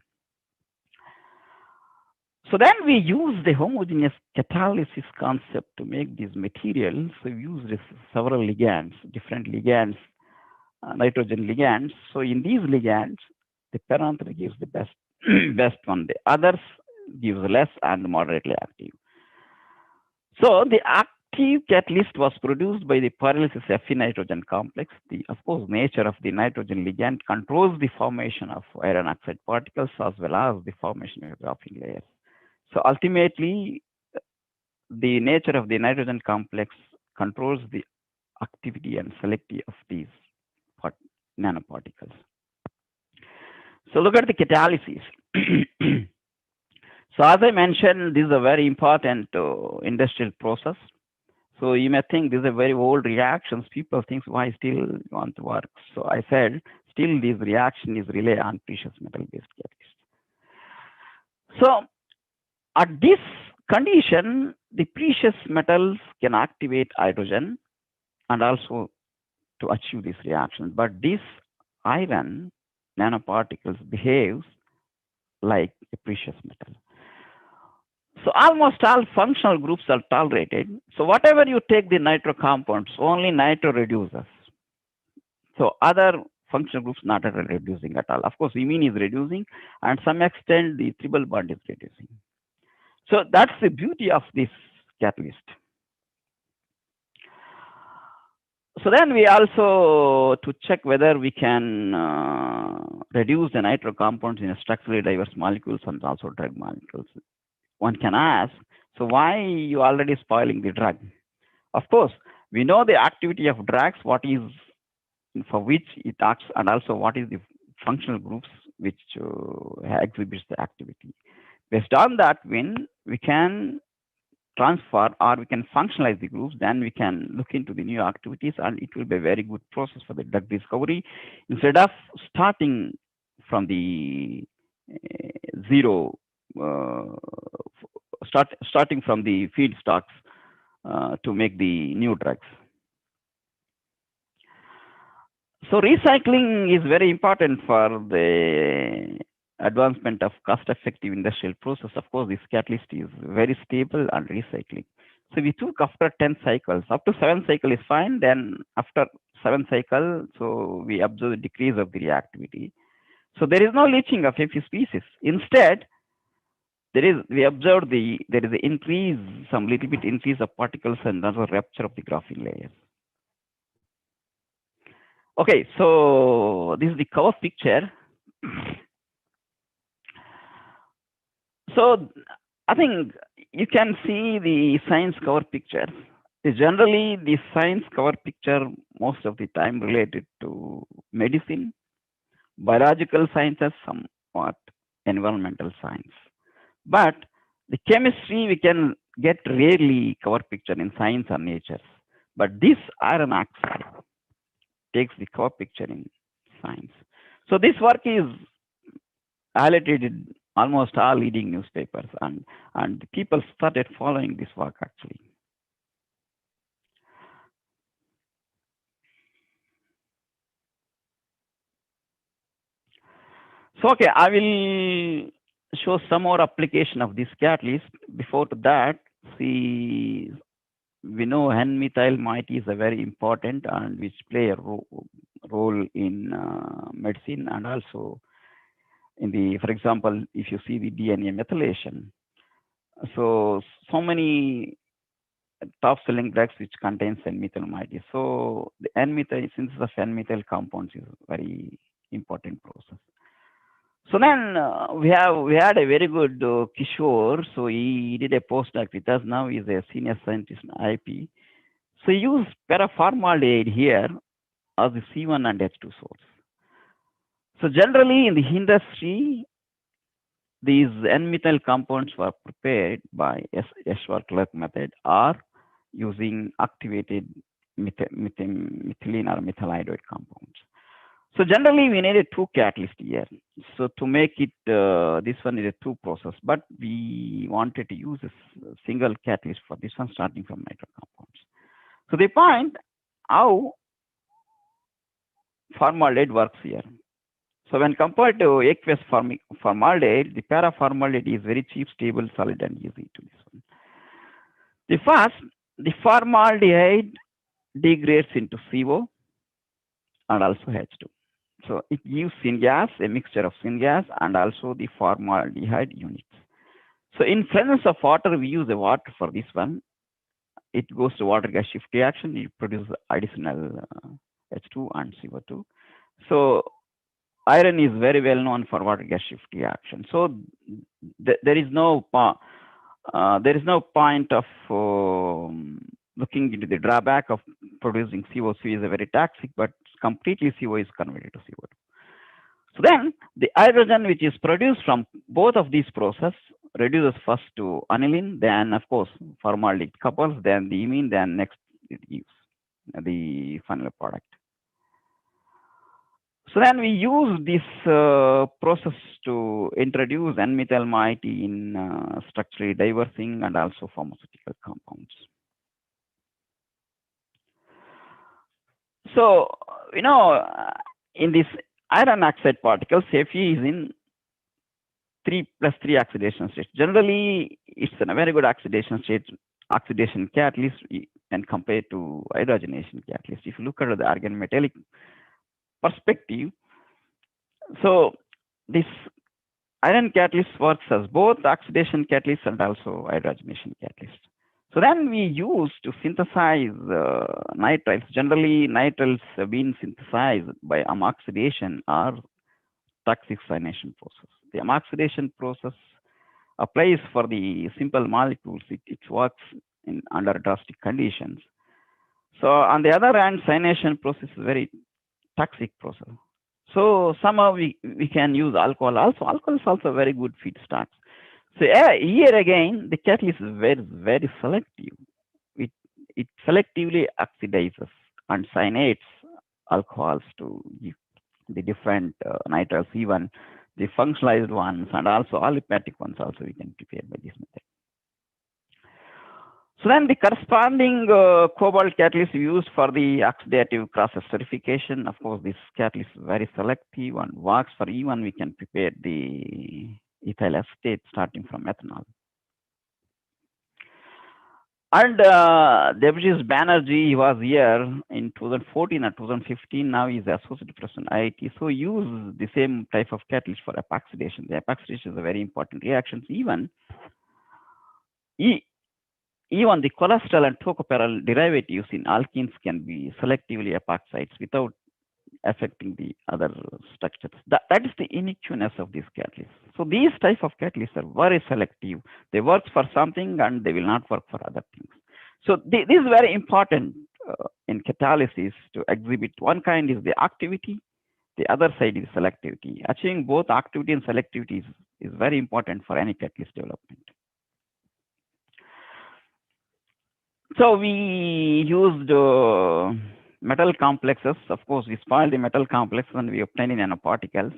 So then we use the homogeneous catalysis concept to make these materials. So we use several ligands, different ligands, nitrogen ligands. So in these ligands, the penanthroline gives the best, best one. The others gives less and moderately active. So the active catalyst was produced by the pyrolysis of Fe nitrogen complex. Of course, nature of the nitrogen ligand controls the formation of iron oxide particles as well as the formation of graphene layers. So ultimately, the nature of the nitrogen complex controls the activity and selectivity of these nanoparticles. So look at the catalysis. So as I mentioned, this is a very important industrial process. So you may think this is a very old reactions. People think why still want to work. So I said still this reaction is rely on precious metal-based catalysts. So at this condition, the precious metals can activate hydrogen and also to achieve this reaction. But this iron nanoparticles behaves like a precious metal. So almost all functional groups are tolerated. So whatever you take the nitro compounds, only nitro reduces. So other functional groups not at all reducing at all. Of course, imine is reducing, and some extent the triple bond is reducing. So that's the beauty of this catalyst. So then we also to check whether we can reduce the nitro compounds in structurally diverse molecules and also drug molecules. One can ask, so why you already spoiling the drug? Of course, we know the activity of drugs, what is for which it acts, and also what is the functional groups which exhibits the activity. Based on that, when we can transfer or we can functionalize the groups, then we can look into the new activities, and it will be a very good process for the drug discovery instead of starting from the zero, starting from the feedstocks to make the new drugs. So recycling is very important for the advancement of cost-effective industrial process. Of course, this catalyst is very stable and recycling. So we took after 10 cycles, up to 7 cycles is fine. Then after 7 cycles, so we observe the decrease of the reactivity. So there is no leaching of Fe species. Instead, we observed there is an increase, some little bit increase of particles and also rupture of the graphene layers. Okay, so this is the cover picture. So I think you can see the science cover pictures. Generally, the science cover picture most of the time related to medicine, biological sciences, somewhat environmental science. But the chemistry we can get rarely cover picture in science or nature. But this iron oxide takes the cover picture in science. So this work is highlighted in almost all leading newspapers, and people started following this work actually. So okay, I will show some more application of this catalyst. Before that, see, we know N-methyl moiety is a very important and which play a role in medicine, and also in the, for example, if you see the DNA methylation. So many top selling drugs which contains N-methyl moiety. So the N-methyl, synthesis of N-methyl compounds is a very important process. So then we had a very good Kishore. So he did a postdoc with us. Now he's a senior scientist in IP. So he used paraformaldehyde here as the C1 and H2 source. So generally in the industry, these N-methyl compounds were prepared by Schwarzkopf method or using activated methylene or methyl compounds. So generally we needed two catalysts here. So to make it, this one is a two process, but we wanted to use a single catalyst for this one starting from nitro compounds. So the point how formaldehyde works here. So when compared to aqueous formaldehyde, the paraformaldehyde is very cheap, stable, solid, and easy to this one. The first, the formaldehyde degrades into CO and also H2. So it gives syngas, a mixture of syngas and also the formaldehyde units. So in presence of water, we use the water for this one. It goes to water gas shift reaction. It produces additional H2 and CO2. So iron is very well known for water gas shift reaction. So there is no point of looking into the drawback of producing CO. CO is a very toxic, but completely CO is converted to CO2. So then the hydrogen which is produced from both of these processes reduces first to aniline, then of course formaldehyde couples, then the imine, then next it gives the final product. So then we use this process to introduce N-methyl moiety in structurally diversing and also pharmaceutical compounds. So, you know, in this iron oxide particles, Fe is in 3+3 oxidation state. Generally, it's a very good oxidation state, oxidation catalyst when compared to hydrogenation catalyst. If you look at the organometallic perspective, so this iron catalyst works as both oxidation catalyst and also hydrogenation catalyst. So then we use to synthesize nitriles. Generally, nitriles have been synthesized by amoxidation or toxic cyanation process. The amoxidation process applies for the simple molecules. It works under drastic conditions. So on the other hand, cyanation process is very toxic process. So somehow we can use alcohol also. Alcohol is also very good feedstock. So here again, the catalyst is very selective. It selectively oxidizes and cyanates alcohols to give the different nitriles, even the functionalized ones and also aliphatic ones also we can prepare by this method. So then the corresponding cobalt catalyst used for the oxidative cross esterification. Of course, this catalyst is very selective and works for even we can prepare the ethyl acetate starting from ethanol. And Devjit Banerjee, he was here in 2014 or 2015. Now he's associate professor in IIT. So use the same type of catalyst for epoxidation. The epoxidation is a very important reaction. Even the cholesterol and tocopherol derivatives in alkenes can be selectively epoxidized without affecting the other structures. That is the uniqueness of these catalysts. So these type of catalysts are very selective. They work for something and they will not work for other things. So this is very important in catalysis to exhibit. One kind is the activity, the other side is selectivity. Achieving both activity and selectivity is very important for any catalyst development. So we used metal complexes. Of course, we spoiled the metal complex and we obtained nanoparticles.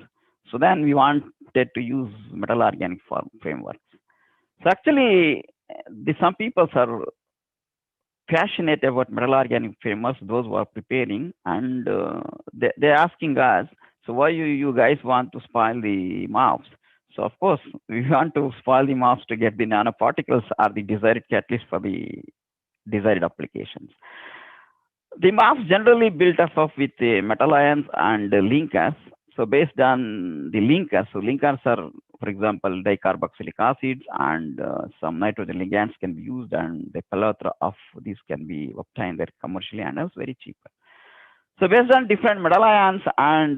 So then we wanted to use metal organic frameworks. So actually, some people are passionate about metal organic frameworks, those who are preparing, and they're asking us, so why you guys want to spoil the MOFs? So of course, we want to spoil the MOFs to get the nanoparticles or the desired catalyst for the desired applications. The MOFs generally built up of with metal ions and linkers. So based on the linkers, so linkers are, for example, dicarboxylic acids and some nitrogen ligands can be used, and the plethora of these can be obtained there commercially and also very cheaper. So based on different metal ions and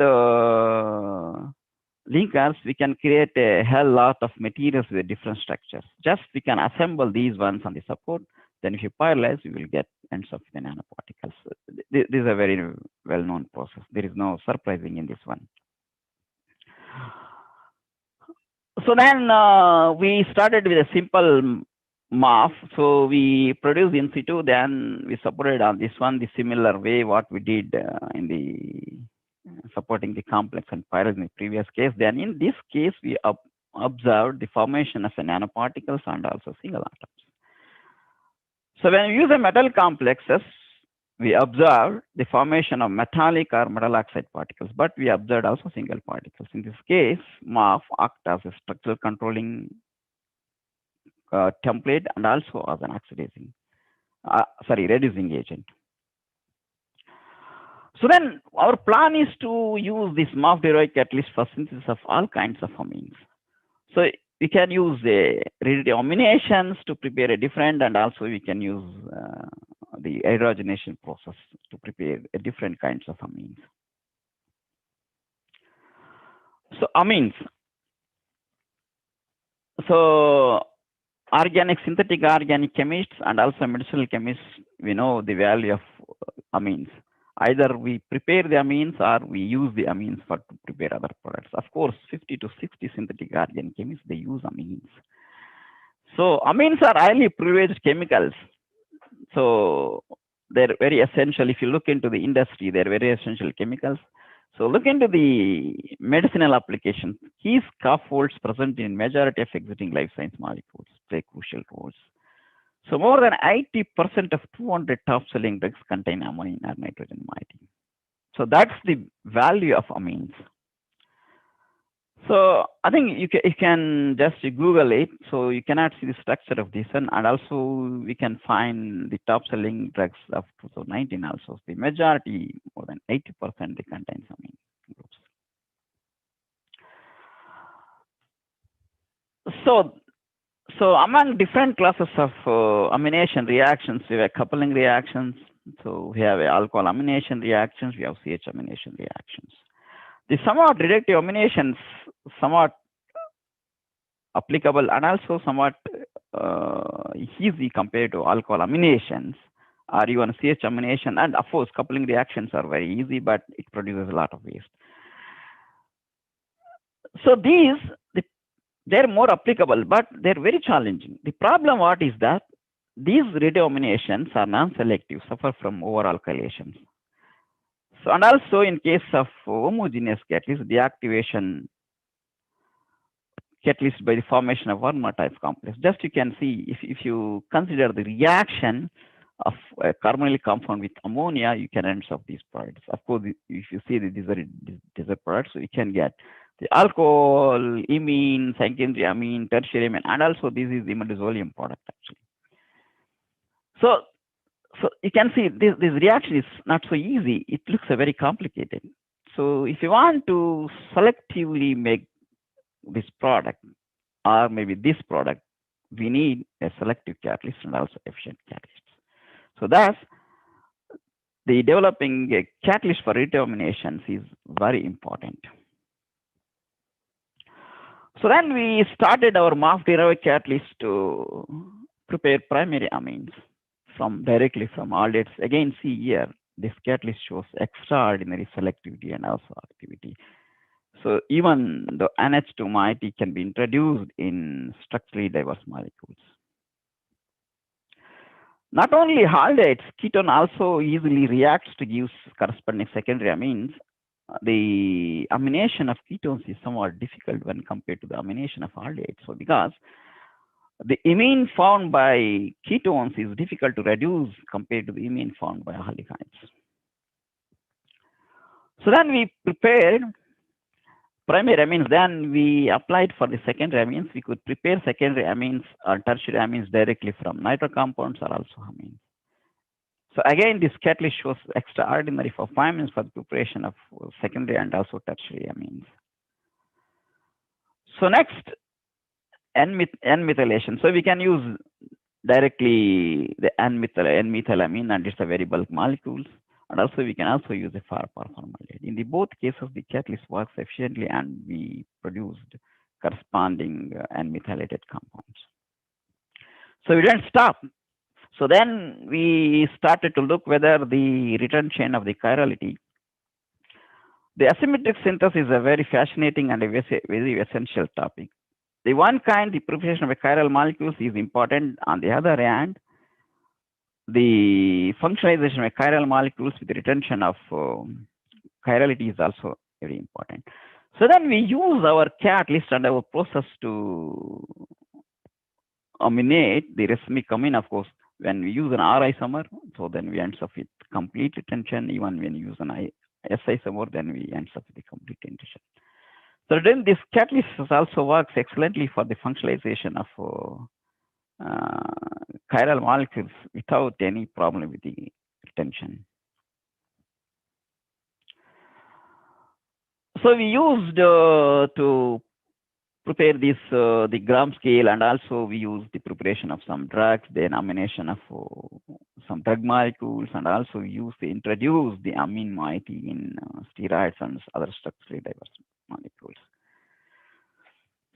linkers, we can create a hell lot of materials with different structures. Just we can assemble these ones on the support. Then if you pyrolyze, you will get ends up with the nanoparticles. This is a very well-known process. There is no surprising in this one. So then we started with a simple MOF. So we produced in situ, then we supported on this one the similar way what we did in the supporting the complex and pyrolysis in the previous case. Then in this case, we observed the formation of the nanoparticles and also single atoms. So when we use the metal complexes, we observe the formation of metallic or metal oxide particles, but we observed also single particles. In this case, MOF acts as a structural controlling template and also as an reducing agent. So then our plan is to use this MOF derived catalyst for synthesis of all kinds of amines. So we can use the radioaminations to prepare a different, and also we can use the hydrogenation process to prepare a different kinds of amines. So amines. So synthetic organic chemists and also medicinal chemists, we know the value of amines. Either we prepare the amines or we use the amines to prepare other products. Of course, 50 to 60 synthetic organic chemists, they use amines. So amines are highly privileged chemicals. So they're very essential. If you look into the industry, they're very essential chemicals. So look into the medicinal applications. Key scaffolds present in majority of existing life science molecules play crucial roles. So more than 80% of 200 top-selling drugs contain ammonia or nitrogen moiety. So that's the value of amines. So I think you can just Google it. So you cannot see the structure of this one, and also we can find the top-selling drugs of 2019 also. The majority, more than 80%, they contain amine groups. So among different classes of amination reactions, we have coupling reactions. So we have alcohol amination reactions, we have CH amination reactions. The somewhat reductive aminations, somewhat applicable and also somewhat easy compared to alcohol aminations, or even CH amination. And of course, coupling reactions are very easy, but it produces a lot of waste. So they're more applicable, but they're very challenging. The problem what is that these radioaminations are non-selective, suffer from over-alkylations. So, and also in case of homogeneous catalyst, the activation catalyst by the formation of Werner type complex. Just you can see, if you consider the reaction of a carbonyl compound with ammonia, you can end up these products. Of course, if you see these are products, so you can get the alcohol, imine, secondary amine, tertiary amine, and also this is the imidazolium product actually. So you can see this reaction is not so easy. It looks very complicated. So if you want to selectively make this product, or maybe this product, we need a selective catalyst and also efficient catalyst. So that's the developing a catalyst for redeterminations is very important. So then we started our MAF derived catalyst to prepare primary amines directly from aldehydes. Again, see here, this catalyst shows extraordinary selectivity and also activity. So even the NH2 moiety can be introduced in structurally diverse molecules. Not only aldehydes, ketone also easily reacts to give corresponding secondary amines. The amination of ketones is somewhat difficult when compared to the amination of aldehydes. So because the imine found by ketones is difficult to reduce compared to the imine found by aldehydes. So then we prepared primary amines, then we applied for the secondary amines. We could prepare secondary amines or tertiary amines directly from nitro compounds or also amines. So again, this catalyst shows extraordinary performance for the preparation of secondary and also tertiary amines. So next, N-methylation. So we can use directly the N-methylamine, and it's a very bulk molecules. And also we can also use a formaldehyde. In the both cases, the catalyst works efficiently and we produced corresponding N-methylated compounds. So we didn't stop. So then we started to look whether the return chain of the chirality. The asymmetric synthesis is a very fascinating and a very essential topic. The one kind, the preparation of a chiral molecules is important. On the other hand, the functionalization of a chiral molecules with the retention of chirality is also very important. So then we use our catalyst and our process to aminate the racemic amine. Of course, when we use an R isomer, so then we end up with complete retention. Even when we use an S isomer, then we end up with the complete retention. So then this catalyst also works excellently for the functionalization of chiral molecules without any problem with the retention. So we used to prepare this the gram scale, and also we use the preparation of some drugs, the amination of some drug molecules, and also we use to introduce the amine moiety in steroids and other structurally diverse molecules.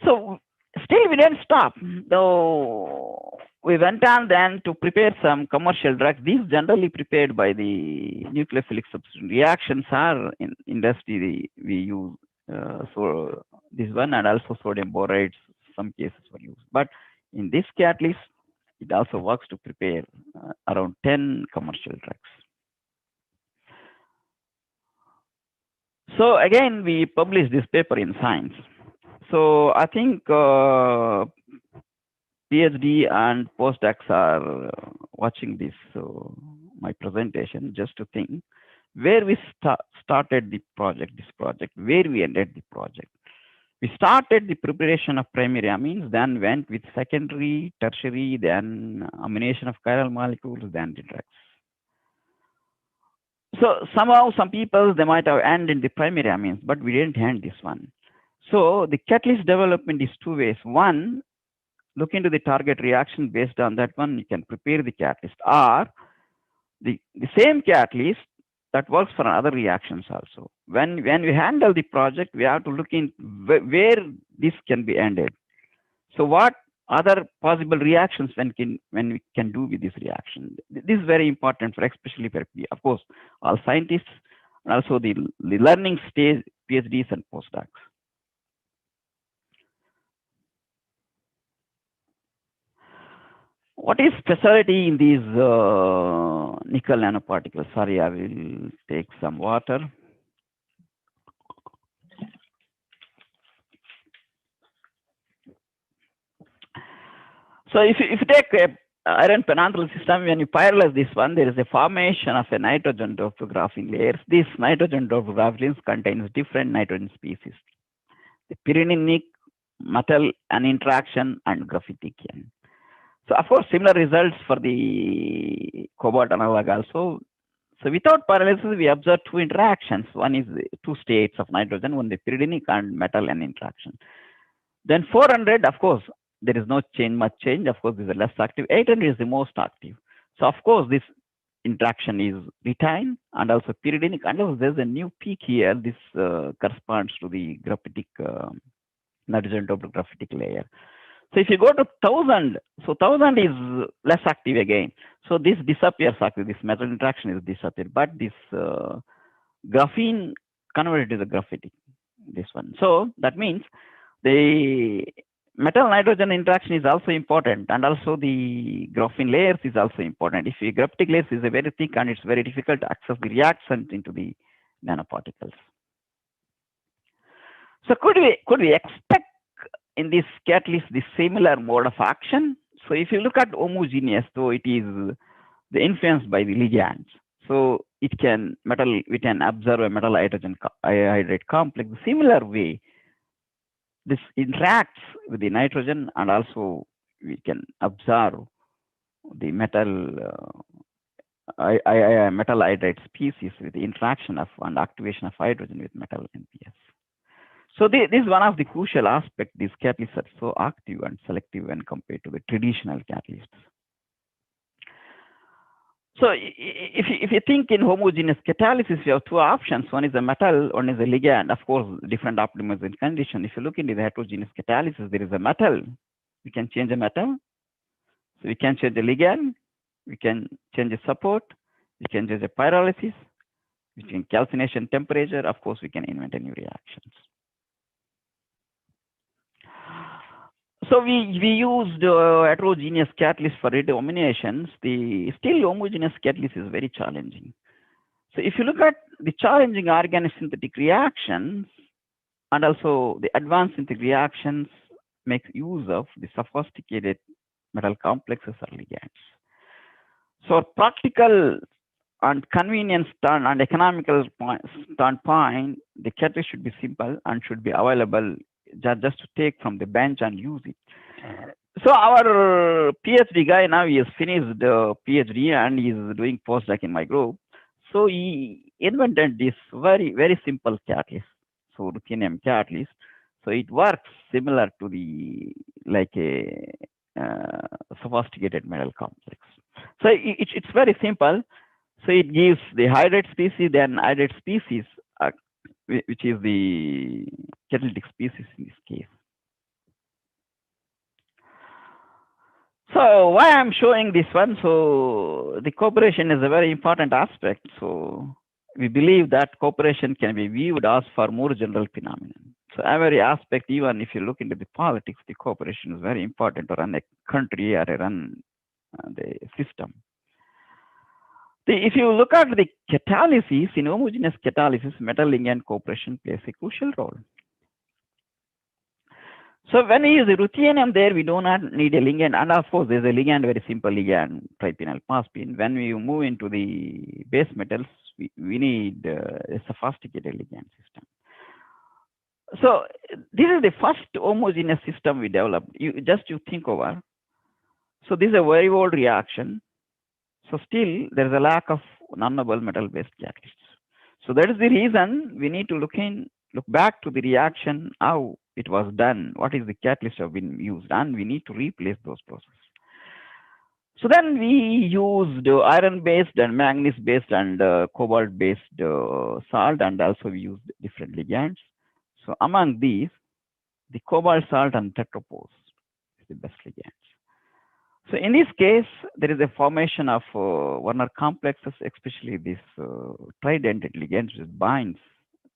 So still we didn't stop, though we went on then to prepare some commercial drugs. These generally prepared by the nucleophilic substitution reactions are in industry we use. So this one and also sodium borates, some cases were used. But in this catalyst, it also works to prepare around 10 commercial drugs. So again, we published this paper in Science. So I think PhD and postdocs are watching this, my presentation, just to think where we started the project, where we ended the project. We started the preparation of primary amines, then went with secondary, tertiary, then amination of chiral molecules, then the drugs. So somehow some people, they might have ended the primary amines, but we didn't end this one. So the catalyst development is two ways. One, look into the target reaction. Based on that one, you can prepare the catalyst, or the same catalyst that works for other reactions also. When we handle the project, we have to look in where this can be ended. So what other possible reactions when we can do with this reaction? This is very important for, especially for, of course, all scientists, and also the learning stage PhDs and postdocs. What is specialty in these nickel nanoparticles? Sorry, I will take some water. So if you take a iron pentantal system, when you pyrolyze this one, there is a formation of a nitrogen doped graphene layers. This nitrogen doped graphene contains different nitrogen species: the pyridinic, metal, and interaction, and graphitikian. So of course, similar results for the cobalt analog also. So without pyrolysis, we observe two interactions. One is two states of nitrogen, one the pyridinic and metal and interaction. Then 400, of course, there is no change, much change. Of course, this is less active. 800 is the most active. So of course, this interaction is retained and also pyridinic, and also there's a new peak here. This corresponds to the graphitic nitrogen double graphitic layer. So if you go to 1000, so 1000 is less active again. So this disappears actually, this metal interaction is disappeared, but this graphene converted to the graphitic, this one. So that means the metal nitrogen interaction is also important, and also the graphene layers is also important. If the graphitic layers is a very thick and it's very difficult to access the reactions into the nanoparticles. So could we expect in this catalyst the similar mode of action? So if you look at homogeneous, so it is the influenced by the ligands. So we can observe a metal hydrogen hydrate complex the similar way. This interacts with the nitrogen, and also we can observe the metal metal hydrate species with the interaction of and activation of hydrogen with metal NPS. So this is one of the crucial aspects. These catalysts are so active and selective when compared to the traditional catalysts. So if you think in homogeneous catalysis, you have two options. One is a metal, one is a ligand. Of course, different optimization condition. If you look into the heterogeneous catalysis, there is a metal. We can change a metal. So we can change the ligand. We can change the support. We can change the pyrolysis. We can calcination temperature. Of course, we can invent new reactions. So we used heterogeneous catalyst for redominations. The still homogeneous catalyst is very challenging. So if you look at the challenging organosynthetic reactions and also the advanced synthetic reactions make use of the sophisticated metal complexes or ligands. So practical and convenience and economical standpoint, the catalyst should be simple and should be available just to take from the bench and use it. So our PhD guy now, he has finished the PhD and he is doing postdoc in my group. So he invented this very simple catalyst, so ruthenium catalyst. So it works similar to the like a sophisticated metal complex. So it's very simple. So it gives the hydrate species, then hydrate species, which is the catalytic species in this case. So why I'm showing this one? So the cooperation is a very important aspect. So we believe that cooperation can be viewed as for more general phenomenon. So every aspect, even if you look into the politics, the cooperation is very important to run a country or run the system. If you look at the catalysis, in homogeneous catalysis, metal ligand cooperation plays a crucial role. So when we use ruthenium there, we do not need a ligand, and of course there's a ligand, very simple ligand, triphenyl phosphine. When we move into the base metals, we need a sophisticated ligand system. So this is the first homogeneous system we developed. You think over. So this is a very old reaction. So still there is a lack of non-noble metal-based catalysts. So that is the reason we need to look back to the reaction, how it was done, what is the catalyst have been used, and we need to replace those processes. So then we used iron-based and manganese-based and cobalt-based salt, and also we used different ligands. So among these, the cobalt salt and tetropose is the best ligands. So in this case, there is a formation of Werner complexes, especially this tridentate ligand, which binds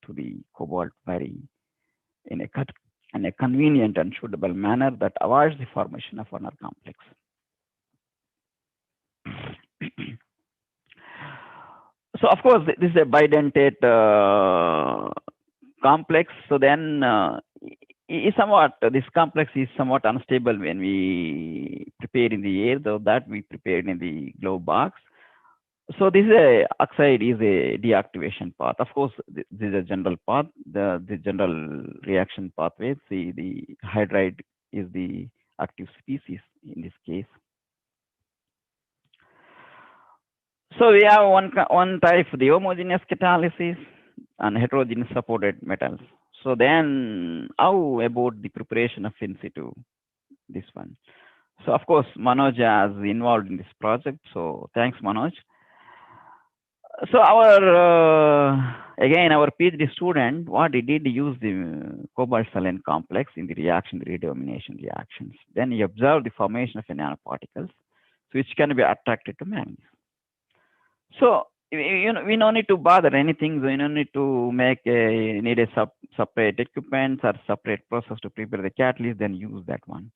to the cobalt very in a convenient and suitable manner that avoids the formation of Werner complex. So of course, this is a bidentate complex. So then this complex is somewhat unstable when we prepare in the air, though that we prepared in the glove box. So this oxide is a deactivation path. Of course, this is a general path, the general reaction pathway. See, the hydride is the active species in this case. So we have one type, the homogeneous catalysis and heterogeneous supported metals. So then how about the preparation of in situ, this one? So of course, Manoj is involved in this project. So thanks, Manoj. So again, our PhD student, what he did, he used the cobalt saline complex in the reaction, the redomination reactions. Then he observed the formation of nanoparticles, which can be attracted to manganese. So we don't need to bother anything. We don't need to need a separate equipment or separate process to prepare the catalyst, then use that one.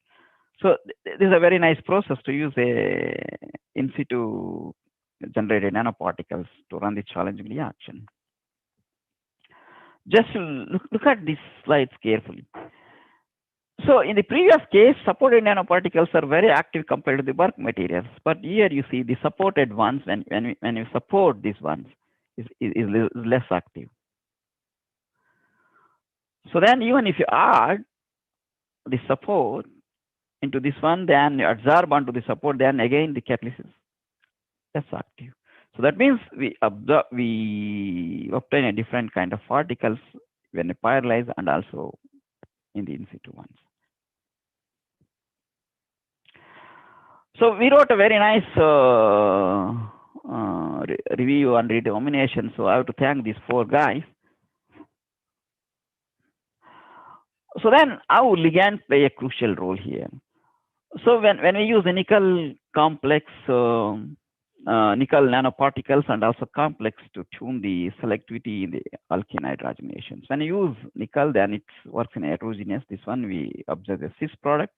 So this is a very nice process to use a in situ generated nanoparticles to run the challenging reaction. Just look at these slides carefully. So in the previous case, supported nanoparticles are very active compared to the bulk materials. But here you see the supported ones, when you support these ones, is less active. So then even if you add the support into this one, then you absorb onto the support, then again the catalyst is less active. So that means we obtain a different kind of particles when we pyrolyze and also in the in situ ones. So we wrote a very nice review on redomination. So I have to thank these 4 guys. So then how ligands play a crucial role here. So when we use the nickel complex, nickel nanoparticles and also complex to tune the selectivity in the alkene hydrogenations. When you use nickel, then it works in heterogeneous. This one we observe the cis product.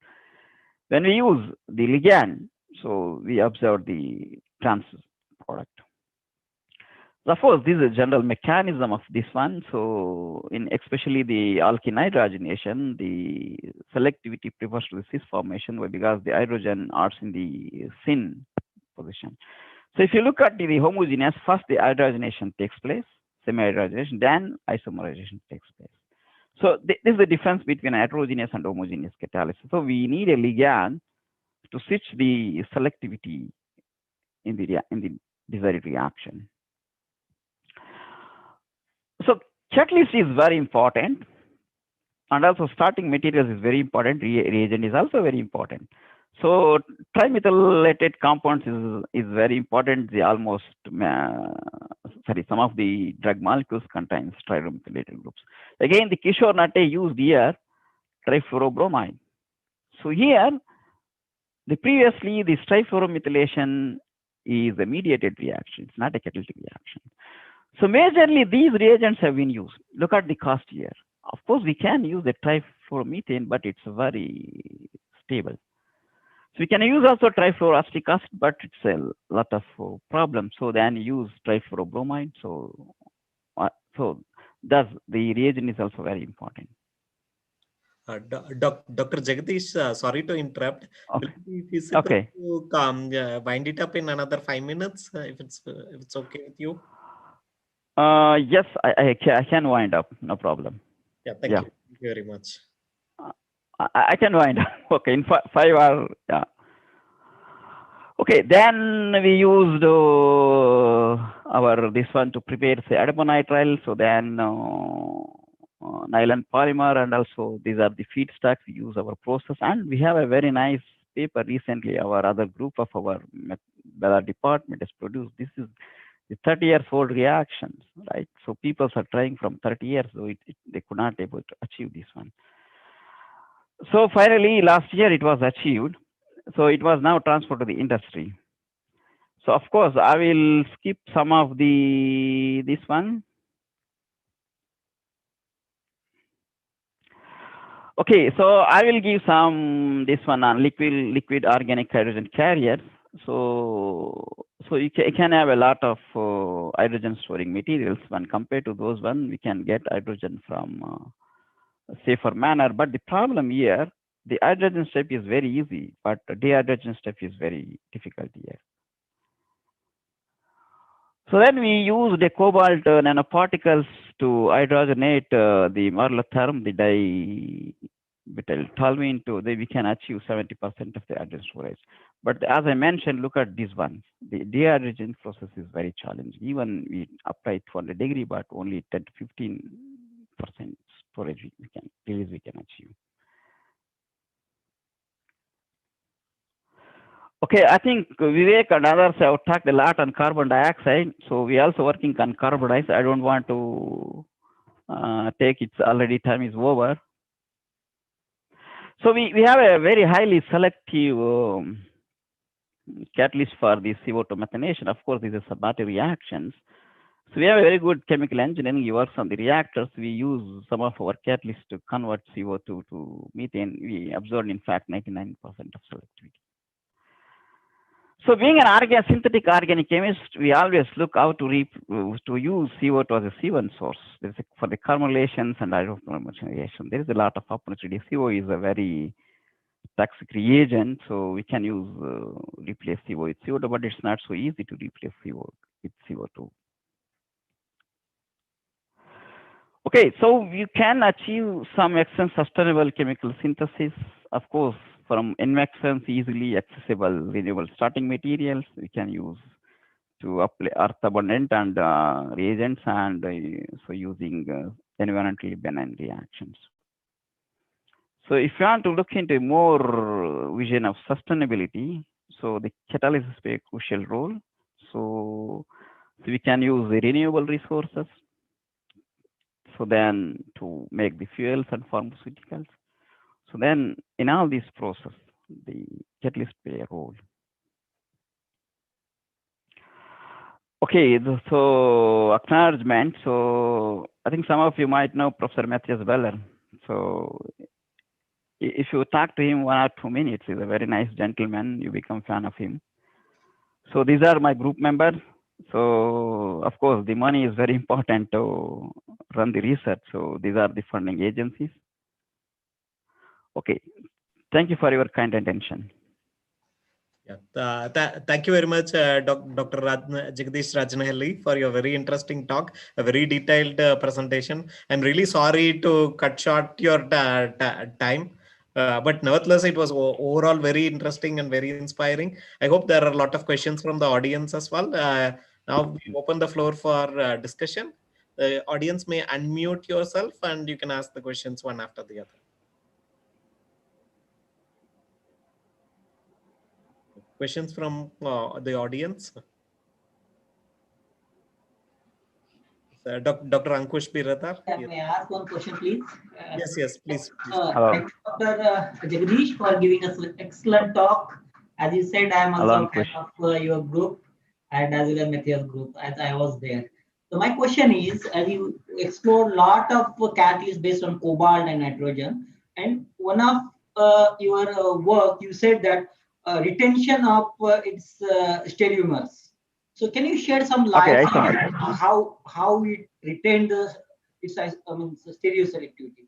When we use the ligand, so we observe the trans product. So of course, this is a general mechanism of this one. So in especially the alkene hydrogenation, the selectivity prefers to the cis formation because the hydrogen are in the syn position. So if you look at the homogeneous, first the hydrogenation takes place, semi-hydrogenation, then isomerization takes place. So this is the difference between heterogeneous and homogeneous catalysis. So we need a ligand to switch the selectivity in the desired reaction. So checklist is very important, and also starting materials is very important. Reagent is also very important. So trimethylated compounds is very important. The some of the drug molecules contains trimethylated groups. Again, the Kishore Natte used here trifluorobromide. So here, previously this trifluoromethylation is a mediated reaction. It's not a catalytic reaction. So majorly these reagents have been used. Look at the cost here. Of course, we can use the trifluoromethane, but it's very stable. So we can use also trifluoroacetic acid, but it's a lot of problems. So then use trifluorobromide. So thus the reagent is also very important. Dr. Jagadish, sorry to interrupt. Okay. Will it be feasible Okay. to wind it up in another 5 minutes, if it's okay with you? Yes, I can wind up. No problem. Yeah, thank you. Thank you very much. I can wind up. Okay, in 5 hours. Yeah. Okay, then we used this one to prepare say adiponitrile. So then nylon polymer, and also these are the feedstocks. We use our process, and we have a very nice paper recently. Our other group of our department has produced. This is the 30 years old reactions, right? So people are trying from 30 years, so they could not able to achieve this one. So finally, last year it was achieved. So it was now transferred to the industry. So of course, I will skip some of this one. Okay, so I will give this one on liquid organic hydrogen carriers. So you can have a lot of hydrogen storing materials. When compared to those one, we can get hydrogen from a safer manner. But the problem here, the hydrogen step is very easy, but the dehydrogen step is very difficult here. So then we use the cobalt nanoparticles to hydrogenate the merlotherm, the dibutyltoluene, we can achieve 70% of the hydrogen storage. But as I mentioned, look at these ones. The dehydrogen process is very challenging. Even we apply 200 degree, but only 10 to 15% storage we can achieve. Okay, I think Vivek and others have talked a lot on carbon dioxide. So we also working on carbon dioxide. I don't want to take it's already time is over. So we have a very highly selective catalyst for the CO2 methanation. Of course, these are subatomic reactions. So we have a very good chemical engineering. He works on the reactors. We use some of our catalysts to convert CO2 to methane. We observed, in fact, 99% of selectivity. So being an synthetic organic chemist, we always look out to use CO2 as a C1 source. For the formulations and hydroformulation, there is a lot of opportunity. CO is a very toxic reagent, so we can use replace CO with CO2, but it's not so easy to replace CO with CO2. Okay, so you can achieve some extent sustainable chemical synthesis, of course, from inexpensive, easily accessible renewable starting materials. We can use to apply earth abundant and reagents, and so using environmentally benign reactions. So if you want to look into more vision of sustainability, so the catalysis play a crucial role. So we can use the renewable resources. So then to make the fuels and pharmaceuticals. So then in all these process, the catalyst play a role. Okay, so acknowledgement. So I think some of you might know Professor Matthias Beller. So if you talk to him 1 or 2 minutes, he's a very nice gentleman. You become fan of him. So these are my group members. So of course, the money is very important to run the research. So these are the funding agencies. Okay, thank you for your kind attention. Yeah, thank you very much, Dr. Jagdish Rajnahalli, for your very interesting talk, a very detailed presentation. I'm really sorry to cut short your time, but nevertheless, it was overall very interesting and very inspiring. I hope there are a lot of questions from the audience as well. Now we open the floor for discussion. The audience may unmute yourself and you can ask the questions one after the other. Questions from the audience? Dr. Ankush Biratar. May I ask one question, please? Yes, please. Thank you, Dr. Jagdish, for giving us an excellent talk. As you said, I am also a fan of your group and as well as Matthias group, as I was there. So my question is, as you explored a lot of catalysts based on cobalt and nitrogen, and one of your work, you said that retention of its stereomers. So can you shed some light on how it retained its stereoselectivity?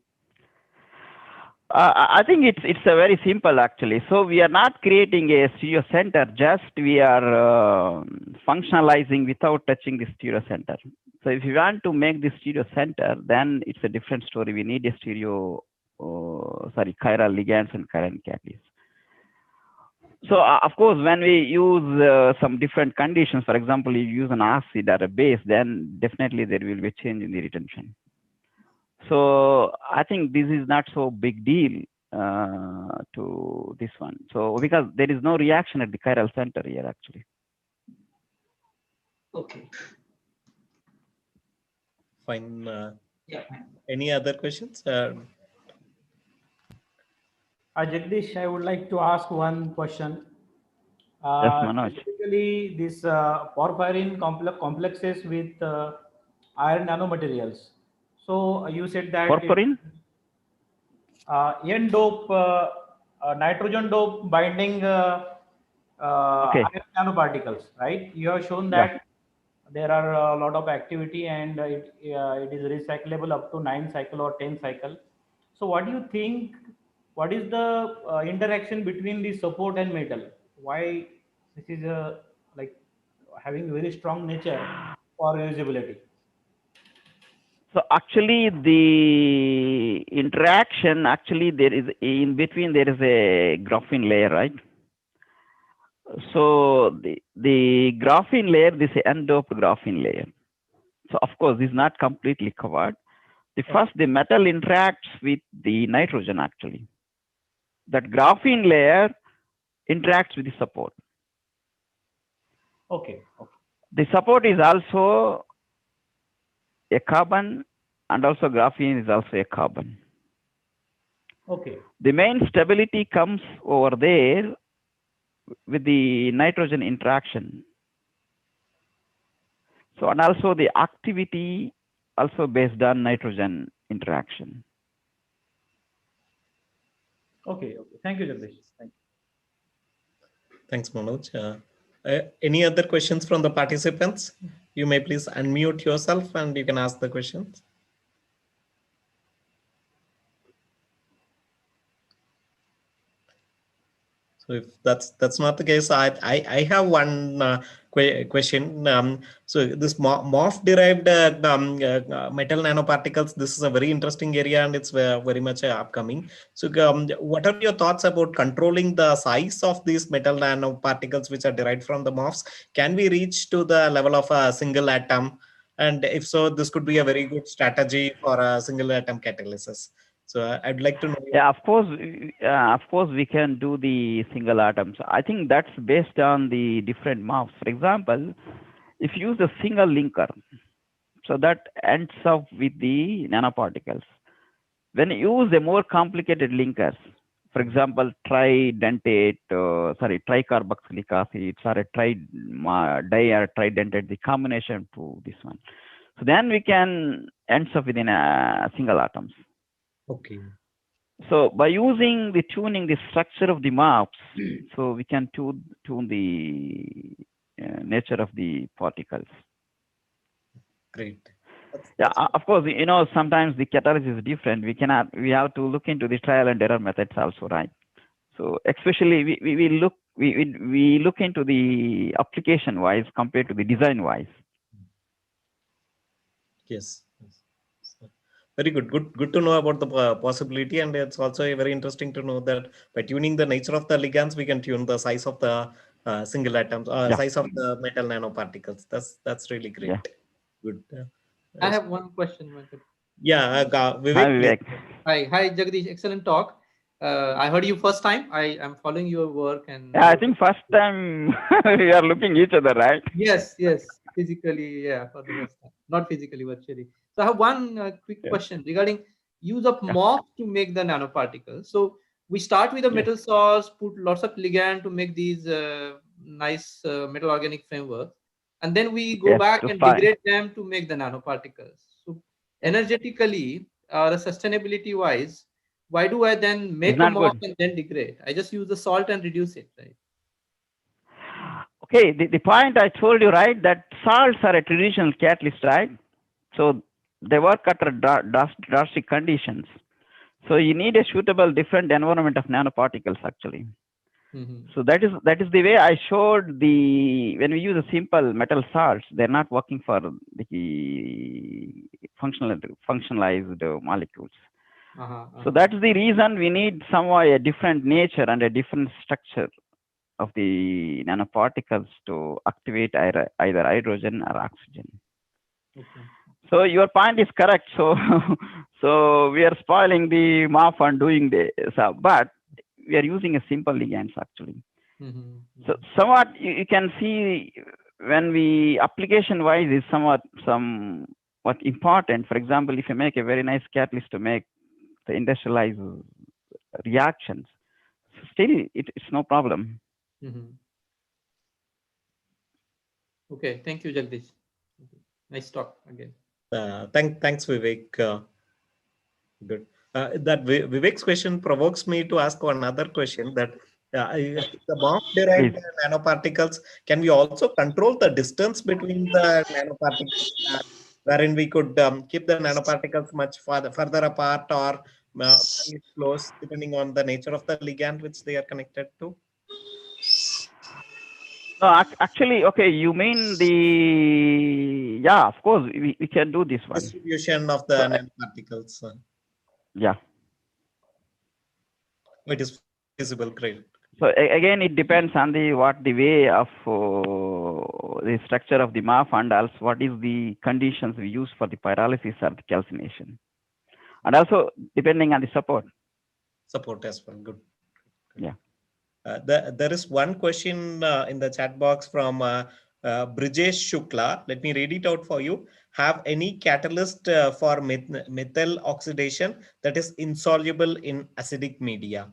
I think it's a very simple actually. So we are not creating a stereo center, just we are functionalizing without touching the stereo center. So if you want to make the stereo center, then it's a different story. We need a chiral ligands and chiral catalysts. So of course, when we use some different conditions, for example, you use an acid or a base, then definitely there will be a change in the retention. So I think this is not so big deal to this one. So because there is no reaction at the chiral center here actually. Okay. Fine. Yeah. Any other questions? Jagdish, I would like to ask one question. Yes, Manoj. Typically, these porphyrin complexes with iron nanomaterials. So you said that porphyrin, N-dope, nitrogen dope binding iron nanoparticles, right? You have shown that there are a lot of activity and it is recyclable up to 9 cycle or 10 cycle. So what do you think? What is the interaction between the support and metal? Why this is like having very strong nature for reusability? So actually the interaction, actually there is in between there is a graphene layer, right? So the graphene layer, this is N-dope graphene layer. So of course this is not completely covered. The metal interacts with the nitrogen actually. That graphene layer interacts with the support. Okay. Okay. The support is also a carbon, and also graphene is also a carbon. Okay. The main stability comes over there with the nitrogen interaction. So, and also the activity also based on nitrogen interaction. Okay. Okay. Thank you, Jagdish. Thank you. Thanks, Manoj. Any other questions from the participants? You may please unmute yourself and you can ask the questions. So if that's not the case, I have one question. So this MOF derived metal nanoparticles, this is a very interesting area and it's very much upcoming. So what are your thoughts about controlling the size of these metal nanoparticles which are derived from the MOFs? Can we reach to the level of a single atom? And if so, this could be a very good strategy for a single atom catalysis. So I'd like to know. Yeah, of course, we can do the single atoms. I think that's based on the different MOFs. For example, if you use a single linker, so that ends up with the nanoparticles. When you use a more complicated linkers, for example, tricarboxylic acids or a di or tridentate, the combination to this one. So then we can end up within a single atoms. Okay. So by using the tuning the structure of the MOFs, so we can tune the nature of the particles. Great. Yeah, of course, you know, sometimes the catalysis is different. We have to look into the trial and error methods also, right? So especially we look into the application wise compared to the design wise. Yes. Very good. Good to know about the possibility, and it's also very interesting to know that by tuning the nature of the ligands, we can tune the size of the single atoms, size of the metal nanoparticles. That's really great. Yeah. Good. I have one question, Venkat. Yeah, Vivek. Hi, Vivek. Hi, Jagdish. Excellent talk. I heard you first time. I am following your work and. Yeah, I think first time we are looking each other, right? Yes, physically, yeah, for the first time, not physically, virtually. So I have one quick question regarding use of MOF to make the nanoparticles. So we start with a metal source, put lots of ligand to make these nice metal organic frameworks, and then we go back and degrade them to make the nanoparticles. So energetically, the sustainability wise, why do I then make a MOF and then degrade? I just use the salt and reduce it, right? Okay, the point I told you, right, that salts are a traditional catalyst, right? So they work under drastic conditions. So you need a suitable different environment of nanoparticles actually. So that is the way I showed when we use a simple metal salts, they're not working for the functionalized molecules. So that's the reason we need somewhat a different nature and a different structure of the nanoparticles to activate either hydrogen or oxygen. Okay. So your point is correct. So we are spoiling the MOF and doing but we are using a simple ligands actually. So somewhat you can see when we application wise is somewhat important. For example, if you make a very nice catalyst to make the industrialized reactions, still it's no problem. Okay, thank you, Jagdish. Nice talk again. Thanks, Vivek. Good. That Vivek's question provokes me to ask one other question. That the MOF-derived nanoparticles, can we also control the distance between the nanoparticles, wherein we could keep the nanoparticles much further apart or close, depending on the nature of the ligand which they are connected to? No, actually, okay, you mean of course, we can do this one. Distribution of the nanoparticles. Yeah. It is feasible, great. So again, it depends on the way of the structure of the MOF and also what is the conditions we use for the pyrolysis or the calcination. And also depending on the support. Support as well, good. Yeah. There is one question in the chat box from Brijesh Shukla. Let me read it out for you. Have any catalyst for methyl oxidation that is insoluble in acidic media?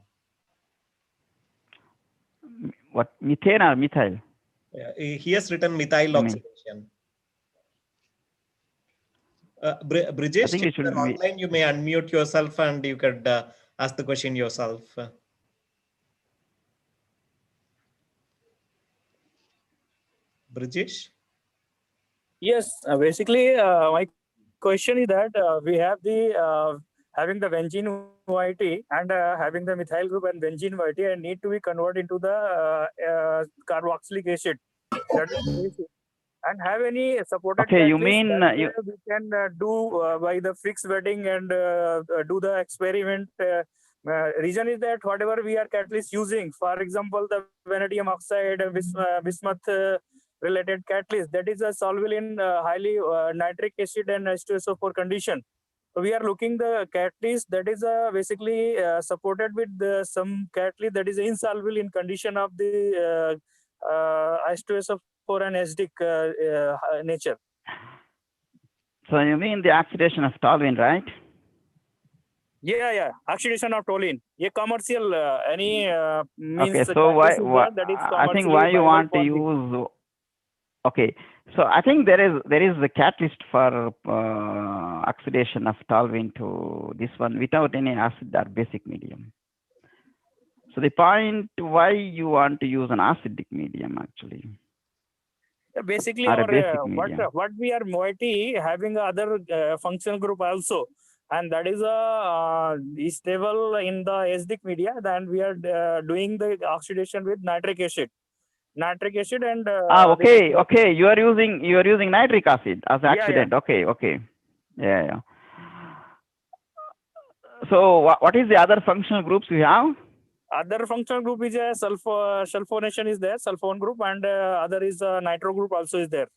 What, methane or methyl? He has written methyl oxidation. Brijesh, I think it should you're be. online, you may unmute yourself and you could ask the question yourself. Brijesh? Yes, basically, my question is that we have the having the benzene moiety and having the methyl group and benzene moiety and need to be converted into the carboxylic acid. That is, and have any supported Okay, you catalyst mean that you. we can do by the fixed wedding and do the experiment. Reason is that whatever we are catalyst using, for example, the vanadium oxide, bismuth related catalyst, that is a soluble in highly nitric acid and H2SO4 condition. So we are looking the catalyst that is basically supported with some catalyst that is insoluble in condition of the H2SO4 and acidic nature. So you mean the oxidation of toluene, right? Yeah, oxidation of toluene. A commercial any means Okay, so why that is I think commercially why you viable want to for the use. Okay, so I think there is a catalyst for oxidation of toluene to this one without any acid or basic medium. So the point why you want to use an acidic medium actually. basically Or a our basic medium. what we are moiety having other functional group also, and that is stable in the acidic media. Then we are doing the oxidation with nitric acid and Okay. You are using nitric acid as Yeah. oxidant. Okay. Yeah. So what is the other functional groups we have? Other functional group is a sulfonation is there, sulfone group, and other is nitro group also is there.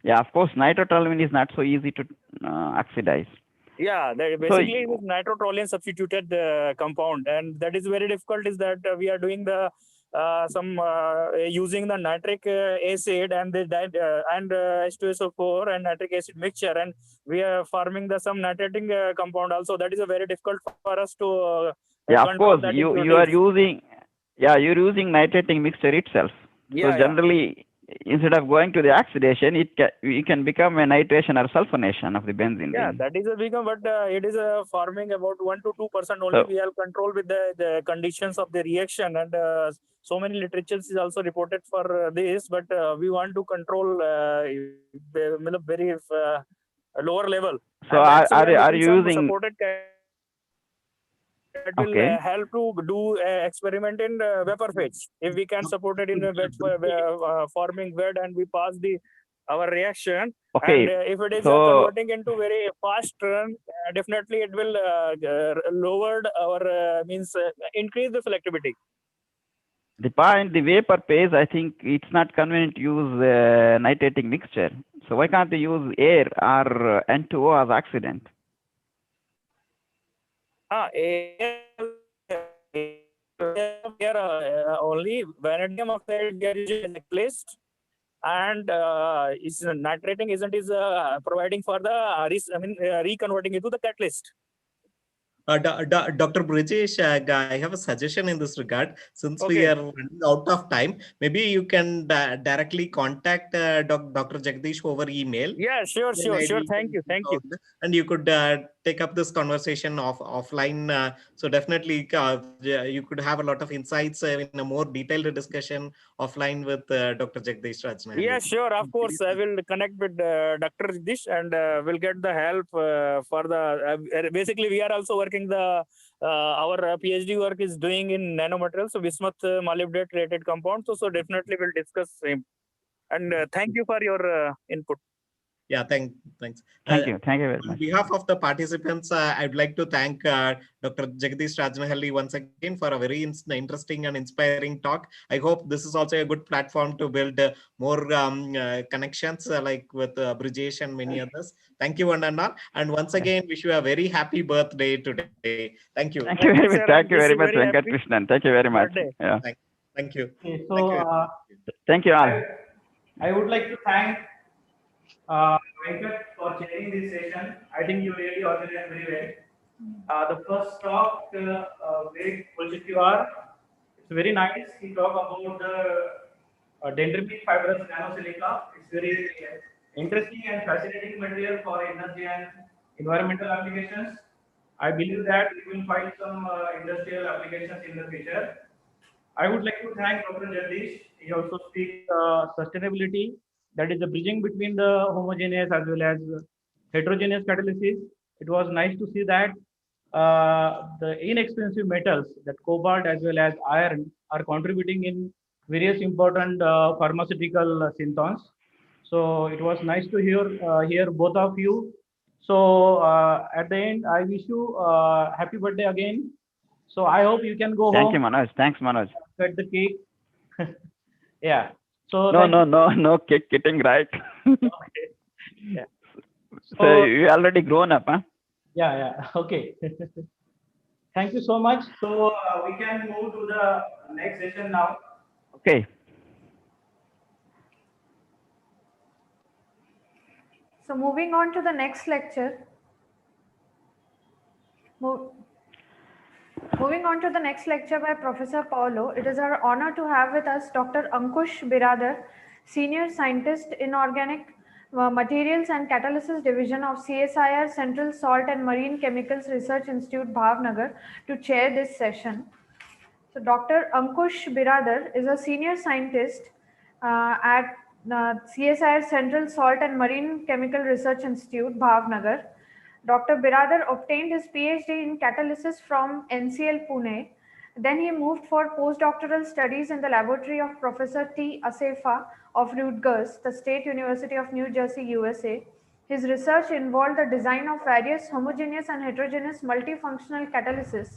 Yeah, of course, nitrotoluene is not so easy to oxidize. Yeah, basically it is nitrotoluene substituted compound, and that is very difficult. Is that we are doing the using the nitric acid and the H2SO4 and nitric acid mixture, and we are forming the some nitrating compound also. That is a very difficult for us to yeah, of course, you're using nitrating mixture itself. So generally, instead of going to the oxidation, it can become a nitration or sulfonation of the benzene. Yeah, that is a big one, but it is forming about 1 to 2% only. We have control with the conditions of the reaction, and so many literatures is also reported for this, but we want to control very lower level. So are you using supported that will help to do experiment in vapor phase. If we can support it in a forming bed and we pass our reaction, and if it is converting into very fast run, definitely it will lower our increase the selectivity. The vapor phase, I think it's not convenient to use nitrating mixture. So why can't they use air or N2O as oxidant? Only vanadium oxide we are using catalyst, and is nitrating isn't providing for the reconverting into the catalyst. Dr. Brijesh, I have a suggestion in this regard. Since we are running out of time, maybe you can directly contact Dr. Jagdish over email. Yeah, sure. Thank you. And you could take up this conversation offline. So definitely you could have a lot of insights in a more detailed discussion offline with Dr. Jagdish Rajnahali. Yeah, sure. Of course, I will connect with Dr. Jagdish and will get the help for the. Basically, we are also working our PhD work is doing in nanomaterials, so bismuth molybdate related compounds. So definitely we'll discuss same. And thank you for your input. Yeah, thanks. Thank you very On much. behalf of the participants, I'd like to thank Dr. Jagdish Rajnahalli once again for a very interesting and inspiring talk. I hope this is also a good platform to build more connections like with Brijesh and many others. Thank you, one and all. And once again, wish you a very happy birthday today. Thank you. Thank you very much. Thank you very much, Venkat Krishnan. Thank you very much. Birthday. Yeah. Thank you. Okay, so Thank you all. I would like to thank Venkat for chairing this session. I think you really organized very well. The first talk, very positive you are. It's very nice. He talked about the dendritic fibrous nanosilica. It's very interesting and fascinating material for energy and environmental applications. I believe that we will find some industrial applications in the future. I would like to thank Dr. Jagdish. He also speaks sustainability, that is the bridging between the homogeneous as well as heterogeneous catalysis. It was nice to see that the inexpensive metals, that cobalt as well as iron, are contributing in various important pharmaceutical synthons. So it was nice to hear both of you. So at the end, I wish you happy birthday again. So I hope you can go Thank home. you, Manoj. Thanks, Manoj. Cut the cake. Yeah. So No cake cutting, right? Okay. Yeah. So you already grown up, huh? Yeah. Okay. Thank you so much. So we can move to the next session now. Okay. So moving on to the next lecture. Moving on to the next lecture by Professor Paulo, it is our honor to have with us Dr. Ankush Biradar, Senior Scientist in Organic Materials and Catalysis Division of CSIR Central Salt and Marine Chemicals Research Institute, Bhavnagar, to chair this session. So Dr. Ankush Biradar is a Senior Scientist at CSIR Central Salt and Marine Chemical Research Institute, Bhavnagar. Dr. Biradar obtained his PhD in catalysis from NCL Pune. Then he moved for postdoctoral studies in the laboratory of Professor T. Asefa of Rutgers, the State University of New Jersey, USA. His research involved the design of various homogeneous and heterogeneous multifunctional catalysis.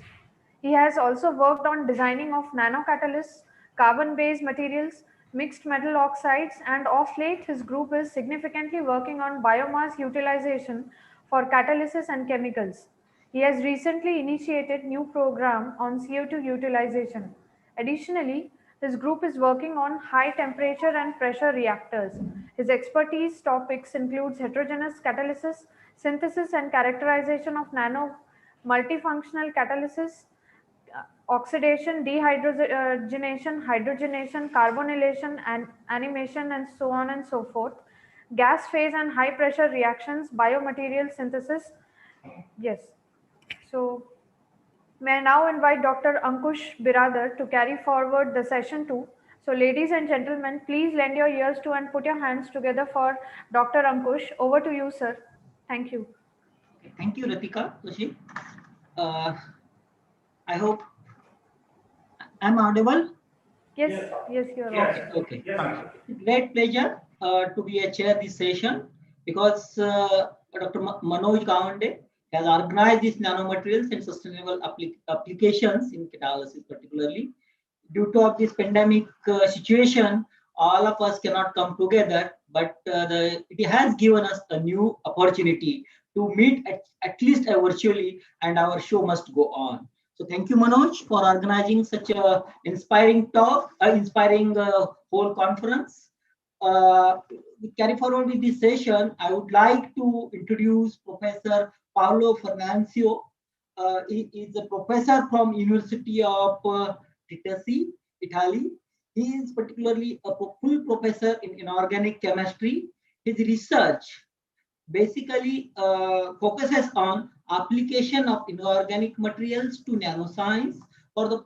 He has also worked on designing of nanocatalysts, carbon-based materials, mixed metal oxides, and of late his group is significantly working on biomass utilization for catalysis and chemicals. He has recently initiated new program on CO2 utilization. Additionally, his group is working on high temperature and pressure reactors. His expertise topics includes heterogeneous catalysis, synthesis and characterization of nano multifunctional catalysis, oxidation, dehydrogenation, hydrogenation, carbonylation, and animation, and so on and so forth, gas phase and high pressure reactions, biomaterial synthesis. Yes. So may I now invite Dr. Ankush Biradar to carry forward the session 2. So ladies and gentlemen, please lend your ears to and put your hands together for Dr. Ankush. Over to you, sir. Thank you. Okay, thank you, Ratika Joshi. I hope I'm audible. Yes, you are audible. Okay. Great pleasure to be a chair this session because Dr. Manoj Gawande has organized these nanomaterials and sustainable applications in catalysis particularly. Due to this pandemic situation, all of us cannot come together, but it has given us a new opportunity to meet at least virtually, and our show must go on. So thank you, Manoj, for organizing such a inspiring talk, inspiring whole conference. We carry forward with this session. I would like to introduce Professor Paolo Fernancio. He is a professor from University of Italy. He is particularly a full professor in inorganic chemistry. His research basically focuses on application of inorganic materials to nanoscience for the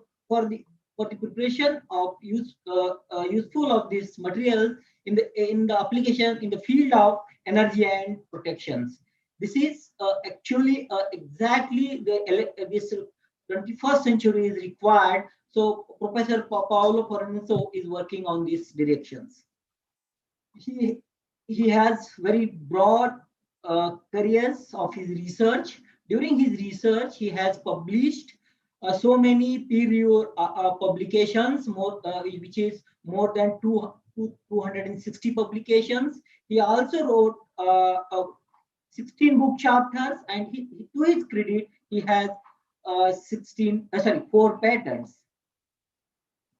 preparation of useful of this material in the application in the field of energy and protections. This is actually exactly this 21st century is required. So Professor Paolo Fernancio is working on these directions. he has very broad careers of his research. During his research, he has published so many peer-reviewed publications, which is more than 260 publications. He also wrote 16 book chapters, and to his credit, he has 4 patents.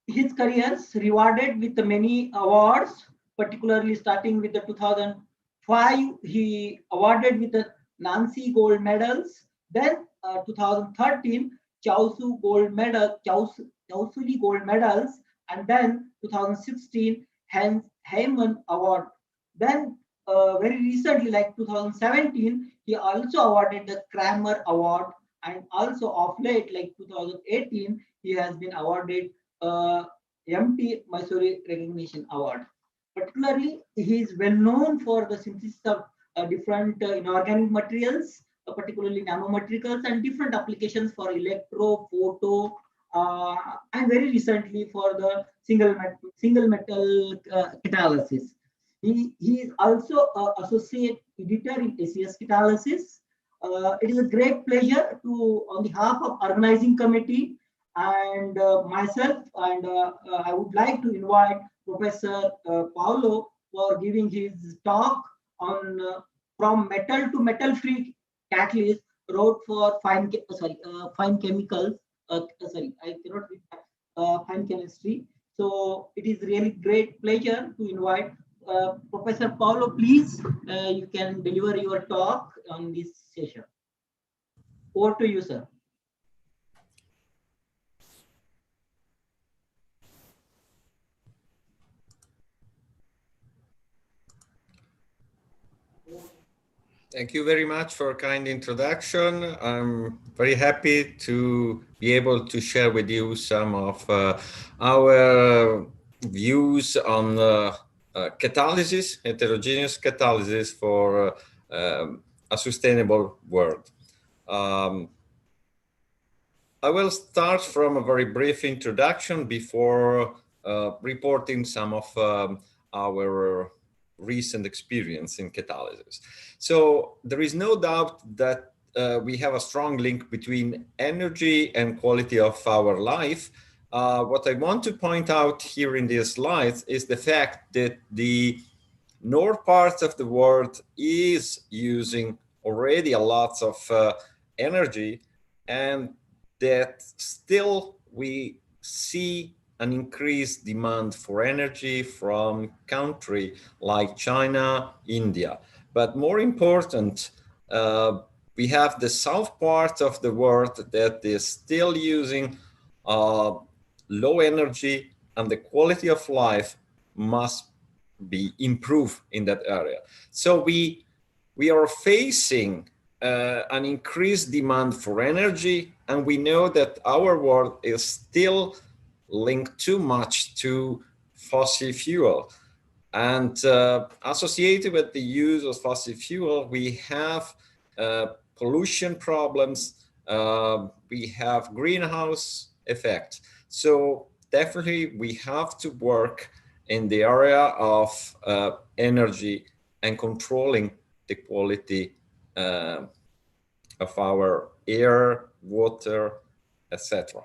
His careers rewarded with many awards, particularly starting with the 2005, he awarded with the Nancy Gold Medals. Then 2013, Chausuli Gold Medals, and then 2016, Hans Heyman Award. Then very recently, like 2017, he also awarded the Kramer Award, and also of late, like 2018, he has been awarded MT Mysore Recognition Award. Particularly, he is well known for the synthesis of different inorganic materials, particularly nanomaterials, and different applications for electro, photo, and very recently for the single metal catalysis. He is also associate editor in SES Catalysis. It is a great pleasure to, on behalf of organizing committee and myself, and I would like to invite Professor Paolo for giving his talk on from metal to metal-free catalyst road for fine chemicals. I cannot read fine chemistry. So it is really great pleasure to invite Professor Paolo. Please, you can deliver your talk on this session. Over to you, sir. Thank you very much for a kind introduction. I'm very happy to be able to share with you some of our views on catalysis, heterogeneous catalysis for a sustainable world. I will start from a very brief introduction before reporting some of our recent experience in catalysis. So there is no doubt that we have a strong link between energy and quality of our life. What I want to point out here in these slides is the fact that the north part of the world is using already a lot of energy, and that still we see an increased demand for energy from countries like China, India. But more important, we have the south part of the world that is still using low energy, and the quality of life must be improved in that area. So we are facing an increased demand for energy, and we know that our world is still linked too much to fossil fuel. And associated with the use of fossil fuel, we have pollution problems, we have greenhouse effect. So definitely we have to work in the area of energy and controlling the quality of our air, water, etc.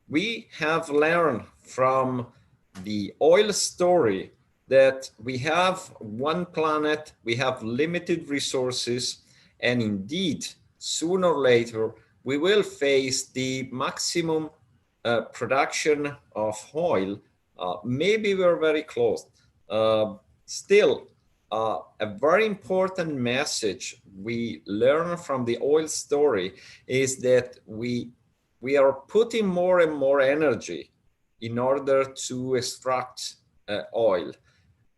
We have learned from the oil story that we have one planet, we have limited resources, and indeed, sooner or later, we will face the maximum production of oil. Maybe we're very close. Still, a very important message we learn from the oil story is that we are putting more and more energy in order to extract oil.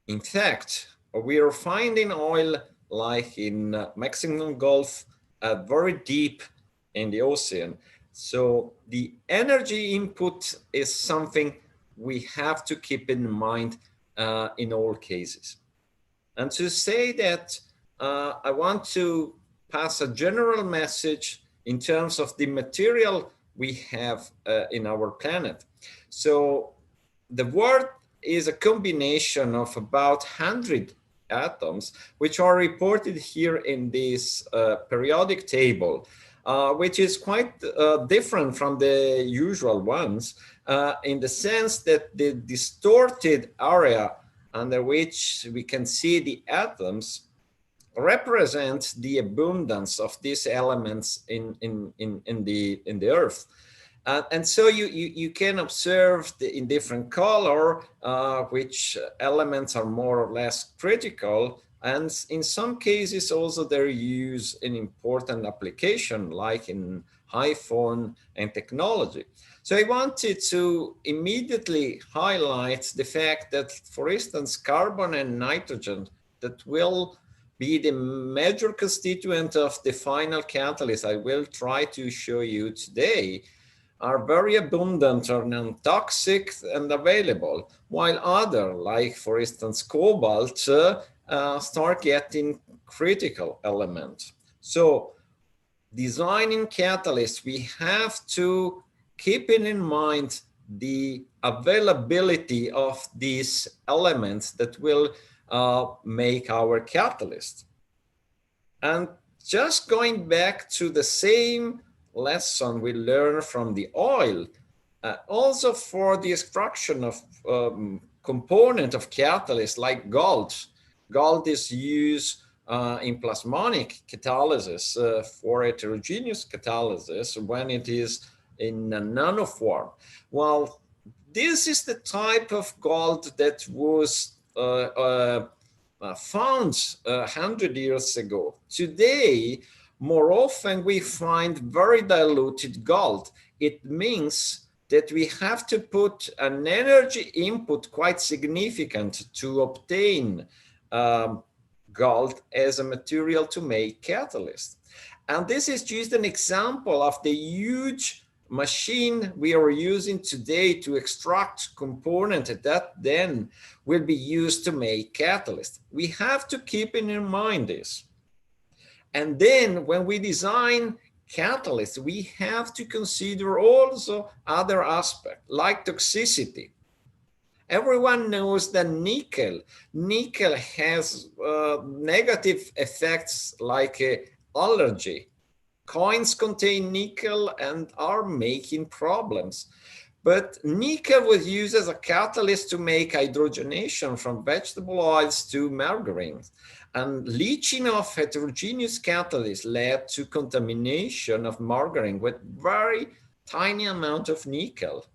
In fact, we are finding oil like in Mexican Gulf, very deep in the ocean. So the energy input is something we have to keep in mind in all cases. And to say that, I want to pass a general message in terms of the material we have in our planet. So the world is a combination of about 100 atoms, which are reported here in this periodic table, which is quite different from the usual ones in the sense that the distorted area under which we can see the atoms represents the abundance of these elements in the Earth. And so you can observe in different color which elements are more or less critical, and in some cases also they're used in important application like in iPhone and technology. So I wanted to immediately highlight the fact that, for instance, carbon and nitrogen that will be the major constituent of the final catalyst I will try to show you today are very abundant or non-toxic and available, while other, like for instance cobalt, start getting critical elements. So designing catalysts, we have to keep in mind the availability of these elements that will make our catalyst. And just going back to the same lesson we learned from the oil, also for the extraction of component of catalyst like gold. Gold is used in plasmonic catalysis for heterogeneous catalysis when it is in a nano form. Well, this is the type of gold that was found 100 years ago. Today, more often we find very diluted gold. It means that we have to put an energy input quite significant to obtain gold as a material to make catalyst. And this is just an example of the huge machine we are using today to extract components that then will be used to make catalyst. We have to keep in mind this. And then when we design catalysts, we have to consider also other aspects like toxicity. Everyone knows that nickel has negative effects like allergy. Coins contain nickel and are making problems. But nickel was used as a catalyst to make hydrogenation from vegetable oils to margarine. And leaching of heterogeneous catalysts led to contamination of margarine with very tiny amount of nickel.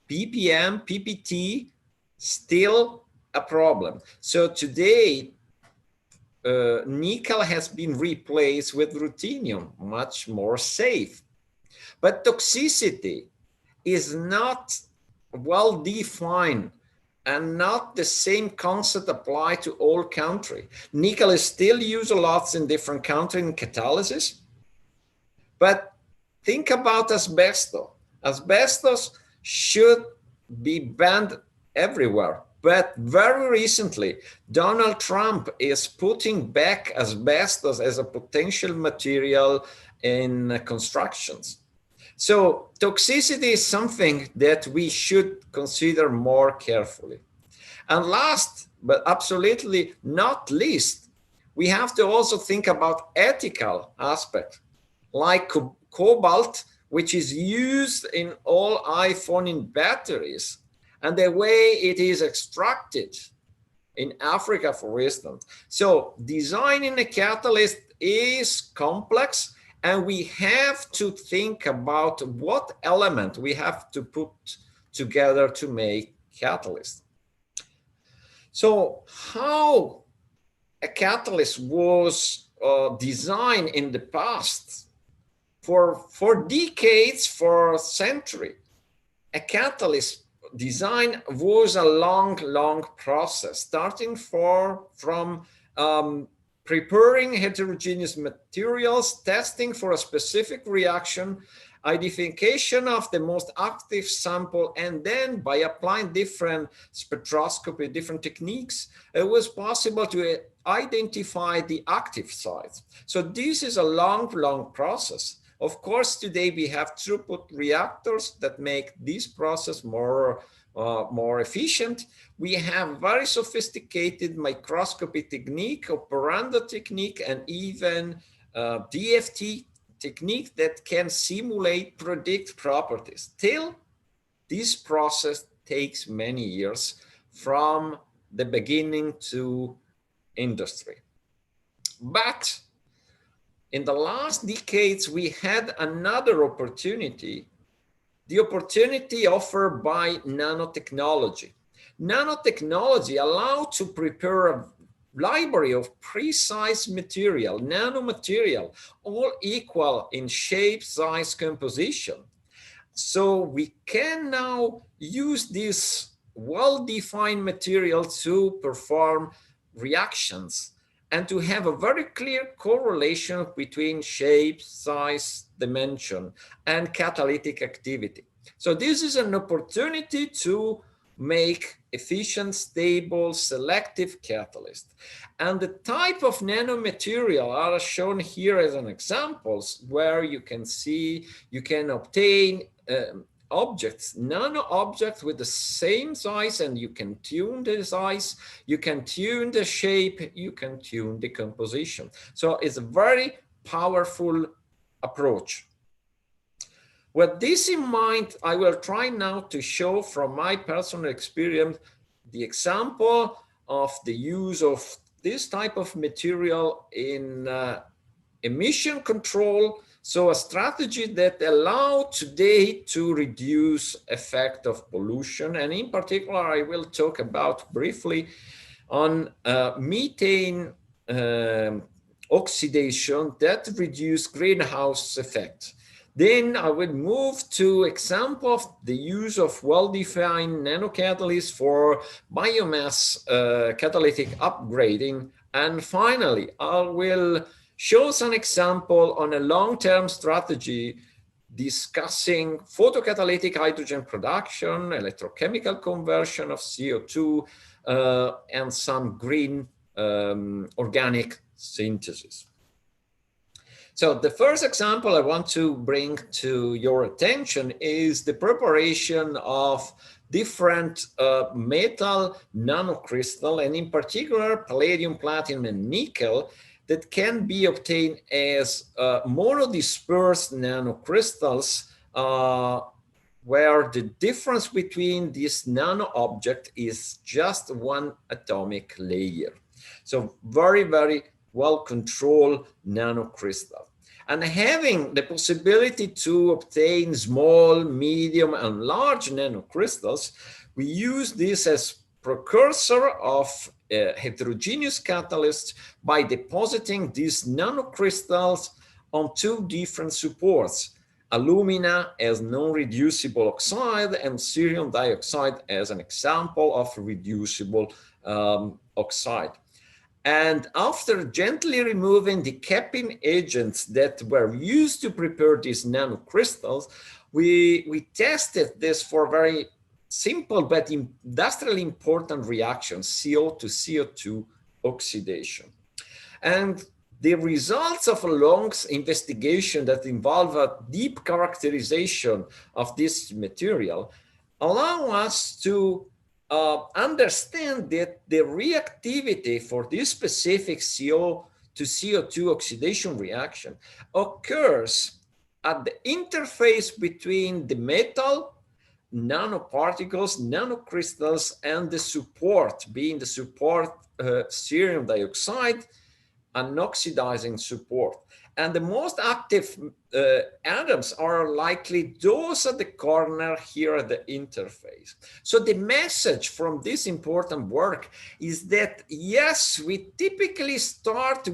ppm, ppt, still a problem. So today, nickel has been replaced with ruthenium, much more safe. But toxicity is not well defined and not the same concept applied to all countries. Nickel is still used a lot in different countries in catalysis. But think about asbestos. Asbestos should be banned everywhere. But very recently, Donald Trump is putting back asbestos as a potential material in constructions. So toxicity is something that we should consider more carefully. And last, but absolutely not least, we have to also think about ethical aspects, like cobalt, which is used in all iPhone batteries, and the way it is extracted in Africa, for instance. So designing a catalyst is complex, and we have to think about what element we have to put together to make catalyst. So how a catalyst was designed in the past for decades, for a century, a catalyst design was a long process, starting from preparing heterogeneous materials, testing for a specific reaction, identification of the most active sample, and then by applying different spectroscopy, different techniques, it was possible to identify the active sites. So this is a long process. Of course, today we have throughput reactors that make this process more more efficient. We have very sophisticated microscopy technique, operando technique, and even DFT technique that can simulate, predict properties. Still, this process takes many years from the beginning to industry. But in the last decades, we had another opportunity, the opportunity offered by nanotechnology. Nanotechnology allowed to prepare a library of precise material, nanomaterial, all equal in shape, size, composition. So we can now use this well-defined material to perform reactions and to have a very clear correlation between shape, size, dimension, and catalytic activity. So this is an opportunity to make efficient, stable, selective catalyst. And the type of nanomaterial are shown here as an examples where you can see, you can obtain objects, nano objects with the same size, and you can tune the size, you can tune the shape, you can tune the composition. So it's a very powerful approach. With this in mind, I will try now to show from my personal experience the example of the use of this type of material in emission control. So a strategy that allows today to reduce effect of pollution. And in particular, I will talk about briefly on methane oxidation that reduce greenhouse effect. Then I will move to example of the use of well-defined nanocatalysts for biomass catalytic upgrading. And finally, I will show some example on a long-term strategy discussing photocatalytic hydrogen production, electrochemical conversion of CO2, and some green organic synthesis. So the first example I want to bring to your attention is the preparation of different metal nanocrystal, and in particular palladium, platinum, and nickel, that can be obtained as monodispersed nanocrystals, where the difference between this nano object is just one atomic layer. So very, very well-controlled nanocrystal. And having the possibility to obtain small, medium, and large nanocrystals, we use this as precursor of heterogeneous catalysts by depositing these nanocrystals on two different supports, alumina as non-reducible oxide and cerium dioxide as an example of reducible oxide. And after gently removing the capping agents that were used to prepare these nanocrystals, we tested this for very simple but industrially important reactions, CO to CO2 oxidation. And the results of a long investigation that involve a deep characterization of this material allow us to understand that the reactivity for this specific CO to CO2 oxidation reaction occurs at the interface between the metal, nanoparticles, nanocrystals, and the support, being the support cerium dioxide, an oxidizing support. And the most active atoms are likely those at the corner here at the interface. So the message from this important work is that, yes, we typically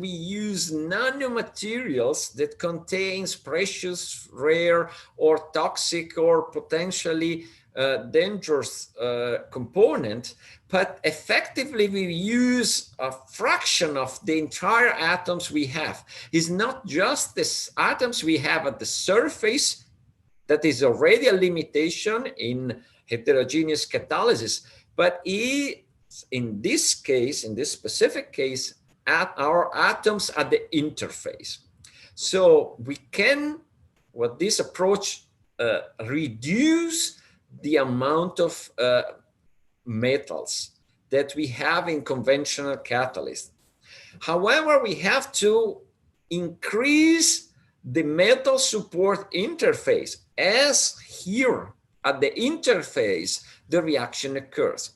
we use nanomaterials that contains precious, rare, or toxic, or potentially dangerous component, but effectively we use a fraction of the entire atoms we have. It's not just the atoms we have at the surface that is already a limitation in heterogeneous catalysis, but in this case, in this specific case, at our atoms at the interface. So we can, with this approach, reduce the amount of metals that we have in conventional catalysts. However, we have to increase the metal support interface, as here at the interface, the reaction occurs.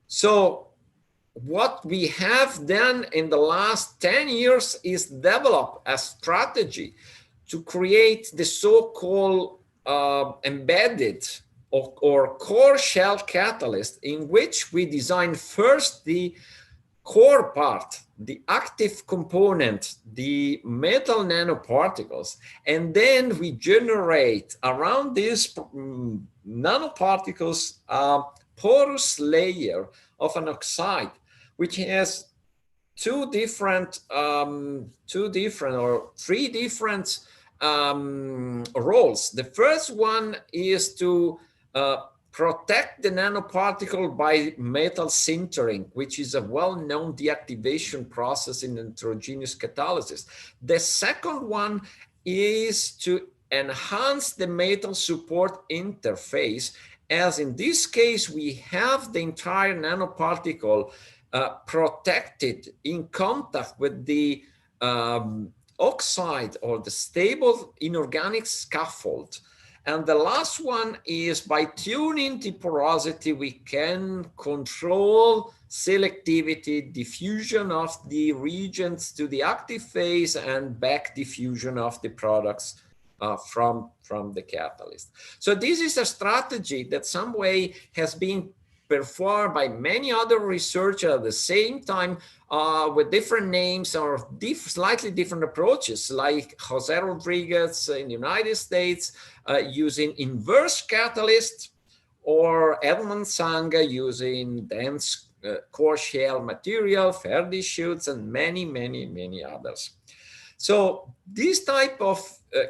So what we have done in the last 10 years is develop a strategy to create the so-called embedded or core shell catalyst, in which we design first the core part, the active component, the metal nanoparticles, and then we generate around these nanoparticles a porous layer of an oxide, which has three different roles. The first one is to protect the nanoparticle by metal sintering, which is a well-known deactivation process in heterogeneous catalysis. The second one is to enhance the metal support interface, as in this case, we have the entire nanoparticle protected in contact with the oxide or the stable inorganic scaffold. And the last one is by tuning the porosity, we can control selectivity, diffusion of the reagents to the active phase, and back diffusion of the products from the catalyst. So this is a strategy that some way has been performed by many other researchers at the same time with different names or slightly different approaches, like Jose Rodriguez in the United States using inverse catalyst, or Edmund Sanga using dense core shell material, Ferdi Schutz, and many others. So this type of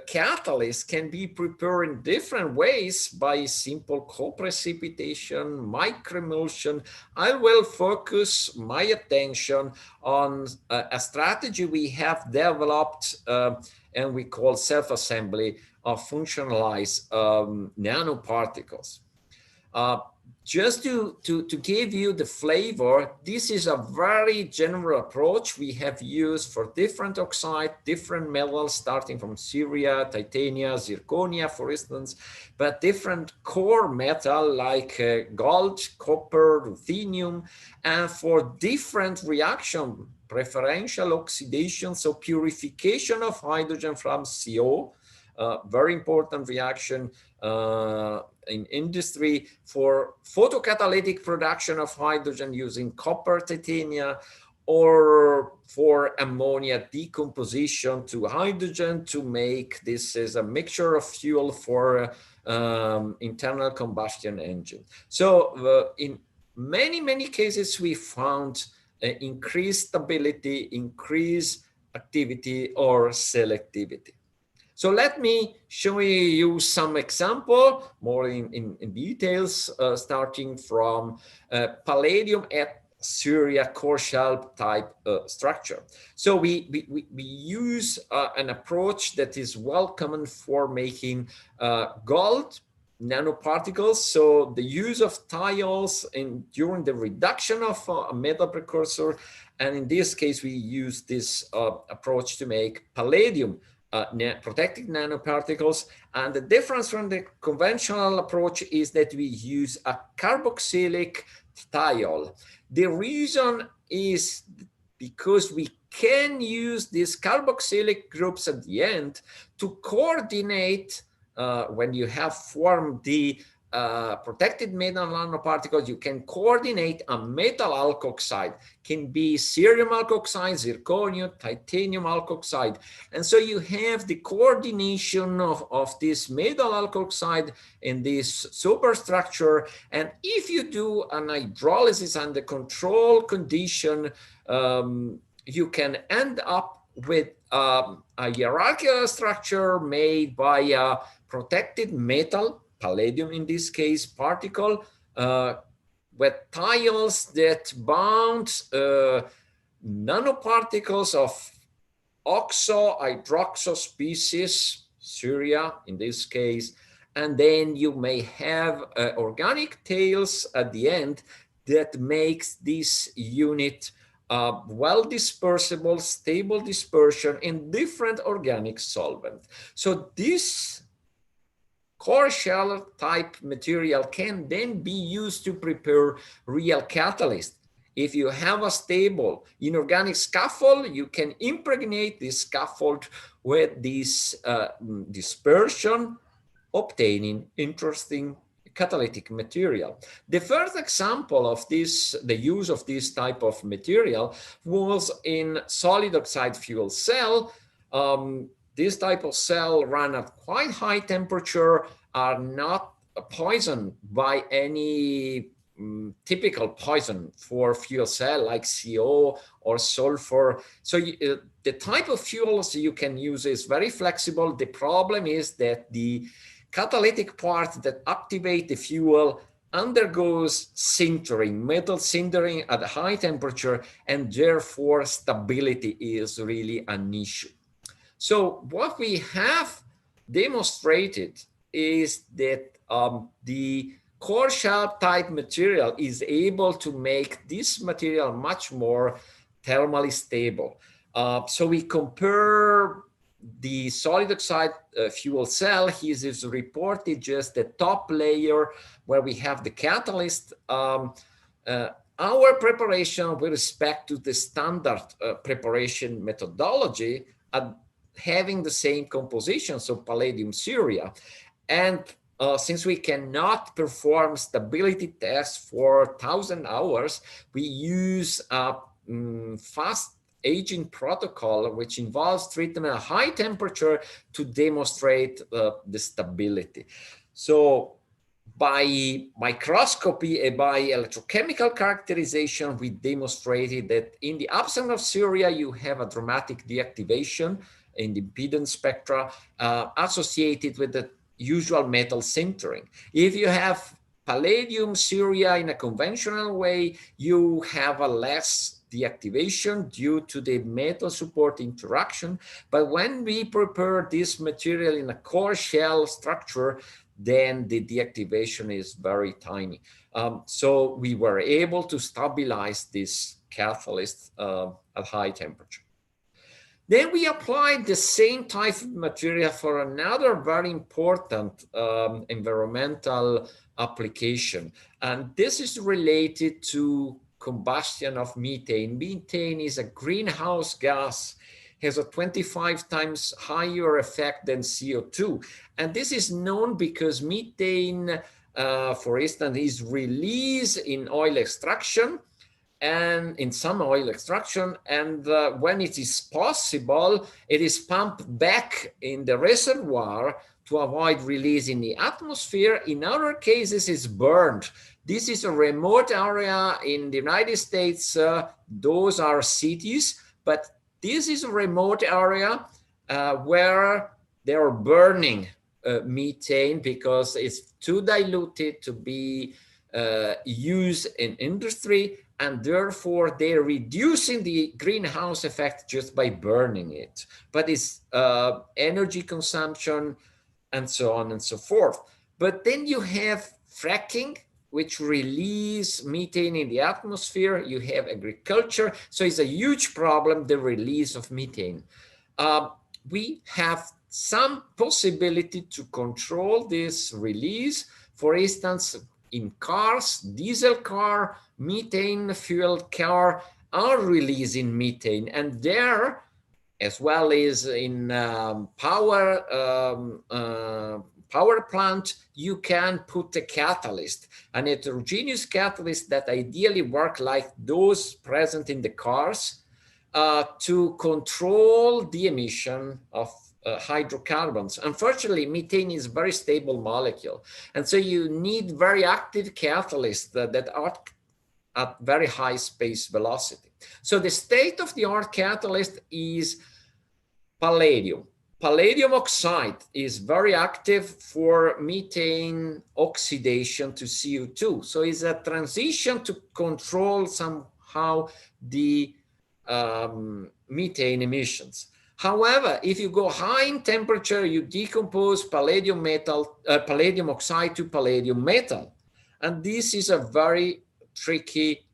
catalyst can be prepared in different ways by simple co-precipitation, microemulsion. I will focus my attention on a strategy we have developed and we call self-assembly of functionalized nanoparticles. Just to give you the flavor, this is a very general approach we have used for different oxide, different metals, starting from ceria, titania, zirconia, for instance, but different core metal like gold, copper, ruthenium, and for different reaction, preferential oxidation, so purification of hydrogen from CO, very important reaction in industry, for photocatalytic production of hydrogen using copper titania, or for ammonia decomposition to hydrogen to make this as a mixture of fuel for internal combustion engine. So in many cases we found increased stability, increased activity or selectivity. So let me show you some example more in details, starting from palladium at ceria core shell type structure. So we use an approach that is well common for making gold nanoparticles. So the use of thiols during the reduction of a metal precursor, and in this case we use this approach to make palladium protected nanoparticles. And the difference from the conventional approach is that we use a carboxylic thiol. The reason is because we can use these carboxylic groups at the end to coordinate when you have formed the protected metal nanoparticles, you can coordinate a metal alkoxide, can be cerium alkoxide, zirconium, titanium alkoxide. And so you have the coordination of this metal alkoxide in this superstructure. And if you do an hydrolysis under control condition, you can end up with a hierarchical structure made by a protected metal, palladium in this case, particle with thiols that bound nanoparticles of oxo hydroxo species, ceria in this case, and then you may have organic tails at the end that makes this unit well dispersible, stable dispersion in different organic solvent. So this core shell type material can then be used to prepare real catalyst. If you have a stable inorganic scaffold, you can impregnate this scaffold with this dispersion, obtaining interesting catalytic material. The first example of this, the use of this type of material, was in solid oxide fuel cell. This type of cell run at quite high temperature, are not poisoned by any typical poison for fuel cell like CO or sulfur. So the type of fuels you can use is very flexible. The problem is that the catalytic part that activate the fuel undergoes sintering, metal sintering at a high temperature, and therefore stability is really an issue. So what we have demonstrated is that the core shell type material is able to make this material much more thermally stable. So we compare the solid oxide fuel cell. Here is reported just the top layer where we have the catalyst. Our preparation with respect to the standard preparation methodology having the same composition, so palladium ceria. And since we cannot perform stability tests for 1,000 hours, we use a fast aging protocol, which involves treatment at high temperature to demonstrate the stability. So by microscopy and by electrochemical characterization, we demonstrated that in the absence of ceria, you have a dramatic deactivation in the impedance spectra associated with the usual metal sintering. If you have palladium ceria in a conventional way, you have a less deactivation due to the metal support interaction. But when we prepare this material in a core shell structure, then the deactivation is very tiny. So we were able to stabilize this catalyst at high temperature. Then we applied the same type of material for another very important environmental application. And this is related to combustion of methane. Methane is a greenhouse gas, has a 25 times higher effect than CO2. And this is known because methane, for instance, is released in oil extraction and in some oil extraction, and when it is possible, it is pumped back in the reservoir to avoid release in the atmosphere. In other cases, it's burned. This is a remote area in the United States. Those are cities, but this is a remote area where they are burning methane because it's too diluted to be used in industry, and therefore they're reducing the greenhouse effect just by burning it. But it's energy consumption and so on and so forth. But then you have fracking, which release methane in the atmosphere. You have agriculture. So it's a huge problem, the release of methane. We have some possibility to control this release. For instance, in cars, diesel car, methane fueled car are releasing methane, and there, as well as in power plant, you can put a catalyst, an heterogeneous catalyst that ideally work like those present in the cars to control the emission of hydrocarbons. Unfortunately, methane is a very stable molecule. And so you need very active catalysts that are at very high space velocity. So the state-of-the-art catalyst is palladium. Palladium oxide is very active for methane oxidation to CO2. So it's a transition to control somehow the methane emissions. However, if you go high in temperature, you decompose palladium metal, palladium oxide to palladium metal. And this is a very tricky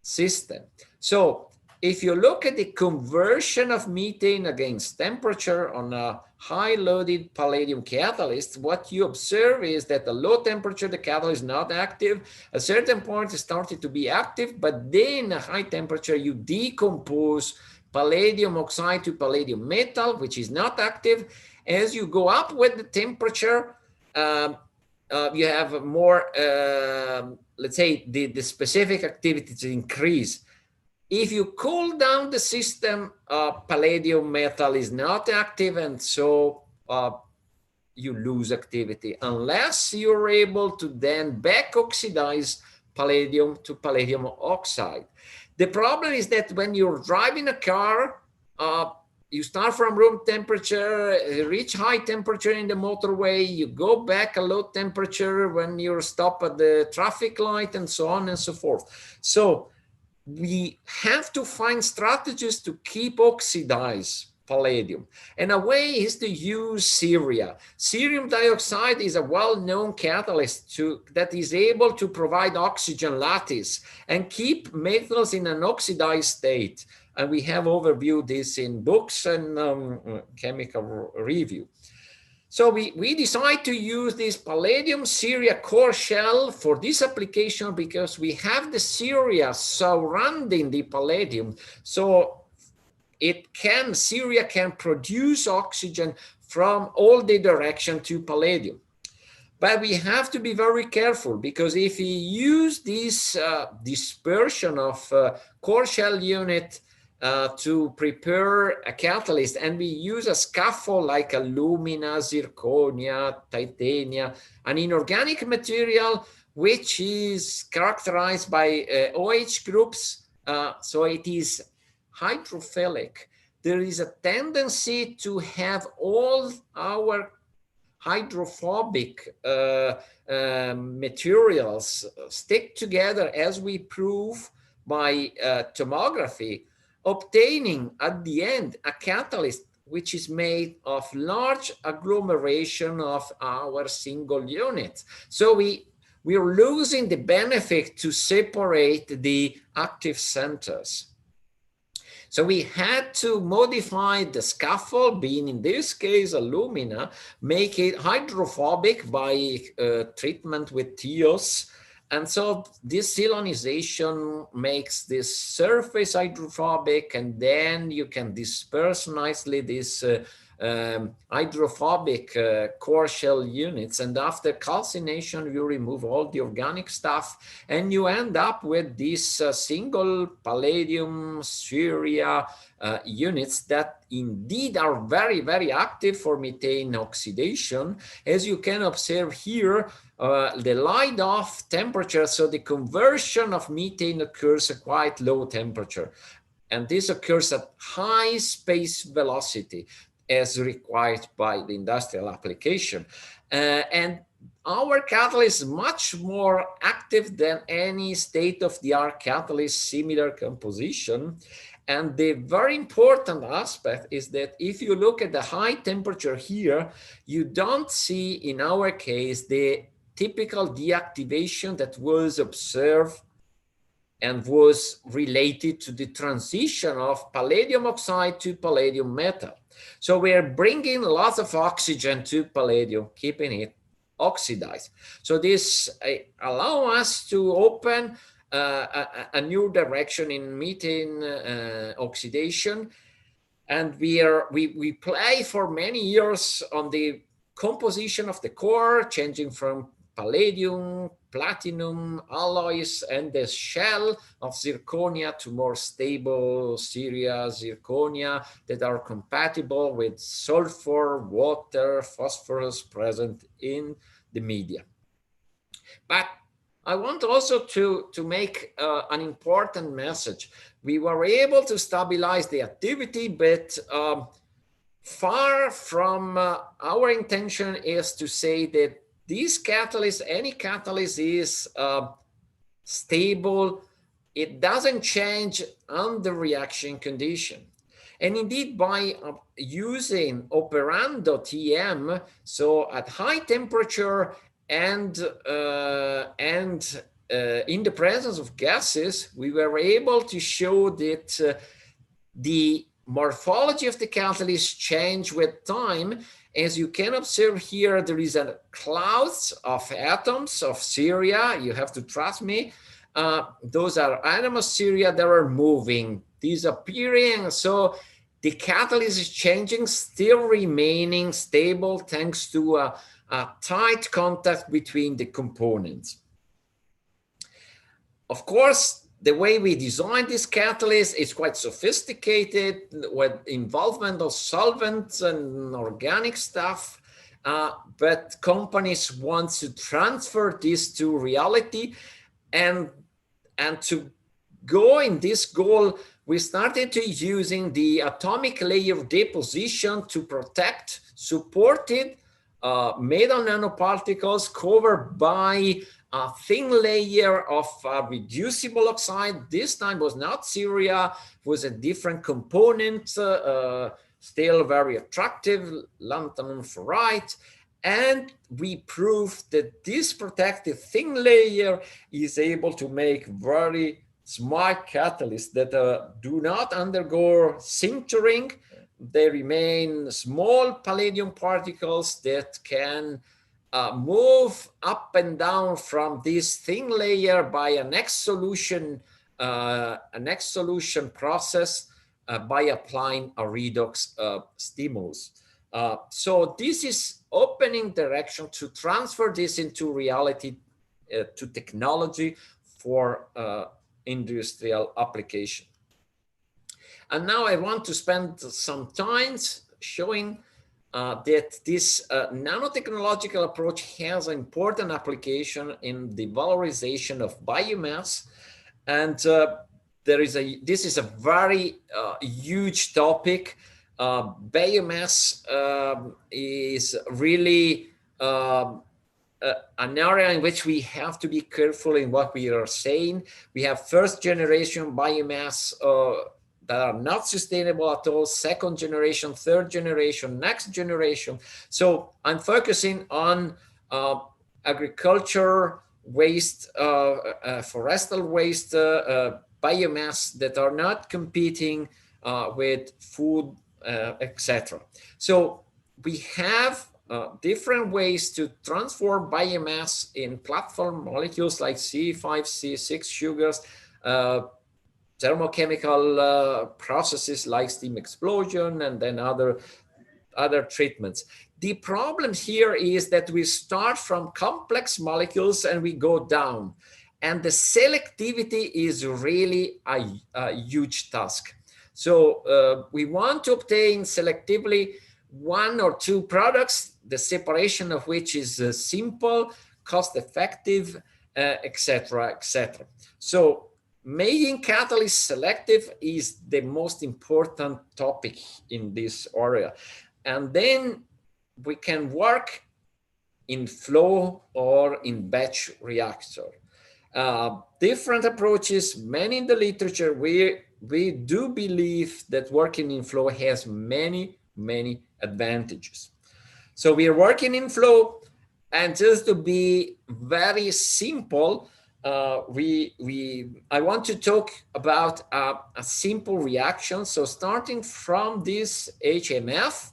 system. So if you look at the conversion of methane against temperature on a high loaded palladium catalyst, what you observe is that at low temperature, the catalyst is not active. At a certain point, it started to be active, but then at high temperature, you decompose palladium oxide to palladium metal, which is not active. As you go up with the temperature, you have more, let's say, the specific activities increase. If you cool down the system, palladium metal is not active, and so you lose activity unless you're able to then back oxidize palladium to palladium oxide. The problem is that when you're driving a car, you start from room temperature, reach high temperature in the motorway, you go back a low temperature when you stop at the traffic light, and so on and so forth. So we have to find strategies to keep oxidize palladium. And a way is to use ceria. Cerium dioxide is a well-known catalyst that is able to provide oxygen lattice and keep metals in an oxidized state. And we have overviewed this in books and chemical review. So we decide to use this palladium ceria core shell for this application because we have the ceria surrounding the palladium. So ceria can produce oxygen from all the direction to palladium. But we have to be very careful because if we use this dispersion of core shell unit to prepare a catalyst, and we use a scaffold like alumina, zirconia, titania, an inorganic material which is characterized by OH groups, so it is hydrophilic. There is a tendency to have all our hydrophobic materials stick together, as we prove by tomography, obtaining at the end a catalyst which is made of large agglomeration of our single units. So we're losing the benefit to separate the active centers. So we had to modify the scaffold, being in this case alumina, make it hydrophobic by treatment with TIOS. And so this siliconization makes this surface hydrophobic, and then you can disperse nicely this hydrophobic core shell units. And after calcination, you remove all the organic stuff, and you end up with these single palladium ceria units that indeed are very, very active for methane oxidation. As you can observe here, the light off temperature, so the conversion of methane occurs at quite low temperature. And this occurs at high space velocity as required by the industrial application. And our catalyst is much more active than any state-of-the-art catalyst, similar composition. And the very important aspect is that if you look at the high temperature here, you don't see, in our case, the typical deactivation that was observed and was related to the transition of palladium oxide to palladium metal. So we're bringing lots of oxygen to palladium, keeping it oxidized. So this allows us to open a new direction in methane oxidation. And we play for many years on the composition of the core, changing from palladium, platinum alloys, and the shell of zirconia to more stable ceria zirconia that are compatible with sulfur, water, phosphorus present in the media. But I want also to make an important message. We were able to stabilize the activity, but far from our intention is to say that this catalyst, any catalyst is stable. It doesn't change under reaction condition. And indeed, by using operando TM, so at high temperature and in the presence of gases, we were able to show that the morphology of the catalyst change with time. As you can observe here, there is a clouds of atoms of ceria. You have to trust me. Those are atoms of ceria that are moving, disappearing. So the catalyst is changing, still remaining stable thanks to a tight contact between the components. Of course, the way we design this catalyst is quite sophisticated with involvement of solvents and organic stuff, but companies want to transfer this to reality, and to go in this goal, we started to using the atomic layer deposition to protect supported metal nanoparticles covered by a thin layer of reducible oxide. This time was not ceria, was a different component, still very attractive, lanthanum ferrite. And we proved that this protective thin layer is able to make very smart catalysts that do not undergo sintering. They remain small palladium particles that can move up and down from this thin layer by a next solution process by applying a redox stimulus. So this is opening direction to transfer this into reality, to technology for industrial application. And now I want to spend some time showing that this nanotechnological approach has an important application in the valorization of biomass. And this is a very huge topic. Biomass is really an area in which we have to be careful in what we are saying. We have first generation biomass that are not sustainable at all, second generation, third generation, next generation. So I'm focusing on agriculture waste, forestal waste, biomass that are not competing with food, etc. So we have different ways to transform biomass in platform molecules like C5, C6 sugars, thermochemical processes like steam explosion, and then other treatments. The problem here is that we start from complex molecules and we go down, and the selectivity is really a huge task. So we want to obtain selectively one or two products, the separation of which is simple, cost effective, etc., etc. So making catalyst selective is the most important topic in this area. And then we can work in flow or in batch reactor. Different approaches, many in the literature. We do believe that working in flow has many advantages. So we are working in flow, and just to be very simple, I want to talk about a simple reaction. So starting from this HMF,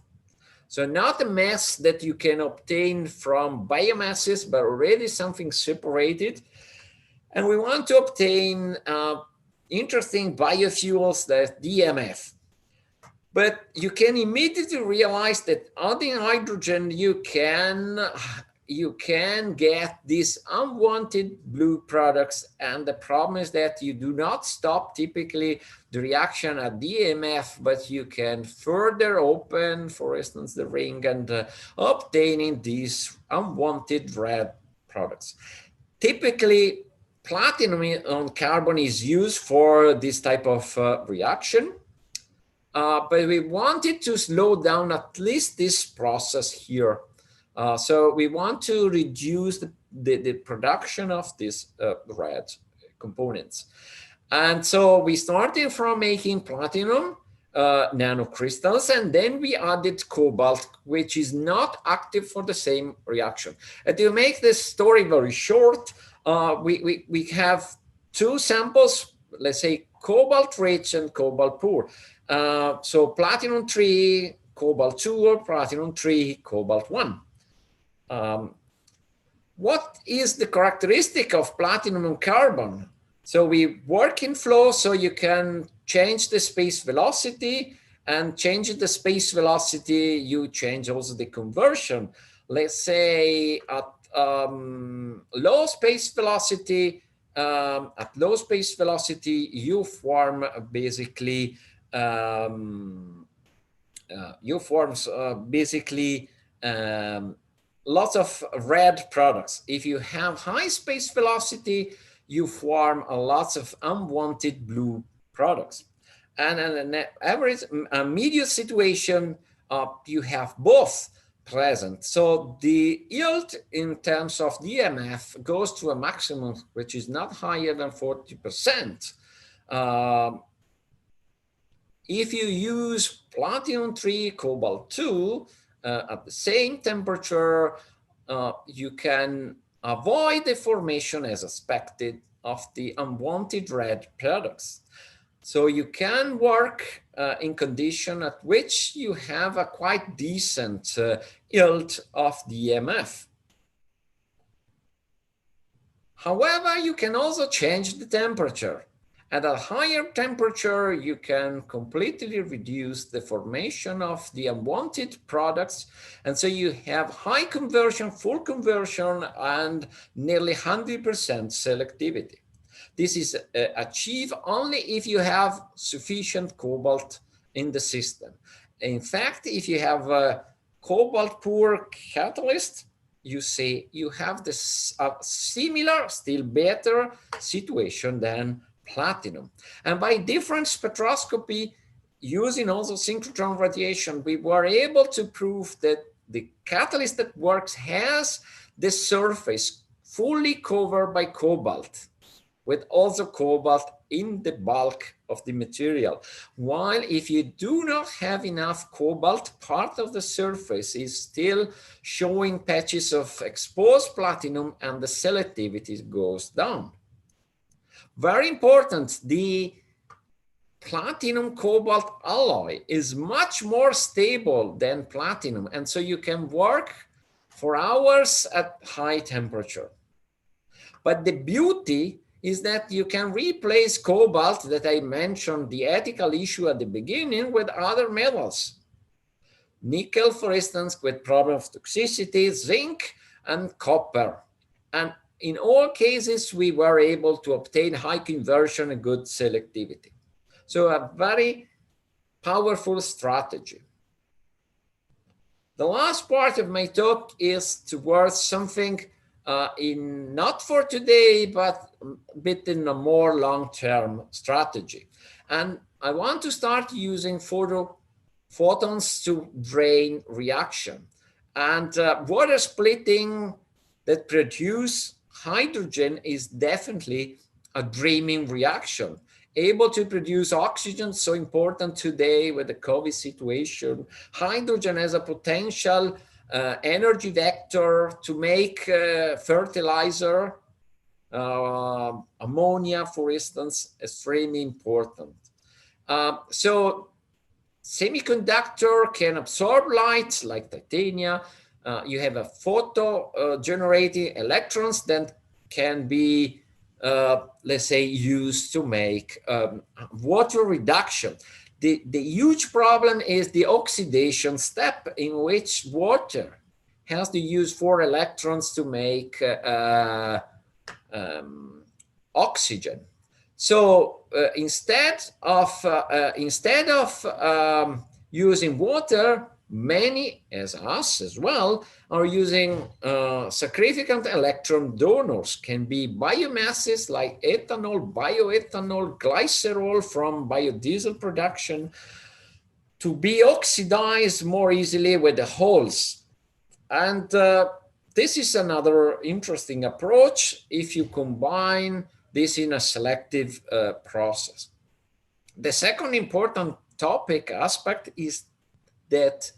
so not a mass that you can obtain from biomasses, but already something separated. And we want to obtain interesting biofuels, that DMF. But you can immediately realize that on the hydrogen, you can get these unwanted blue products. And the problem is that you do not stop typically the reaction at DMF, but you can further open, for instance, the ring and obtaining these unwanted red products. Typically, platinum on carbon is used for this type of reaction. But we wanted to slow down at least this process here. So we want to reduce the production of these red components. And so we started from making platinum nanocrystals, and then we added cobalt, which is not active for the same reaction. And to make this story very short, we have two samples, let's say cobalt rich and cobalt poor. So platinum 3, cobalt 2, or platinum 3, cobalt 1. What is the characteristic of platinum and carbon? So we work in flow, so you can change the space velocity, and changing the space velocity, you change also the conversion. Let's say at low space velocity, you form basically lots of red products. If you have high space velocity, you form lots of unwanted blue products. And in an average medium situation, you have both present. So the yield in terms of DMF goes to a maximum which is not higher than 40%. If you use platinum 3, cobalt 2 at the same temperature, you can avoid the formation as expected of the unwanted red products. So you can work in condition at which you have a quite decent yield of DMF. However, you can also change the temperature. At a higher temperature, you can completely reduce the formation of the unwanted products. And so you have high conversion, full conversion, and nearly 100% selectivity. This is achieved only if you have sufficient cobalt in the system. In fact, if you have a cobalt poor catalyst, you see you have this similar, still better situation than platinum. And by different spectroscopy, using also synchrotron radiation, we were able to prove that the catalyst that works has the surface fully covered by cobalt, with also cobalt in the bulk of the material. While if you do not have enough cobalt, part of the surface is still showing patches of exposed platinum, and the selectivity goes down. Very important, the platinum cobalt alloy is much more stable than platinum, and so you can work for hours at high temperature. But the beauty is that you can replace cobalt, that I mentioned the ethical issue at the beginning, with other metals. Nickel, for instance, with problem of toxicity, zinc, and copper. And in all cases, we were able to obtain high conversion and good selectivity. So a very powerful strategy. The last part of my talk is towards something not for today, but a bit in a more long-term strategy. And I want to start using photons to drain reaction. And water splitting that produce hydrogen is definitely a dreaming reaction. Able to produce oxygen, so important today with the COVID situation. Hydrogen as a potential energy vector to make fertilizer, ammonia, for instance, extremely important. So semiconductor can absorb light like titanium. You have a photo generating electrons that can be, let's say, used to make water reduction. The huge problem is the oxidation step, in which water has to use 4 electrons to make oxygen. So instead of using water, many, as us as well, are using significant electron donors. Can be biomasses like ethanol, bioethanol, glycerol from biodiesel production, to be oxidized more easily with the holes. And this is another interesting approach if you combine this in a selective process. The second important topic aspect is that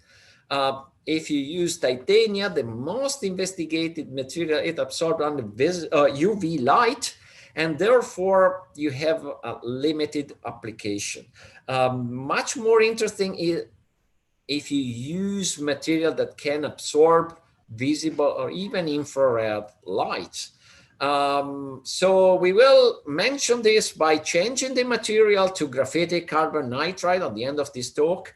if you use titanium, the most investigated material, it absorbs under UV light, and therefore you have a limited application. Much more interesting is if you use material that can absorb visible or even infrared light. So we will mention this by changing the material to graphitic carbon nitride at the end of this talk,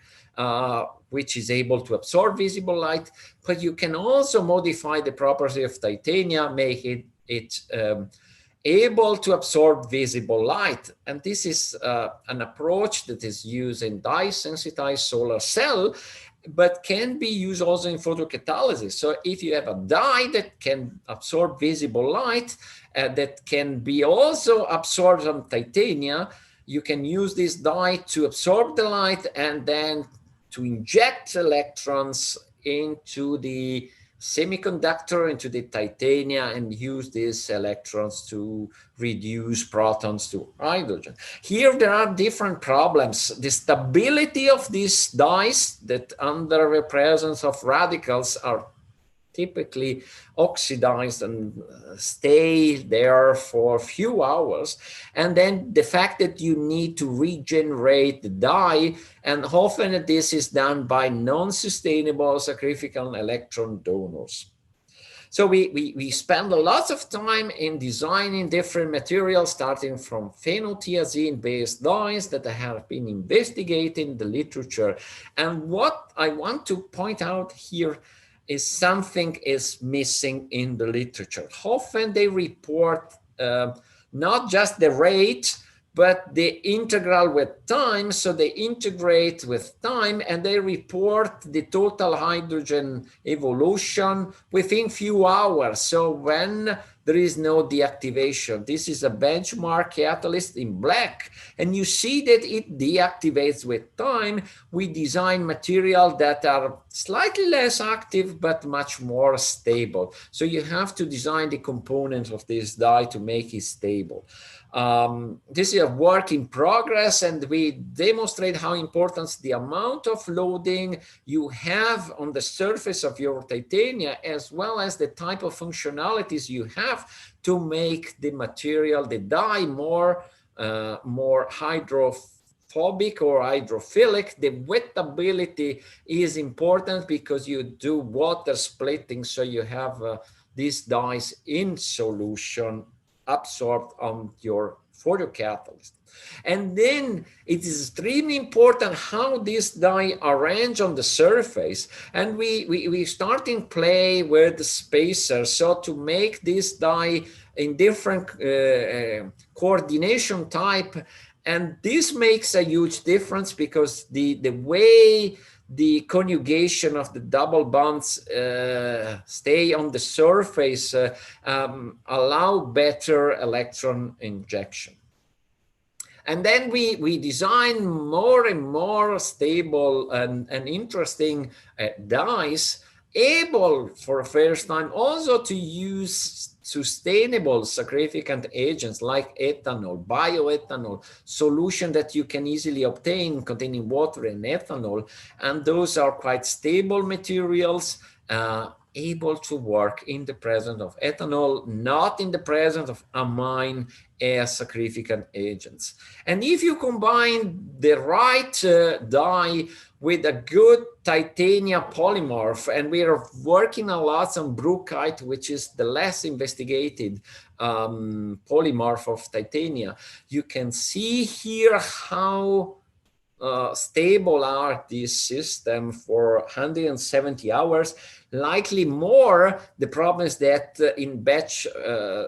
which is able to absorb visible light, but you can also modify the property of titanium, make it able to absorb visible light. And this is an approach that is used in dye-sensitized solar cell, but can be used also in photocatalysis. So if you have a dye that can absorb visible light, that can be also absorbed on titanium, you can use this dye to absorb the light and then to inject electrons into the semiconductor, into the titanium, and use these electrons to reduce protons to hydrogen. Here there are different problems. The stability of these dyes that under the presence of radicals are typically oxidized and stay there for a few hours. And then the fact that you need to regenerate the dye, and often this is done by non-sustainable sacrificial electron donors. So we spend a lot of time in designing different materials, starting from phenothiazine-based dyes that have been investigated in the literature. And what I want to point out here is something is missing in the literature. Often they report not just the rate, but the integral with time. So they integrate with time and they report the total hydrogen evolution within few hours. So when there is no deactivation, this is a benchmark catalyst in black, and you see that it deactivates with time. We design material that are slightly less active, but much more stable. So you have to design the components of this dye to make it stable. This is a work in progress, and we demonstrate how important the amount of loading you have on the surface of your titanium, as well as the type of functionalities you have to make the material, the dye, more hydrophobic or hydrophilic. The wettability is important because you do water splitting, so you have these dyes in solution absorbed on your photocatalyst. And then it is extremely important how this dye arrange on the surface. And we start in play with the spacer, so to make this dye in different coordination type. And this makes a huge difference because the way the conjugation of the double bonds stay on the surface allow better electron injection. And then we design more and more stable and interesting dyes, able for the first time also to use sustainable sacrificant agents like ethanol, bioethanol, solution that you can easily obtain containing water and ethanol. And those are quite stable materials, able to work in the presence of ethanol, not in the presence of amine as sacrificant agents. And if you combine the right dye with a good titanium polymorph, and we are working a lot on brookite, which is the less investigated polymorph of titanium, you can see here how stable are these systems for 170 hours, likely more. The problem is that in batch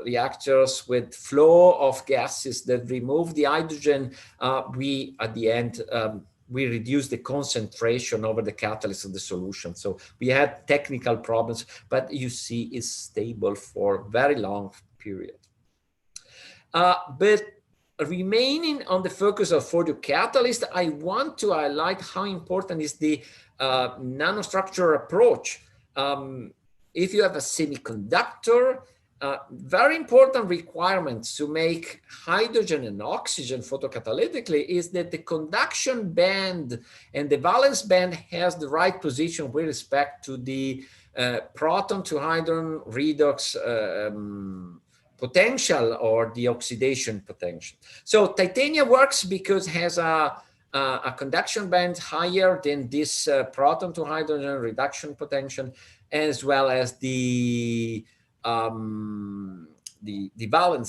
reactors with flow of gases that remove the hydrogen, we at the end, we reduce the concentration over the catalyst of the solution. So we had technical problems, but you see it's stable for a very long period. But remaining on the focus of photocatalyst, I want to highlight how important is the nanostructure approach. If you have a semiconductor very important requirements to make hydrogen and oxygen photocatalytically is that the conduction band and the valence band has the right position with respect to the proton to hydrogen redox potential or the oxidation potential. So titanium works because it has a conduction band higher than this proton to hydrogen reduction potential, as well as the valence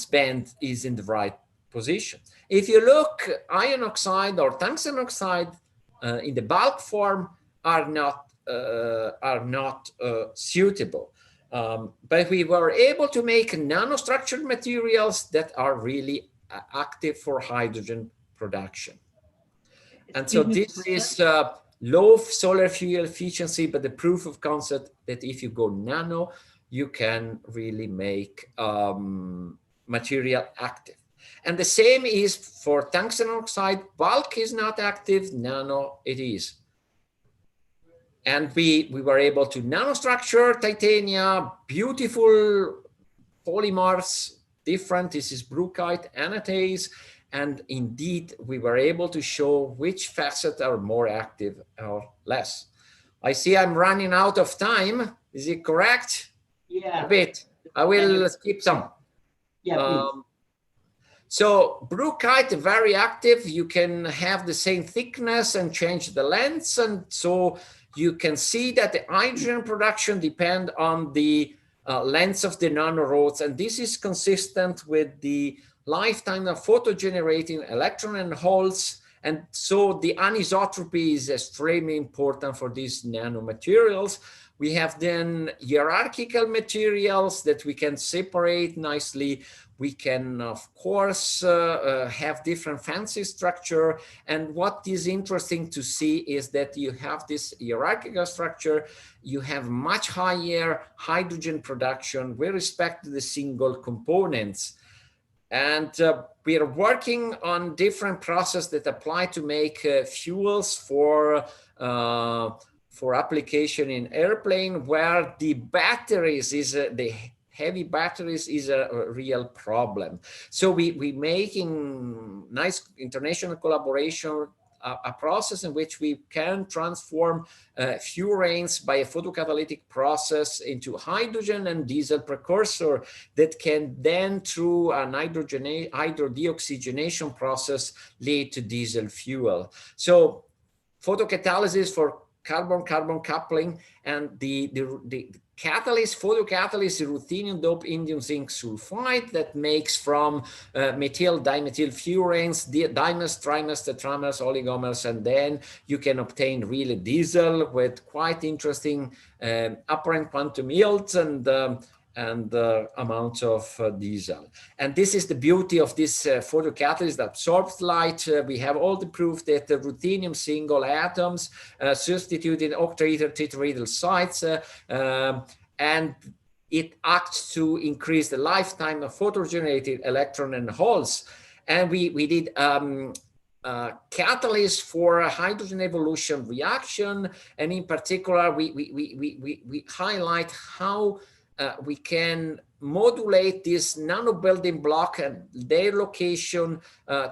band is in the right position. If you look, iron oxide or tungsten oxide in the bulk form are not suitable. But we were able to make nanostructured materials that are really active for hydrogen production. And so this is low solar fuel efficiency, but the proof of concept that if you go nano, you can really make material active. And the same is for tungsten oxide. Bulk is not active, nano it is. And we were able to nanostructure titania, beautiful polymers, different. This is brookite, anatase. And indeed, we were able to show which facets are more active or less. I see I'm running out of time. Is it correct? Yeah. A bit. I will skip some. Yeah, please. So brookite, very active. You can have the same thickness and change the lengths. And so you can see that the hydrogen production depends on the length of the nanorods. And this is consistent with the lifetime of photo-generating electron and holes. And so the anisotropy is extremely important for these nanomaterials. We have then hierarchical materials that we can separate nicely. We can, of course, have different fancy structure. And what is interesting to see is that you have this hierarchical structure. You have much higher hydrogen production with respect to the single components. And we are working on different processes that apply to make fuels for application in airplane, where the batteries is the heavy batteries is a real problem. So we making nice international collaboration, a process in which we can transform furans by a photocatalytic process into hydrogen and diesel precursor that can then, through an hydrodeoxygenation process, lead to diesel fuel. So photocatalysis for carbon-carbon coupling, and the catalyst, photocatalyst, ruthenium dope indium zinc sulfide that makes from methyl dimethyl furans, dimers, trimers, tetramers, oligomers, and then you can obtain really diesel with quite interesting apparent quantum yields and amounts of diesel. And this is the beauty of this photocatalyst that absorbs light. We have all the proof that the ruthenium single atoms substitute in octahedral tetrahedral sites, and it acts to increase the lifetime of photo-generated electron and holes. And we did catalyst for a hydrogen evolution reaction, and in particular, we highlight how we can modulate this nano building block and their location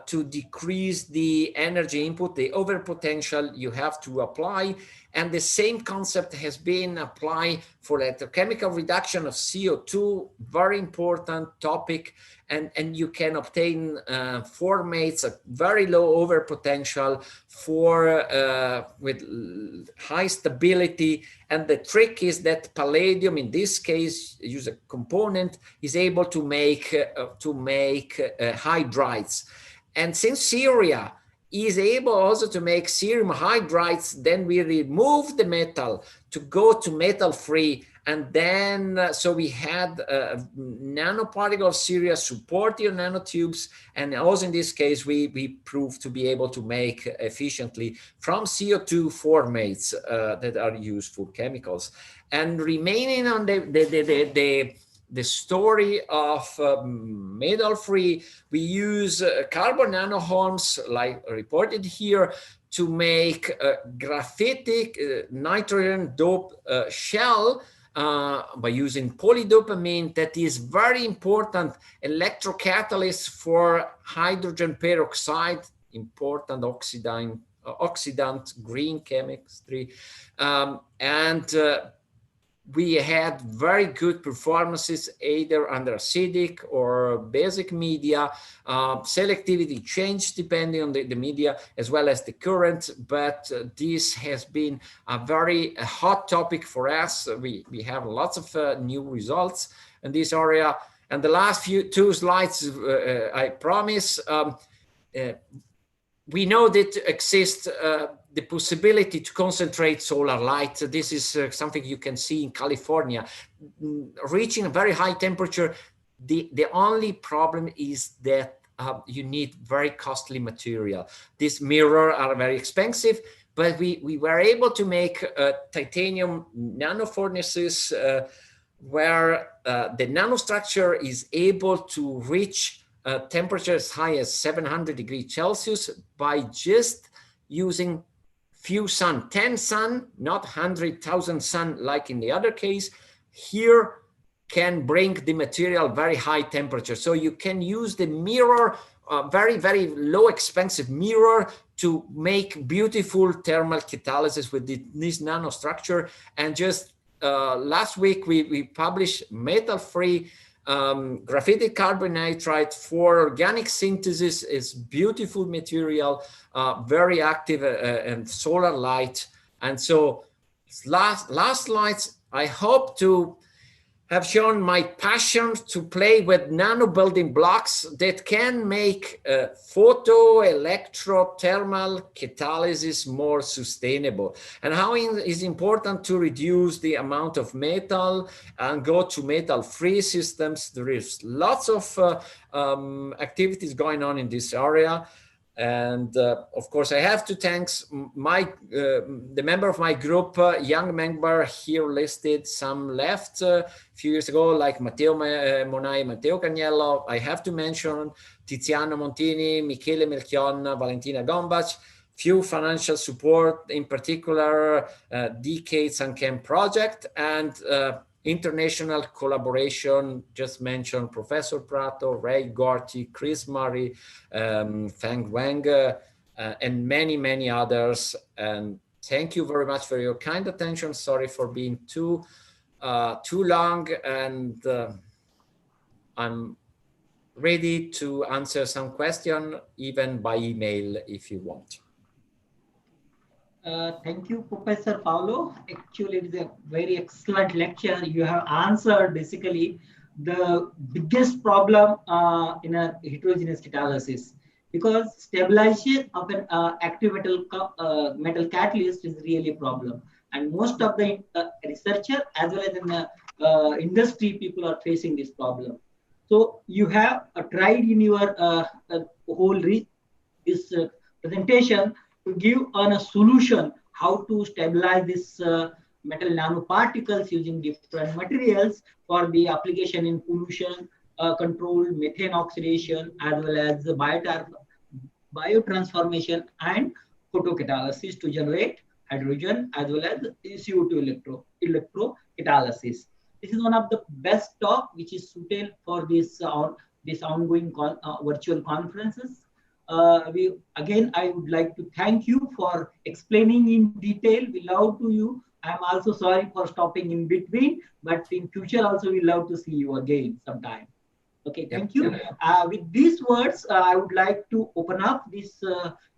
to decrease the energy input, the overpotential you have to apply. And the same concept has been applied for electrochemical reduction of CO2, very important topic. And you can obtain formates at very low overpotential for with high stability. And the trick is that palladium, in this case, use a component, is able to make hydrides. And since Syria is able also to make cerium hydrides, then we remove the metal to go to metal free. And then, so we had nanoparticle of Syria support your nanotubes. And also in this case, we proved to be able to make efficiently from CO2 formates that are useful chemicals. And remaining on the story of metal-free, we use carbon nanohorns, like reported here, to make graphitic nitrogen dope shell by using polydopamine, that is very important electrocatalyst for hydrogen peroxide, important oxidant green chemistry, and we had very good performances either under acidic or basic media. Selectivity changed depending on the media as well as the current, but this has been a very hot topic for us. We have lots of new results in this area. And the last two slides, I promise, we know that exists the possibility to concentrate solar light. This is something you can see in California. Reaching a very high temperature, the only problem is that you need very costly material. These mirrors are very expensive, but we were able to make titanium nano furnaces where the nanostructure is able to reach temperature as high as 700 degrees Celsius by just using few sun, 10 sun, not 100,000 sun like in the other case. Here can bring the material very high temperature. So you can use the mirror, very, very low expensive mirror to make beautiful thermal catalysis with this nanostructure. And just last week we published metal-free graphitic carbonitride for organic synthesis. Is beautiful material, very active and solar light. And so last slides, I hope to have shown my passion to play with nano building blocks that can make photoelectrothermal catalysis more sustainable, and how it is important to reduce the amount of metal and go to metal-free systems. There is lots of activities going on in this area. And of course, I have to thank the member of my group, young member here listed. Some left a few years ago, like Matteo Monai, Matteo Cagnello. I have to mention Tiziano Montini, Michele Melchion, Valentina Gombach. Few financial support, in particular, Decades and Chem Project, and international collaboration, just mentioned Professor Prato, Ray Gorty, Chris Murray, Feng Wang, and many, many others. And thank you very much for your kind attention. Sorry for being too long, and I'm ready to answer some question, even by email if you want. Thank you, Professor Paolo. Actually, it is a very excellent lecture. You have answered basically the biggest problem in a heterogeneous catalysis, because stabilization of an active metal catalyst is really a problem. And most of the researcher as well as in the industry, people are facing this problem. So you have tried in your whole this presentation to give on a solution how to stabilize this metal nanoparticles using different materials for the application in pollution control, methane oxidation, as well as biotransformation and photocatalysis to generate hydrogen, as well as CO2 electrocatalysis. This is one of the best talk which is suited for this ongoing virtual conferences. Again, I would like to thank you for explaining in detail. We love to you. I'm also sorry for stopping in between, but in future also we love to see you again sometime. Okay, thank you. With these words, I would like to open up this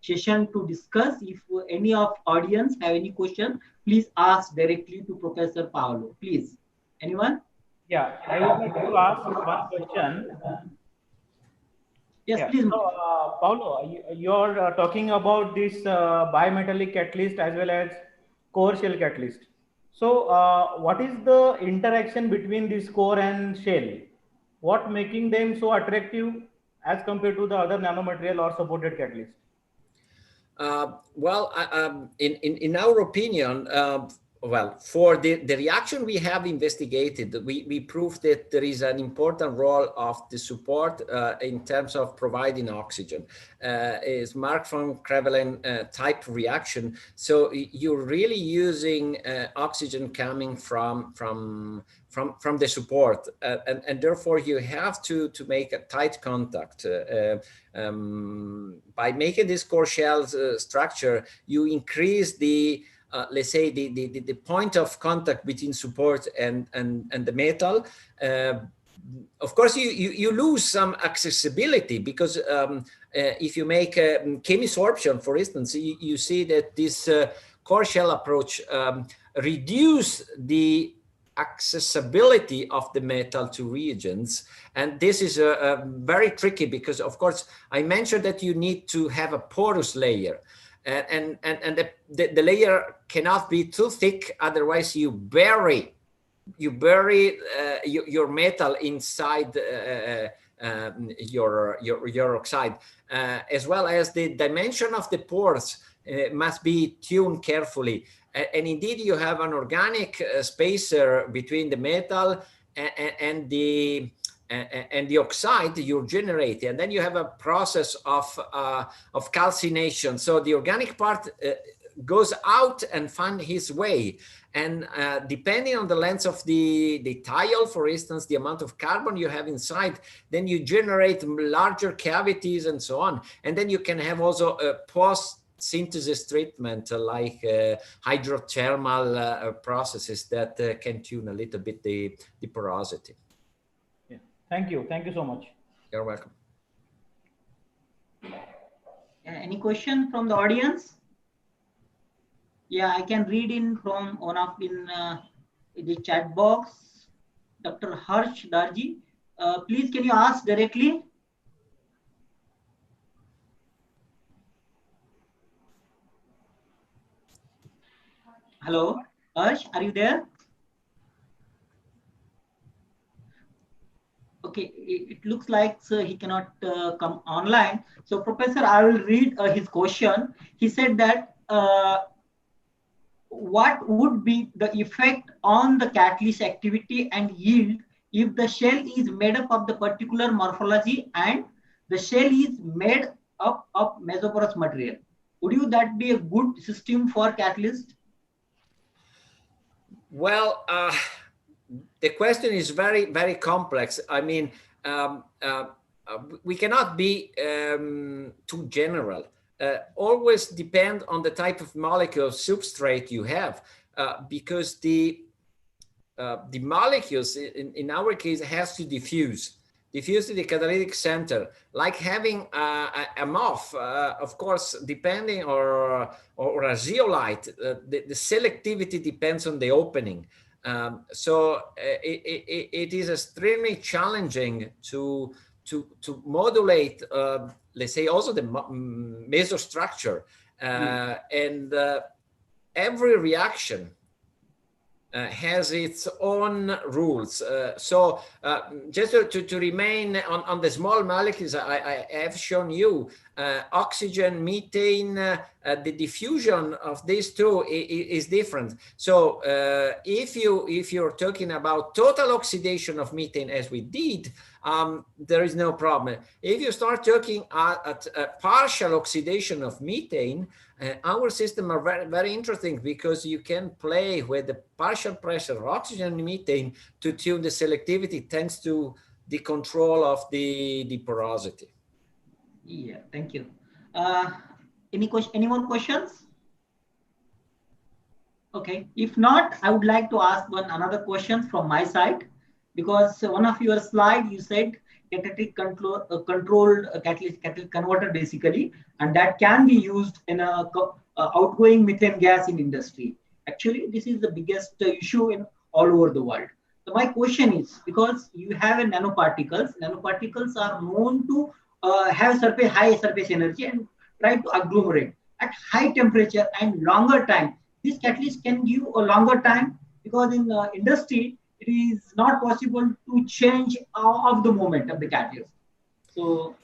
session to discuss. If any of audience have any question, please ask directly to Professor Paolo. Please, anyone? Yeah, I would like to ask one question. Yes, yeah. please. So, Paolo, you're talking about this bimetallic catalyst as well as core shell catalyst. So, what is the interaction between this core and shell? What making them so attractive as compared to the other nanomaterial or supported catalyst? Well, in our opinion, well, for the reaction we have investigated, we proved that there is an important role of the support in terms of providing oxygen. Is Mark von Crevelen type reaction. So you're really using oxygen coming from the support, and therefore you have to make a tight contact. By making this core shell structure, you increase the let's say the point of contact between support and the metal. Of course, you lose some accessibility because if you make chemisorption, for instance, you see that this core shell approach reduce the accessibility of the metal to reagents, and this is very tricky because, of course, I mentioned that you need to have a porous layer. And the layer cannot be too thick, otherwise you bury your metal inside your oxide, as well as the dimension of the pores must be tuned carefully. And indeed, you have an organic spacer between the metal and the oxide you generate, and then you have a process of calcination. So the organic part goes out and finds his way, and depending on the length of the tile, for instance, the amount of carbon you have inside, then you generate larger cavities and so on. And then you can have also a post-synthesis treatment like hydrothermal processes that can tune a little bit the porosity. Thank you so much. You're welcome. Any question from the audience? Yeah, I can read in from one of the chat box. Dr. Harsh Darji, please can you ask directly? Hello, Harsh, are you there? Okay, it looks like he cannot come online. So, Professor, I will read his question. He said that what would be the effect on the catalyst activity and yield if the shell is made up of the particular morphology and the shell is made up of mesoporous material? Would that be a good system for catalyst? Well, the question is very, very complex. I mean, we cannot be too general. Always depend on the type of molecule substrate you have, because the molecules in our case has to diffuse to the catalytic center, like having a MOF, of course, depending or a zeolite. The selectivity depends on the opening. So it is extremely challenging to modulate, let's say, also the mesostructure, and every reaction has its own rules. So just to remain on the small molecules, I have shown you oxygen, methane, the diffusion of these two is different. So if you're talking about total oxidation of methane, as we did, there is no problem. If you start talking at partial oxidation of methane, our system are very, very interesting because you can play with the partial pressure of oxygen and methane to tune the selectivity thanks to the control of the porosity. Yeah, thank you. Any more questions? Okay, if not, I would like to ask another question from my side, because one of your slide you said catalytic controlled catalytic converter basically, and that can be used in a outgoing methane gas in industry. Actually, this is the biggest issue in all over the world. So my question is, because you have nanoparticles are known to have high surface energy and try to agglomerate at high temperature and longer time. This catalyst can give a longer time, because in industry it is not possible to change of the moment of the catalyst. So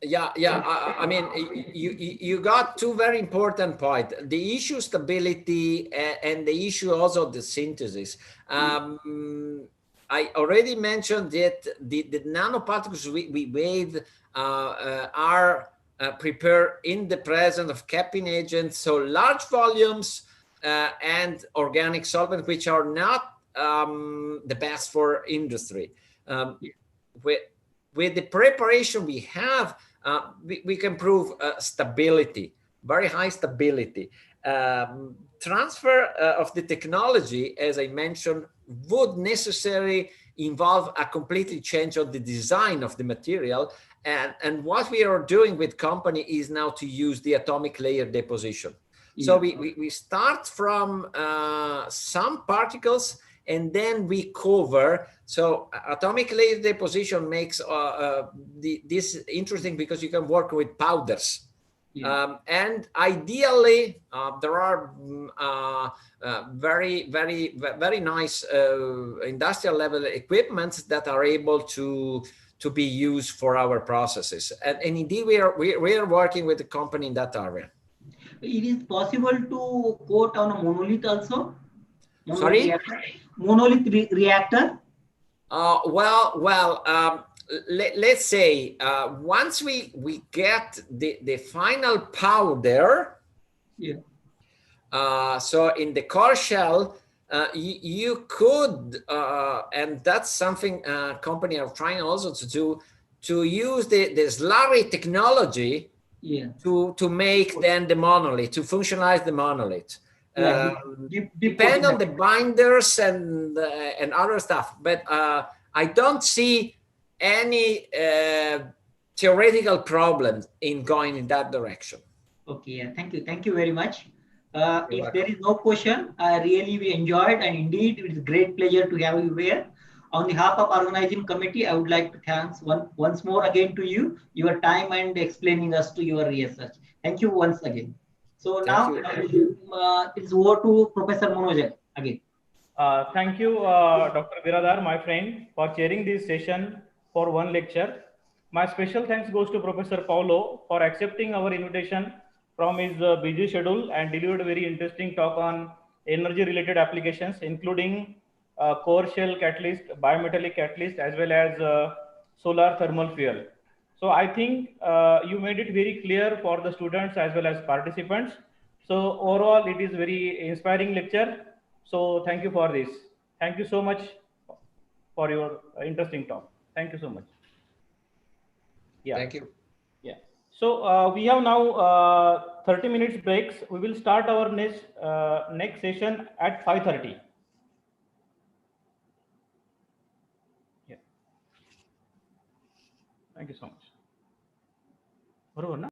Yeah. I mean, you got two very important points: the issue stability and the issue also the synthesis. I already mentioned that the nanoparticles we made are prepared in the presence of capping agents, so large volumes and organic solvent, which are not the best for industry. With the preparation we have, we can prove stability, very high stability. Transfer of the technology, as I mentioned, would necessarily involve a completely change of the design of the material. And what we are doing with company is now to use the atomic layer deposition. So we start from some particles and then we cover. So atomic layer deposition makes this interesting because you can work with powders. And ideally, there are very nice industrial level equipments that are able to be used for our processes. And indeed, we are working with the company in that area. It is possible to coat on a monolith also? Sorry? Monolith reactor? Let's say once we get the final powder, so in the core shell, you could, and that's something company are trying also to do, to use the slurry technology to make then the monolith, to functionalize the monolith. Depend on the binders and other stuff, but I don't see any theoretical problems in going in that direction. Okay, yeah, thank you very much. If there is no question, really we enjoyed, and indeed it is a great pleasure to have you here. On behalf of organizing committee, I would like to thank once more again to you, your time and explaining us to your research. Thank you once again. So now it's over to Professor Manoj again. Thank you, Dr. Biradar, my friend, for chairing this session for one lecture. My special thanks goes to Professor Paulo for accepting our invitation from his busy schedule and delivered a very interesting talk on energy-related applications, including core shell catalyst, bimetallic catalyst, as well as solar thermal fuel. So I think you made it very clear for the students as well as participants. So overall, it is very inspiring lecture. So thank you for this. Thank you so much for your interesting talk. Thank you so much. Yeah. Thank you. Yeah. So we have now 30 minutes breaks. We will start our next session at 5:30. Yeah. Thank you so much. बरोबर ना?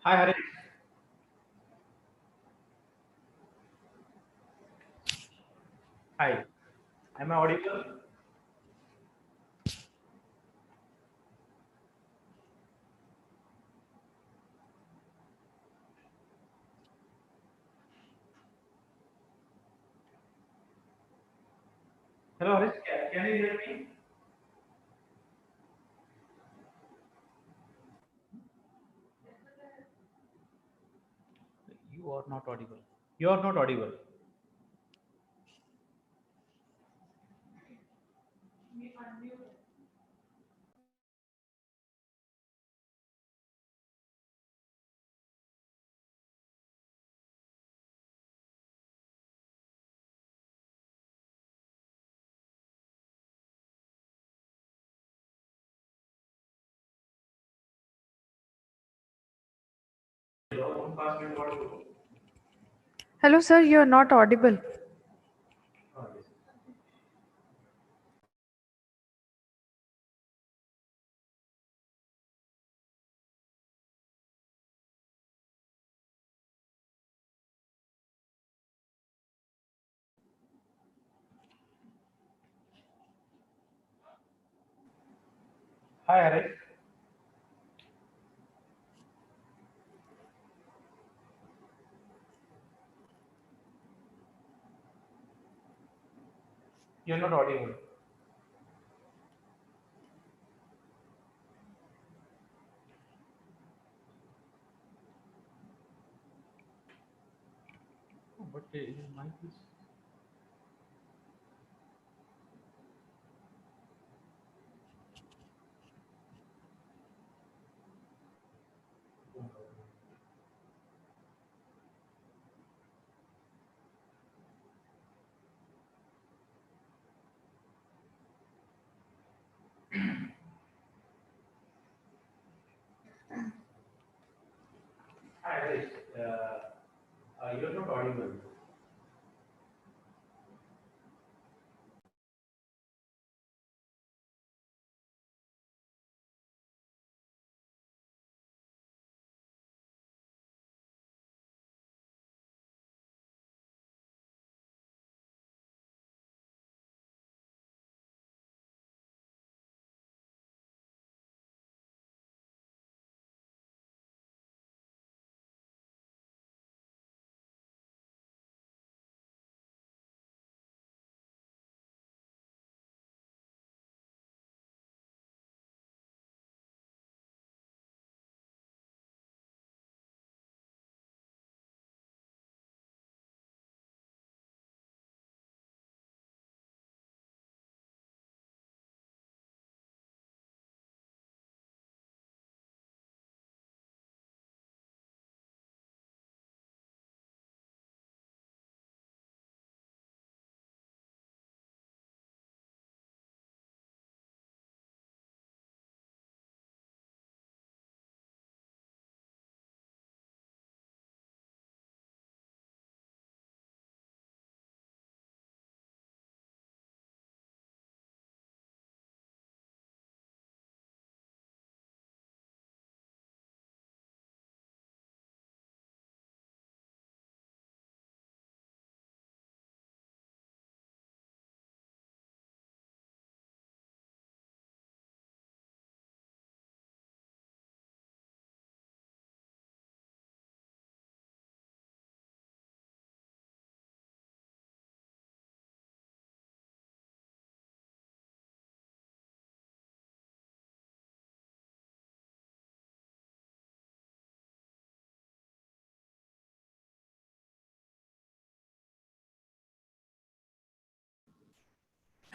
Hi, Harish. Hi. Am I audible? Hello, Harish. Can you hear me? You are not audible. You are not audible. Hello, sir. You are not audible. Hi, Harish. You're not audible. Oh, but your mic is. Hi, Harish. You're not audible.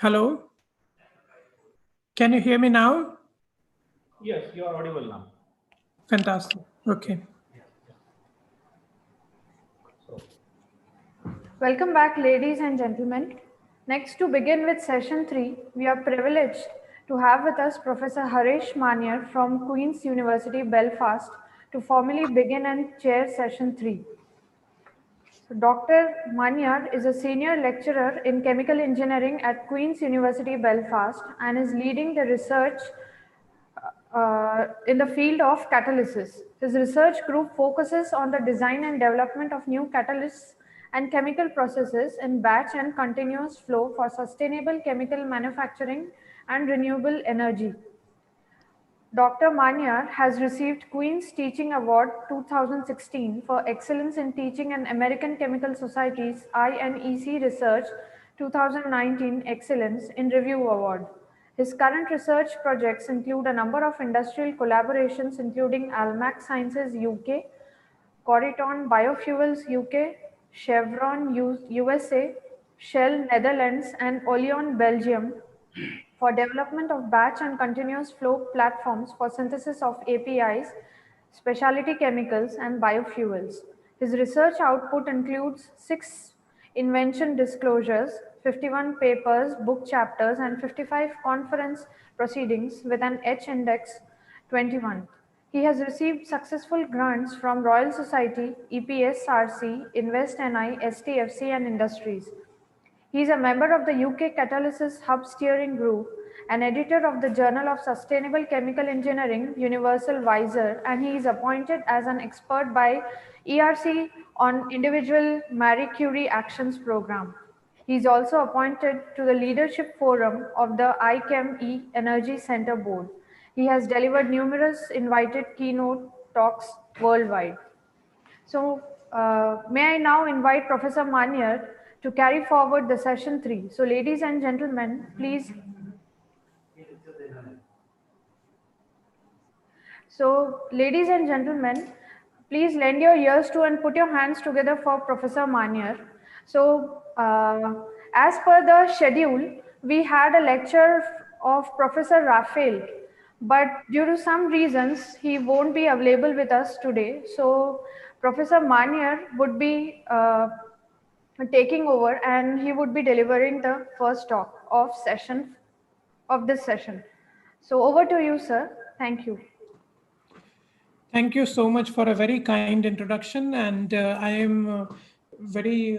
Hello. Can you hear me now? Yes, you are audible now. Fantastic. Okay. Welcome back, ladies and gentlemen. Next, to begin with session 3, we are privileged to have with us Professor Harish Maniar from Queen's University, Belfast, to formally begin and chair session 3. So Dr. Maniar is a senior lecturer in chemical engineering at Queen's University, Belfast, and is leading the research in the field of catalysis. His research group focuses on the design and development of new catalysts and chemical processes in batch and continuous flow for sustainable chemical manufacturing and renewable energy. Dr. Manyar has received Queen's Teaching Award 2016 for excellence in teaching and American Chemical Society's INEC Research 2019 Excellence in Review Award. His current research projects include a number of industrial collaborations including Almac Sciences UK, Corriton Biofuels UK, Chevron USA, Shell Netherlands, and Oleon Belgium for development of batch and continuous flow platforms for synthesis of APIs, specialty chemicals, and biofuels. His research output includes 6 invention disclosures, 51 papers, book chapters, and 55 conference proceedings with an H index 21. He has received successful grants from Royal Society, EPSRC, Invest NI, STFC, and Industries. He is a member of the UK Catalysis Hub Steering Group, an editor of the Journal of Sustainable Chemical Engineering, Universal Visor, and he is appointed as an expert by ERC on Individual Marie Curie Actions Program. He is also appointed to the Leadership Forum of the IChemE Energy Center Board. He has delivered numerous invited keynote talks worldwide. So, may I now invite Professor Manyar to carry forward the session 3. So, ladies and gentlemen, please. So, ladies and gentlemen, please lend your ears to and put your hands together for Professor Manyar. So, as per the schedule, we had a lecture of Professor Raphael, but due to some reasons, he won't be available with us today. So, Professor Manyar would be taking over and he would be delivering the first talk of this session. So over to you, sir. Thank you. Thank you so much for a very kind introduction, and I am very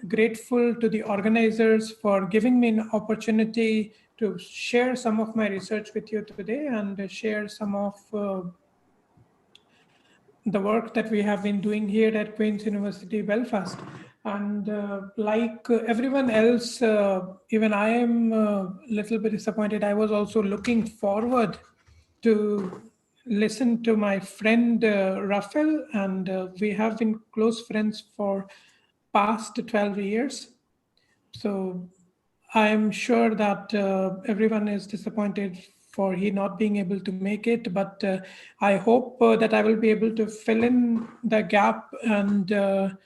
grateful to the organizers for giving me an opportunity to share some of my research with you today and share some of the work that we have been doing here at Queen's University Belfast. And like everyone else, even I am a little bit disappointed. I was also looking forward to listen to my friend Raphael, and we have been close friends for past 12 years. So I am sure that everyone is disappointed for he not being able to make it, but I hope that I will be able to fill in the gap and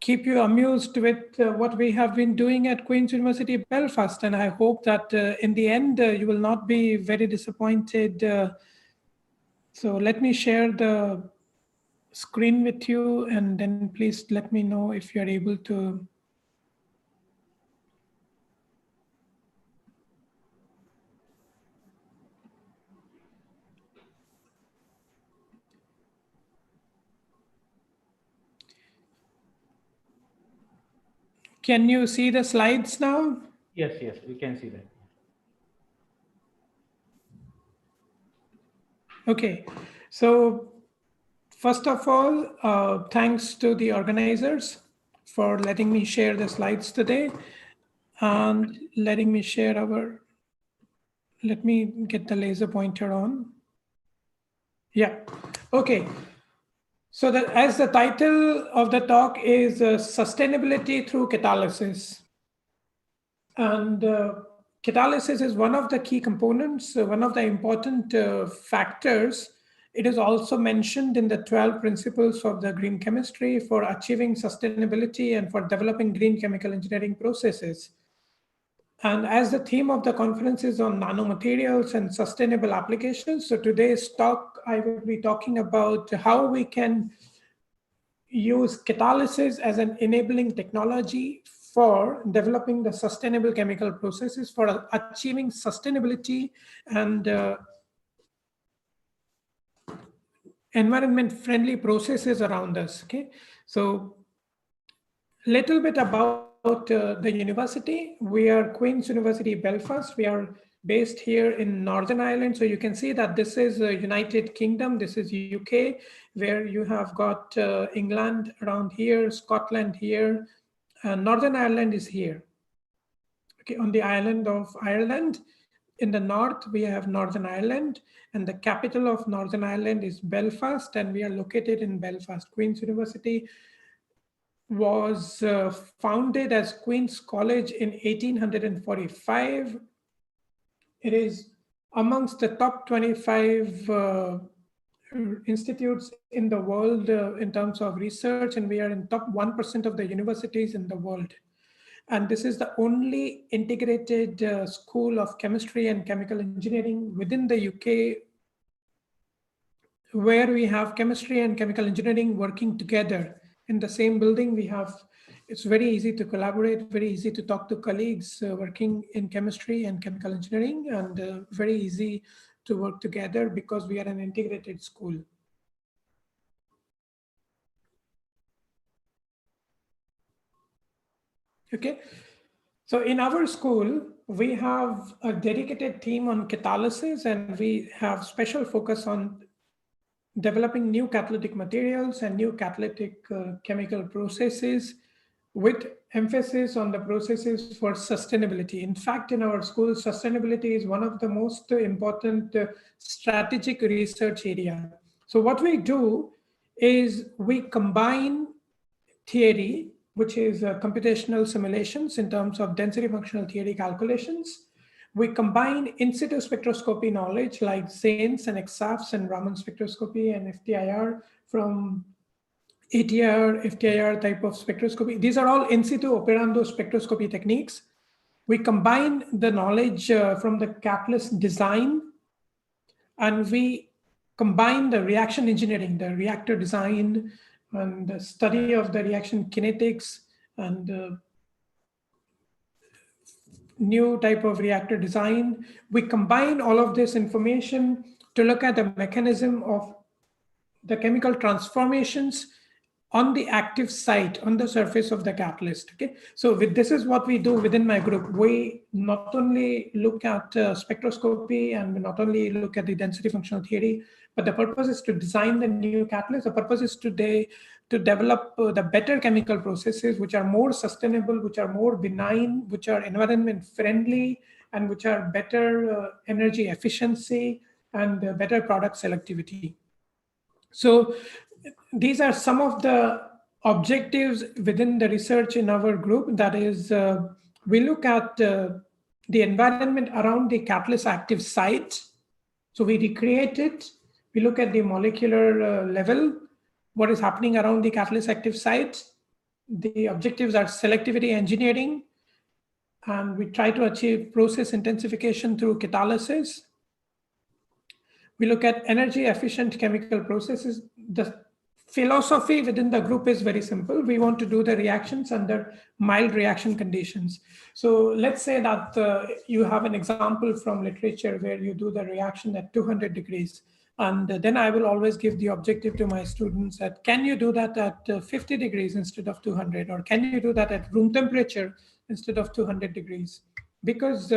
keep you amused with what we have been doing at Queen's University Belfast. And I hope that in the end, you will not be very disappointed. So let me share the screen with you, and then please let me know if you're able to. Can you see the slides now? Yes, yes, we can see that. Okay, so first of all, thanks to the organizers for letting me share the slides today and letting me share our, let me get the laser pointer on. Yeah, okay. So that as the title of the talk is Sustainability Through Catalysis. And catalysis is one of the key components, one of the important factors. It is also mentioned in the 12 principles of the green chemistry for achieving sustainability and for developing green chemical engineering processes. And as the theme of the conference is on nanomaterials and sustainable applications, so today's talk, I will be talking about how we can use catalysis as an enabling technology for developing the sustainable chemical processes for achieving sustainability and environment-friendly processes around us. Okay, so little bit about the university. We are Queen's University Belfast. We are based here in Northern Ireland. So you can see that this is United Kingdom, this is UK, where you have got England around here, Scotland here, Northern Ireland is here. Okay, on the island of Ireland, in the north, we have Northern Ireland, and the capital of Northern Ireland is Belfast, and we are located in Belfast. Queen's University was founded as Queen's College in 1845. It is amongst the top 25 institutes in the world in terms of research, and we are in top 1% of the universities in the world. And this is the only integrated school of chemistry and chemical engineering within the UK, where we have chemistry and chemical engineering working together in the same building. We have, it's very easy to collaborate, very easy to talk to colleagues working in chemistry and chemical engineering, and very easy to work together because we are an integrated school. Okay, so in our school, we have a dedicated team on catalysis, and we have special focus on developing new catalytic materials and new catalytic chemical processes, with emphasis on the processes for sustainability. In fact, in our school, sustainability is one of the most important strategic research area. So what we do is we combine theory, which is computational simulations in terms of density functional theory calculations. We combine in situ spectroscopy knowledge like XANES and EXAFS and Raman spectroscopy and FTIR from ATR, FTIR type of spectroscopy. These are all in situ operando spectroscopy techniques. We combine the knowledge from the catalyst design, and we combine the reaction engineering, the reactor design, and the study of the reaction kinetics, and new type of reactor design. We combine all of this information to look at the mechanism of the chemical transformations on the active site, on the surface of the catalyst. Okay, so this is what we do within my group. We not only look at spectroscopy, and we not only look at the density functional theory, but the purpose is to design the new catalyst. The purpose is today to develop the better chemical processes, which are more sustainable, which are more benign, which are environment friendly, and which are better energy efficiency and better product selectivity. So these are some of the objectives within the research in our group. That is, we look at the environment around the catalyst active site. So we recreate it. We look at the molecular level, what is happening around the catalyst active site. The objectives are selectivity engineering, and we try to achieve process intensification through catalysis. We look at energy efficient chemical processes. The philosophy within the group is very simple. We want to do the reactions under mild reaction conditions. So let's say that you have an example from literature where you do the reaction at 200 degrees. And then I will always give the objective to my students that can you do that at 50 degrees instead of 200? Or can you do that at room temperature instead of 200 degrees? Because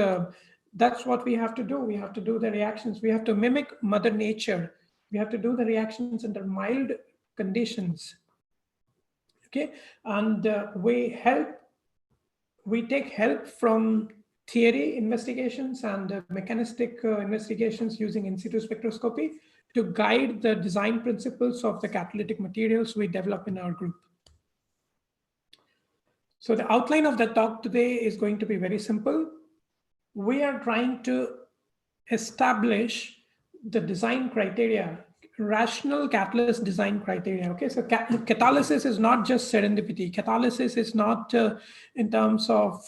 that's what we have to do. We have to do the reactions. We have to mimic Mother Nature. We have to do the reactions under mild conditions. Okay, and we take help from theory investigations and mechanistic investigations using in situ spectroscopy to guide the design principles of the catalytic materials we develop in our group. So the outline of the talk today is going to be very simple. We are trying to establish the design criteria, rational catalyst design criteria. Okay, so catalysis is not just serendipity. Catalysis is not in terms of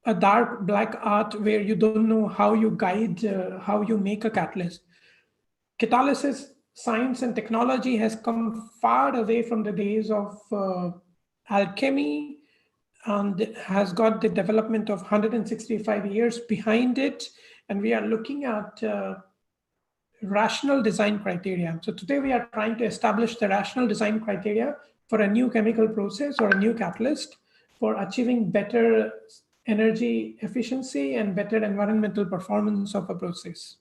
a dark black art where you don't know how you guide, how you make a catalyst. Catalysis science and technology has come far away from the days of alchemy, and has got the development of 165 years behind it. And we are looking at rational design criteria. So today we are trying to establish the rational design criteria for a new chemical process or a new catalyst for achieving better energy efficiency, and better environmental performance of a process.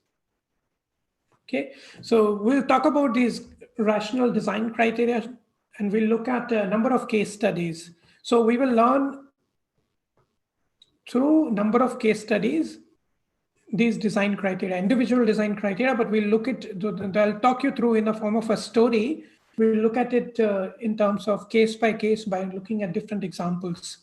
Okay, so we'll talk about these rational design criteria, and we'll look at a number of case studies. So we will learn through number of case studies these design criteria, individual design criteria, but we'll look at, I'll talk you through in the form of a story. We'll look at it in terms of case by case by looking at different examples.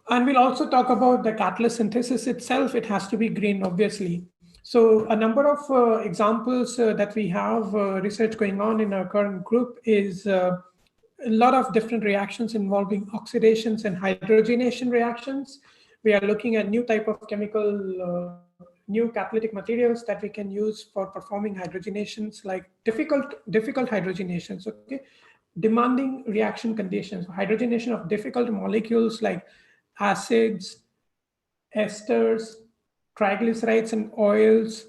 And we'll also talk about the catalyst synthesis itself. It has to be green, obviously. So a number of examples that we have research going on in our current group is a lot of different reactions involving oxidations and hydrogenation reactions. We are looking at new type of chemical, new catalytic materials that we can use for performing hydrogenations, like difficult hydrogenations, okay? Demanding reaction conditions, hydrogenation of difficult molecules like acids, esters, triglycerides and oils,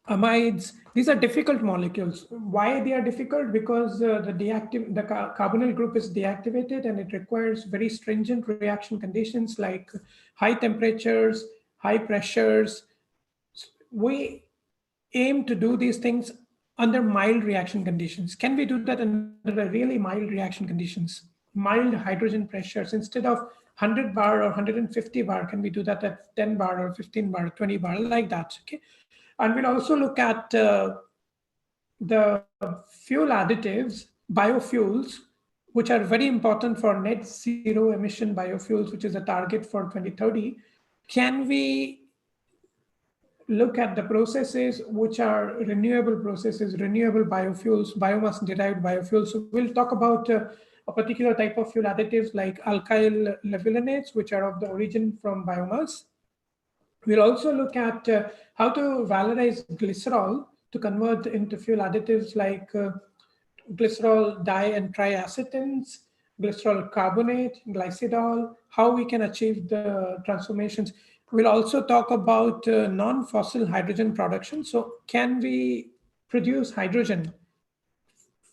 amides. These are difficult molecules. Why they are difficult? Because the carbonyl group is deactivated and it requires very stringent reaction conditions like high temperatures, high pressures. We aim to do these things under mild reaction conditions. Can we do that under really mild reaction conditions? Mild hydrogen pressures, instead of 100 bar or 150 bar, can we do that at 10 bar or 15 bar, 20 bar, like that, okay? And we'll also look at the fuel additives, biofuels, which are very important for net zero emission biofuels, which is a target for 2030. Can we look at the processes which are renewable processes, renewable biofuels, biomass derived biofuels? So we'll talk about a particular type of fuel additives like alkyl levulinates, which are of the origin from biomass. We'll also look at how to valorize glycerol to convert into fuel additives like glycerol di and triacetylens, glycerol carbonate, glycidol, how we can achieve the transformations. We'll also talk about non-fossil hydrogen production. So can we produce hydrogen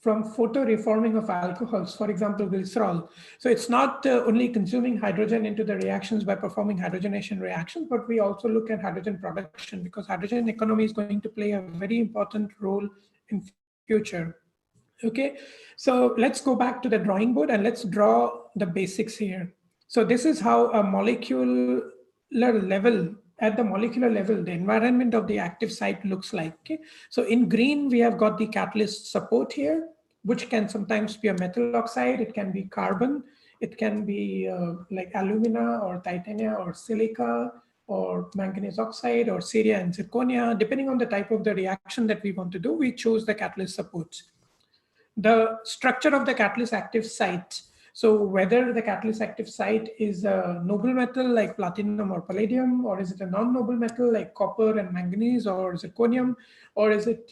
from photoreforming of alcohols, for example, glycerol? So it's not only consuming hydrogen into the reactions by performing hydrogenation reactions, but we also look at hydrogen production, because hydrogen economy is going to play a very important role in future. Okay, so let's go back to the drawing board and let's draw the basics here. So this is how a molecular level, at the molecular level, the environment of the active site looks like. Okay? So in green, we have got the catalyst support here, which can sometimes be a metal oxide, it can be carbon, it can be like alumina or titania or silica or manganese oxide or ceria and zirconia. Depending on the type of the reaction that we want to do, we choose the catalyst supports. The structure of the catalyst active site. So whether the catalyst active site is a noble metal like platinum or palladium, or is it a non-noble metal like copper and manganese or zirconium, or is it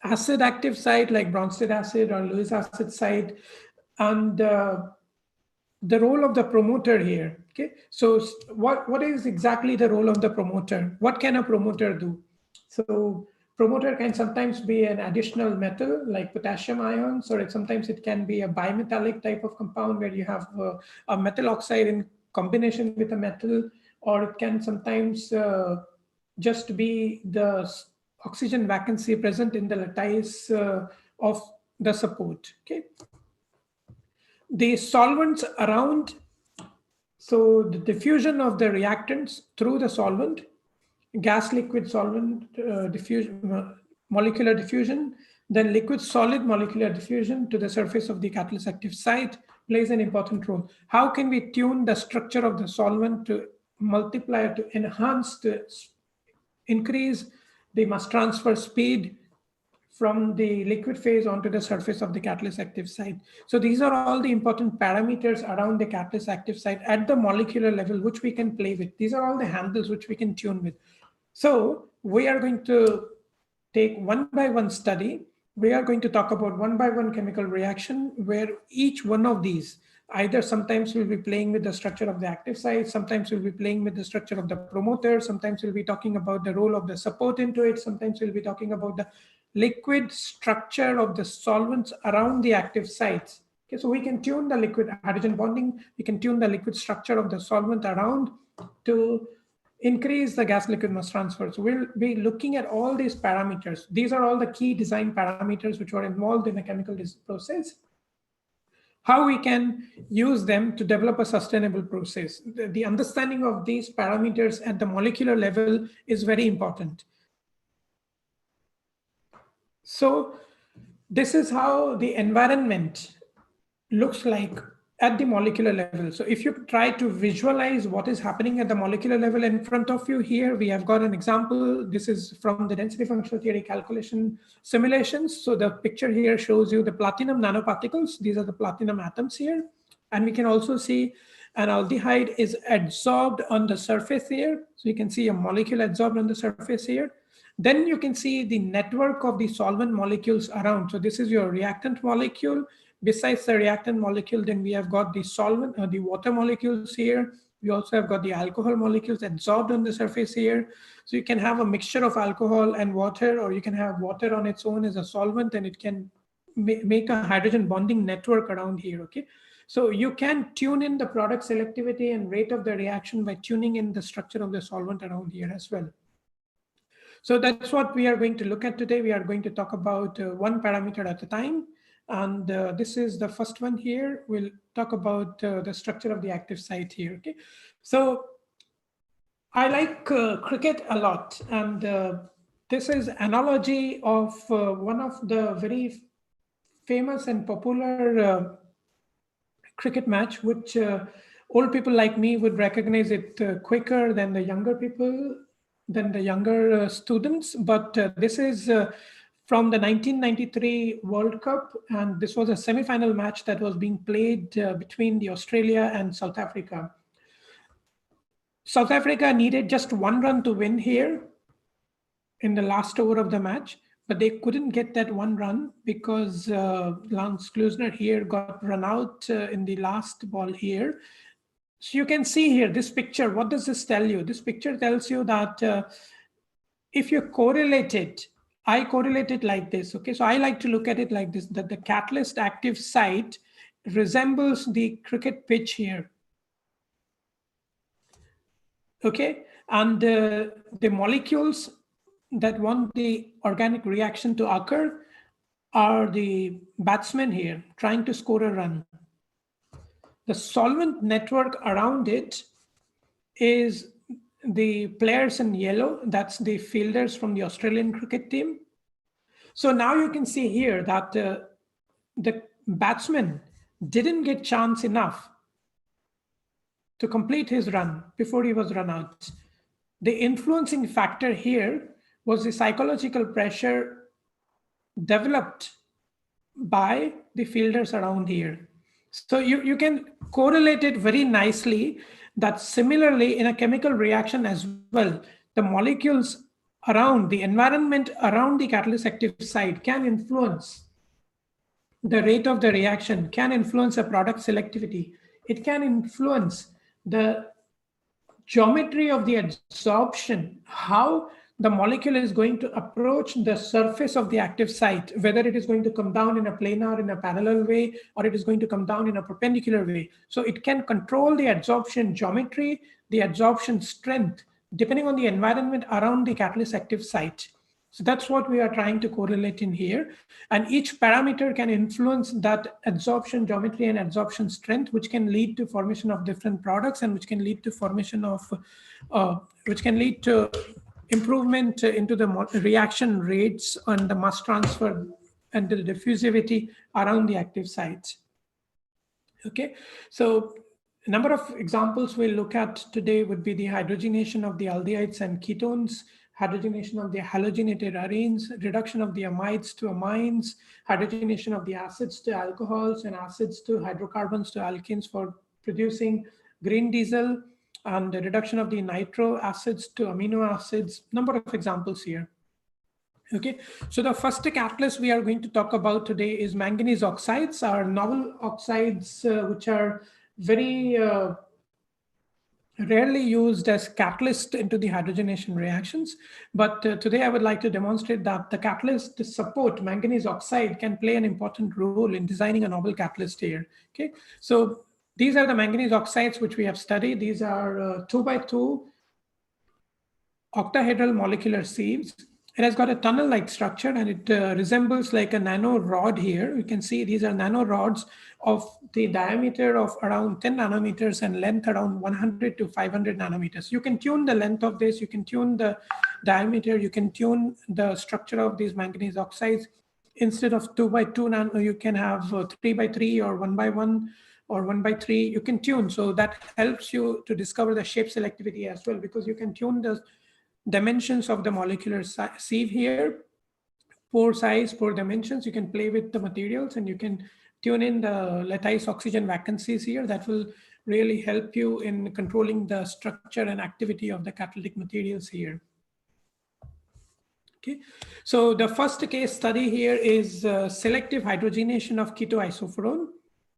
acid active site like Bronsted acid or Lewis acid site, and the role of the promoter here. Okay, so what is exactly the role of the promoter? What can a promoter do? So promoter can sometimes be an additional metal like potassium ions, or sometimes it can be a bimetallic type of compound where you have a metal oxide in combination with a metal, or it can sometimes just be the oxygen vacancy present in the lattice of the support. Okay, the solvents around, so the diffusion of the reactants through the solvent, gas liquid solvent diffusion, molecular diffusion, then liquid solid molecular diffusion to the surface of the catalyst active site plays an important role. How can we tune the structure of the solvent to multiply, to enhance, to increase the mass transfer speed from the liquid phase onto the surface of the catalyst active site? So these are all the important parameters around the catalyst active site at the molecular level, which we can play with. These are all the handles which we can tune with. So we are going to take one by one study. We are going to talk about one by one chemical reaction where each one of these, either sometimes we'll be playing with the structure of the active site, sometimes we'll be playing with the structure of the promoter, sometimes we'll be talking about the role of the support into it, sometimes we'll be talking about the liquid structure of the solvents around the active sites. Okay, so we can tune the liquid hydrogen bonding, we can tune the liquid structure of the solvent around to increase the gas liquid mass transfer. So we'll be looking at all these parameters. These are all the key design parameters which were involved in the chemical process. How we can use them to develop a sustainable process. The understanding of these parameters at the molecular level is very important. So this is how the environment looks like at the molecular level. So if you try to visualize what is happening at the molecular level in front of you here, we have got an example. This is from the density functional theory calculation simulations. So the picture here shows you the platinum nanoparticles. These are the platinum atoms here. And we can also see an aldehyde is adsorbed on the surface here. So you can see a molecule adsorbed on the surface here. Then you can see the network of the solvent molecules around. So this is your reactant molecule. Besides the reactant molecule, then we have got the solvent, the water molecules here. We also have got the alcohol molecules adsorbed on the surface here. So you can have a mixture of alcohol and water, or you can have water on its own as a solvent, and it can make a hydrogen bonding network around here, okay? So you can tune in the product selectivity and rate of the reaction by tuning in the structure of the solvent around here as well. So that's what we are going to look at today. We are going to talk about one parameter at a time. And this is the first one here. We'll talk about the structure of the active site here, okay? So I like cricket a lot. And this is analogy of one of the very famous and popular cricket match, which old people like me would recognize it quicker than the younger people, than the younger students. But this is from the 1993 World Cup, and this was a semi-final match that was being played between the Australia and South Africa. South Africa needed just 1 run to win here in the last over of the match, but they couldn't get that 1 run because Lance Klusener here got run out in the last ball here. So you can see here, this picture, what does this tell you? This picture tells you that if you correlate it, I correlate it like this, okay? So I like to look at it like this, that the catalyst active site resembles the cricket pitch here, okay? And the molecules that want the organic reaction to occur are the batsmen here trying to score a run. The solvent network around it is the players in yellow, that's the fielders from the Australian cricket team. So now you can see here that the batsman didn't get chance enough to complete his run before he was run out. The influencing factor here was the psychological pressure developed by the fielders around here. So you can correlate it very nicely that similarly in a chemical reaction as well, the molecules around the environment around the catalyst active site can influence the rate of the reaction, can influence the product selectivity. It can influence the geometry of the adsorption, how the molecule is going to approach the surface of the active site, whether it is going to come down in a planar, in a parallel way, or it is going to come down in a perpendicular way. So it can control the adsorption geometry, the adsorption strength, depending on the environment around the catalyst active site. So that's what we are trying to correlate in here. And each parameter can influence that adsorption geometry and adsorption strength, which can lead to formation of different products and which can lead to formation of, which can lead to improvement into the reaction rates and the mass transfer and the diffusivity around the active sites. Okay, so a number of examples we'll look at today would be the hydrogenation of the aldehydes and ketones, hydrogenation of the halogenated arenes, reduction of the amides to amines, hydrogenation of the acids to alcohols and acids to hydrocarbons to alkenes for producing green diesel, and the reduction of the nitro acids to amino acids, number of examples here. Okay, so the first catalyst we are going to talk about today is manganese oxides, are novel oxides which are very rarely used as catalyst into the hydrogenation reactions. But today I would like to demonstrate that the catalyst to support manganese oxide can play an important role in designing a novel catalyst here. Okay, so these are the manganese oxides which we have studied. These are 2x2 octahedral molecular sieves. It has got a tunnel-like structure, and it resembles like a nano rod here. You can see these are nano rods of the diameter of around 10 nanometers and length around 100 to 500 nanometers. You can tune the length of this, you can tune the diameter, you can tune the structure of these manganese oxides. Instead of 2x2 nano, you can have 3x3 or 1x1 or 1x3. You can tune. So that helps you to discover the shape selectivity as well, because you can tune the dimensions of the molecular sieve here, pore size, pore dimensions. You can play with the materials, and you can tune in the lattice oxygen vacancies here. That will really help you in controlling the structure and activity of the catalytic materials here. Okay, so the first case study here is selective hydrogenation of ketoisophorone.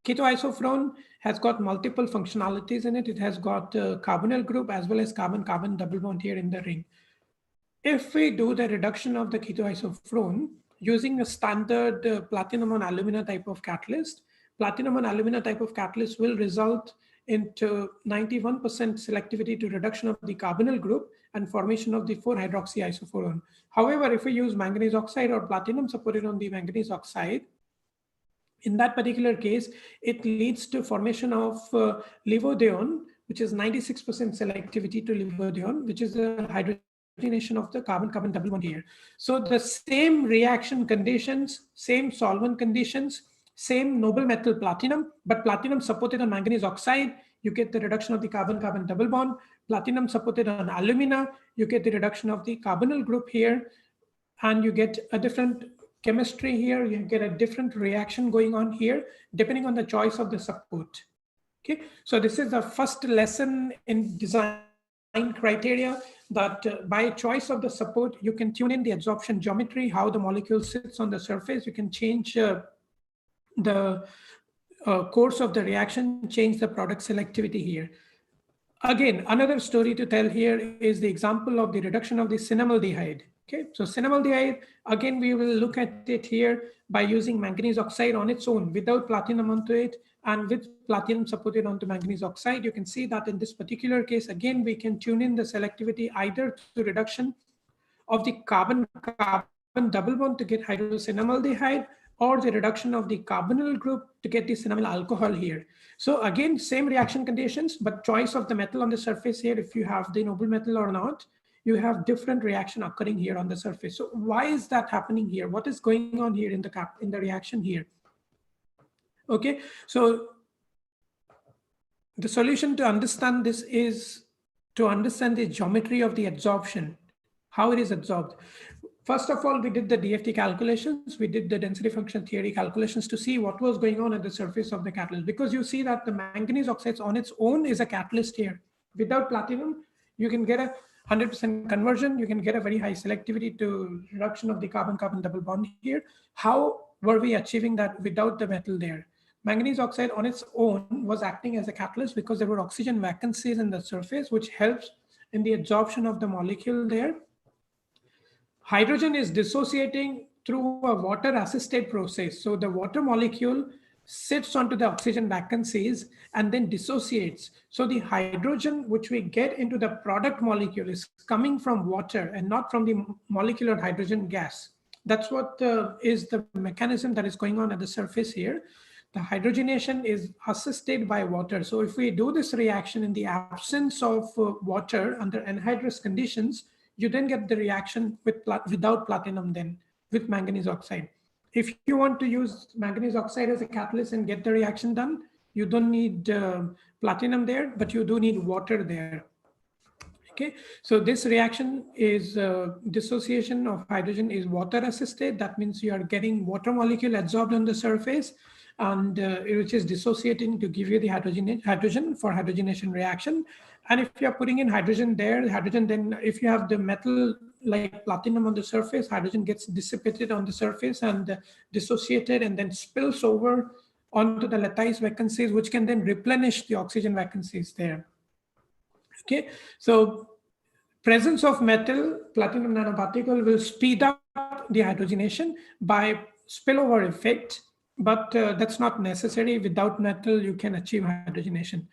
Ketoisophorone has got multiple functionalities in it. It has got carbonyl group as well as carbon-carbon double bond here in the ring. If we do the reduction of the ketoisophorone using a standard platinum on alumina type of catalyst, platinum on alumina type of catalyst will result into 91% selectivity to reduction of the carbonyl group and formation of the 4-hydroxyisophorone. However, if we use manganese oxide or platinum supported on the manganese oxide, in that particular case, it leads to formation of levodeone, which is 96% selectivity to levodeone, which is a hydrogenation of the carbon-carbon double bond here. So the same reaction conditions, same solvent conditions, same noble metal platinum, but platinum supported on manganese oxide, you get the reduction of the carbon-carbon double bond. Platinum supported on alumina, you get the reduction of the carbonyl group here, and you get a different chemistry here, you get a different reaction going on here, depending on the choice of the support. Okay, so this is the first lesson in design criteria, that by choice of the support, you can tune in the adsorption geometry, how the molecule sits on the surface. You can change the course of the reaction, change the product selectivity here. Again, another story to tell here is the example of the reduction of the cinnamaldehyde. Okay, so cinnamaldehyde, again, we will look at it here by using manganese oxide on its own without platinum onto it, and with platinum supported onto manganese oxide. You can see that in this particular case, again, we can tune in the selectivity either to reduction of the carbon-carbon double bond to get hydrocinnamaldehyde, or the reduction of the carbonyl group to get the cinnamyl alcohol here. So again, same reaction conditions, but choice of the metal on the surface here, if you have the noble metal or not, you have different reaction occurring here on the surface. So why is that happening here? What is going on here in the reaction here? Okay, so the solution to understand this is to understand the geometry of the adsorption, how it is absorbed. First of all, we did the DFT calculations. We did the density function theory calculations to see what was going on at the surface of the catalyst, because you see that the manganese oxides on its own is a catalyst here. Without platinum, you can get a 100% conversion. You can get a very high selectivity to reduction of the carbon-carbon double bond here. How were we achieving that without the metal there? Manganese oxide on its own was acting as a catalyst because there were oxygen vacancies in the surface, which helps in the adsorption of the molecule there. Hydrogen is dissociating through a water-assisted process. So the water molecule sits onto the oxygen vacancies and then dissociates. So the hydrogen which we get into the product molecule is coming from water and not from the molecular hydrogen gas. That's what is the mechanism that is going on at the surface here. The hydrogenation is assisted by water. So if we do this reaction in the absence of water under anhydrous conditions, you then get the reaction without platinum then with manganese oxide. If you want to use manganese oxide as a catalyst and get the reaction done, you don't need platinum there, but you do need water there. Okay, so this reaction is dissociation of hydrogen is water assisted. That means you are getting water molecule adsorbed on the surface, and which is dissociating to give you the hydrogen for hydrogenation reaction. And if you're putting in hydrogen there, hydrogen then, if you have the metal like platinum on the surface, hydrogen gets dissipated on the surface and dissociated and then spills over onto the lattice vacancies, which can then replenish the oxygen vacancies there. Okay, so presence of metal, platinum nanoparticle, will speed up the hydrogenation by spillover effect, but that's not necessary. Without metal, you can achieve hydrogenation.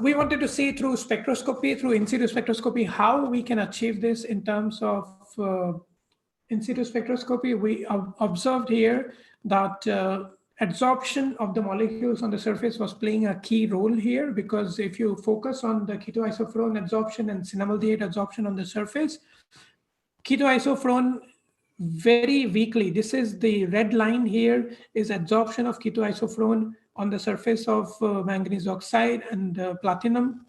We wanted to see through spectroscopy, through in situ spectroscopy, how we can achieve this in terms of in situ spectroscopy. We observed here that adsorption of the molecules on the surface was playing a key role here, because if you focus on the ketoisophorone adsorption and cinnamaldehyde adsorption on the surface, ketoisophorone very weakly, this is the red line here, is adsorption of ketoisophorone on the surface of manganese oxide and platinum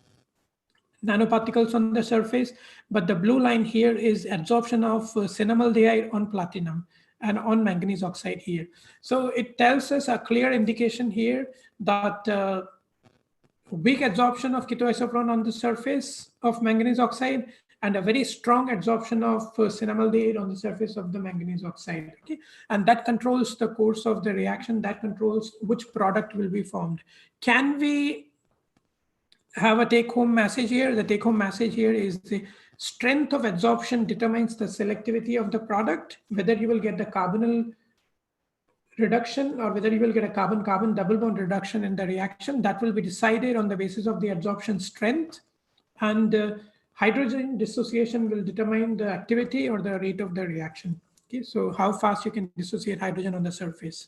nanoparticles on the surface, but the blue line here is adsorption of cinnamaldehyde on platinum and on manganese oxide here. So it tells us a clear indication here that weak adsorption of ketoisophorone on the surface of manganese oxide and a very strong adsorption of cinnamaldehyde on the surface of the manganese oxide. Okay? And that controls the course of the reaction, that controls which product will be formed. Can we have a take-home message here? The take-home message here is the strength of adsorption determines the selectivity of the product, whether you will get the carbonyl reduction or whether you will get a carbon-carbon double bond reduction in the reaction. That will be decided on the basis of the adsorption strength, and hydrogen dissociation will determine the activity or the rate of the reaction. Okay, so how fast you can dissociate hydrogen on the surface.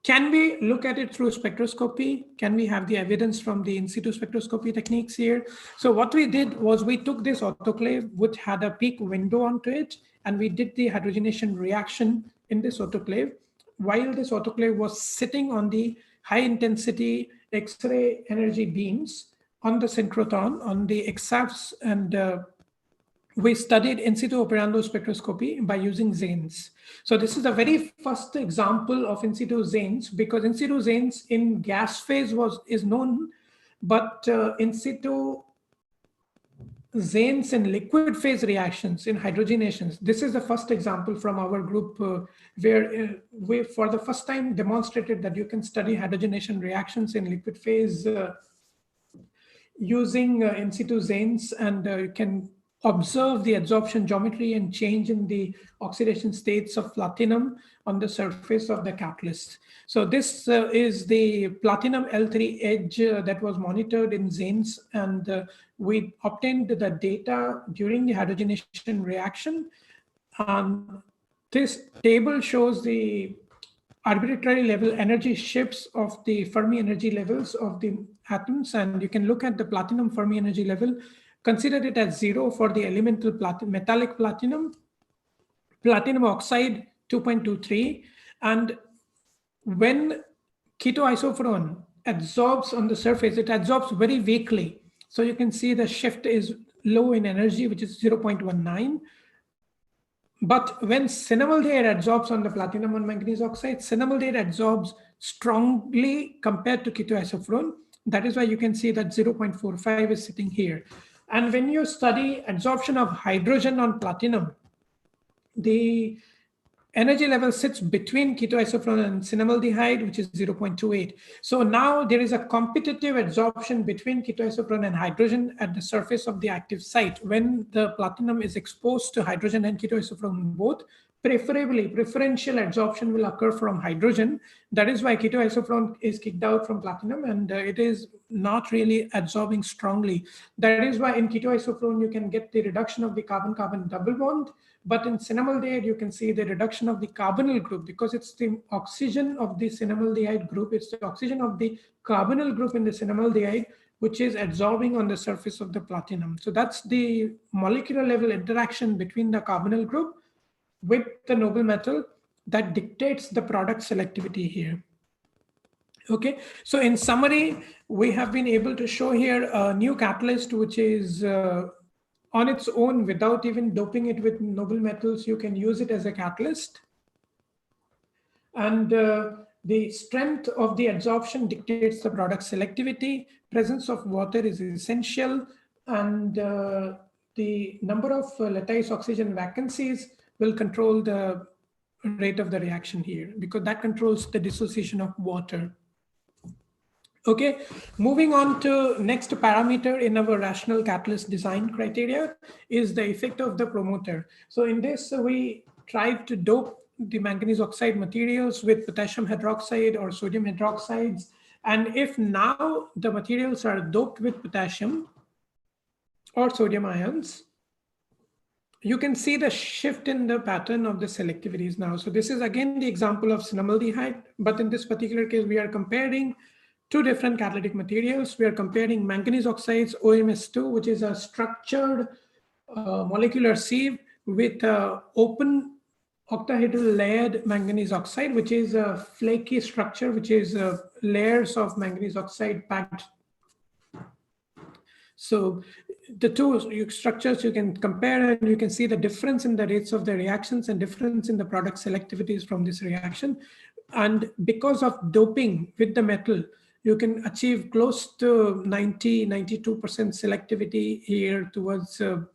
Can we look at it through spectroscopy? Can we have the evidence from the in situ spectroscopy techniques here? So what we did was we took this autoclave, which had a peak window onto it, and we did the hydrogenation reaction in this autoclave, while this autoclave was sitting on the high intensity X-ray energy beams on the synchrotron, on the XAFs, and we studied in situ operando spectroscopy by using XANES. So this is the very first example of in situ XANES, because in situ XANES in gas phase is known, but in situ XANES in liquid phase reactions, in hydrogenations, this is the first example from our group where we for the first time demonstrated that you can study hydrogenation reactions in liquid phase using in situ XANES, and you can observe the adsorption geometry and change in the oxidation states of platinum on the surface of the catalyst. So this is the platinum L3 edge that was monitored in XANES, and we obtained the data during the hydrogenation reaction. This table shows the arbitrary level energy shifts of the Fermi energy levels of the atoms, and you can look at the platinum Fermi energy level. Consider it as 0 for the elemental metallic platinum, platinum oxide 2.23, and when ketoisophorone adsorbs on the surface, it adsorbs very weakly. So you can see the shift is low in energy, which is 0.19. But when cinnamaldehyde adsorbs on the platinum and manganese oxide, cinnamaldehyde adsorbs strongly compared to ketoisophorone. That is why you can see that 0.45 is sitting here. And when you study adsorption of hydrogen on platinum, the energy level sits between ketoisophorone and cinnamaldehyde, which is 0.28. So now there is a competitive adsorption between ketoisophorone and hydrogen at the surface of the active site. When the platinum is exposed to hydrogen and ketoisophorone both, preferential adsorption will occur from hydrogen. That is why ketoisophorone is kicked out from platinum, and it is not really adsorbing strongly. That is why in ketoisophorone you can get the reduction of the carbon-carbon double bond, but in cinnamaldehyde you can see the reduction of the carbonyl group, because it's the oxygen of the cinnamaldehyde group, it's the oxygen of the carbonyl group in the cinnamaldehyde which is adsorbing on the surface of the platinum. So that's the molecular level interaction between the carbonyl group with the noble metal that dictates the product selectivity here. Okay, so in summary, we have been able to show here a new catalyst which is on its own without even doping it with noble metals. You can use it as a catalyst. And the strength of the adsorption dictates the product selectivity. Presence of water is essential, and the number of lattice oxygen vacancies will control the rate of the reaction here, because that controls the dissociation of water. Okay, moving on to next parameter in our rational catalyst design criteria is the effect of the promoter. So in this, we tried to dope the manganese oxide materials with potassium hydroxide or sodium hydroxides. And if now the materials are doped with potassium or sodium ions, you can see the shift in the pattern of the selectivities now. So this is again the example of cinnamaldehyde, but in this particular case, we are comparing two different catalytic materials. We are comparing manganese oxides OMS2, which is a structured molecular sieve with open octahedral layered manganese oxide, which is a flaky structure, which is layers of manganese oxide packed. So the two structures you can compare, and you can see the difference in the rates of the reactions and difference in the product selectivities from this reaction. And because of doping with the metal, you can achieve close to 92% selectivity here towards the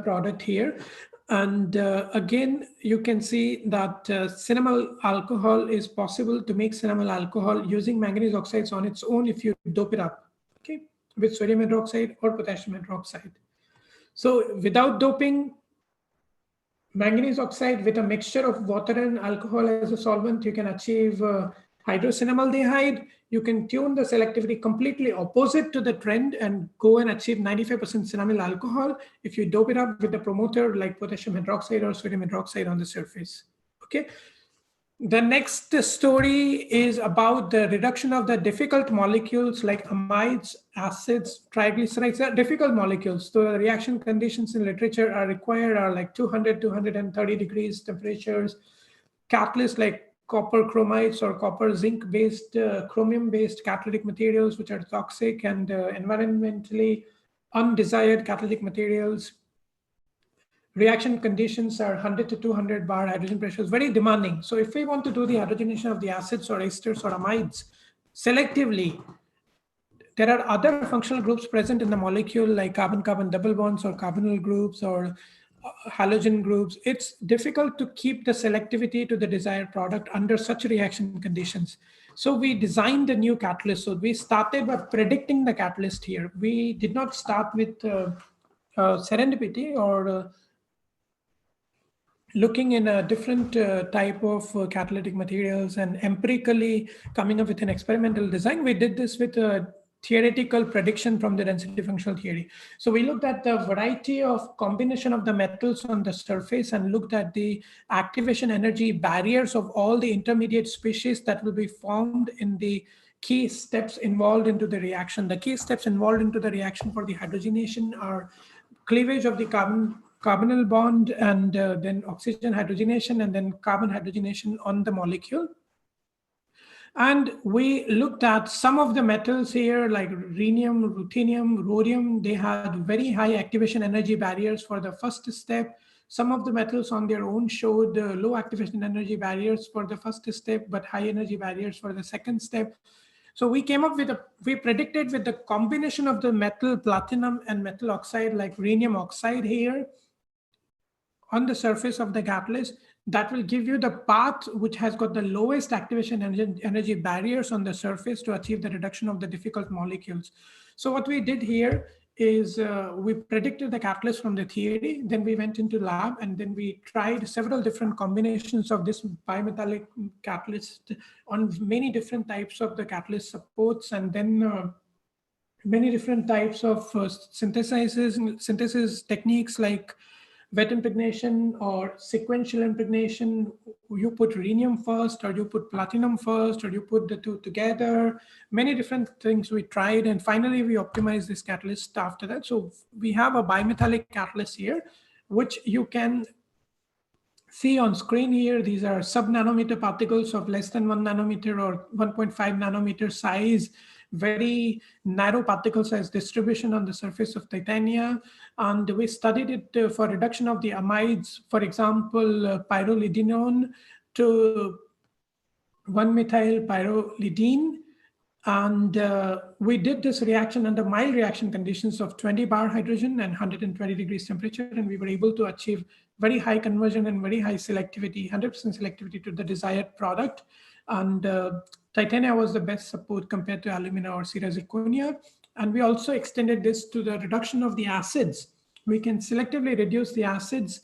product here. And again, you can see that cinnamol alcohol is possible to make cinnamol alcohol using manganese oxides on its own if you dope it up, okay, with sodium hydroxide or potassium hydroxide. So without doping, manganese oxide with a mixture of water and alcohol as a solvent, you can achieve hydrocinnamaldehyde. You can tune the selectivity completely opposite to the trend and go and achieve 95% cinnamyl alcohol if you dope it up with a promoter like potassium hydroxide or sodium hydroxide on the surface. Okay. The next story is about the reduction of the difficult molecules like amides, acids, triglycerides. They are difficult molecules. So the reaction conditions in literature are required are like 200, 230 degrees temperatures. Catalysts like copper chromides or copper zinc based, chromium based catalytic materials, which are toxic and environmentally undesired catalytic materials. Reaction conditions are 100 to 200 bar hydrogen pressures, very demanding. So if we want to do the hydrogenation of the acids or esters or amides selectively, there are other functional groups present in the molecule like carbon-carbon double bonds or carbonyl groups or halogen groups. It's difficult to keep the selectivity to the desired product under such reaction conditions. So we designed a new catalyst. So we started by predicting the catalyst here. We did not start with serendipity or looking in a different type of catalytic materials and empirically coming up with an experimental design. We did this with a theoretical prediction from the density functional theory. So we looked at the variety of combination of the metals on the surface and looked at the activation energy barriers of all the intermediate species that will be formed in the key steps involved into the reaction. The key steps involved into the reaction for the hydrogenation are cleavage of the carbonyl bond and then oxygen hydrogenation and then carbon hydrogenation on the molecule. And we looked at some of the metals here like rhenium, ruthenium, rhodium. They had very high activation energy barriers for the first step. Some of the metals on their own showed low activation energy barriers for the first step, but high energy barriers for the second step. So we came up with we predicted with the combination of the metal platinum and metal oxide like rhenium oxide here on the surface of the catalyst, that will give you the path which has got the lowest activation energy barriers on the surface to achieve the reduction of the difficult molecules. So what we did here is we predicted the catalyst from the theory, then we went into lab and then we tried several different combinations of this bimetallic catalyst on many different types of the catalyst supports and then many different types of synthesis techniques like wet impregnation or sequential impregnation. You put rhenium first or you put platinum first or you put the two together. Many different things we tried and finally we optimized this catalyst after that. So we have a bimetallic catalyst here, which you can see on screen here. These are sub-nanometer particles of less than 1 nanometer or 1.5 nanometer size, very narrow particle size distribution on the surface of titania. And we studied it for reduction of the amides, for example, pyrrolidinone to 1-methyl pyrrolidine. And we did this reaction under mild reaction conditions of 20 bar hydrogen and 120 degrees temperature. And we were able to achieve very high conversion and very high selectivity, 100% selectivity to the desired product. And Titania was the best support compared to alumina or sierra zirconia. And we also extended this to the reduction of the acids. We can selectively reduce the acids,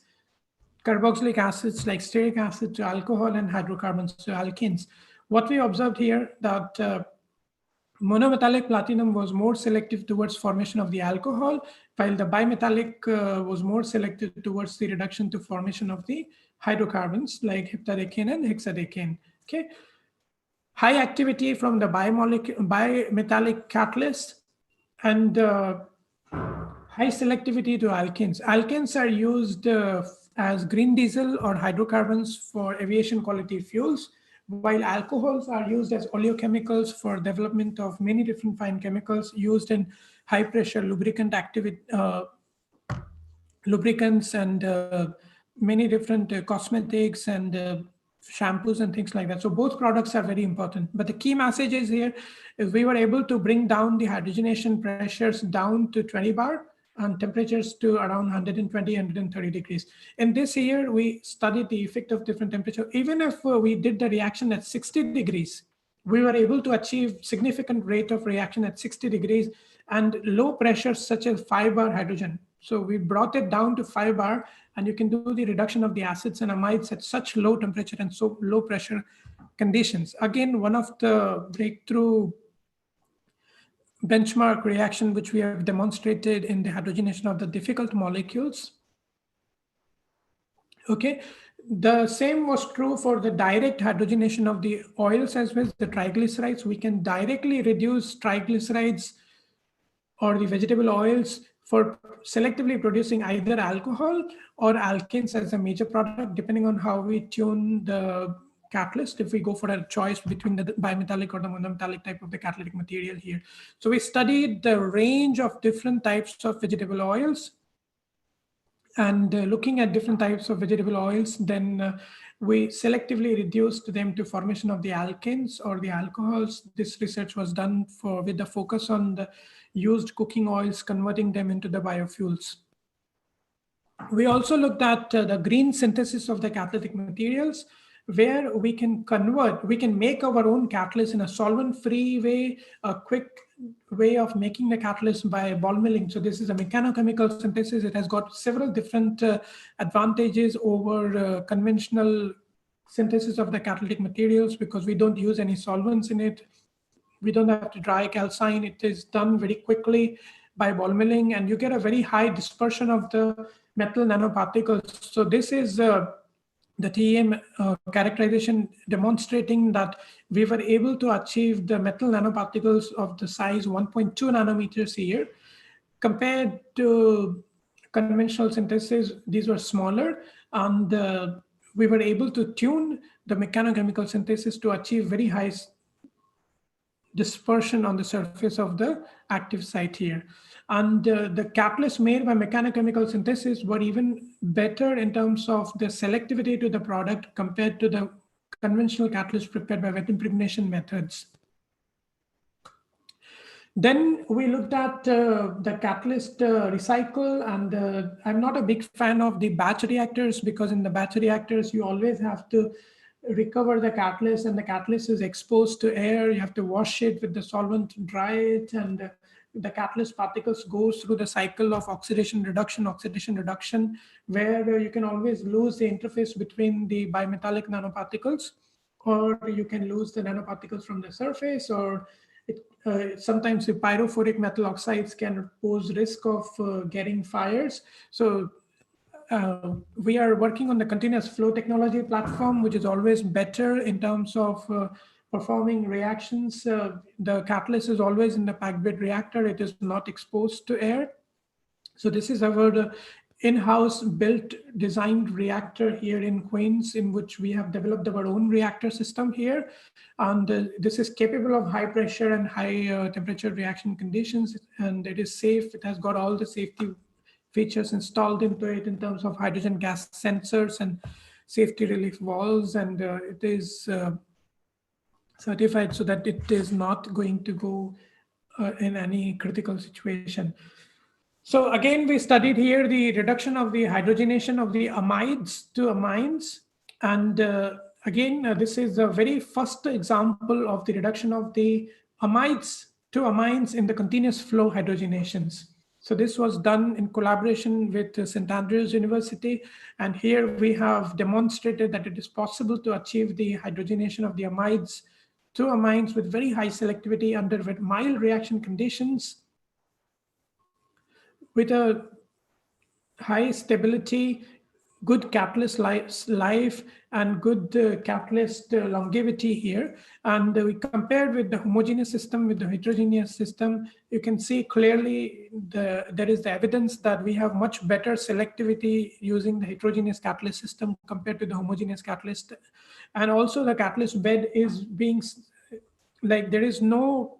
carboxylic acids like stearic acid to alcohol and hydrocarbons to alkenes. What we observed here that monometallic platinum was more selective towards formation of the alcohol, while the bimetallic was more selective towards the reduction to formation of the hydrocarbons like heptadecane and hexadecane. Okay. High activity from the bimetallic catalyst and high selectivity to alkenes. Alkenes are used as green diesel or hydrocarbons for aviation quality fuels, while alcohols are used as oleochemicals for development of many different fine chemicals used in high pressure lubricants and many different cosmetics and shampoos and things like that. So both products are very important. But the key message is here is we were able to bring down the hydrogenation pressures down to 20 bar and temperatures to around 120, 130 degrees. In this year, we studied the effect of different temperatures. Even if we did the reaction at 60 degrees, we were able to achieve significant rate of reaction at 60 degrees and low pressures such as 5 bar hydrogen. So we brought it down to 5 bar, and you can do the reduction of the acids and amides at such low temperature and so low pressure conditions. Again, one of the breakthrough benchmark reaction which we have demonstrated in the hydrogenation of the difficult molecules. Okay, the same was true for the direct hydrogenation of the oils as well as the triglycerides. We can directly reduce triglycerides or the vegetable oils for selectively producing either alcohol or alkenes as a major product, depending on how we tune the catalyst, if we go for a choice between the bimetallic or the monometallic type of the catalytic material here. So we studied the range of different types of vegetable oils, and looking at different types of vegetable oils, then we selectively reduced them to formation of the alkanes or the alcohols. This research was done with the focus on the used cooking oils, converting them into the biofuels. We also looked at the green synthesis of the catalytic materials, where we can make our own catalyst in a solvent-free way, a quick way of making the catalyst by ball milling. So this is a mechanochemical synthesis. It has got several different advantages over conventional synthesis of the catalytic materials because we don't use any solvents in it. We don't have to dry calcine. It is done very quickly by ball milling, and you get a very high dispersion of the metal nanoparticles. So this is the TEM characterization demonstrating that we were able to achieve the metal nanoparticles of the size 1.2 nanometers a year. Compared to conventional synthesis, these were smaller, and we were able to tune the mechanochemical synthesis to achieve very high dispersion on the surface of the active site here. And the catalysts made by mechanochemical synthesis were even better in terms of the selectivity to the product compared to the conventional catalysts prepared by wet impregnation methods. Then we looked at the catalyst recycle, and I'm not a big fan of the batch reactors because in the batch reactors, you always have to recover the catalyst, and the catalyst is exposed to air. You have to wash it with the solvent, dry it, and the catalyst particles goes through the cycle of oxidation reduction, where you can always lose the interface between the bimetallic nanoparticles, or you can lose the nanoparticles from the surface, or sometimes the pyrophoric metal oxides can pose risk of getting fires. So we are working on the continuous flow technology platform, which is always better in terms of performing reactions. The catalyst is always in the packed bed reactor. It is not exposed to air. So this is our in-house built designed reactor here in Queens, in which we have developed our own reactor system here. And this is capable of high pressure and high temperature reaction conditions, and it is safe. It has got all the safety features installed into it in terms of hydrogen gas sensors and safety relief valves, and it is certified so that it is not going to go in any critical situation. So again, we studied here the reduction of the hydrogenation of the amides to amines, and again, this is the very first example of the reduction of the amides to amines in the continuous flow hydrogenations. So this was done in collaboration with St. Andrews University. And here we have demonstrated that it is possible to achieve the hydrogenation of the amides to amines with very high selectivity under mild reaction conditions with a high stability, good catalyst life, and good catalyst longevity here. And we compared with the homogeneous system with the heterogeneous system. You can see clearly there is the evidence that we have much better selectivity using the heterogeneous catalyst system compared to the homogeneous catalyst. And also the catalyst bed is being like, there is no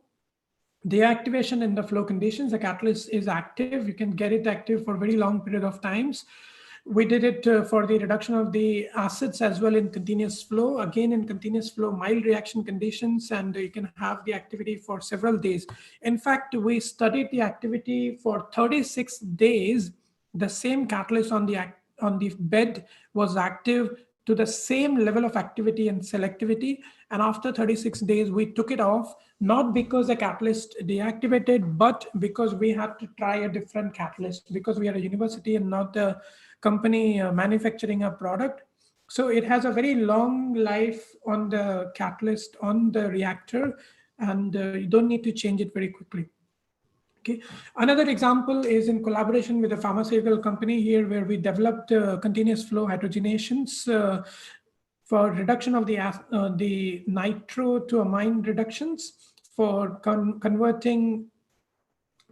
deactivation in the flow conditions. The catalyst is active. You can get it active for a very long period of times. We did it for the reduction of the acids as well in continuous flow. Again, in continuous flow, mild reaction conditions, and you can have the activity for several days. In fact, we studied the activity for 36 days. The same catalyst on the bed was active to the same level of activity and selectivity. And after 36 days, we took it off, not because the catalyst deactivated, but because we had to try a different catalyst, because we are a university and not a company manufacturing a product. So it has a very long life on the catalyst, on the reactor, and you don't need to change it very quickly. Okay. Another example is in collaboration with a pharmaceutical company here, where we developed continuous flow hydrogenations for reduction of the nitro to amine reductions, for converting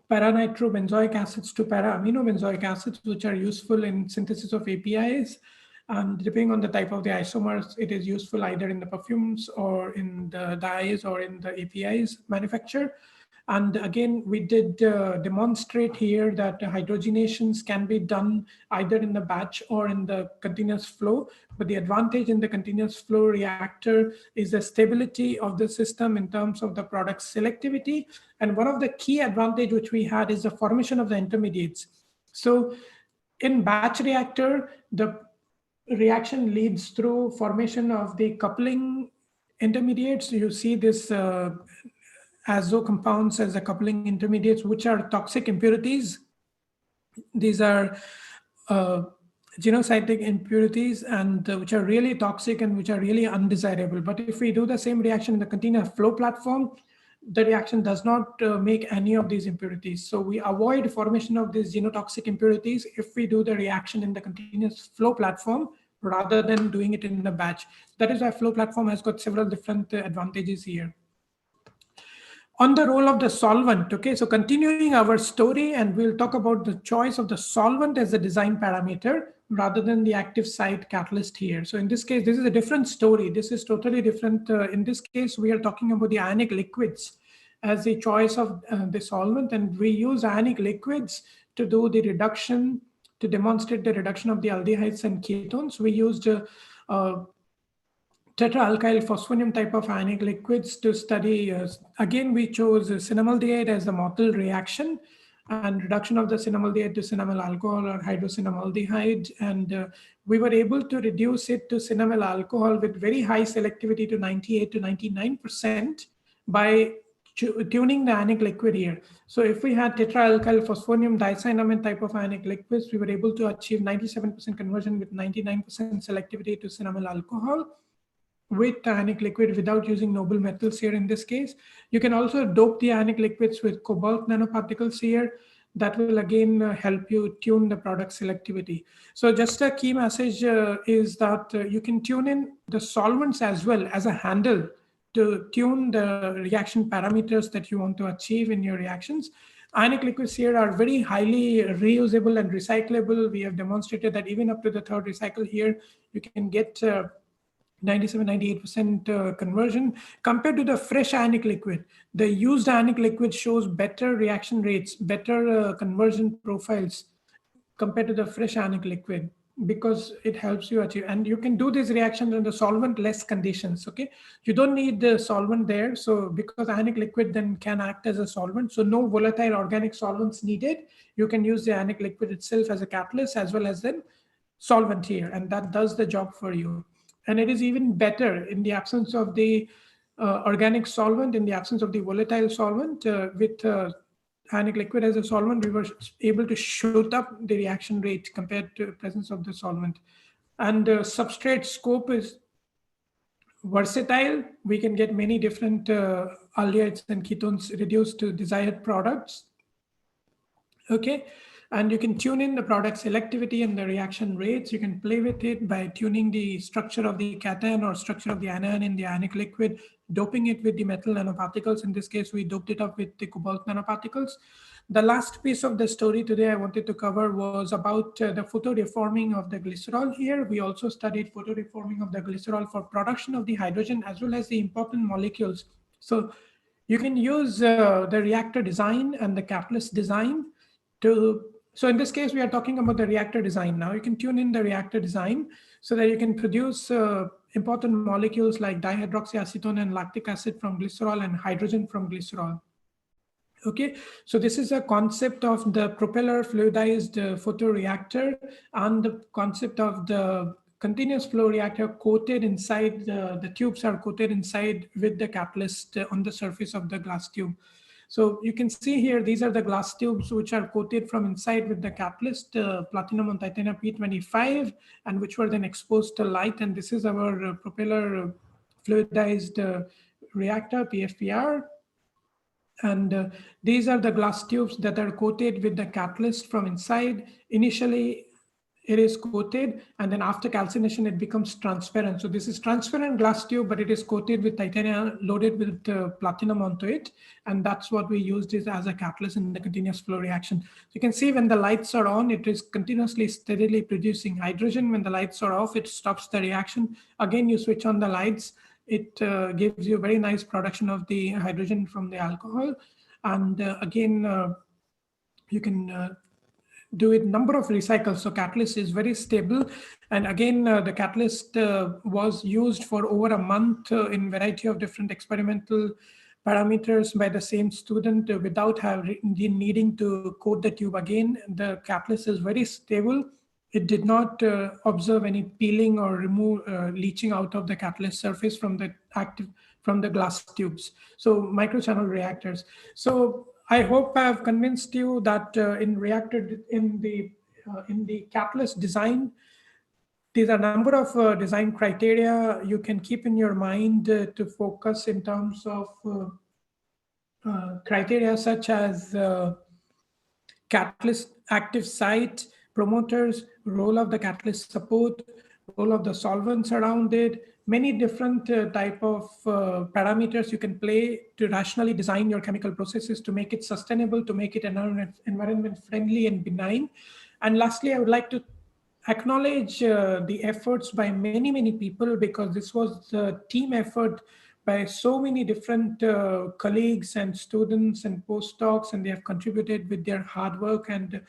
para-nitrobenzoic acids to para-aminobenzoic acids, which are useful in synthesis of APIs. And depending on the type of the isomers, it is useful either in the perfumes or in the dyes or in the APIs manufacture. And again, we did demonstrate here that hydrogenations can be done either in the batch or in the continuous flow. But the advantage in the continuous flow reactor is the stability of the system in terms of the product selectivity. And one of the key advantage which we had is the formation of the intermediates. So in batch reactor, the reaction leads through formation of the coupling intermediates. You see this azo compounds as the coupling intermediates, which are toxic impurities. These are genocytic impurities, and which are really toxic and which are really undesirable. But if we do the same reaction in the continuous flow platform, the reaction does not make any of these impurities. So we avoid formation of these genotoxic impurities if we do the reaction in the continuous flow platform rather than doing it in the batch. That is why flow platform has got several different advantages here. On the role of the solvent, okay, so continuing our story, and we'll talk about the choice of the solvent as a design parameter rather than the active site catalyst here. So in this case, this is a different story. This is totally different. In this case, we are talking about the ionic liquids as the choice of the solvent, and we use ionic liquids to do the reduction, to demonstrate the reduction of the aldehydes and ketones. We used tetraalkyl phosphonium type of ionic liquids to study. Again, we chose cinnamaldehyde as the Mottl reaction and reduction of the cinnamaldehyde to cinnamyl alcohol or hydrocinnamaldehyde. And we were able to reduce it to cinnamyl alcohol with very high selectivity to 98 to 99% by tuning the ionic liquid here. So if we had tetraalkyl phosphonium dicynnamide type of ionic liquids, we were able to achieve 97% conversion with 99% selectivity to cinnamyl alcohol with ionic liquid without using noble metals here in this case. You can also dope the ionic liquids with cobalt nanoparticles here. That will again help you tune the product selectivity. So just a key message is that you can tune in the solvents as well as a handle to tune the reaction parameters that you want to achieve in your reactions. Ionic liquids here are very highly reusable and recyclable. We have demonstrated that even up to the third recycle here, you can get 97-98% conversion compared to the fresh ionic liquid. The used ionic liquid shows better reaction rates, better conversion profiles compared to the fresh ionic liquid, because it helps you achieve, and you can do these reactions in the solvent-less conditions. Okay, you don't need the solvent there, so because ionic liquid then can act as a solvent, so no volatile organic solvents needed. You can use the ionic liquid itself as a catalyst as well as then solvent here, and that does the job for you. And it is even better in the absence of the organic solvent, in the absence of the volatile solvent. With ionic liquid as a solvent, we were able to shoot up the reaction rate compared to the presence of the solvent. And substrate scope is versatile. We can get many different aldehydes and ketones reduced to desired products. Okay, and you can tune in the product selectivity and the reaction rates. You can play with it by tuning the structure of the cation or structure of the anion in the ionic liquid, doping it with the metal nanoparticles. In this case, we doped it up with the cobalt nanoparticles. The last piece of the story today I wanted to cover was about the photoreforming of the glycerol here. We also studied photoreforming of the glycerol for production of the hydrogen as well as the important molecules. So you can use the reactor design and the catalyst design to, so in this case, we are talking about the reactor design now. You can tune in the reactor design so that you can produce important molecules like dihydroxyacetone and lactic acid from glycerol and hydrogen from glycerol. Okay, so this is a concept of the propeller fluidized photoreactor and the concept of the continuous flow reactor coated inside, the tubes are coated inside with the catalyst on the surface of the glass tube. So you can see here, these are the glass tubes which are coated from inside with the catalyst, platinum on titanium P25, and which were then exposed to light. And this is our propeller fluidized reactor, PFPR. And these are the glass tubes that are coated with the catalyst from inside. Initially, it is coated, and then after calcination, it becomes transparent. So this is transparent glass tube, but it is coated with titanium, loaded with platinum onto it. And that's what we used is as a catalyst in the continuous flow reaction. So you can see when the lights are on, it is continuously steadily producing hydrogen. When the lights are off, it stops the reaction. Again, you switch on the lights, it gives you very nice production of the hydrogen from the alcohol. And again, you can do it number of recycles. So catalyst is very stable. And again, the catalyst was used for over a month in variety of different experimental parameters by the same student without needing to coat the tube again. The catalyst is very stable. It did not observe any peeling or leaching out of the catalyst surface from the glass tubes. So microchannel reactors. So I hope I have convinced you that in the catalyst design, these are a number of design criteria you can keep in your mind to focus in terms of criteria such as catalyst active site, promoters, role of the catalyst support, role of the solvents around it, many different type of parameters you can play to rationally design your chemical processes to make it sustainable, to make it environment friendly and benign. And lastly, I would like to acknowledge the efforts by many people, because this was a team effort by so many different colleagues and students and postdocs, and they have contributed with their hard work. And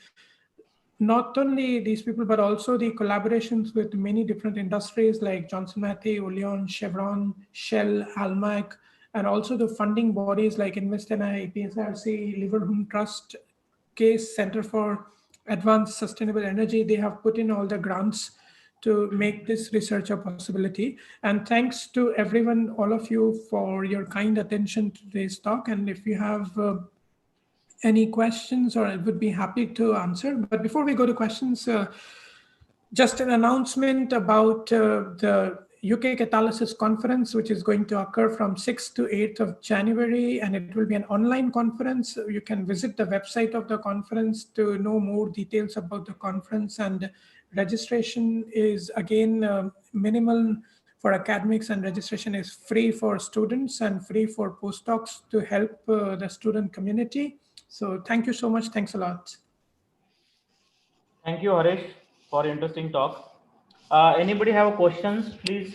not only these people, but also the collaborations with many different industries like Johnson Matthey, Oleon, Chevron, Shell, Almac, and also the funding bodies like InvestNI, PSRC, Liverpool Trust, Case Center for Advanced Sustainable Energy. They have put in all the grants to make this research a possibility. And thanks to everyone, all of you, for your kind attention to today's talk. And if you have any questions, or I would be happy to answer. But before we go to questions, just an announcement about the UK Catalysis Conference, which is going to occur from 6th to 8th of January, and it will be an online conference. You can visit the website of the conference to know more details about the conference, and registration is again minimal for academics, and registration is free for students and free for postdocs to help the student community. So thank you so much. Thanks a lot. Thank you, Harish, for interesting talk. Anybody have questions? Please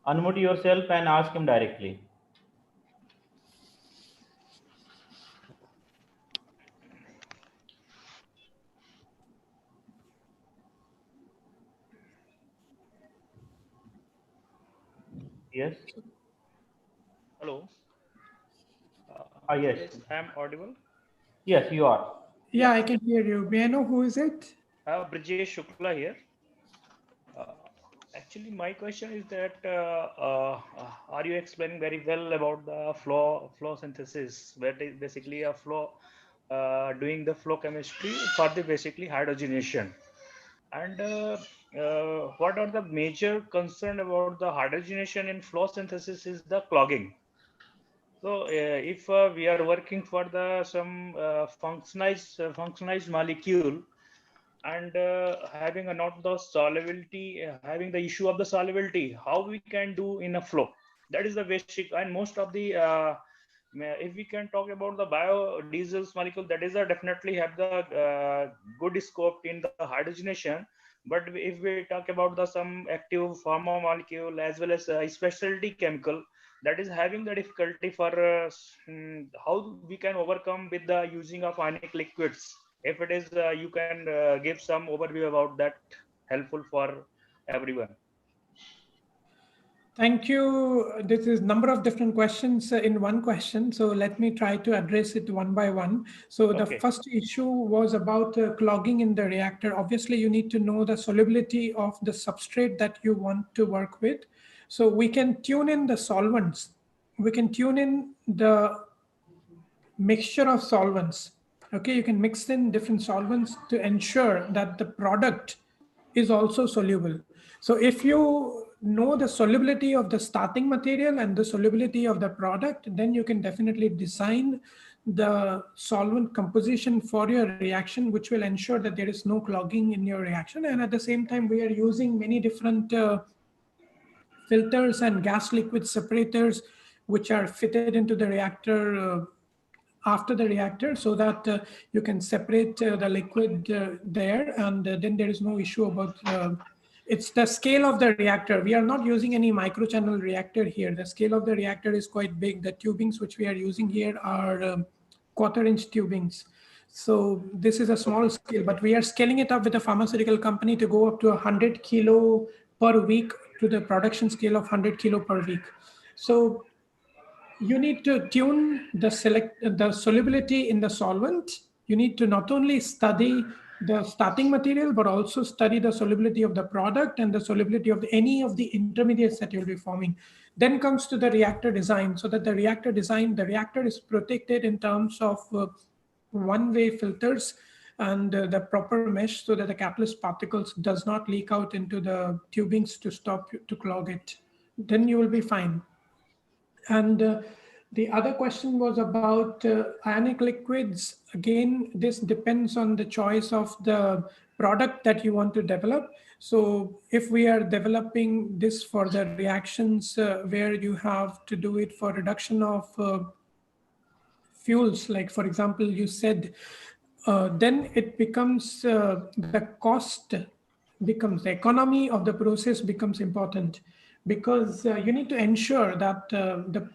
unmute yourself and ask him directly. Yes. Hello. Yes. Yes, I am audible. Yes, you are. Yeah, I can hear you. May I know who is it? Brijesh Shukla here. Actually, actually, my question is that are you explaining very well about the flow synthesis, where it is basically a flow doing the flow chemistry for the basically hydrogenation, and what are the major concern about the hydrogenation in flow synthesis is the clogging. So if we are working for the some functionized molecule and having a not the solubility, having the issue of the solubility, how we can do in a flow? That is the basic. And most of the if we can talk about the biodiesels molecule, that is definitely have the good scope in the hydrogenation. But if we talk about the some active pharma molecule as well as specialty chemical, that is having the difficulty for how we can overcome with the using of ionic liquids. If it is you can give some overview about that, helpful for everyone. Thank you. This is number of different questions in one question. So let me try to address it one by one. So the first issue was about clogging in the reactor. Obviously, you need to know the solubility of the substrate that you want to work with. So we can tune in the solvents. We can tune in the mixture of solvents. Okay, you can mix in different solvents to ensure that the product is also soluble. So if you know the solubility of the starting material and the solubility of the product, then you can definitely design the solvent composition for your reaction, which will ensure that there is no clogging in your reaction. And at the same time, we are using many different filters and gas liquid separators, which are fitted into the reactor after the reactor, so that you can separate the liquid there, and then there is no issue about it's the scale of the reactor. We are not using any microchannel reactor here. The scale of the reactor is quite big. The tubings which we are using here are quarter-inch tubings. So this is a small scale, but we are scaling it up with a pharmaceutical company to go up to 100 kilo per week, to the production scale of 100 kilo per week. So you need to tune the solubility in the solvent. You need to not only study the starting material, but also study the solubility of the product and the solubility of any of the intermediates that you'll be forming. Then comes to the reactor design, so that the reactor is protected in terms of one-way filters and the proper mesh, so that the catalyst particles does not leak out into the tubings to clog it. Then you will be fine. And the other question was about ionic liquids. Again, this depends on the choice of the product that you want to develop. So if we are developing this for the reactions where you have to do it for reduction of fuels, like for example, you said, then it becomes the cost becomes, the economy of the process becomes important, because you need to ensure that the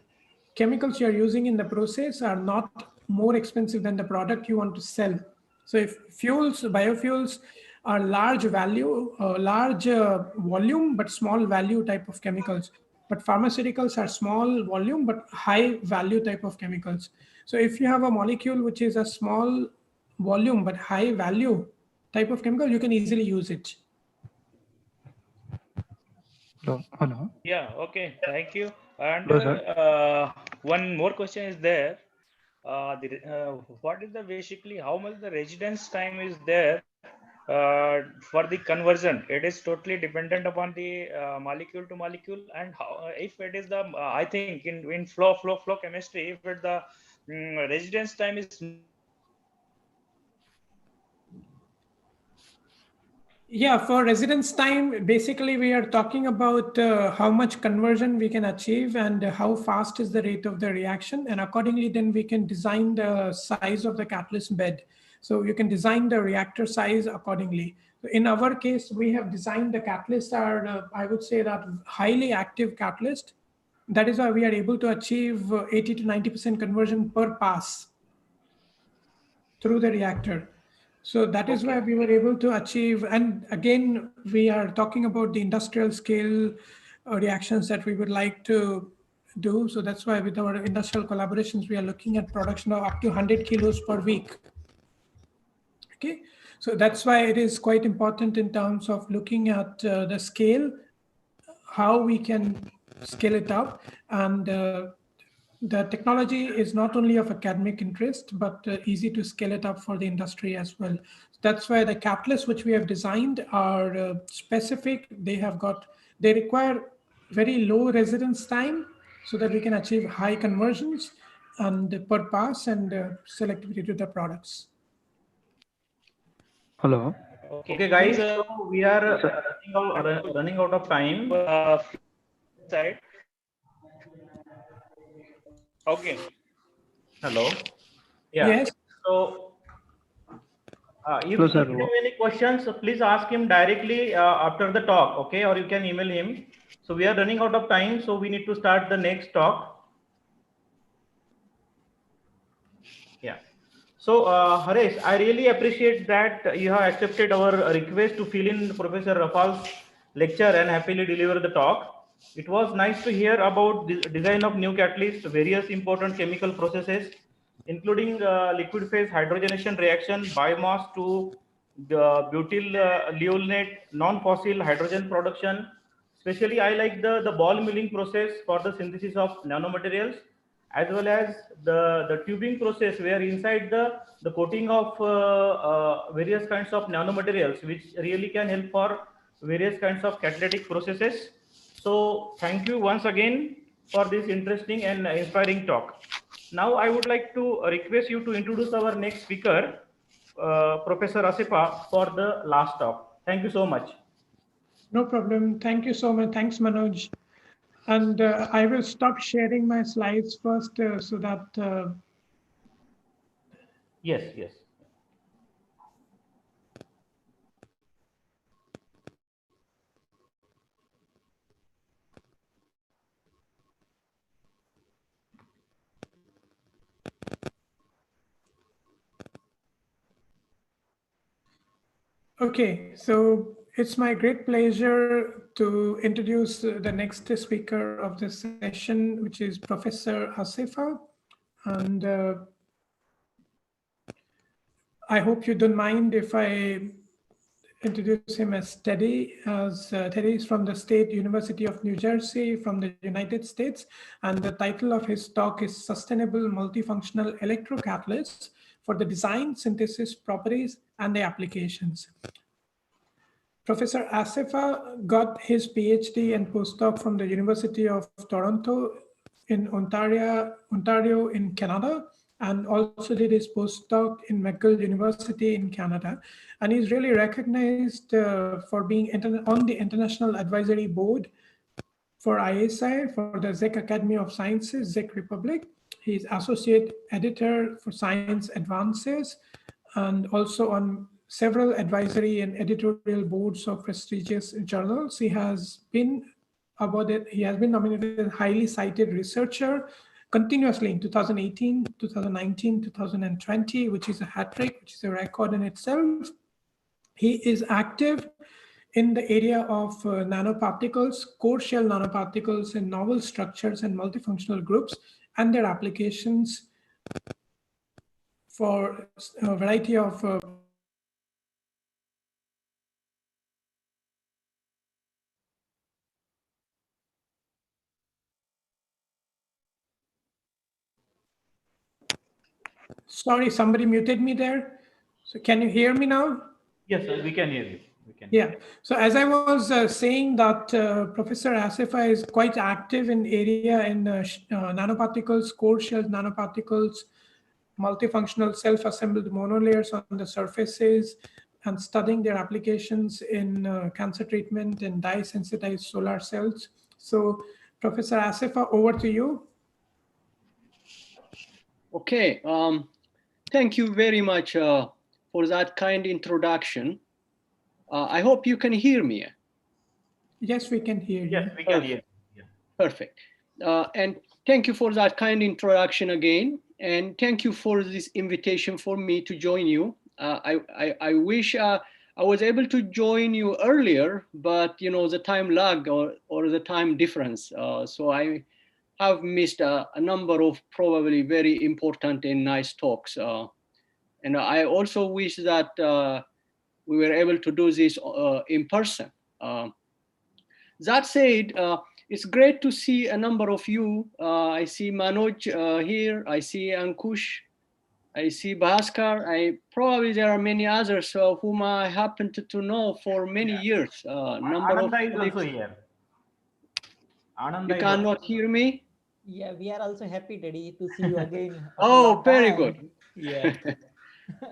chemicals you're using in the process are not more expensive than the product you want to sell. So if biofuels are large value, large volume, but small value type of chemicals, but pharmaceuticals are small volume, but high value type of chemicals. So if you have a molecule which is a small volume, but high value type of chemical, you can easily use it. Hello. Yeah, okay, thank you. And Hello, one more question is there. What is the basically how much the residence time is there for the conversion? It is totally dependent upon the molecule to molecule, and how, if it is the I think in flow chemistry, if it the residence time is Yeah, for residence time, basically we are talking about how much conversion we can achieve and how fast is the rate of the reaction. And accordingly, then we can design the size of the catalyst bed. So you can design the reactor size accordingly. In our case, we have designed the catalysts are, I would say that highly active catalyst. That is why we are able to achieve 80 to 90% conversion per pass through the reactor. So that is why we were able to achieve, and again, we are talking about the industrial scale reactions that we would like to do. So that's why with our industrial collaborations, we are looking at production of up to 100 kilos per week. Okay, so that's why it is quite important in terms of looking at the scale how we can scale it up. And the technology is not only of academic interest, but easy to scale it up for the industry as well. That's why the catalysts which we have designed are specific. They require very low residence time so that we can achieve high conversions and per pass and selectivity to the products. Hello. Okay, guys. So we are running out of time. Side. Okay. Hello. Yeah. Yes. So if Hello, you sir. have any questions, please ask him directly after the talk, okay? Or you can email him. So we are running out of time, so we need to start the next talk. Yeah. So Haresh, I really appreciate that you have accepted our request to fill in Professor Rafal's lecture and happily deliver the talk. It was nice to hear about the design of new catalysts, various important chemical processes, including liquid phase hydrogenation reaction, biomass to butyl leolinate, non-fossil hydrogen production. Especially, I like the ball milling process for the synthesis of nanomaterials, as well as the tubing process where inside the coating of various kinds of nanomaterials, which really can help for various kinds of catalytic processes. So thank you once again for this interesting and inspiring talk. Now I would like to request you to introduce our next speaker, Professor Asifa, for the last talk. Thank you so much. No problem. Thank you so much. Thanks, Manoj. And I will stop sharing my slides first so that. Yes. Okay, so it's my great pleasure to introduce the next speaker of this session, which is Professor Asifa. And I hope you don't mind if I introduce him as Teddy. Teddy is from the State University of New Jersey from the United States. And the title of his talk is Sustainable Multifunctional Electrocatalysts for the Design, Synthesis, Properties, and the Applications. Professor Asifa got his PhD and postdoc from the University of Toronto in Ontario in Canada, and also did his postdoc in McGill University in Canada. And he's really recognized for being on the International Advisory Board for ISI, for the Czech Academy of Sciences, Czech Republic. He's associate editor for Science Advances, and also on several advisory and editorial boards of prestigious journals. He has been awarded, he has been nominated as highly cited researcher continuously in 2018, 2019, 2020, which is a hat trick, which is a record in itself. He is active in the area of nanoparticles, core shell nanoparticles in novel structures and multifunctional groups and their applications for a variety of Sorry, somebody muted me there. So can you hear me now? Yes, sir, we can hear you. Yeah. So as I was saying that Professor Asifa is quite active in area in nanoparticles, core shell nanoparticles, multifunctional self-assembled monolayers on the surfaces, and studying their applications in cancer treatment and dye-sensitized solar cells. So Professor Asifa, over to you. Okay. Thank you very much for that kind introduction. I hope you can hear me. Yes, we can hear you. Yes, we can hear you. Perfect. And thank you for that kind introduction again. And thank you for this invitation for me to join you. I wish I was able to join you earlier, but you know, the time lag or the time difference. So I have missed a number of probably very important and nice talks. And I also wish that we were able to do this in person. That said, it's great to see a number of you. I see Manoj here. I see Ankush. I see Bhaskar. Probably there are many others whom I happen to know for many years. Number of Ananda is colleagues. also here. Ananda You cannot hear me? Yeah, we are also happy, Teddy, to see you again. After a Oh, long very time. good. Yeah.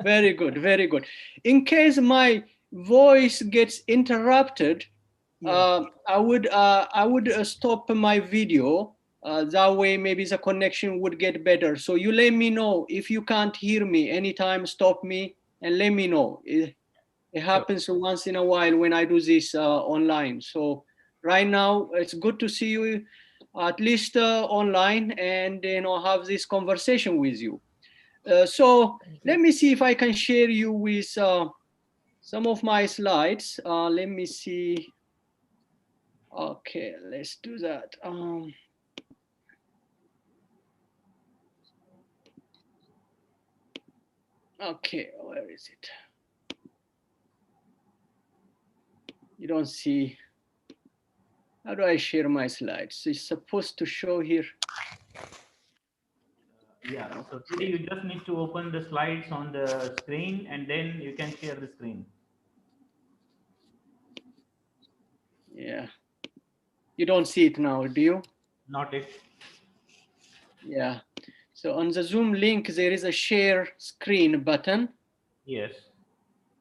Very good, very good. In case my voice gets interrupted, I would stop my video. That way, maybe the connection would get better. So you let me know if you can't hear me anytime. Stop me and let me know. It happens once in a while when I do this online. So right now, it's good to see you at least online and have this conversation with you. So let me see if I can share you with some of my slides. Let me see. Okay, let's do that. Okay, where is it? You don't see. How do I share my slides? It's supposed to show here. Yeah, so today you just need to open the slides on the screen and then you can share the screen. Yeah. You don't see it now, do you? Not it. Yeah. So on the Zoom link, there is a share screen button. Yes.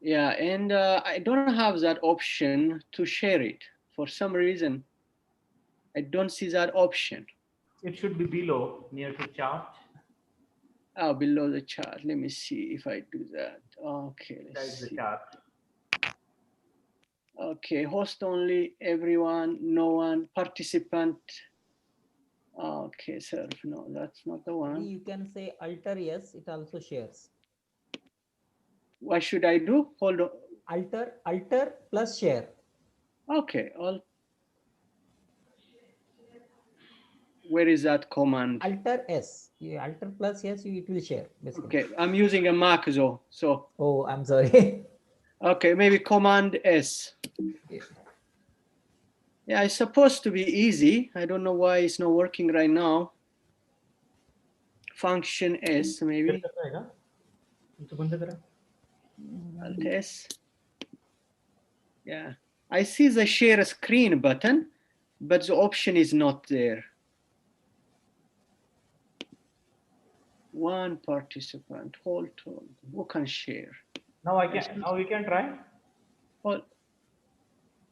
Yeah, and I don't have that option to share it. For some reason, I don't see that option. It should be below, near to chart. Oh, below the chart. Let me see if I do that. Okay, let's Besides the see. chart. Okay, host only, everyone, no one, participant. Okay, sir, no, that's not the one. You can say alter, yes, it also shares. What should I do? Hold on. Alter plus share. Okay, where is that command? Alter S. Yeah, alter plus yes, it will share. Basically. Okay, I'm using a Mac though, so. Oh, I'm sorry. Okay, maybe command S. Yeah, it's supposed to be easy. I don't know why it's not working right now. Function S, maybe. Alt S. Yeah, I see the share screen button, but the option is not there. One participant, hold on, who can share? Now we can try. Well,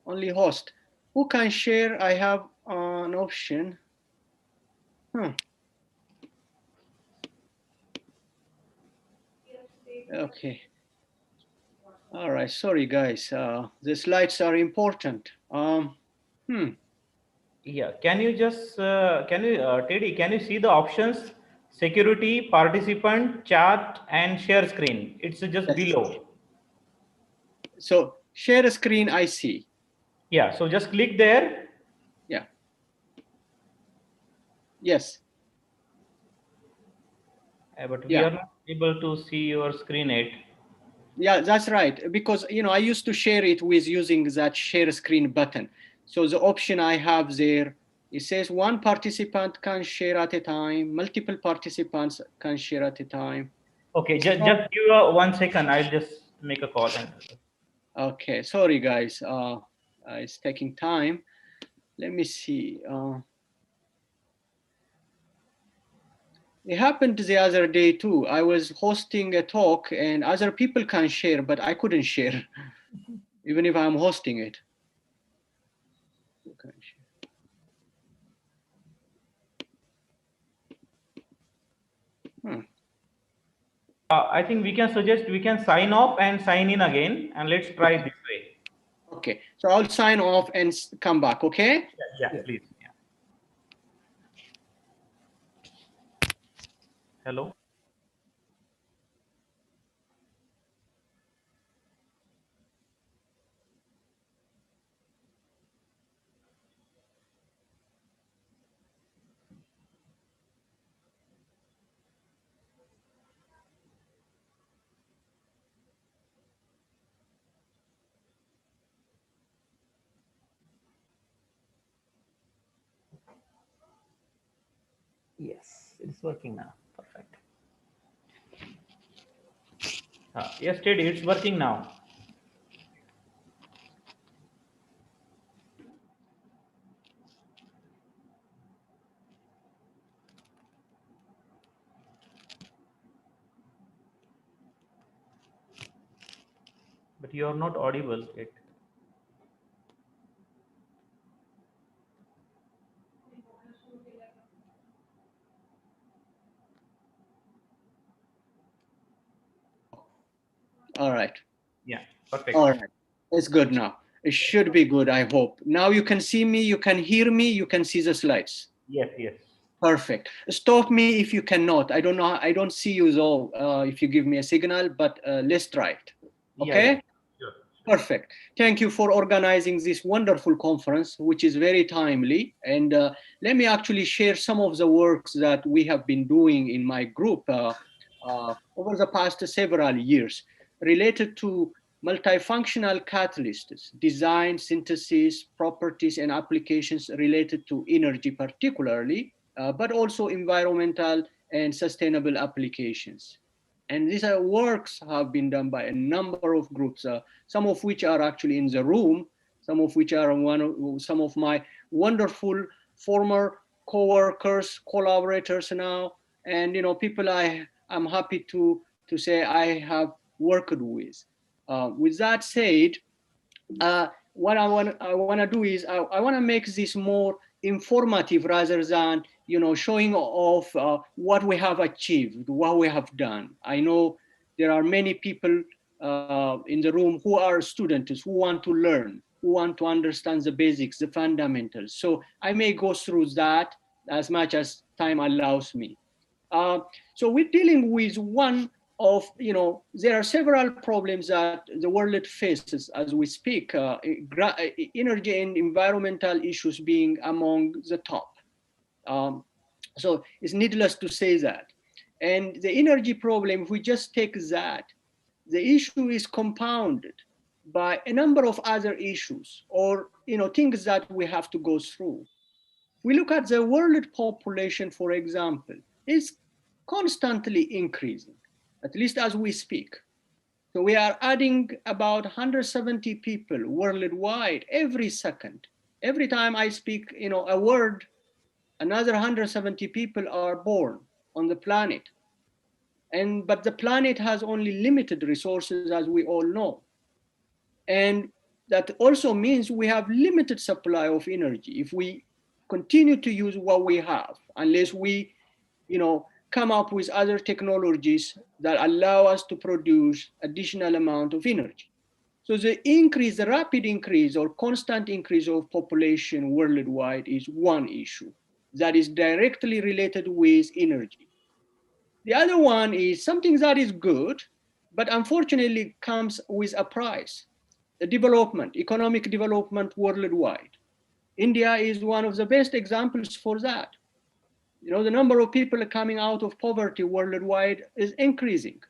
only host. Who can share? I have an option. Okay. All right, sorry guys. The slides are important. Yeah, can you just, Teddy, can you see the options? Security, participant, chat, and share screen. It's just below. So share screen, I see. Yeah, so just click there. Yeah. Yes. But we are not able to see your screen yet. Yeah, that's right. Because, I used to share it with using that share screen button. So the option I have there, it says one participant can share at a time, multiple participants can share at a time. Okay, just give 1 second. I'll just make a call. Okay, sorry guys. It's taking time. Let me see. It happened the other day too. I was hosting a talk and other people can share, but I couldn't share, even if I'm hosting it. I think we can suggest we can sign off and sign in again, and let's try this way. Okay, so I'll sign off and come back, okay? Yeah, please. Yeah. Hello. Yes, it's working now. Perfect. Yes, Teddy, it's working now. But you are not audible yet. All right. Yeah, perfect. All right. It's good now. It should be good, I hope. Now you can see me, you can hear me, you can see the slides. Yes, yes. Perfect. Stop me if you cannot. I don't know. I don't see you though, if you give me a signal, but let's try it. Okay? Yeah, yeah. Sure. Perfect. Thank you for organizing this wonderful conference, which is very timely. And let me actually share some of the works that we have been doing in my group over the past several years related to multifunctional catalysts, design, synthesis, properties, and applications related to energy particularly, but also environmental and sustainable applications. And these works have been done by a number of groups, some of which are actually in the room, some of which are some of my wonderful former co-workers, collaborators now, and people I'm happy to say I have worked with. With that said, what I want to do is I want to make this more informative rather than showing off what we have achieved, what we have done. I know there are many people in the room who are students who want to learn, who want to understand the basics, the fundamentals. So I may go through that as much as time allows me. So we're dealing with one of, there are several problems that the world faces as we speak, energy and environmental issues being among the top. So it's needless to say that. And the energy problem, if we just take that, the issue is compounded by a number of other issues or things that we have to go through. We look at the world population, for example, is constantly increasing, at least as we speak. So we are adding about 170 people worldwide every second. Every time I speak, a word, another 170 people are born on the planet. But the planet has only limited resources, as we all know. And that also means we have limited supply of energy if we continue to use what we have, unless we come up with other technologies that allow us to produce additional amount of energy. So the rapid increase or constant increase of population worldwide is one issue that is directly related with energy. The other one is something that is good, but unfortunately comes with a price. The development, economic development worldwide. India is one of the best examples for that. The number of people coming out of poverty worldwide is increasing,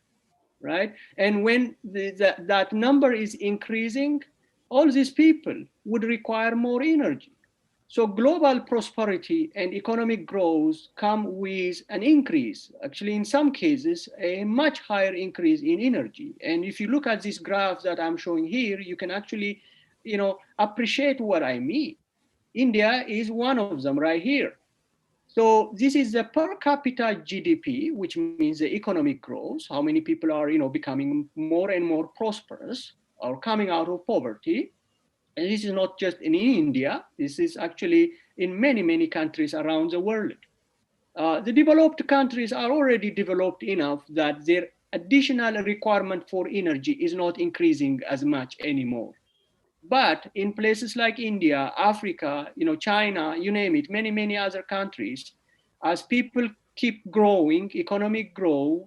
right? And when that number is increasing, all these people would require more energy. So global prosperity and economic growth come with an increase, actually in some cases, a much higher increase in energy. And if you look at this graph that I'm showing here, you can actually, appreciate what I mean. India is one of them right here. So this is the per capita GDP, which means the economic growth, how many people are, becoming more and more prosperous or coming out of poverty. And this is not just in India, this is actually in many, many countries around the world. The developed countries are already developed enough that their additional requirement for energy is not increasing as much anymore. But in places like India, Africa, China, you name it, many, many other countries, as people keep growing, economic growth,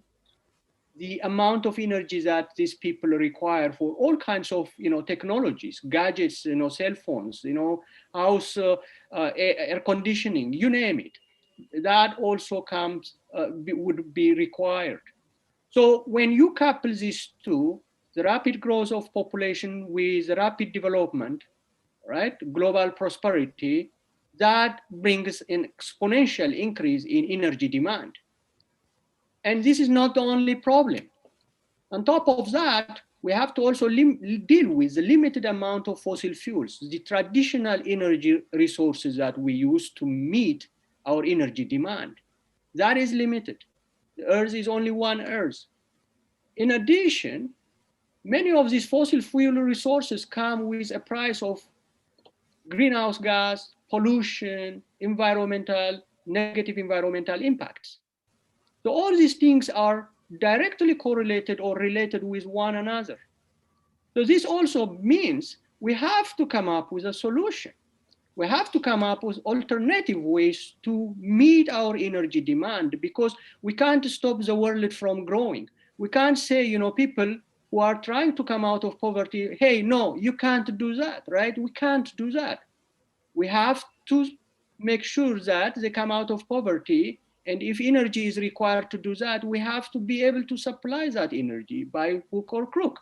the amount of energy that these people require for all kinds of technologies, gadgets, cell phones, house air conditioning, you name it, that also would be required. So when you couple these two, the rapid growth of population with the rapid development, right, global prosperity, that brings an exponential increase in energy demand. And this is not the only problem. On top of that, we have to also deal with the limited amount of fossil fuels, the traditional energy resources that we use to meet our energy demand. That is limited. The Earth is only one Earth. In addition, many of these fossil fuel resources come with a price of greenhouse gas, pollution, negative environmental impacts. So all these things are directly correlated or related with one another. So this also means we have to come up with a solution. We have to come up with alternative ways to meet our energy demand, because we can't stop the world from growing. We can't say, people who are trying to come out of poverty, hey, no, you can't do that, right? We can't do that. We have to make sure that they come out of poverty. And if energy is required to do that, we have to be able to supply that energy by hook or crook.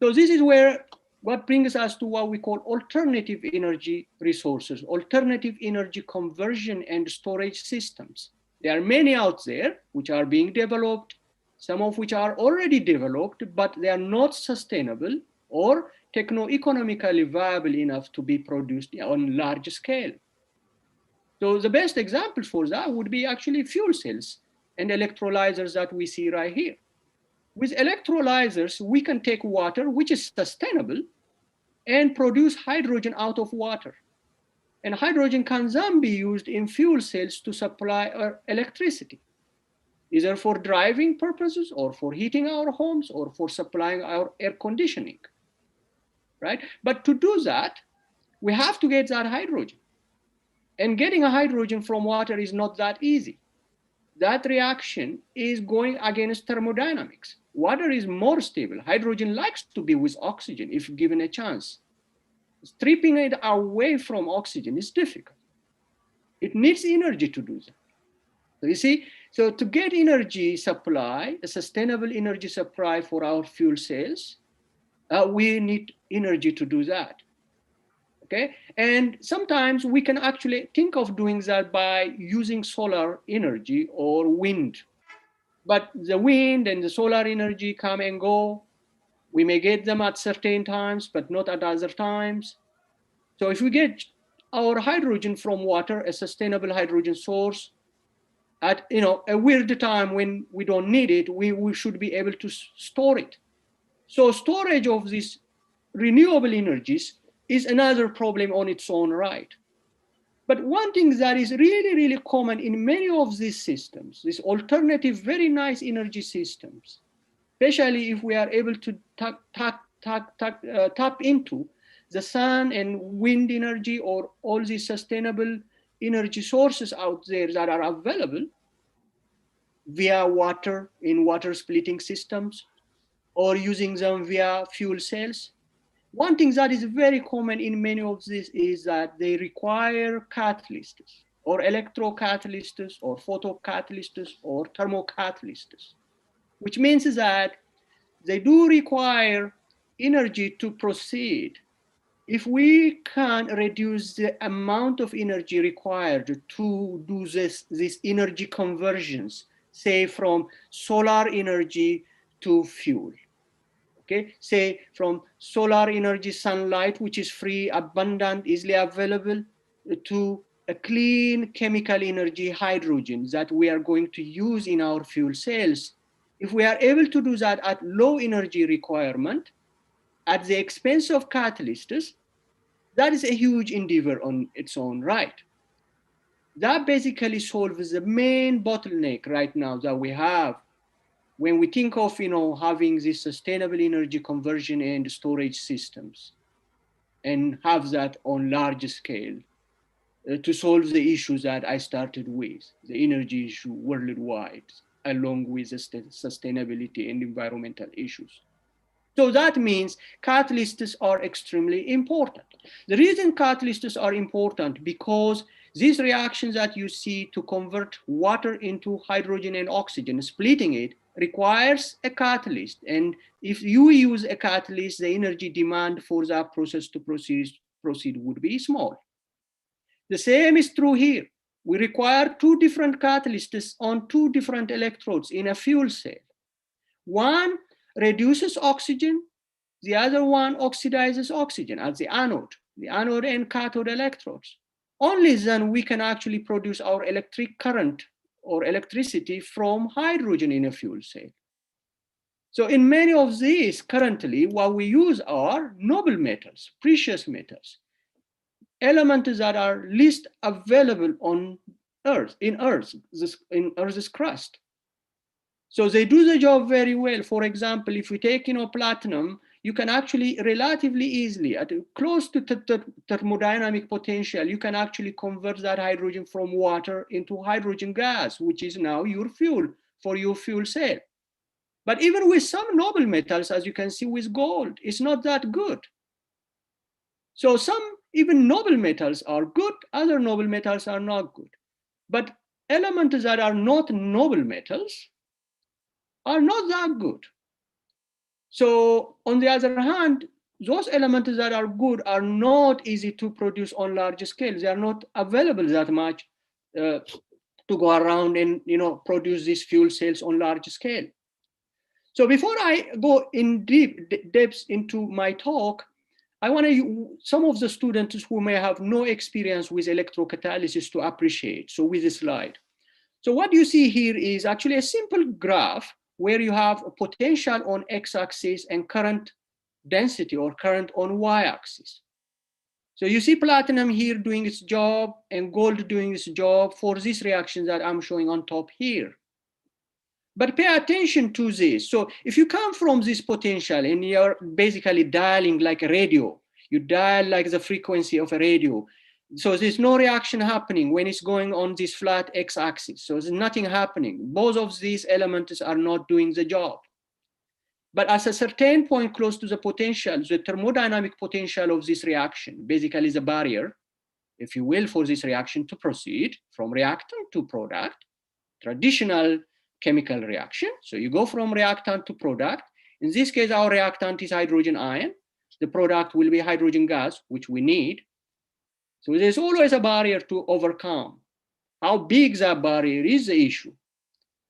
So this is what brings us to what we call alternative energy resources, alternative energy conversion and storage systems. There are many out there which are being developed, some of which are already developed, but they are not sustainable or techno-economically viable enough to be produced on large scale. So the best example for that would be actually fuel cells and electrolyzers that we see right here. With electrolyzers, we can take water, which is sustainable, and produce hydrogen out of water. And hydrogen can then be used in fuel cells to supply our electricity, either for driving purposes or for heating our homes or for supplying our air conditioning, right? But to do that, we have to get that hydrogen. And getting a hydrogen from water is not that easy. That reaction is going against thermodynamics. Water is more stable. Hydrogen likes to be with oxygen if given a chance. Stripping it away from oxygen is difficult. It needs energy to do that. So you see, so to get energy supply, a sustainable energy supply for our fuel cells, we need energy to do that. Okay, and sometimes we can actually think of doing that by using solar energy or wind. But the wind and the solar energy come and go. We may get them at certain times, but not at other times. So if we get our hydrogen from water, a sustainable hydrogen source, at a weird time when we don't need it, we should be able to store it. So storage of these renewable energies is another problem on its own right. But one thing that is really, really common in many of these systems, these alternative, very nice energy systems, especially if we are able to tap into the sun and wind energy or all these sustainable energy sources out there that are available via water in water splitting systems or using them via fuel cells. One thing that is very common in many of these is that they require catalysts or electrocatalysts or photocatalysts or thermocatalysts, which means that they do require energy to proceed. If we can reduce the amount of energy required to do these energy conversions, say from solar energy to fuel, okay, say from solar energy, sunlight, which is free, abundant, easily available, to a clean chemical energy, hydrogen, that we are going to use in our fuel cells. If we are able to do that at low energy requirement, at the expense of catalysts, that is a huge endeavor on its own right. That basically solves the main bottleneck right now that we have when we think of having this sustainable energy conversion and storage systems and have that on large scale to solve the issues that I started with, the energy issue worldwide, along with the sustainability and environmental issues. So that means catalysts are extremely important. The reason catalysts are important because these reactions that you see to convert water into hydrogen and oxygen, splitting it, requires a catalyst. And if you use a catalyst, the energy demand for that process to proceed would be small. The same is true here. We require two different catalysts on two different electrodes in a fuel cell. One reduces oxygen, the other one oxidizes oxygen at the anode and cathode electrodes. Only then we can actually produce our electric current or electricity from hydrogen in a fuel cell. So in many of these, currently, what we use are noble metals, precious metals, elements that are least available on Earth, in Earth's crust. So they do the job very well. For example, if we take platinum, you can actually relatively easily, at close to thermodynamic potential, you can actually convert that hydrogen from water into hydrogen gas, which is now your fuel for your fuel cell. But even with some noble metals, as you can see with gold, it's not that good. So some even noble metals are good, other noble metals are not good. But elements that are not noble metals are not that good. So on the other hand, those elements that are good are not easy to produce on large scale. They are not available that much to go around and produce these fuel cells on large scale. So before I go in depth into my talk, I want some of the students who may have no experience with electrocatalysis to appreciate. So with this slide. So what you see here is actually a simple graph where you have a potential on x-axis and current density or current on y-axis. So you see platinum here doing its job and gold doing its job for these reactions that I'm showing on top here. But pay attention to this. So if you come from this potential and you're basically dialing like a radio, you dial like the frequency of a radio. So there's no reaction happening when it's going on this flat x-axis. So there's nothing happening. Both of these elements are not doing the job. But at a certain point close to the potential, the thermodynamic potential of this reaction, basically the barrier, if you will, for this reaction to proceed from reactant to product, traditional chemical reaction. So you go from reactant to product. In this case, our reactant is hydrogen ion. The product will be hydrogen gas, which we need. So there's always a barrier to overcome. How big that barrier is the issue.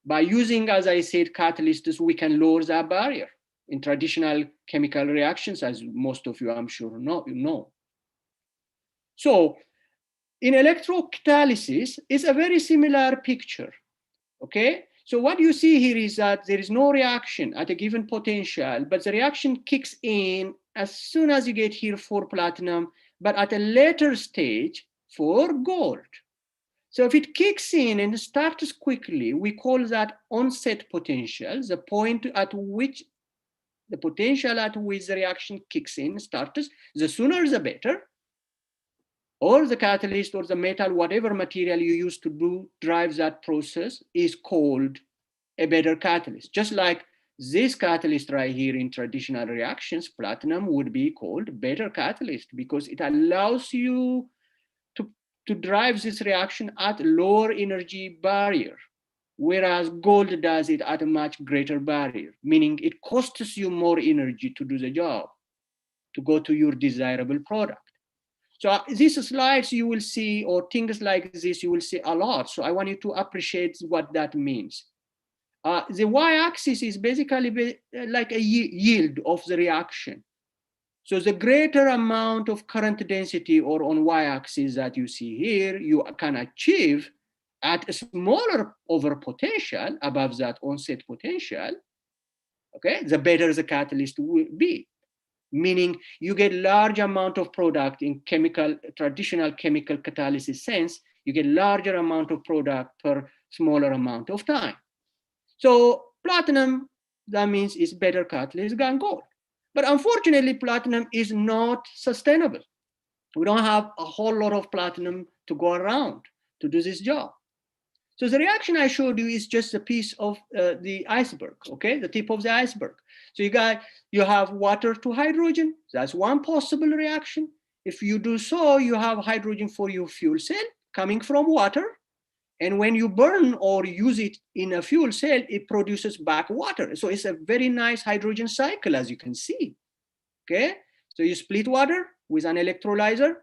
By using, as I said, catalysts, we can lower that barrier in traditional chemical reactions, as most of you, I'm sure, know. So in electrocatalysis, it's a very similar picture, okay? So what you see here is that there is no reaction at a given potential, but the reaction kicks in as soon as you get here for platinum, but at a later stage for gold. So if it kicks in and starts quickly, we call that onset potential, the point at which the potential at which the reaction kicks in starts. The sooner the better. Or the catalyst or the metal, whatever material you use to drive that process is called a better catalyst. Just like this catalyst right here in traditional reactions, platinum would be called better catalyst because it allows you to drive this reaction at lower energy barrier, whereas gold does it at a much greater barrier, meaning it costs you more energy to do the job, to go to your desirable product. So these slides you will see, or things like this, you will see a lot. So I want you to appreciate what that means. The y-axis is basically like a yield of the reaction. So the greater amount of current density or on y-axis that you see here, you can achieve at a smaller over potential above that onset potential, okay, the better the catalyst will be. Meaning you get large amount of product in traditional chemical catalysis sense, you get larger amount of product per smaller amount of time. So platinum, that means it's better catalyst than gold. But unfortunately, platinum is not sustainable. We don't have a whole lot of platinum to go around to do this job. So the reaction I showed you is just a piece of the iceberg, okay? The tip of the iceberg. So you have water to hydrogen. That's one possible reaction. If you do so, you have hydrogen for your fuel cell coming from water. And when you burn or use it in a fuel cell, it produces back water. So it's a very nice hydrogen cycle, as you can see, okay? So you split water with an electrolyzer,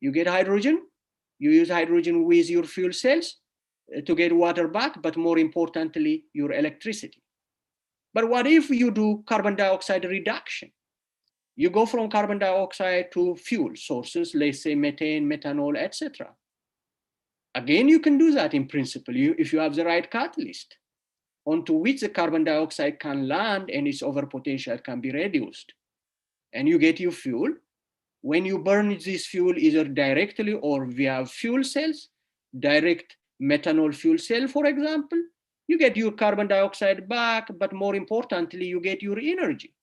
you get hydrogen, You use hydrogen with your fuel cells to get water back, but more importantly, your electricity. But what if you do carbon dioxide reduction? You go from carbon dioxide to fuel sources, let's say methane, methanol, etc. Again, you can do that in principle if you have the right catalyst onto which the carbon dioxide can land and its overpotential can be reduced. And you get your fuel. When you burn this fuel either directly or via fuel cells, direct methanol fuel cell, for example, you get your carbon dioxide back, but more importantly, you get your energy.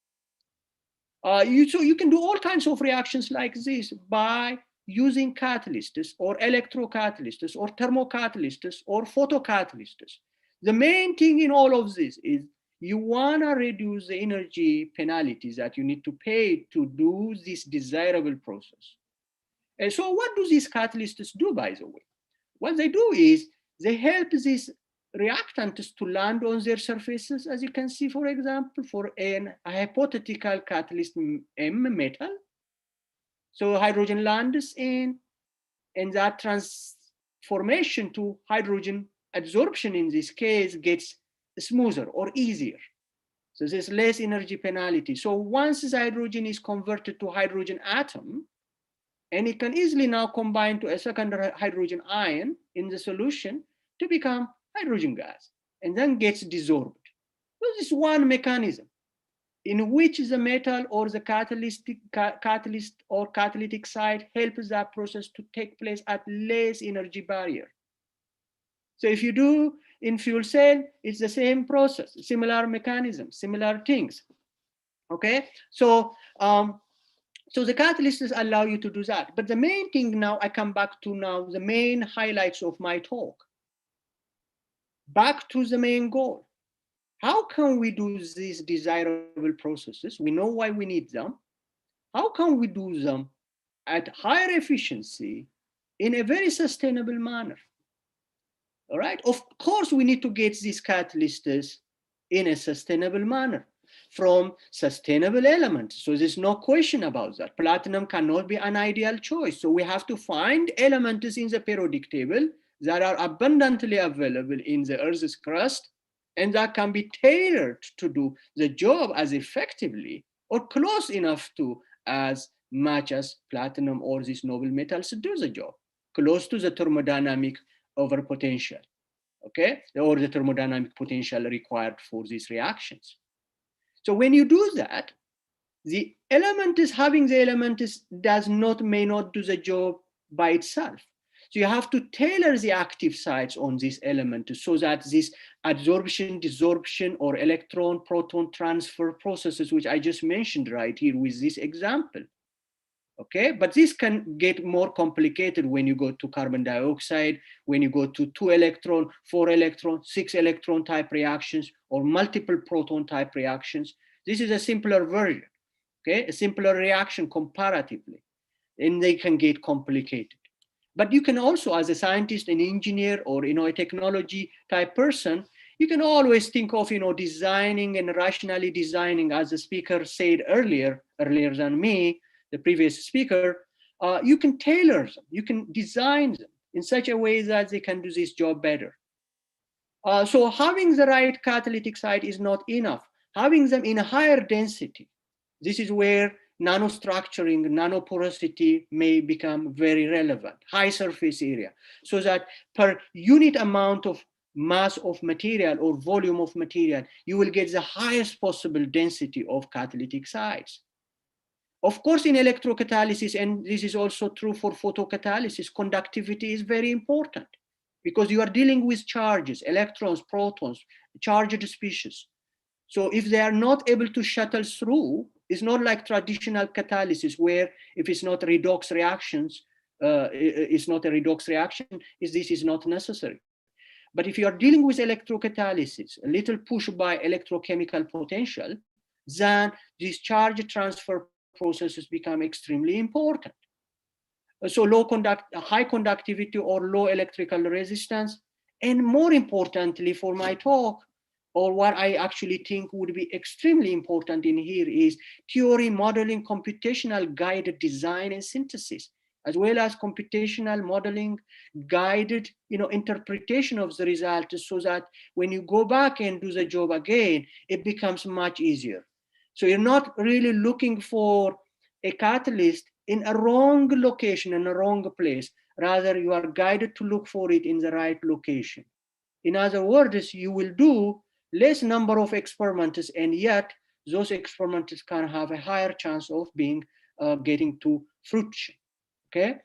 So you can do all kinds of reactions like this by using catalysts or electrocatalysts or thermocatalysts or photocatalysts. The main thing in all of this is you want to reduce the energy penalties that you need to pay to do this desirable process. And so what do these catalysts do, by the way? What they do is they help these reactants to land on their surfaces, as you can see, for example, for a hypothetical catalyst M metal. So hydrogen lands in, and that transformation to hydrogen adsorption in this case gets smoother or easier. So there's less energy penalty. So once this hydrogen is converted to hydrogen atom, and it can easily now combine to a second hydrogen ion in the solution to become hydrogen gas, and then gets desorbed. So this is one mechanism in which the metal or the catalyst or catalytic site helps that process to take place at less energy barrier. So if you do in fuel cell, it's the same process, similar mechanism, similar things. Okay, so so the catalysts allow you to do that. But the main thing now, I come back to now the main highlights of my talk. Back to the main goal. How can we do these desirable processes? We know why we need them. How can we do them at higher efficiency in a very sustainable manner? All right, of course, we need to get these catalysts in a sustainable manner from sustainable elements. So there's no question about that. Platinum cannot be an ideal choice. So we have to find elements in the periodic table that are abundantly available in the Earth's crust and that can be tailored to do the job as effectively or close enough to as much as platinum or these noble metals do the job, close to the thermodynamic over potential, okay, or the thermodynamic potential required for these reactions. So when you do that, the element is having the element is may not do the job by itself. So you have to tailor the active sites on this element so that this adsorption, desorption, or electron proton transfer processes, which I just mentioned right here with this example. Okay, but this can get more complicated when you go to carbon dioxide, when you go to 2 electron, 4 electron, 6 electron type reactions, or multiple proton type reactions. This is a simpler version, okay, a simpler reaction comparatively, and they can get complicated. But you can also, as a scientist, an engineer, or a technology type person, you can always think of designing and rationally designing, as the speaker said earlier than me, the previous speaker, you can tailor them, you can design them in such a way that they can do this job better. So having the right catalytic site is not enough. Having them in a higher density, this is where nanostructuring, nanoporosity may become very relevant, high surface area, so that per unit amount of mass of material or volume of material, you will get the highest possible density of catalytic sites. Of course, in electrocatalysis, and this is also true for photocatalysis, conductivity is very important because you are dealing with charges, electrons, protons, charged species. So if they are not able to shuttle through, it's not like traditional catalysis where if it's not redox reactions, it's not a redox reaction, this is not necessary. But if you are dealing with electrocatalysis, a little push by electrochemical potential, then these charge transfer processes become extremely important. So high conductivity or low electrical resistance, and more importantly for my talk, or what I actually think would be extremely important in here is theory, modeling, computational guided design and synthesis. as well as computational modeling, guided interpretation of the result, so that when you go back and do the job again, it becomes much easier. So you're not really looking for a catalyst in a wrong location, in a wrong place. Rather, you are guided to look for it in the right location. In other words, you will do less number of experiments, and yet those experiments can have a higher chance of being getting to fruition. Okay,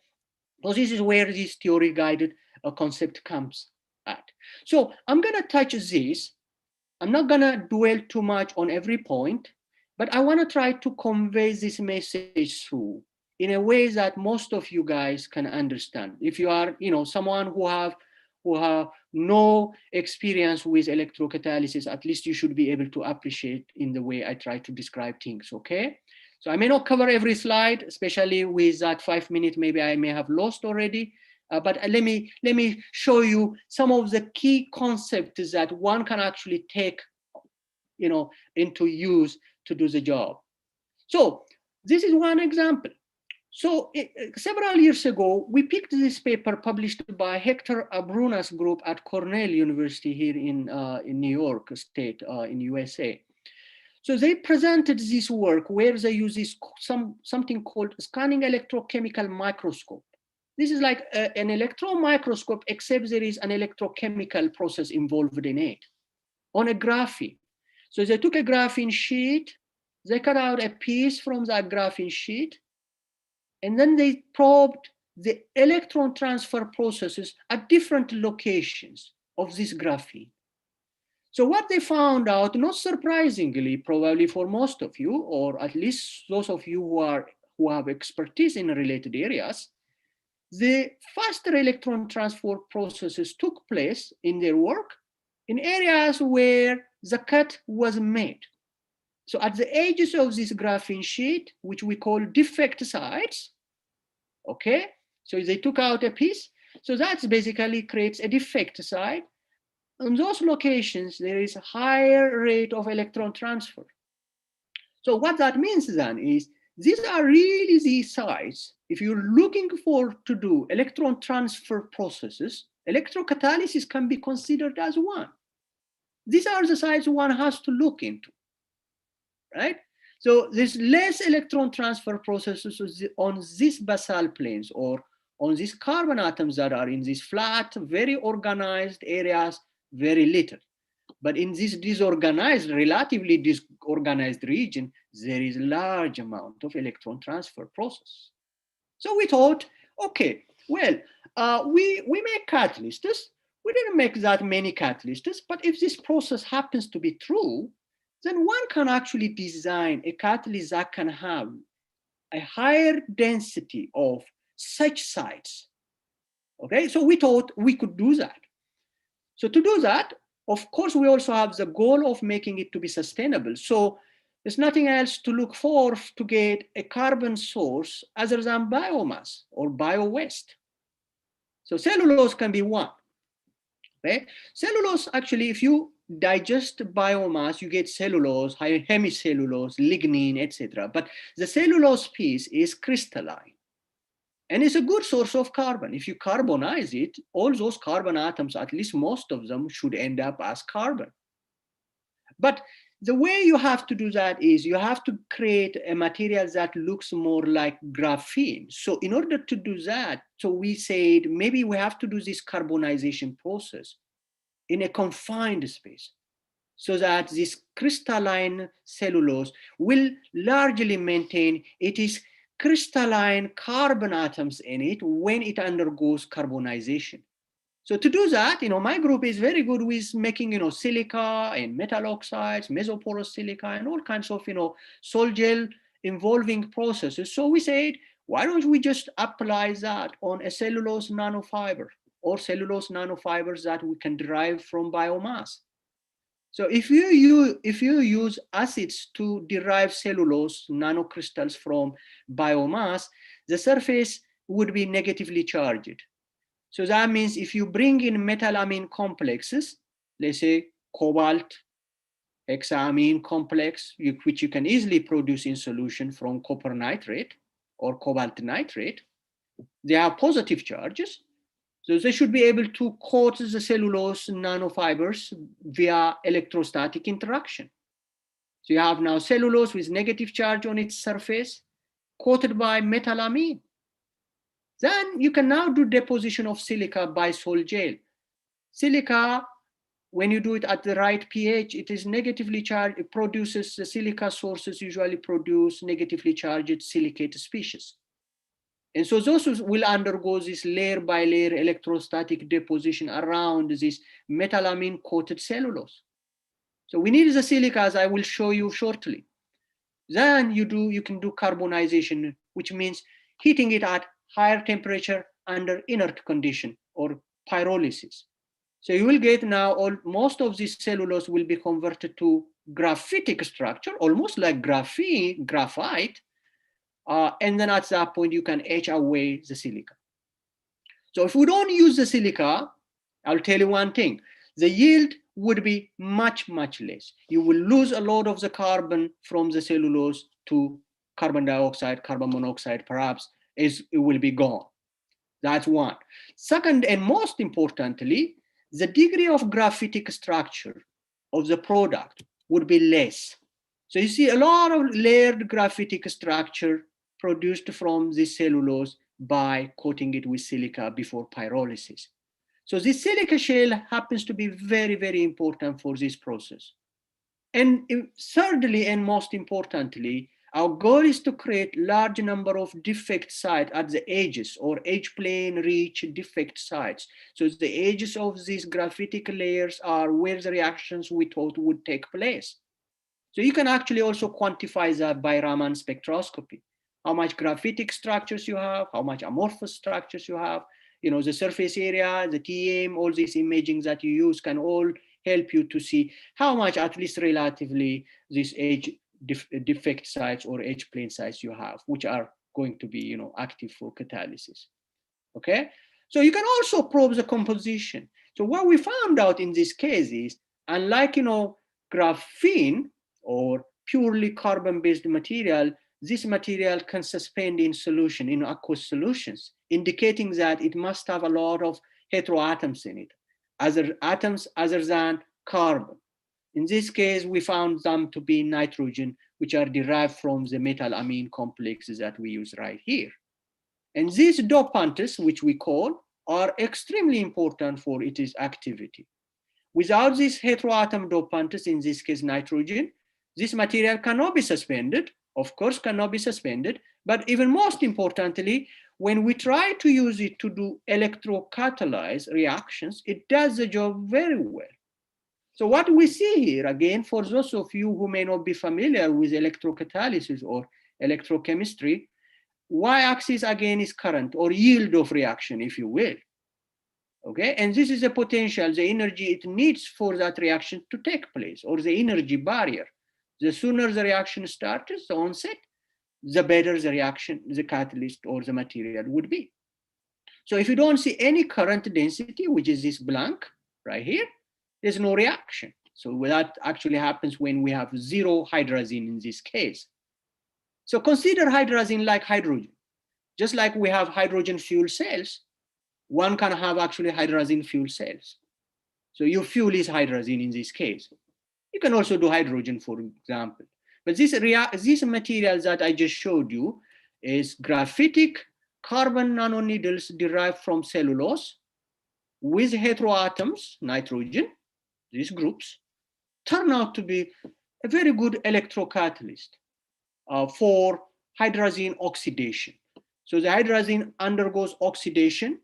so this is where this theory guided concept comes at. So I'm going to touch this. I'm not going to dwell too much on every point, but I want to try to convey this message through in a way that most of you guys can understand. If you are, someone who have no experience with electrocatalysis, at least you should be able to appreciate in the way I try to describe things. Okay. So I may not cover every slide, especially with that 5 minutes, maybe I may have lost already. But let me show you some of the key concepts that one can actually take, into use to do the job. So this is one example. So several years ago, we picked this paper published by Hector Abruna's group at Cornell University here in New York State in USA. So they presented this work where they use something called scanning electrochemical microscope. This is like an electron microscope, except there is an electrochemical process involved in it on a graphene. So they took a graphene sheet, they cut out a piece from that graphene sheet, and then they probed the electron transfer processes at different locations of this graphene. So what they found out, not surprisingly, probably for most of you, or at least those of you who have expertise in related areas, the faster electron transfer processes took place in their work in areas where the cut was made. So at the edges of this graphene sheet, which we call defect sites, okay? So they took out a piece. So that basically creates a defect site. On those locations, there is a higher rate of electron transfer. So what that means then is these are really the sites. If you're looking to do electron transfer processes, electrocatalysis can be considered as one. These are the sites one has to look into, right? So there's less electron transfer processes on these basal planes or on these carbon atoms that are in these flat, very organized areas, very little. But in this disorganized, relatively disorganized region, there is a large amount of electron transfer process. So we thought, okay, well, we make catalysts. We didn't make that many catalysts, but if this process happens to be true, then one can actually design a catalyst that can have a higher density of such sites. Okay, so we thought we could do that. So to do that, of course, we also have the goal of making it to be sustainable. So there's nothing else to look for to get a carbon source other than biomass or bio-waste. So cellulose can be one. Okay? Cellulose, actually, if you digest biomass, you get cellulose, hemicellulose, lignin, etc. But the cellulose piece is crystalline. And it's a good source of carbon. If you carbonize it, all those carbon atoms, at least most of them, should end up as carbon. But the way you have to do that is you have to create a material that looks more like graphene. So in order to do that, so we said maybe we have to do this carbonization process in a confined space so that this crystalline cellulose will largely maintain its crystalline carbon atoms in it when it undergoes carbonization. So to do that, my group is very good with making, silica and metal oxides, mesoporous silica, and all kinds of, sol gel involving processes. So we said, why don't we just apply that on a cellulose nanofiber or cellulose nanofibers that we can derive from biomass? So if you use acids to derive cellulose nanocrystals from biomass, the surface would be negatively charged. So that means if you bring in metallamine complexes, let's say cobalt hexamine complex, which you can easily produce in solution from copper nitrate or cobalt nitrate, They have positive charges. So they should be able to coat the cellulose nanofibers via electrostatic interaction. So you have now cellulose with negative charge on its surface, coated by metallamine. Then you can now do deposition of silica by sol gel. Silica, when you do it at the right pH, it is negatively charged. It produces, the silica sources usually produce negatively charged silicate species. And so those will undergo this layer by layer electrostatic deposition around this metallamine coated cellulose. So we need the silica, as I will show you shortly. Then you can do carbonization, which means heating it at higher temperature under inert condition, or pyrolysis. So you will get now most of this cellulose will be converted to graphitic structure, almost like graphite. And then at that point, you can etch away the silica. So if we don't use the silica, I'll tell you one thing, the yield would be much, much less. You will lose a lot of the carbon from the cellulose to carbon dioxide, carbon monoxide, perhaps, it will be gone. That's one. Second, and most importantly, the degree of graphitic structure of the product would be less. So you see a lot of layered graphitic structure produced from the cellulose by coating it with silica before pyrolysis. So this silica shell happens to be very, very important for this process. And thirdly, and most importantly, our goal is to create large number of defect sites at the edges, or edge plane rich defect sites. So the edges of these graphitic layers are where the reactions we thought would take place. So you can actually also quantify that by Raman spectroscopy. How much graphitic structures you have, how much amorphous structures you have, the surface area, the TM, all these imaging that you use can all help you to see how much, at least relatively, these edge defect sites or edge plane sites you have, which are going to be active for catalysis. Okay, so you can also probe the composition. So what we found out in this case is, unlike graphene or purely carbon-based material, this material can suspend in solution, in aqueous solutions, indicating that it must have a lot of heteroatoms in it, other atoms other than carbon. In this case, we found them to be nitrogen, which are derived from the metallamine complexes that we use right here. And these dopantes, which we call, are extremely important for its activity. Without these heteroatom dopantes, in this case nitrogen, this material cannot be suspended, of course cannot be suspended, but even most importantly, when we try to use it to do electrocatalyzed reactions, it does the job very well. So what we see here, again, for those of you who may not be familiar with electrocatalysis or electrochemistry, y-axis again is current, or yield of reaction, if you will. Okay, and this is the potential, the energy it needs for that reaction to take place, or the energy barrier. The sooner the reaction starts, the onset, the better the reaction, the catalyst or the material would be. So if you don't see any current density, which is this blank right here, there's no reaction. So that actually happens when we have zero hydrazine in this case. So consider hydrazine like hydrogen. Just like we have hydrogen fuel cells, one can have actually hydrazine fuel cells. So your fuel is hydrazine in this case. You can also do hydrogen, for example. But this material that I just showed you is graphitic carbon nanoneedles derived from cellulose with heteroatoms, nitrogen, these groups, turn out to be a very good electrocatalyst for hydrazine oxidation. So the hydrazine undergoes oxidation,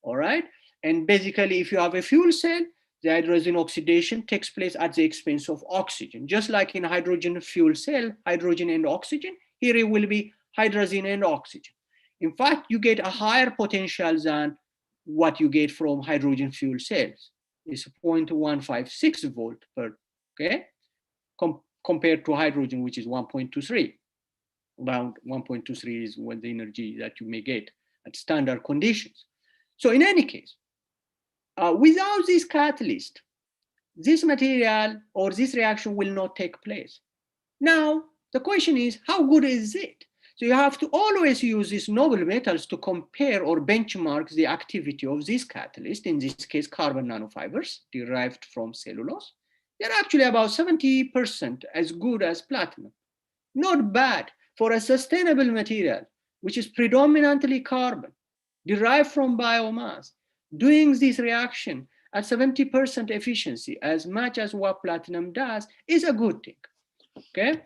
all right? And basically, if you have a fuel cell, the hydrazine oxidation takes place at the expense of oxygen. Just like in hydrogen fuel cell, hydrogen and oxygen, here it will be hydrazine and oxygen. In fact, you get a higher potential than what you get from hydrogen fuel cells. It's 0.156 volt per, okay? Compared to hydrogen, which is 1.23. About 1.23 is what the energy that you may get at standard conditions. So in any case, without this catalyst, this material or this reaction will not take place. Now, the question is, how good is it? So you have to always use these noble metals to compare or benchmark the activity of this catalyst, in this case, carbon nanofibers derived from cellulose. They're actually about 70% as good as platinum. Not bad for a sustainable material, which is predominantly carbon, derived from biomass, doing this reaction at 70% efficiency, as much as what platinum does, is a good thing, okay?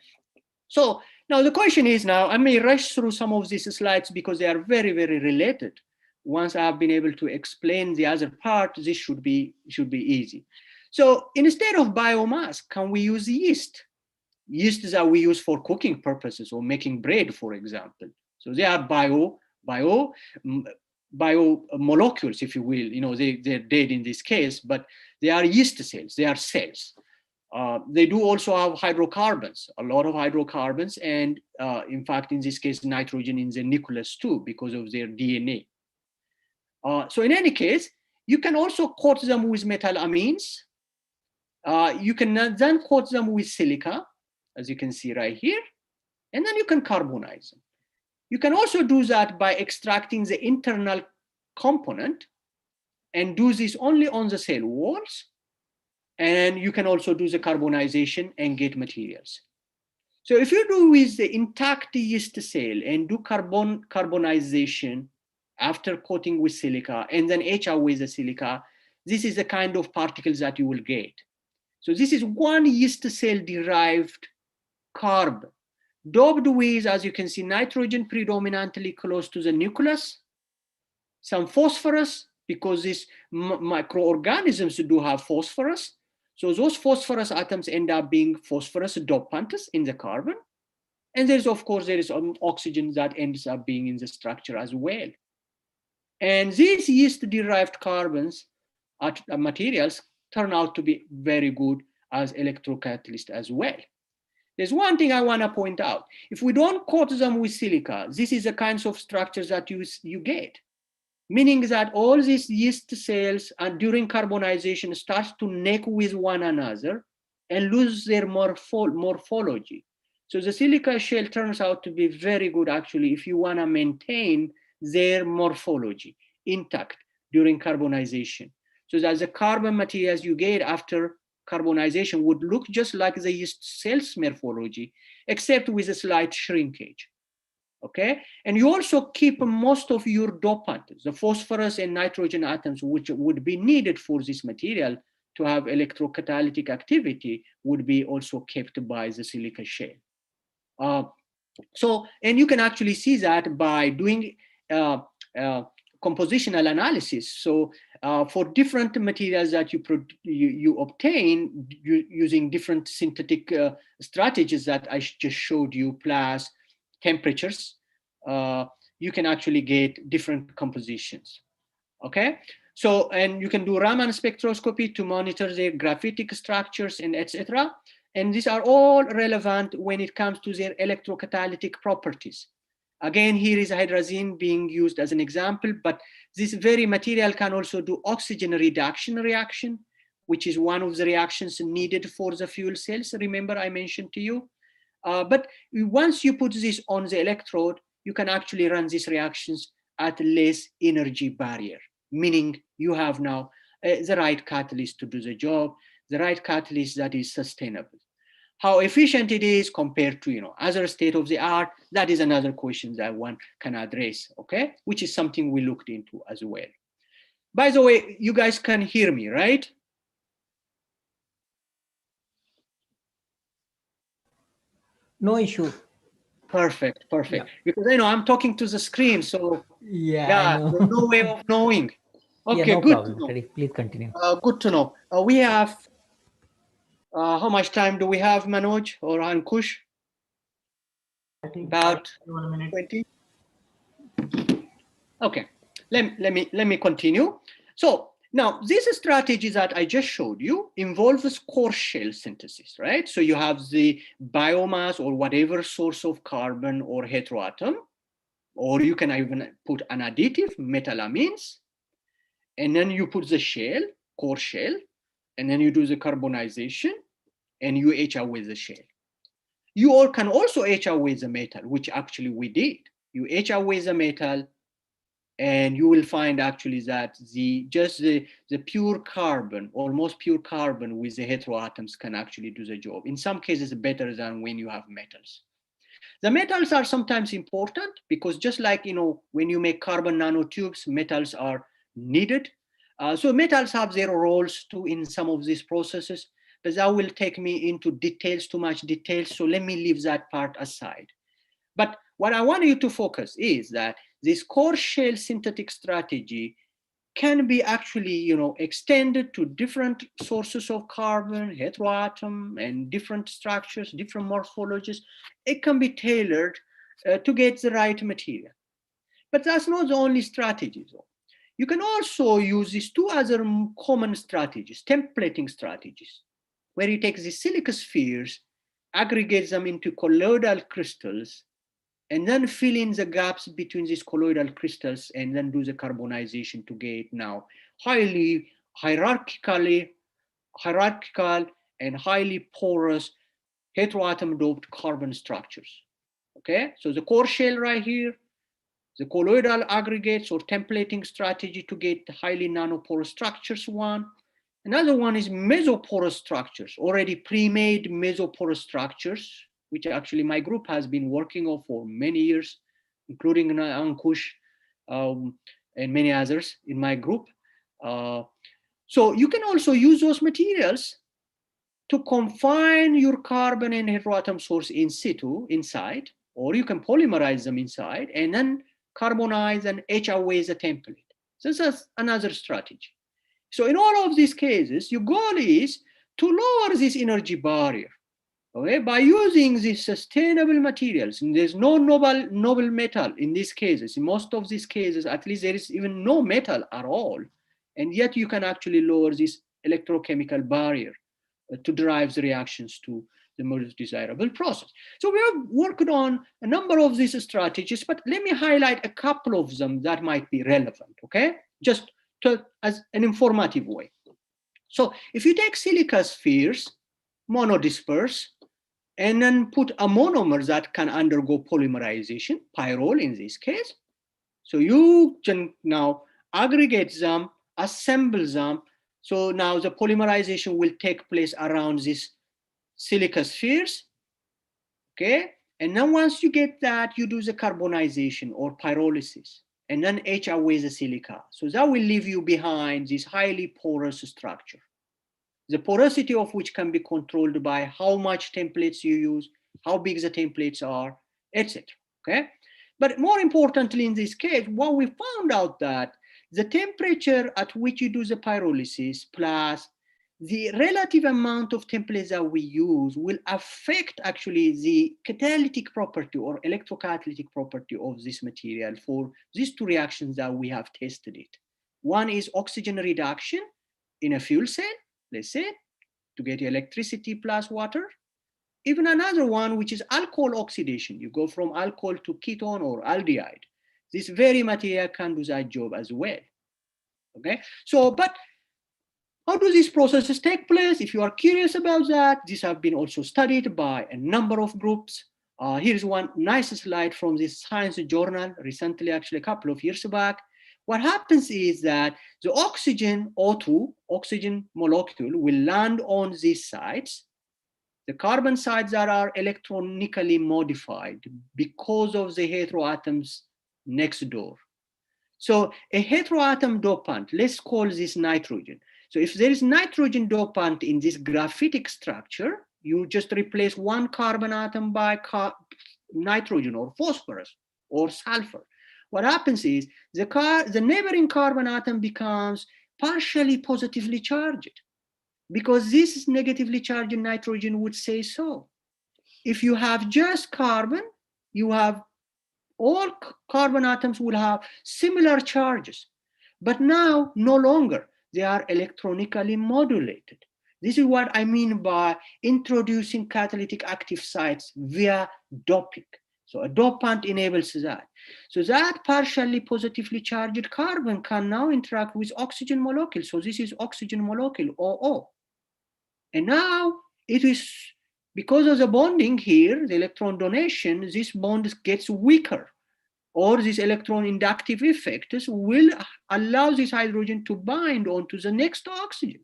So now the question is, now I may rush through some of these slides because they are very, very related. Once I've been able to explain the other part, this should be easy. So instead of biomass, can we use yeast? Yeast that we use for cooking purposes or making bread, for example. So they are biomolecules, if you will. You know, they're dead in this case, but they are yeast cells. They are cells. They do also have hydrocarbons, a lot of hydrocarbons, and in fact, in this case, nitrogen in the nucleus too, because of their DNA. So in any case, you can also coat them with metallamines. You can then coat them with silica, as you can see right here, and then you can carbonize them. You can also do that by extracting the internal component and do this only on the cell walls. And you can also do the carbonization and get materials. So if you do with the intact yeast cell and do carbonization after coating with silica and then etch away the silica, this is the kind of particles that you will get. So this is one yeast cell derived carbon, doped with, as you can see, nitrogen predominantly close to the nucleus, some phosphorus, because these microorganisms do have phosphorus. So those phosphorus atoms end up being phosphorus dopants in the carbon. And there's, of course, there is oxygen that ends up being in the structure as well. And these yeast-derived carbons materials turn out to be very good as electrocatalysts as well. There's one thing I want to point out. If we don't coat them with silica, this is the kinds of structures that you get, meaning that all these yeast cells during carbonization start to neck with one another and lose their morphology. So the silica shell turns out to be very good, actually, if you want to maintain their morphology intact during carbonization. So that the carbon materials you get after carbonization would look just like the yeast cell's morphology, except with a slight shrinkage. Okay, and you also keep most of your dopants, the phosphorus and nitrogen atoms, which would be needed for this material to have electrocatalytic activity, would be also kept by the silica shell. And you can actually see that by doing compositional analysis. So for different materials that you obtain using different synthetic strategies that I just showed you, plus temperatures, you can actually get different compositions. Okay, so and you can do Raman spectroscopy to monitor their graphitic structures and etc. And these are all relevant when it comes to their electrocatalytic properties. Again, here is hydrazine being used as an example, but this very material can also do oxygen reduction reaction, which is one of the reactions needed for the fuel cells. Remember, I mentioned to you. But once you put this on the electrode, you can actually run these reactions at less energy barrier, meaning you have now the right catalyst to do the job, the right catalyst that is sustainable. How efficient it is compared to other state of the art, that is another question that one can address, okay? Which is something we looked into as well. By the way, you guys can hear me, right? No issue. Perfect, perfect. Yeah. Because I'm talking to the screen, so yeah, there's no way of knowing. Okay, yeah, no good problem. to know. Please continue. Good to know. We have, how much time do we have, Manoj or Ankush? About 20. Okay, let me continue. So now this strategy that I just showed you involves core shell synthesis, right? So you have the biomass or whatever source of carbon or heteroatom, or you can even put an additive, metallamines, and then you put the shell, core shell, and then you do the carbonization, and you etch away the shell. You all can also etch away the metal, which actually we did. You etch away the metal, and you will find actually that the pure carbon, almost pure carbon with the heteroatoms can actually do the job. In some cases, better than when you have metals. The metals are sometimes important because just like, when you make carbon nanotubes, metals are needed. So metals have their roles too in some of these processes, but that will take me into details, too much details. So let me leave that part aside. But what I want you to focus is that this core shell synthetic strategy can be actually, extended to different sources of carbon, heteroatom, and different structures, different morphologies. It can be tailored to get the right material. But that's not the only strategy, though. You can also use these two other common strategies, templating strategies, where you take the silica spheres, aggregate them into colloidal crystals, and then fill in the gaps between these colloidal crystals and then do the carbonization to get now highly hierarchical and highly porous heteroatom doped carbon structures. Okay, so the core shell right here, the colloidal aggregates or templating strategy to get highly nanoporous structures one. Another one is mesoporous structures, already pre-made mesoporous structures, which actually my group has been working on for many years, including Ankush and many others in my group. So you can also use those materials to confine your carbon and heteroatom source in situ, inside, or you can polymerize them inside and then carbonize and etch away the template. So this is another strategy. So in all of these cases, your goal is to lower this energy barrier, okay, by using these sustainable materials. And there's no noble metal in these cases. In most of these cases, at least there is even no metal at all. And yet you can actually lower this electrochemical barrier to drive the reactions to the most desirable process. So we have worked on a number of these strategies, but let me highlight a couple of them that might be relevant, okay? Just as an informative way. So if you take silica spheres, monodisperse, and then put a monomer that can undergo polymerization, pyrrole in this case, so you can now aggregate them, assemble them. So now the polymerization will take place around these silica spheres, okay? And then once you get that, you do the carbonization or pyrolysis, and then etch away the silica. So that will leave you behind this highly porous structure, the porosity of which can be controlled by how much templates you use, how big the templates are, etc. Okay? But more importantly, in this case, what we found out that the temperature at which you do the pyrolysis plus the relative amount of templates that we use will affect actually the catalytic property or electrocatalytic property of this material for these two reactions that we have tested it. One is oxygen reduction in a fuel cell, let's say, to get electricity plus water. Even another one, which is alcohol oxidation. You go from alcohol to ketone or aldehyde. This very material can do that job as well. Okay, so, but how do these processes take place? If you are curious about that, these have been also studied by a number of groups. Here's one nice slide from this Science journal recently, actually a couple of years back. What happens is that the oxygen, O2, oxygen molecule will land on these sites. The carbon sites that are electronically modified because of the heteroatoms next door. So a heteroatom dopant, let's call this nitrogen. So if there is nitrogen dopant in this graphitic structure, you just replace one carbon atom by nitrogen or phosphorus or sulfur. What happens is the neighboring carbon atom becomes partially positively charged because this negatively charged nitrogen would say so. If you have just carbon, you have all carbon atoms will have similar charges, but now no longer. They are electronically modulated. This is what I mean by introducing catalytic active sites via doping. So a dopant enables that. So that partially positively charged carbon can now interact with oxygen molecule. So this is oxygen molecule, OO. And now it is Because of the bonding here, the electron donation, this bond gets weaker, or this electron inductive effects will allow this hydrogen to bind onto the next oxygen.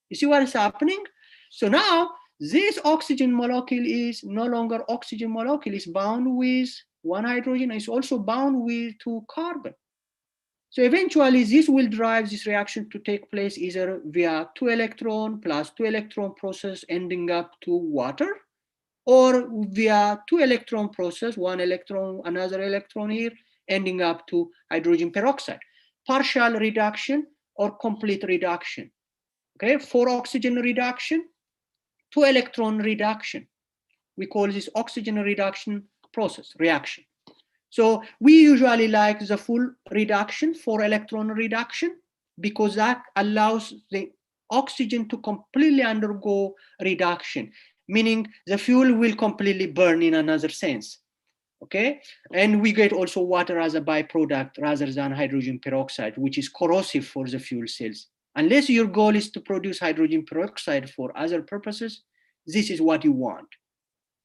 You see what is happening? So now this oxygen molecule is no longer oxygen molecule, is bound with one hydrogen, it's also bound with 2 carbon. So eventually this will drive this reaction to take place either via 2 electron plus 2 electron process ending up to water, or via 2 electron process, 1 electron, another electron here, ending up to hydrogen peroxide. Partial reduction or complete reduction. Okay, 4 oxygen reduction, 2 electron reduction. We call this oxygen reduction process, reaction. So we usually like the full reduction, 4 electron reduction, because that allows the oxygen to completely undergo reduction, meaning the fuel will completely burn in another sense. Okay, and we get also water as a byproduct rather than hydrogen peroxide, which is corrosive for the fuel cells. Unless your goal is to produce hydrogen peroxide for other purposes, this is what you want.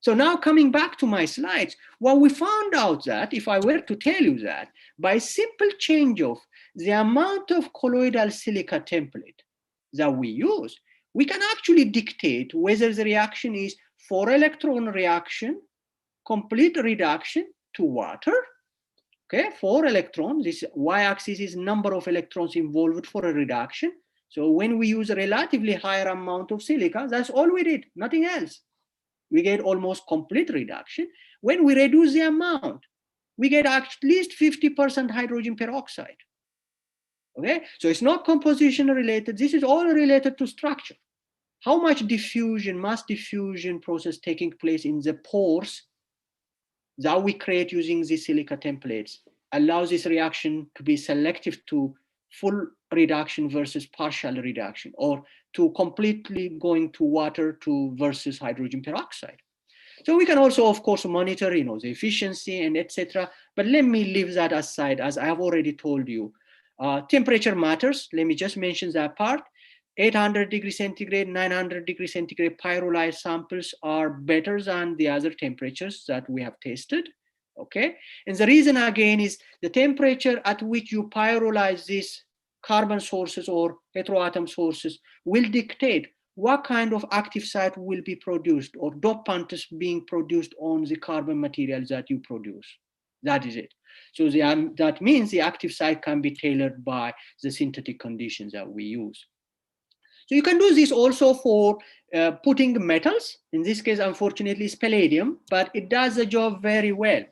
So now coming back to my slides, well, we found out that if I were to tell you that by simple change of the amount of colloidal silica template that we use, we can actually dictate whether the reaction is 4 electron reaction, complete reduction to water. Okay, 4 electrons, this y-axis is number of electrons involved for a reduction. So when we use a relatively higher amount of silica, that's all we did, nothing else. We get almost complete reduction. When we reduce the amount, we get at least 50% hydrogen peroxide. Okay, so it's not composition related. This is all related to structure. How much diffusion, mass diffusion process taking place in the pores that we create using these silica templates allows this reaction to be selective to full reduction versus partial reduction, or to completely going to water to versus hydrogen peroxide. So we can also, of course, monitor, the efficiency and etc. But let me leave that aside, as I have already told you. Temperature matters. Let me just mention that part. 800 degrees centigrade, 900 degrees centigrade pyrolyzed samples are better than the other temperatures that we have tested. Okay, and the reason again is the temperature at which you pyrolyze these carbon sources or heteroatom sources will dictate what kind of active site will be produced or dopants being produced on the carbon materials that you produce. That is it. So that means the active site can be tailored by the synthetic conditions that we use. So you can do this also for putting metals. In this case, unfortunately, it's palladium, but it does the job very well.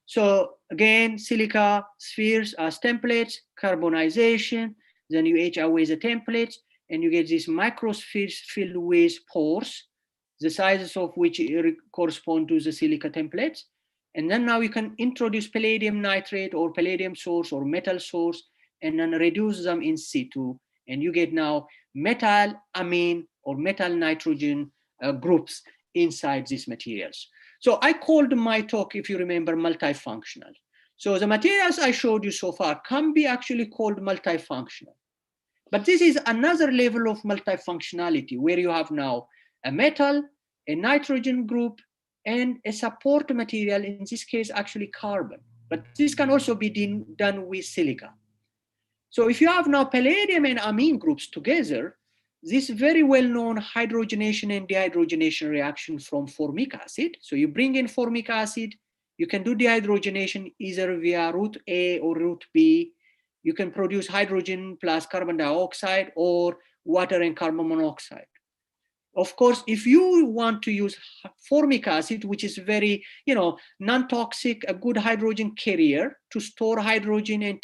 So again, silica spheres as templates, carbonization, then you etch away the templates, and you get these microspheres filled with pores, the sizes of which correspond to the silica templates. And then now you can introduce palladium nitrate or palladium source or metal source, and then reduce them in situ. And you get now metal amine or metal nitrogen groups inside these materials. So I called my talk, if you remember, multifunctional. So the materials I showed you so far can be actually called multifunctional. But this is another level of multifunctionality where you have now a metal, a nitrogen group, and a support material, in this case, actually carbon. But this can also be done with silica. So if you have now palladium and amine groups together, this very well-known hydrogenation and dehydrogenation reaction from formic acid. So you bring in formic acid, you can do dehydrogenation either via route A or route B. You can produce hydrogen plus carbon dioxide or water and carbon monoxide. Of course, if you want to use formic acid, which is very, non-toxic, a good hydrogen carrier to store hydrogen and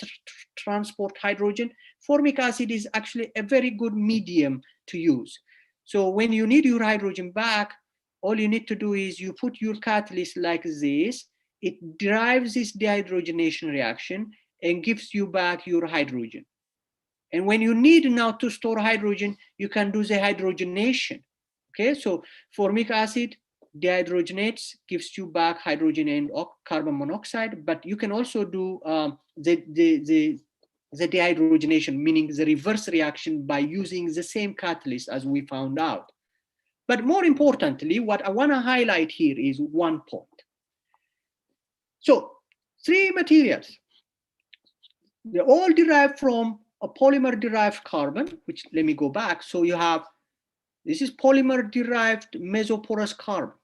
transport hydrogen, formic acid is actually a very good medium to use. So when you need your hydrogen back, all you need to do is you put your catalyst like this, it drives this dehydrogenation reaction and gives you back your hydrogen. And when you need now to store hydrogen, you can do the hydrogenation. Okay, so formic acid dehydrogenates, gives you back hydrogen and carbon monoxide, but you can also do the dehydrogenation, meaning the reverse reaction by using the same catalyst as we found out. But more importantly, what I want to highlight here is one point. So 3 materials, they all derived from a polymer derived carbon, which let me go back. So you have, this is polymer derived mesoporous carbon.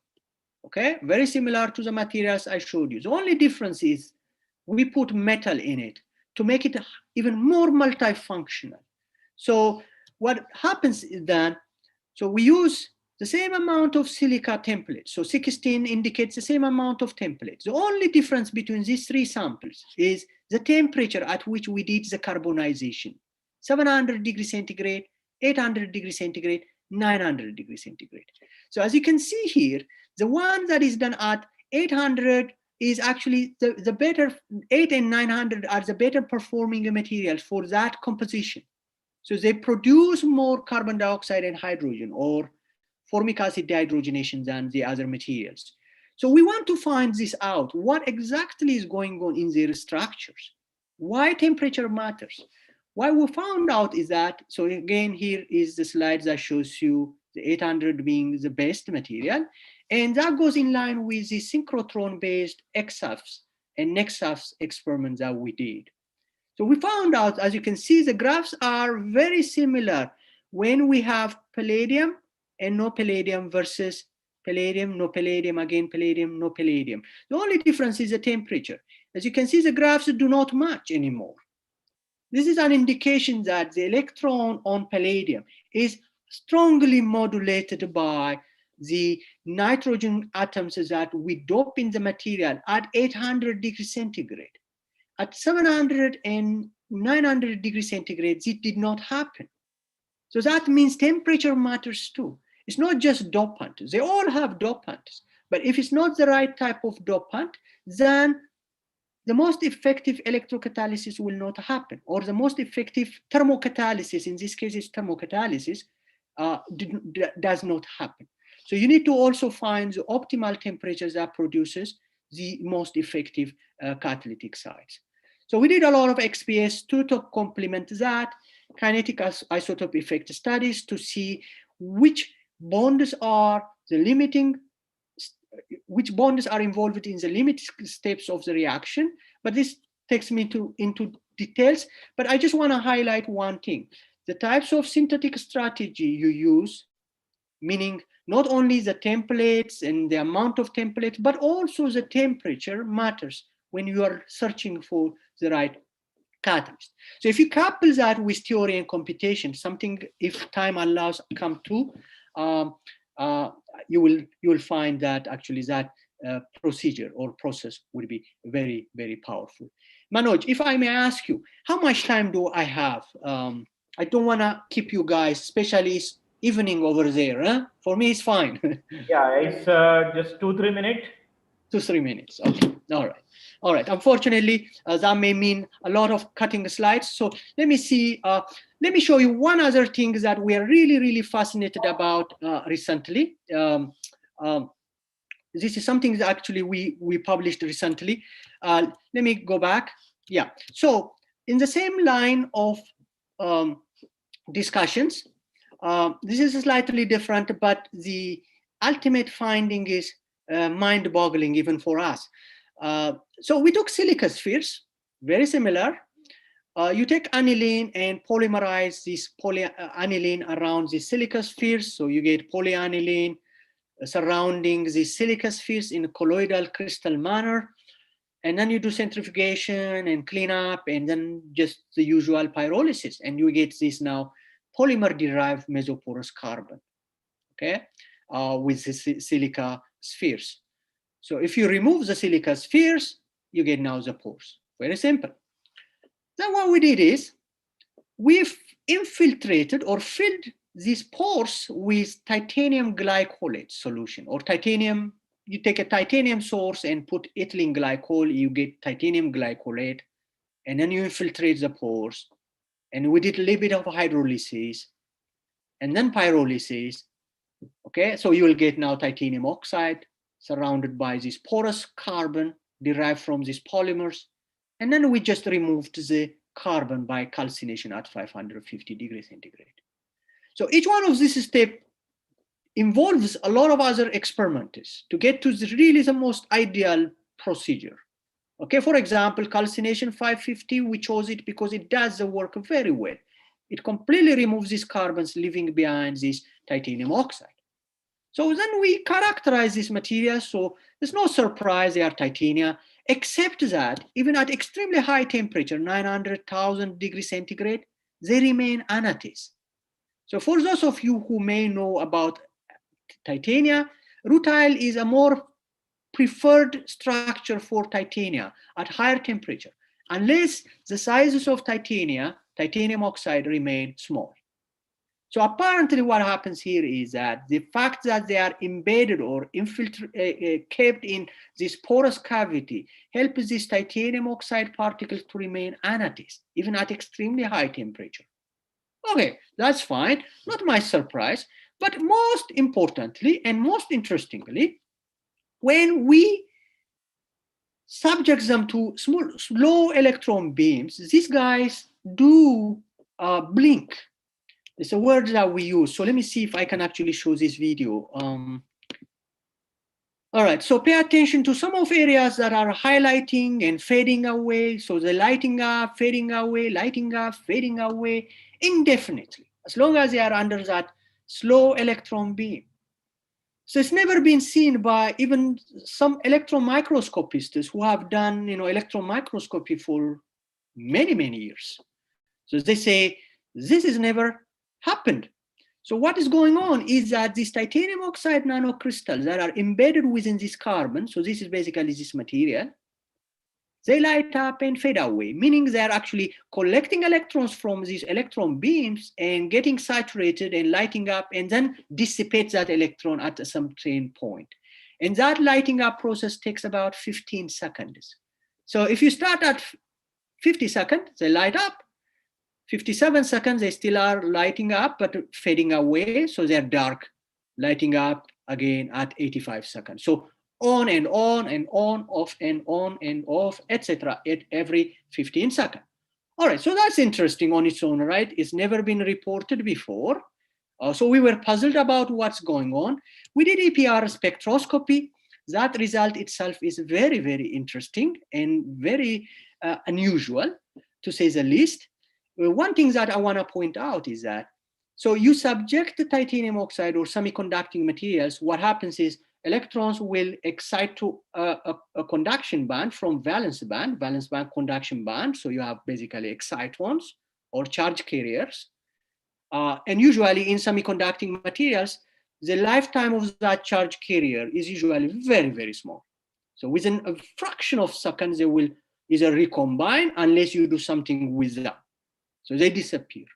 Okay, very similar to the materials I showed you. The only difference is we put metal in it to make it even more multifunctional. So what happens is that, so we use the same amount of silica templates. So 16 indicates the same amount of templates. The only difference between these 3 samples is the temperature at which we did the carbonization. 700 degrees centigrade, 800 degrees centigrade, 900 degrees centigrade. So as you can see here, the one that is done at 800 is actually the better, 8 and 900 are the better performing materials for that composition. So they produce more carbon dioxide and hydrogen, or formic acid dehydrogenation, than the other materials. So we want to find this out. What exactly is going on in their structures? Why temperature matters? What we found out is that, so again, here is the slide that shows you the 800 being the best material. And that goes in line with the synchrotron-based EXAFS and NEXAFS experiments that we did. So we found out, as you can see, the graphs are very similar when we have palladium and no palladium versus palladium, no palladium, again palladium, no palladium. The only difference is the temperature. As you can see, the graphs do not match anymore. This is an indication that the electron on palladium is strongly modulated by the nitrogen atoms that we dope in the material at 800 degrees centigrade. At 700 and 900 degrees centigrade, it did not happen. So that means temperature matters too. It's not just dopant. They all have dopants. But if it's not the right type of dopant, then the most effective electrocatalysis will not happen, or the most effective thermocatalysis, in this case is thermocatalysis, does not happen. So you need to also find the optimal temperature that produces the most effective catalytic sites. So we did a lot of XPS to complement that, kinetic isotope effect studies to see which bonds are the limiting, which bonds are involved in the limit steps of the reaction. But this takes me into details, but I just want to highlight one thing. The types of synthetic strategy you use, meaning not only the templates and the amount of templates, but also the temperature matters when you are searching for the right catalyst. So if you couple that with theory and computation, something, if time allows, come to, you will find that actually that procedure or process will be very, very powerful. Manoj, if I may ask you, how much time do I have? I don't want to keep you guys, especially evening over there. Huh? For me, it's fine. Yeah, it's just 2-3 minutes. 2-3 minutes. Okay. All right. All right. Unfortunately, that may mean a lot of cutting the slides. So let me see. Let me show you one other thing that we are really, really fascinated about recently. This is something that actually we published recently. Let me go back. Yeah. So in the same line of discussions, this is slightly different, but the ultimate finding is mind-boggling even for us. So we took silica spheres, very similar. You take aniline and polymerize this aniline around the silica spheres, so you get polyaniline surrounding the silica spheres in a colloidal crystal manner. And then you do centrifugation and cleanup, and then just the usual pyrolysis, and you get this now polymer-derived mesoporous carbon, okay, with the silica spheres. So if you remove the silica spheres, you get now the pores. Very simple. Then what we did is we've infiltrated or filled these pores with titanium glycolate solution, or titanium. You take a titanium source and put ethylene glycol, you get titanium glycolate, and then you infiltrate the pores. And we did a little bit of hydrolysis and then pyrolysis. Okay, so you will get now titanium oxide surrounded by this porous carbon derived from these polymers. And then we just removed the carbon by calcination at 550 degrees centigrade. So each one of these steps involves a lot of other experiments to get to really the most ideal procedure. Okay, for example, calcination 550, we chose it because it does the work very well. It completely removes these carbons, leaving behind this titanium oxide. So then we characterize these materials, so there's no surprise they are titania, except that even at extremely high temperature, 900,000 degrees centigrade, they remain anatase. So for those of you who may know about titania, rutile is a more preferred structure for titania at higher temperature, unless the sizes of titanium oxide remain small. So apparently what happens here is that the fact that they are embedded or kept in this porous cavity helps these titanium oxide particles to remain anatase, even at extremely high temperature. Okay, that's fine, not my surprise, but most importantly and most interestingly, when we subject them to slow electron beams, these guys do blink. It's a word that we use. So let me see if I can actually show this video. All right, so pay attention to some of areas that are highlighting and fading away. So they're lighting up, fading away, lighting up, fading away indefinitely, as long as they are under that slow electron beam. So it's never been seen by even some electron microscopists who have done, electron microscopy for many, many years. So they say, this has never happened. So what is going on is that these titanium oxide nanocrystals that are embedded within this carbon, so this is basically this material, they light up and fade away, meaning they're actually collecting electrons from these electron beams and getting saturated and lighting up, and then dissipate that electron at some certain point. And that lighting up process takes about 15 seconds. So if you start at 50 seconds, they light up. 57 seconds, they still are lighting up, but fading away. So they're dark, lighting up again at 85 seconds. So on and on and on, off and on and off, etc. at every 15 seconds. All right, so that's interesting on its own, right? It's never been reported before. So we were puzzled about what's going on. We did EPR spectroscopy. That result itself is very, very interesting and very unusual, to say the least. One thing that I want to point out is that, so you subject the titanium oxide or semiconducting materials, what happens is electrons will excite to a conduction band from valence band conduction band. So you have basically excitons or charge carriers. And usually in semiconducting materials, the lifetime of that charge carrier is usually very, very small. So within a fraction of seconds, they will either recombine unless you do something with them. So they disappear.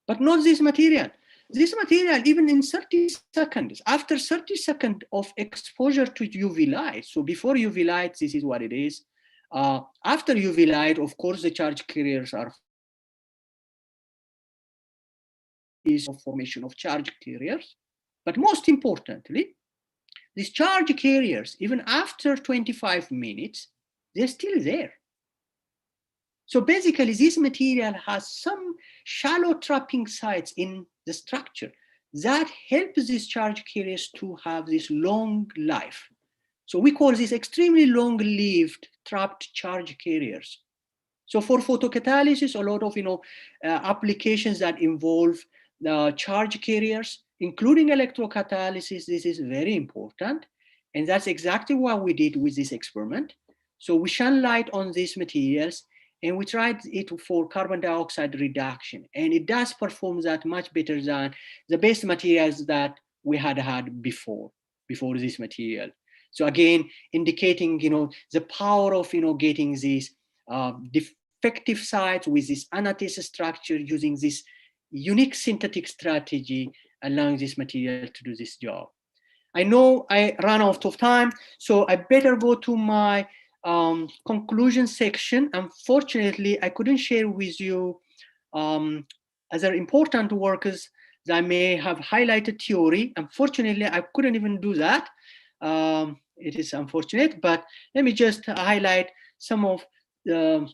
But not this material. This material, even in 30 seconds, after 30 seconds of exposure to UV light, so before UV light, this is what it is. After UV light, of course, the charge carriers are formation of charge carriers. But most importantly, these charge carriers, even after 25 minutes, they're still there. So basically, this material has some shallow trapping sites in the structure that help these charge carriers to have this long life. So we call this extremely long-lived trapped charge carriers. So for photocatalysis, a lot of applications that involve charge carriers, including electrocatalysis, this is very important. And that's exactly what we did with this experiment. So we shine light on these materials, and we tried it for carbon dioxide reduction. And it does perform that much better than the best materials that we had before this material. So again, indicating, the power of, getting these defective sites with this anatase structure, using this unique synthetic strategy, allowing this material to do this job. I know I ran out of time, so I better go to my conclusion section. Unfortunately, I couldn't share with you other important works that I may have highlighted theory. Unfortunately, I couldn't even do that. It is unfortunate, but let me just highlight some of the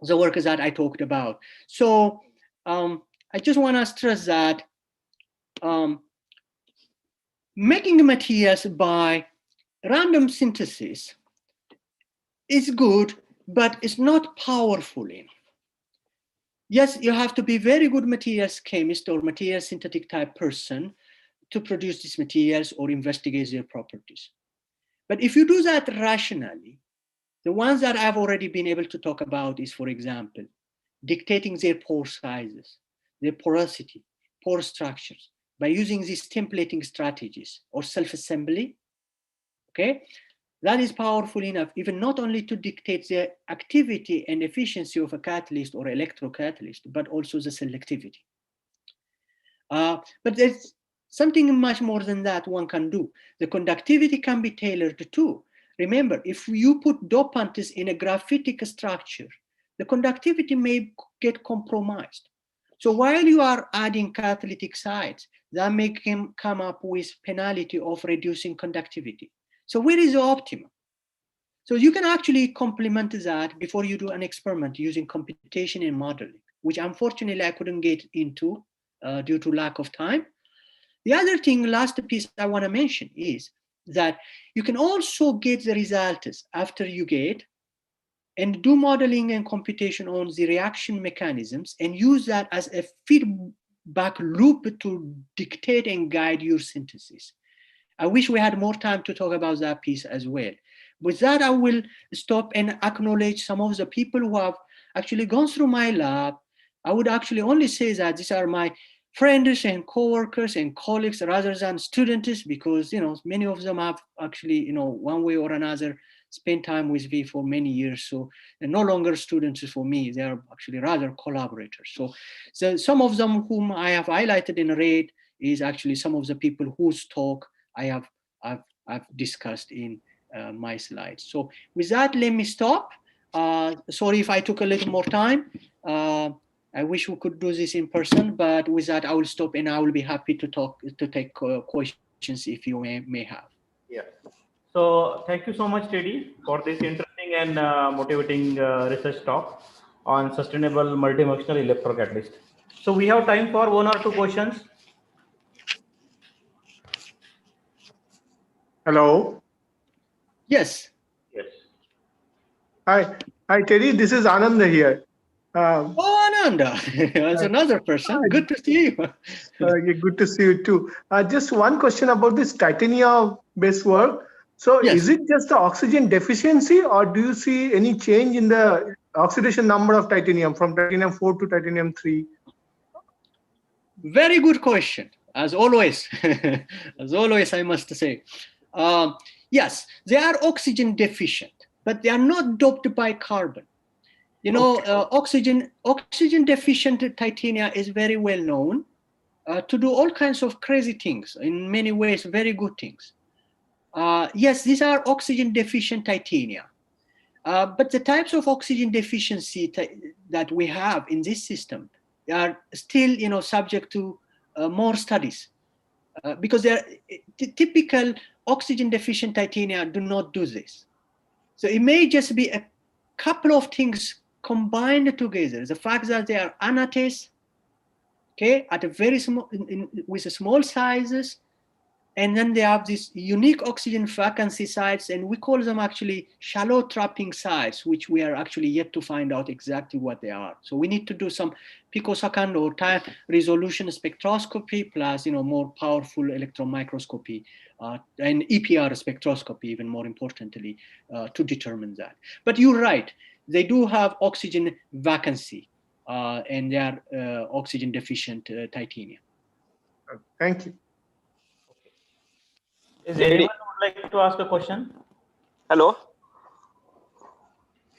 works that I talked about. So I just want to stress that making materials by random synthesis is good, but it's not powerful enough. Yes, you have to be very good materials chemist or material synthetic type person to produce these materials or investigate their properties. But if you do that rationally, the ones that I've already been able to talk about is, for example, dictating their pore sizes, their porosity, pore structures, by using these templating strategies or self-assembly, okay? That is powerful enough, even not only to dictate the activity and efficiency of a catalyst or electrocatalyst, but also the selectivity. But there's something much more than that one can do. The conductivity can be tailored too. Remember, if you put dopants in a graphitic structure, the conductivity may get compromised. So while you are adding catalytic sites, that may come up with penalty of reducing conductivity. So where is the optimum? So you can actually complement that before you do an experiment using computation and modeling, which unfortunately I couldn't get into due to lack of time. The other thing, last piece I want to mention is that you can also get the results after you get and do modeling and computation on the reaction mechanisms and use that as a feedback loop to dictate and guide your synthesis. I wish we had more time to talk about that piece as well. With that, I will stop and acknowledge some of the people who have actually gone through my lab. I would actually only say that these are my friends and coworkers and colleagues rather than students, because many of them have actually one way or another spent time with me for many years. So they're no longer students for me, they are actually rather collaborators. So some of them whom I have highlighted in red is actually some of the people whose talk I've discussed in my slides. So with that, let me stop. Sorry if I took a little more time. I wish we could do this in person, but with that, I will stop and I will be happy to take questions if you may have. Yeah. So thank you so much, Teddy, for this interesting and motivating research talk on sustainable multifunctional electrocatalyst. So we have time for 1 or 2 questions. Hello. Yes. Yes. Hi, Teddy. This is Ananda here. Ananda, that's another person. Good to see you. Good to see you too. Just one question about this titanium-based work. So, is it just the oxygen deficiency, or do you see any change in the oxidation number of titanium from titanium-4 to titanium-3? Very good question, as always. As always, I must say. Yes, they are oxygen deficient, but they are not doped by carbon. Oxygen deficient titania is very well known to do all kinds of crazy things, in many ways, very good things. Yes, these are oxygen deficient titania. But the types of oxygen deficiency that we have in this system are still, subject to more studies because they're typical oxygen deficient titania do not do this. So it may just be a couple of things combined together. The fact that they are anatase, okay, at a very small, with small sizes, and then they have these unique oxygen vacancy sites, and we call them actually shallow trapping sites, which we are actually yet to find out exactly what they are. So we need to do some picosecond or time resolution spectroscopy plus, more powerful electron microscopy and EPR spectroscopy, even more importantly, to determine that. But you're right, they do have oxygen vacancy and they are oxygen deficient titanium. Thank you. Is anyone would like to ask a question? Hello.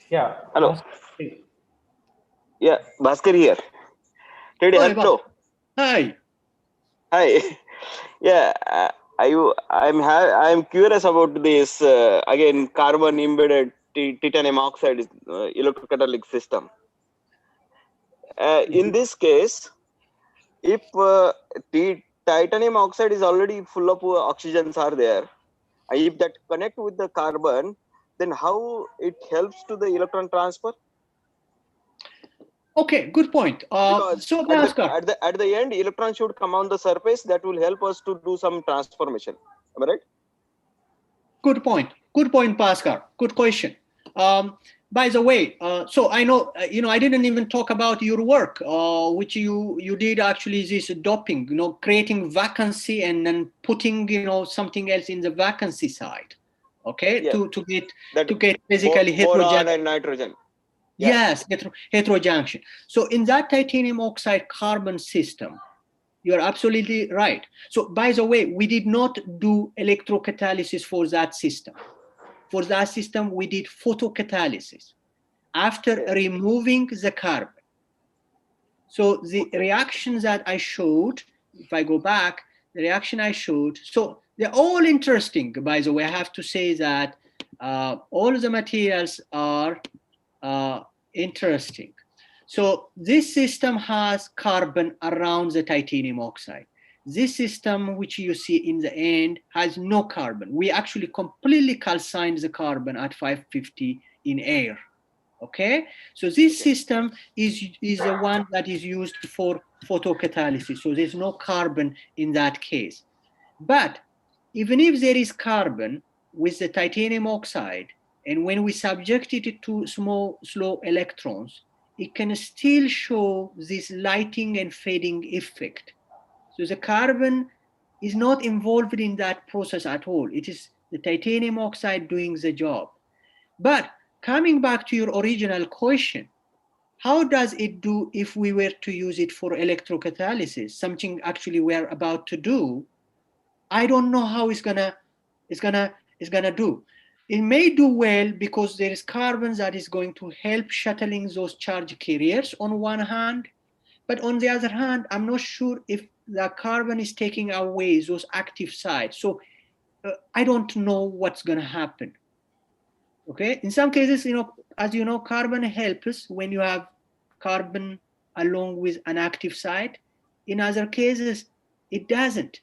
Yeah. Hello. Yeah, Bhaskar here. Teddy, hello. Hi. Hi. Yeah, I'm curious about this again carbon embedded titanium oxide electrocatalytic system. In this case, if the titanium oxide is already full of oxygens are there, if that connect with the carbon, then how it helps to the electron transfer? Okay, good point. Because So, at the end, electron should come on the surface. That will help us to do some transformation. Am I right? Good point. Good point, Bhaskar. Good question. By the way, so I know, I didn't even talk about your work, which you did actually this doping, creating vacancy and then putting, something else in the vacancy side, okay, Yeah. to get basically boron and nitrogen. Yeah. Yes, heterojunction. So in that titanium oxide carbon system, you're absolutely right. So by the way, we did not do electrocatalysis for that system. For that system, we did photocatalysis after removing the carbon. So the reactions that I showed, if I go back, the reaction I showed, so they're all interesting, by the way. I have to say that all the materials are interesting. So this system has carbon around the titanium oxide. This system, which you see in the end, has no carbon. We actually completely calcined the carbon at 550 in air. Okay, so this system is the one that is used for photocatalysis. So there's no carbon in that case. But even if there is carbon with the titanium oxide, and when we subject it to slow electrons, it can still show this lighting and fading effect. So the carbon is not involved in that process at all. It is the titanium oxide doing the job. But coming back to your original question, how does it do if we were to use it for electrocatalysis, something actually we're about to do? I don't know how it's gonna do. It may do well because there is carbon that is going to help shuttling those charge carriers on one hand, but on the other hand, I'm not sure if the carbon is taking away those active sites. So I don't know what's gonna happen. Okay, in some cases, as you know, carbon helps when you have carbon along with an active site. In other cases, it doesn't.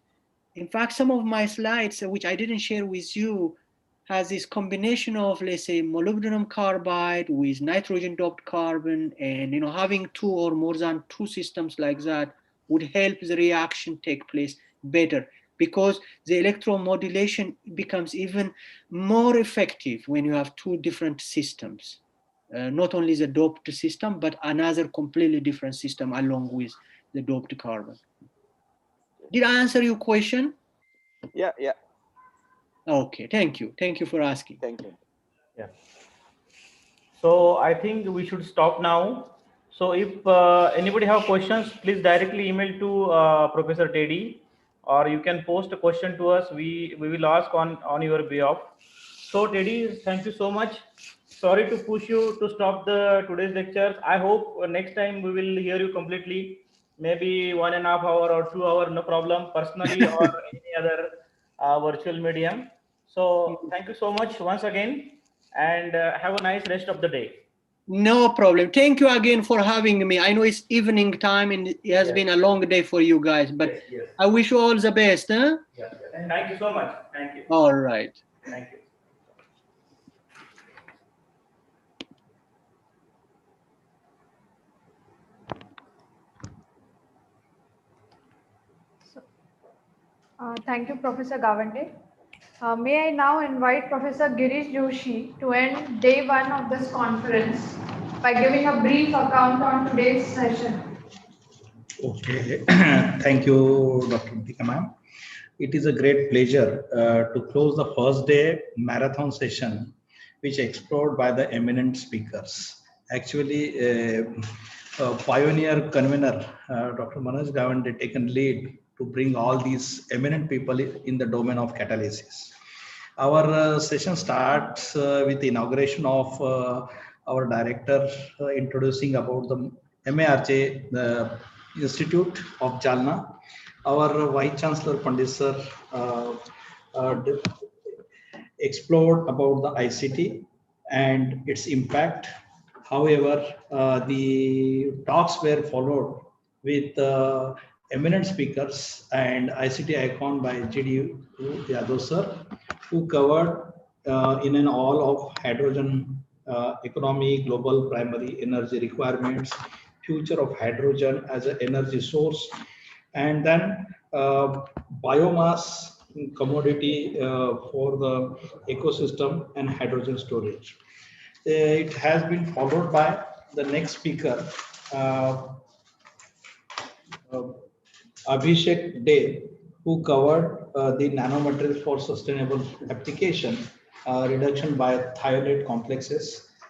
In fact, some of my slides, which I didn't share with you, has this combination of, let's say, molybdenum carbide with nitrogen doped carbon, and having two or more than two systems like that would help the reaction take place better, because the electromodulation becomes even more effective when you have two different systems. Not only the doped system, but another completely different system along with the doped carbon. Did I answer your question? Yeah. Okay, thank you. Thank you for asking. Thank you. Yeah. So I think we should stop now. So if anybody have questions, please directly email to Professor Teddy, or you can post a question to us. We will ask on your behalf. So Teddy, thank you so much. Sorry to push you to stop today's lectures. I hope next time we will hear you completely. Maybe 1.5 hours or 2 hours, no problem, personally or any other virtual medium. So thank you so much once again, and have a nice rest of the day. No problem. Thank you again for having me. I know it's evening time and it has been a long day for you guys, but I wish you all the best. Huh? Thank you so much. Thank you. All right. Thank you. Thank you, Professor Gawande. May I now invite Professor Girish Joshi to end day one of this conference by giving a brief account on today's session. Okay, thank you, Dr. Ritika ma'am. It is a great pleasure to close the first day marathon session, which explored by the eminent speakers. Actually, pioneer convener, Dr. Manoj Gawande, taken lead to bring all these eminent people in the domain of catalysis. Our session starts with the inauguration of our director introducing about the MARJ Institute of Jalna. Our Vice Chancellor Pandit sir explored about the ICT and its impact. However, the talks were followed with eminent speakers and ICT icon by GD Yadav sir, who covered in an all of hydrogen economy, global primary energy requirements, future of hydrogen as an energy source, and then biomass commodity for the ecosystem and hydrogen storage. It has been followed by the next speaker, Abhishek De, who covered the nanomaterials for sustainable application, reduction by thiolate complexes,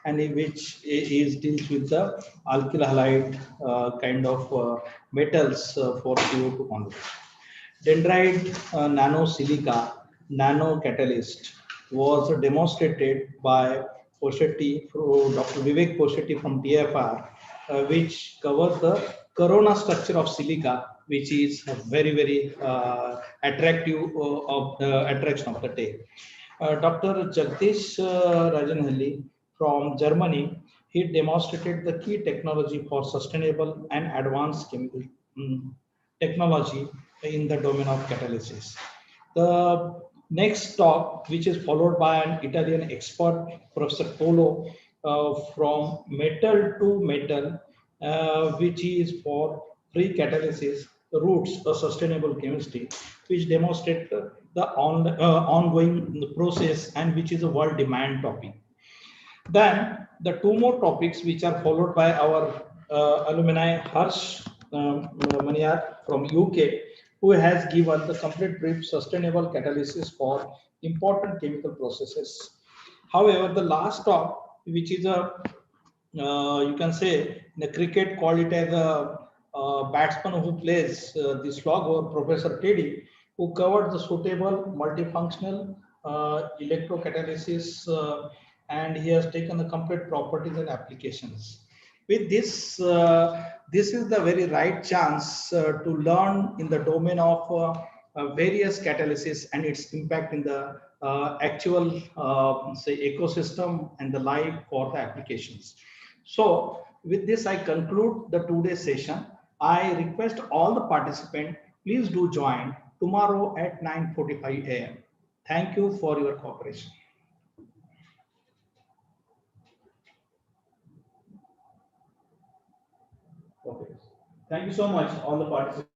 and which is deals with the alkyl halide kind of metals for CO2 conversion. Dendrite nanosilica nanocatalyst was demonstrated by Dr. Vivek Pochetti from DFR, which covers the corona structure of silica, which is very attractive of the attraction of the day. Dr. Jagdish Rajanhalli from Germany, he demonstrated the key technology for sustainable and advanced chemical technology in the domain of catalysis. The next talk, which is followed by an Italian expert, Professor Polo, from metal to metal, which is for pre-catalysis routes, a sustainable chemistry, which demonstrate the ongoing process and which is a world demand topic. Then the two more topics which are followed by our alumni Harsh Maniar from UK, who has given the complete brief sustainable catalysis for important chemical processes. However, the last talk, which is a you can say in the cricket call it as a batsman who plays the slog, or Professor Teddy, who covered the suitable multifunctional electrocatalysis, and he has taken the complete properties and applications. With this, this is the very right chance to learn in the domain of various catalysis and its impact in the actual say ecosystem and the life for the applications. So with this, I conclude the today's session. I request all the participants, please do join tomorrow at 9:45 a.m. Thank you for your cooperation. Okay. Thank you so much, all the participants.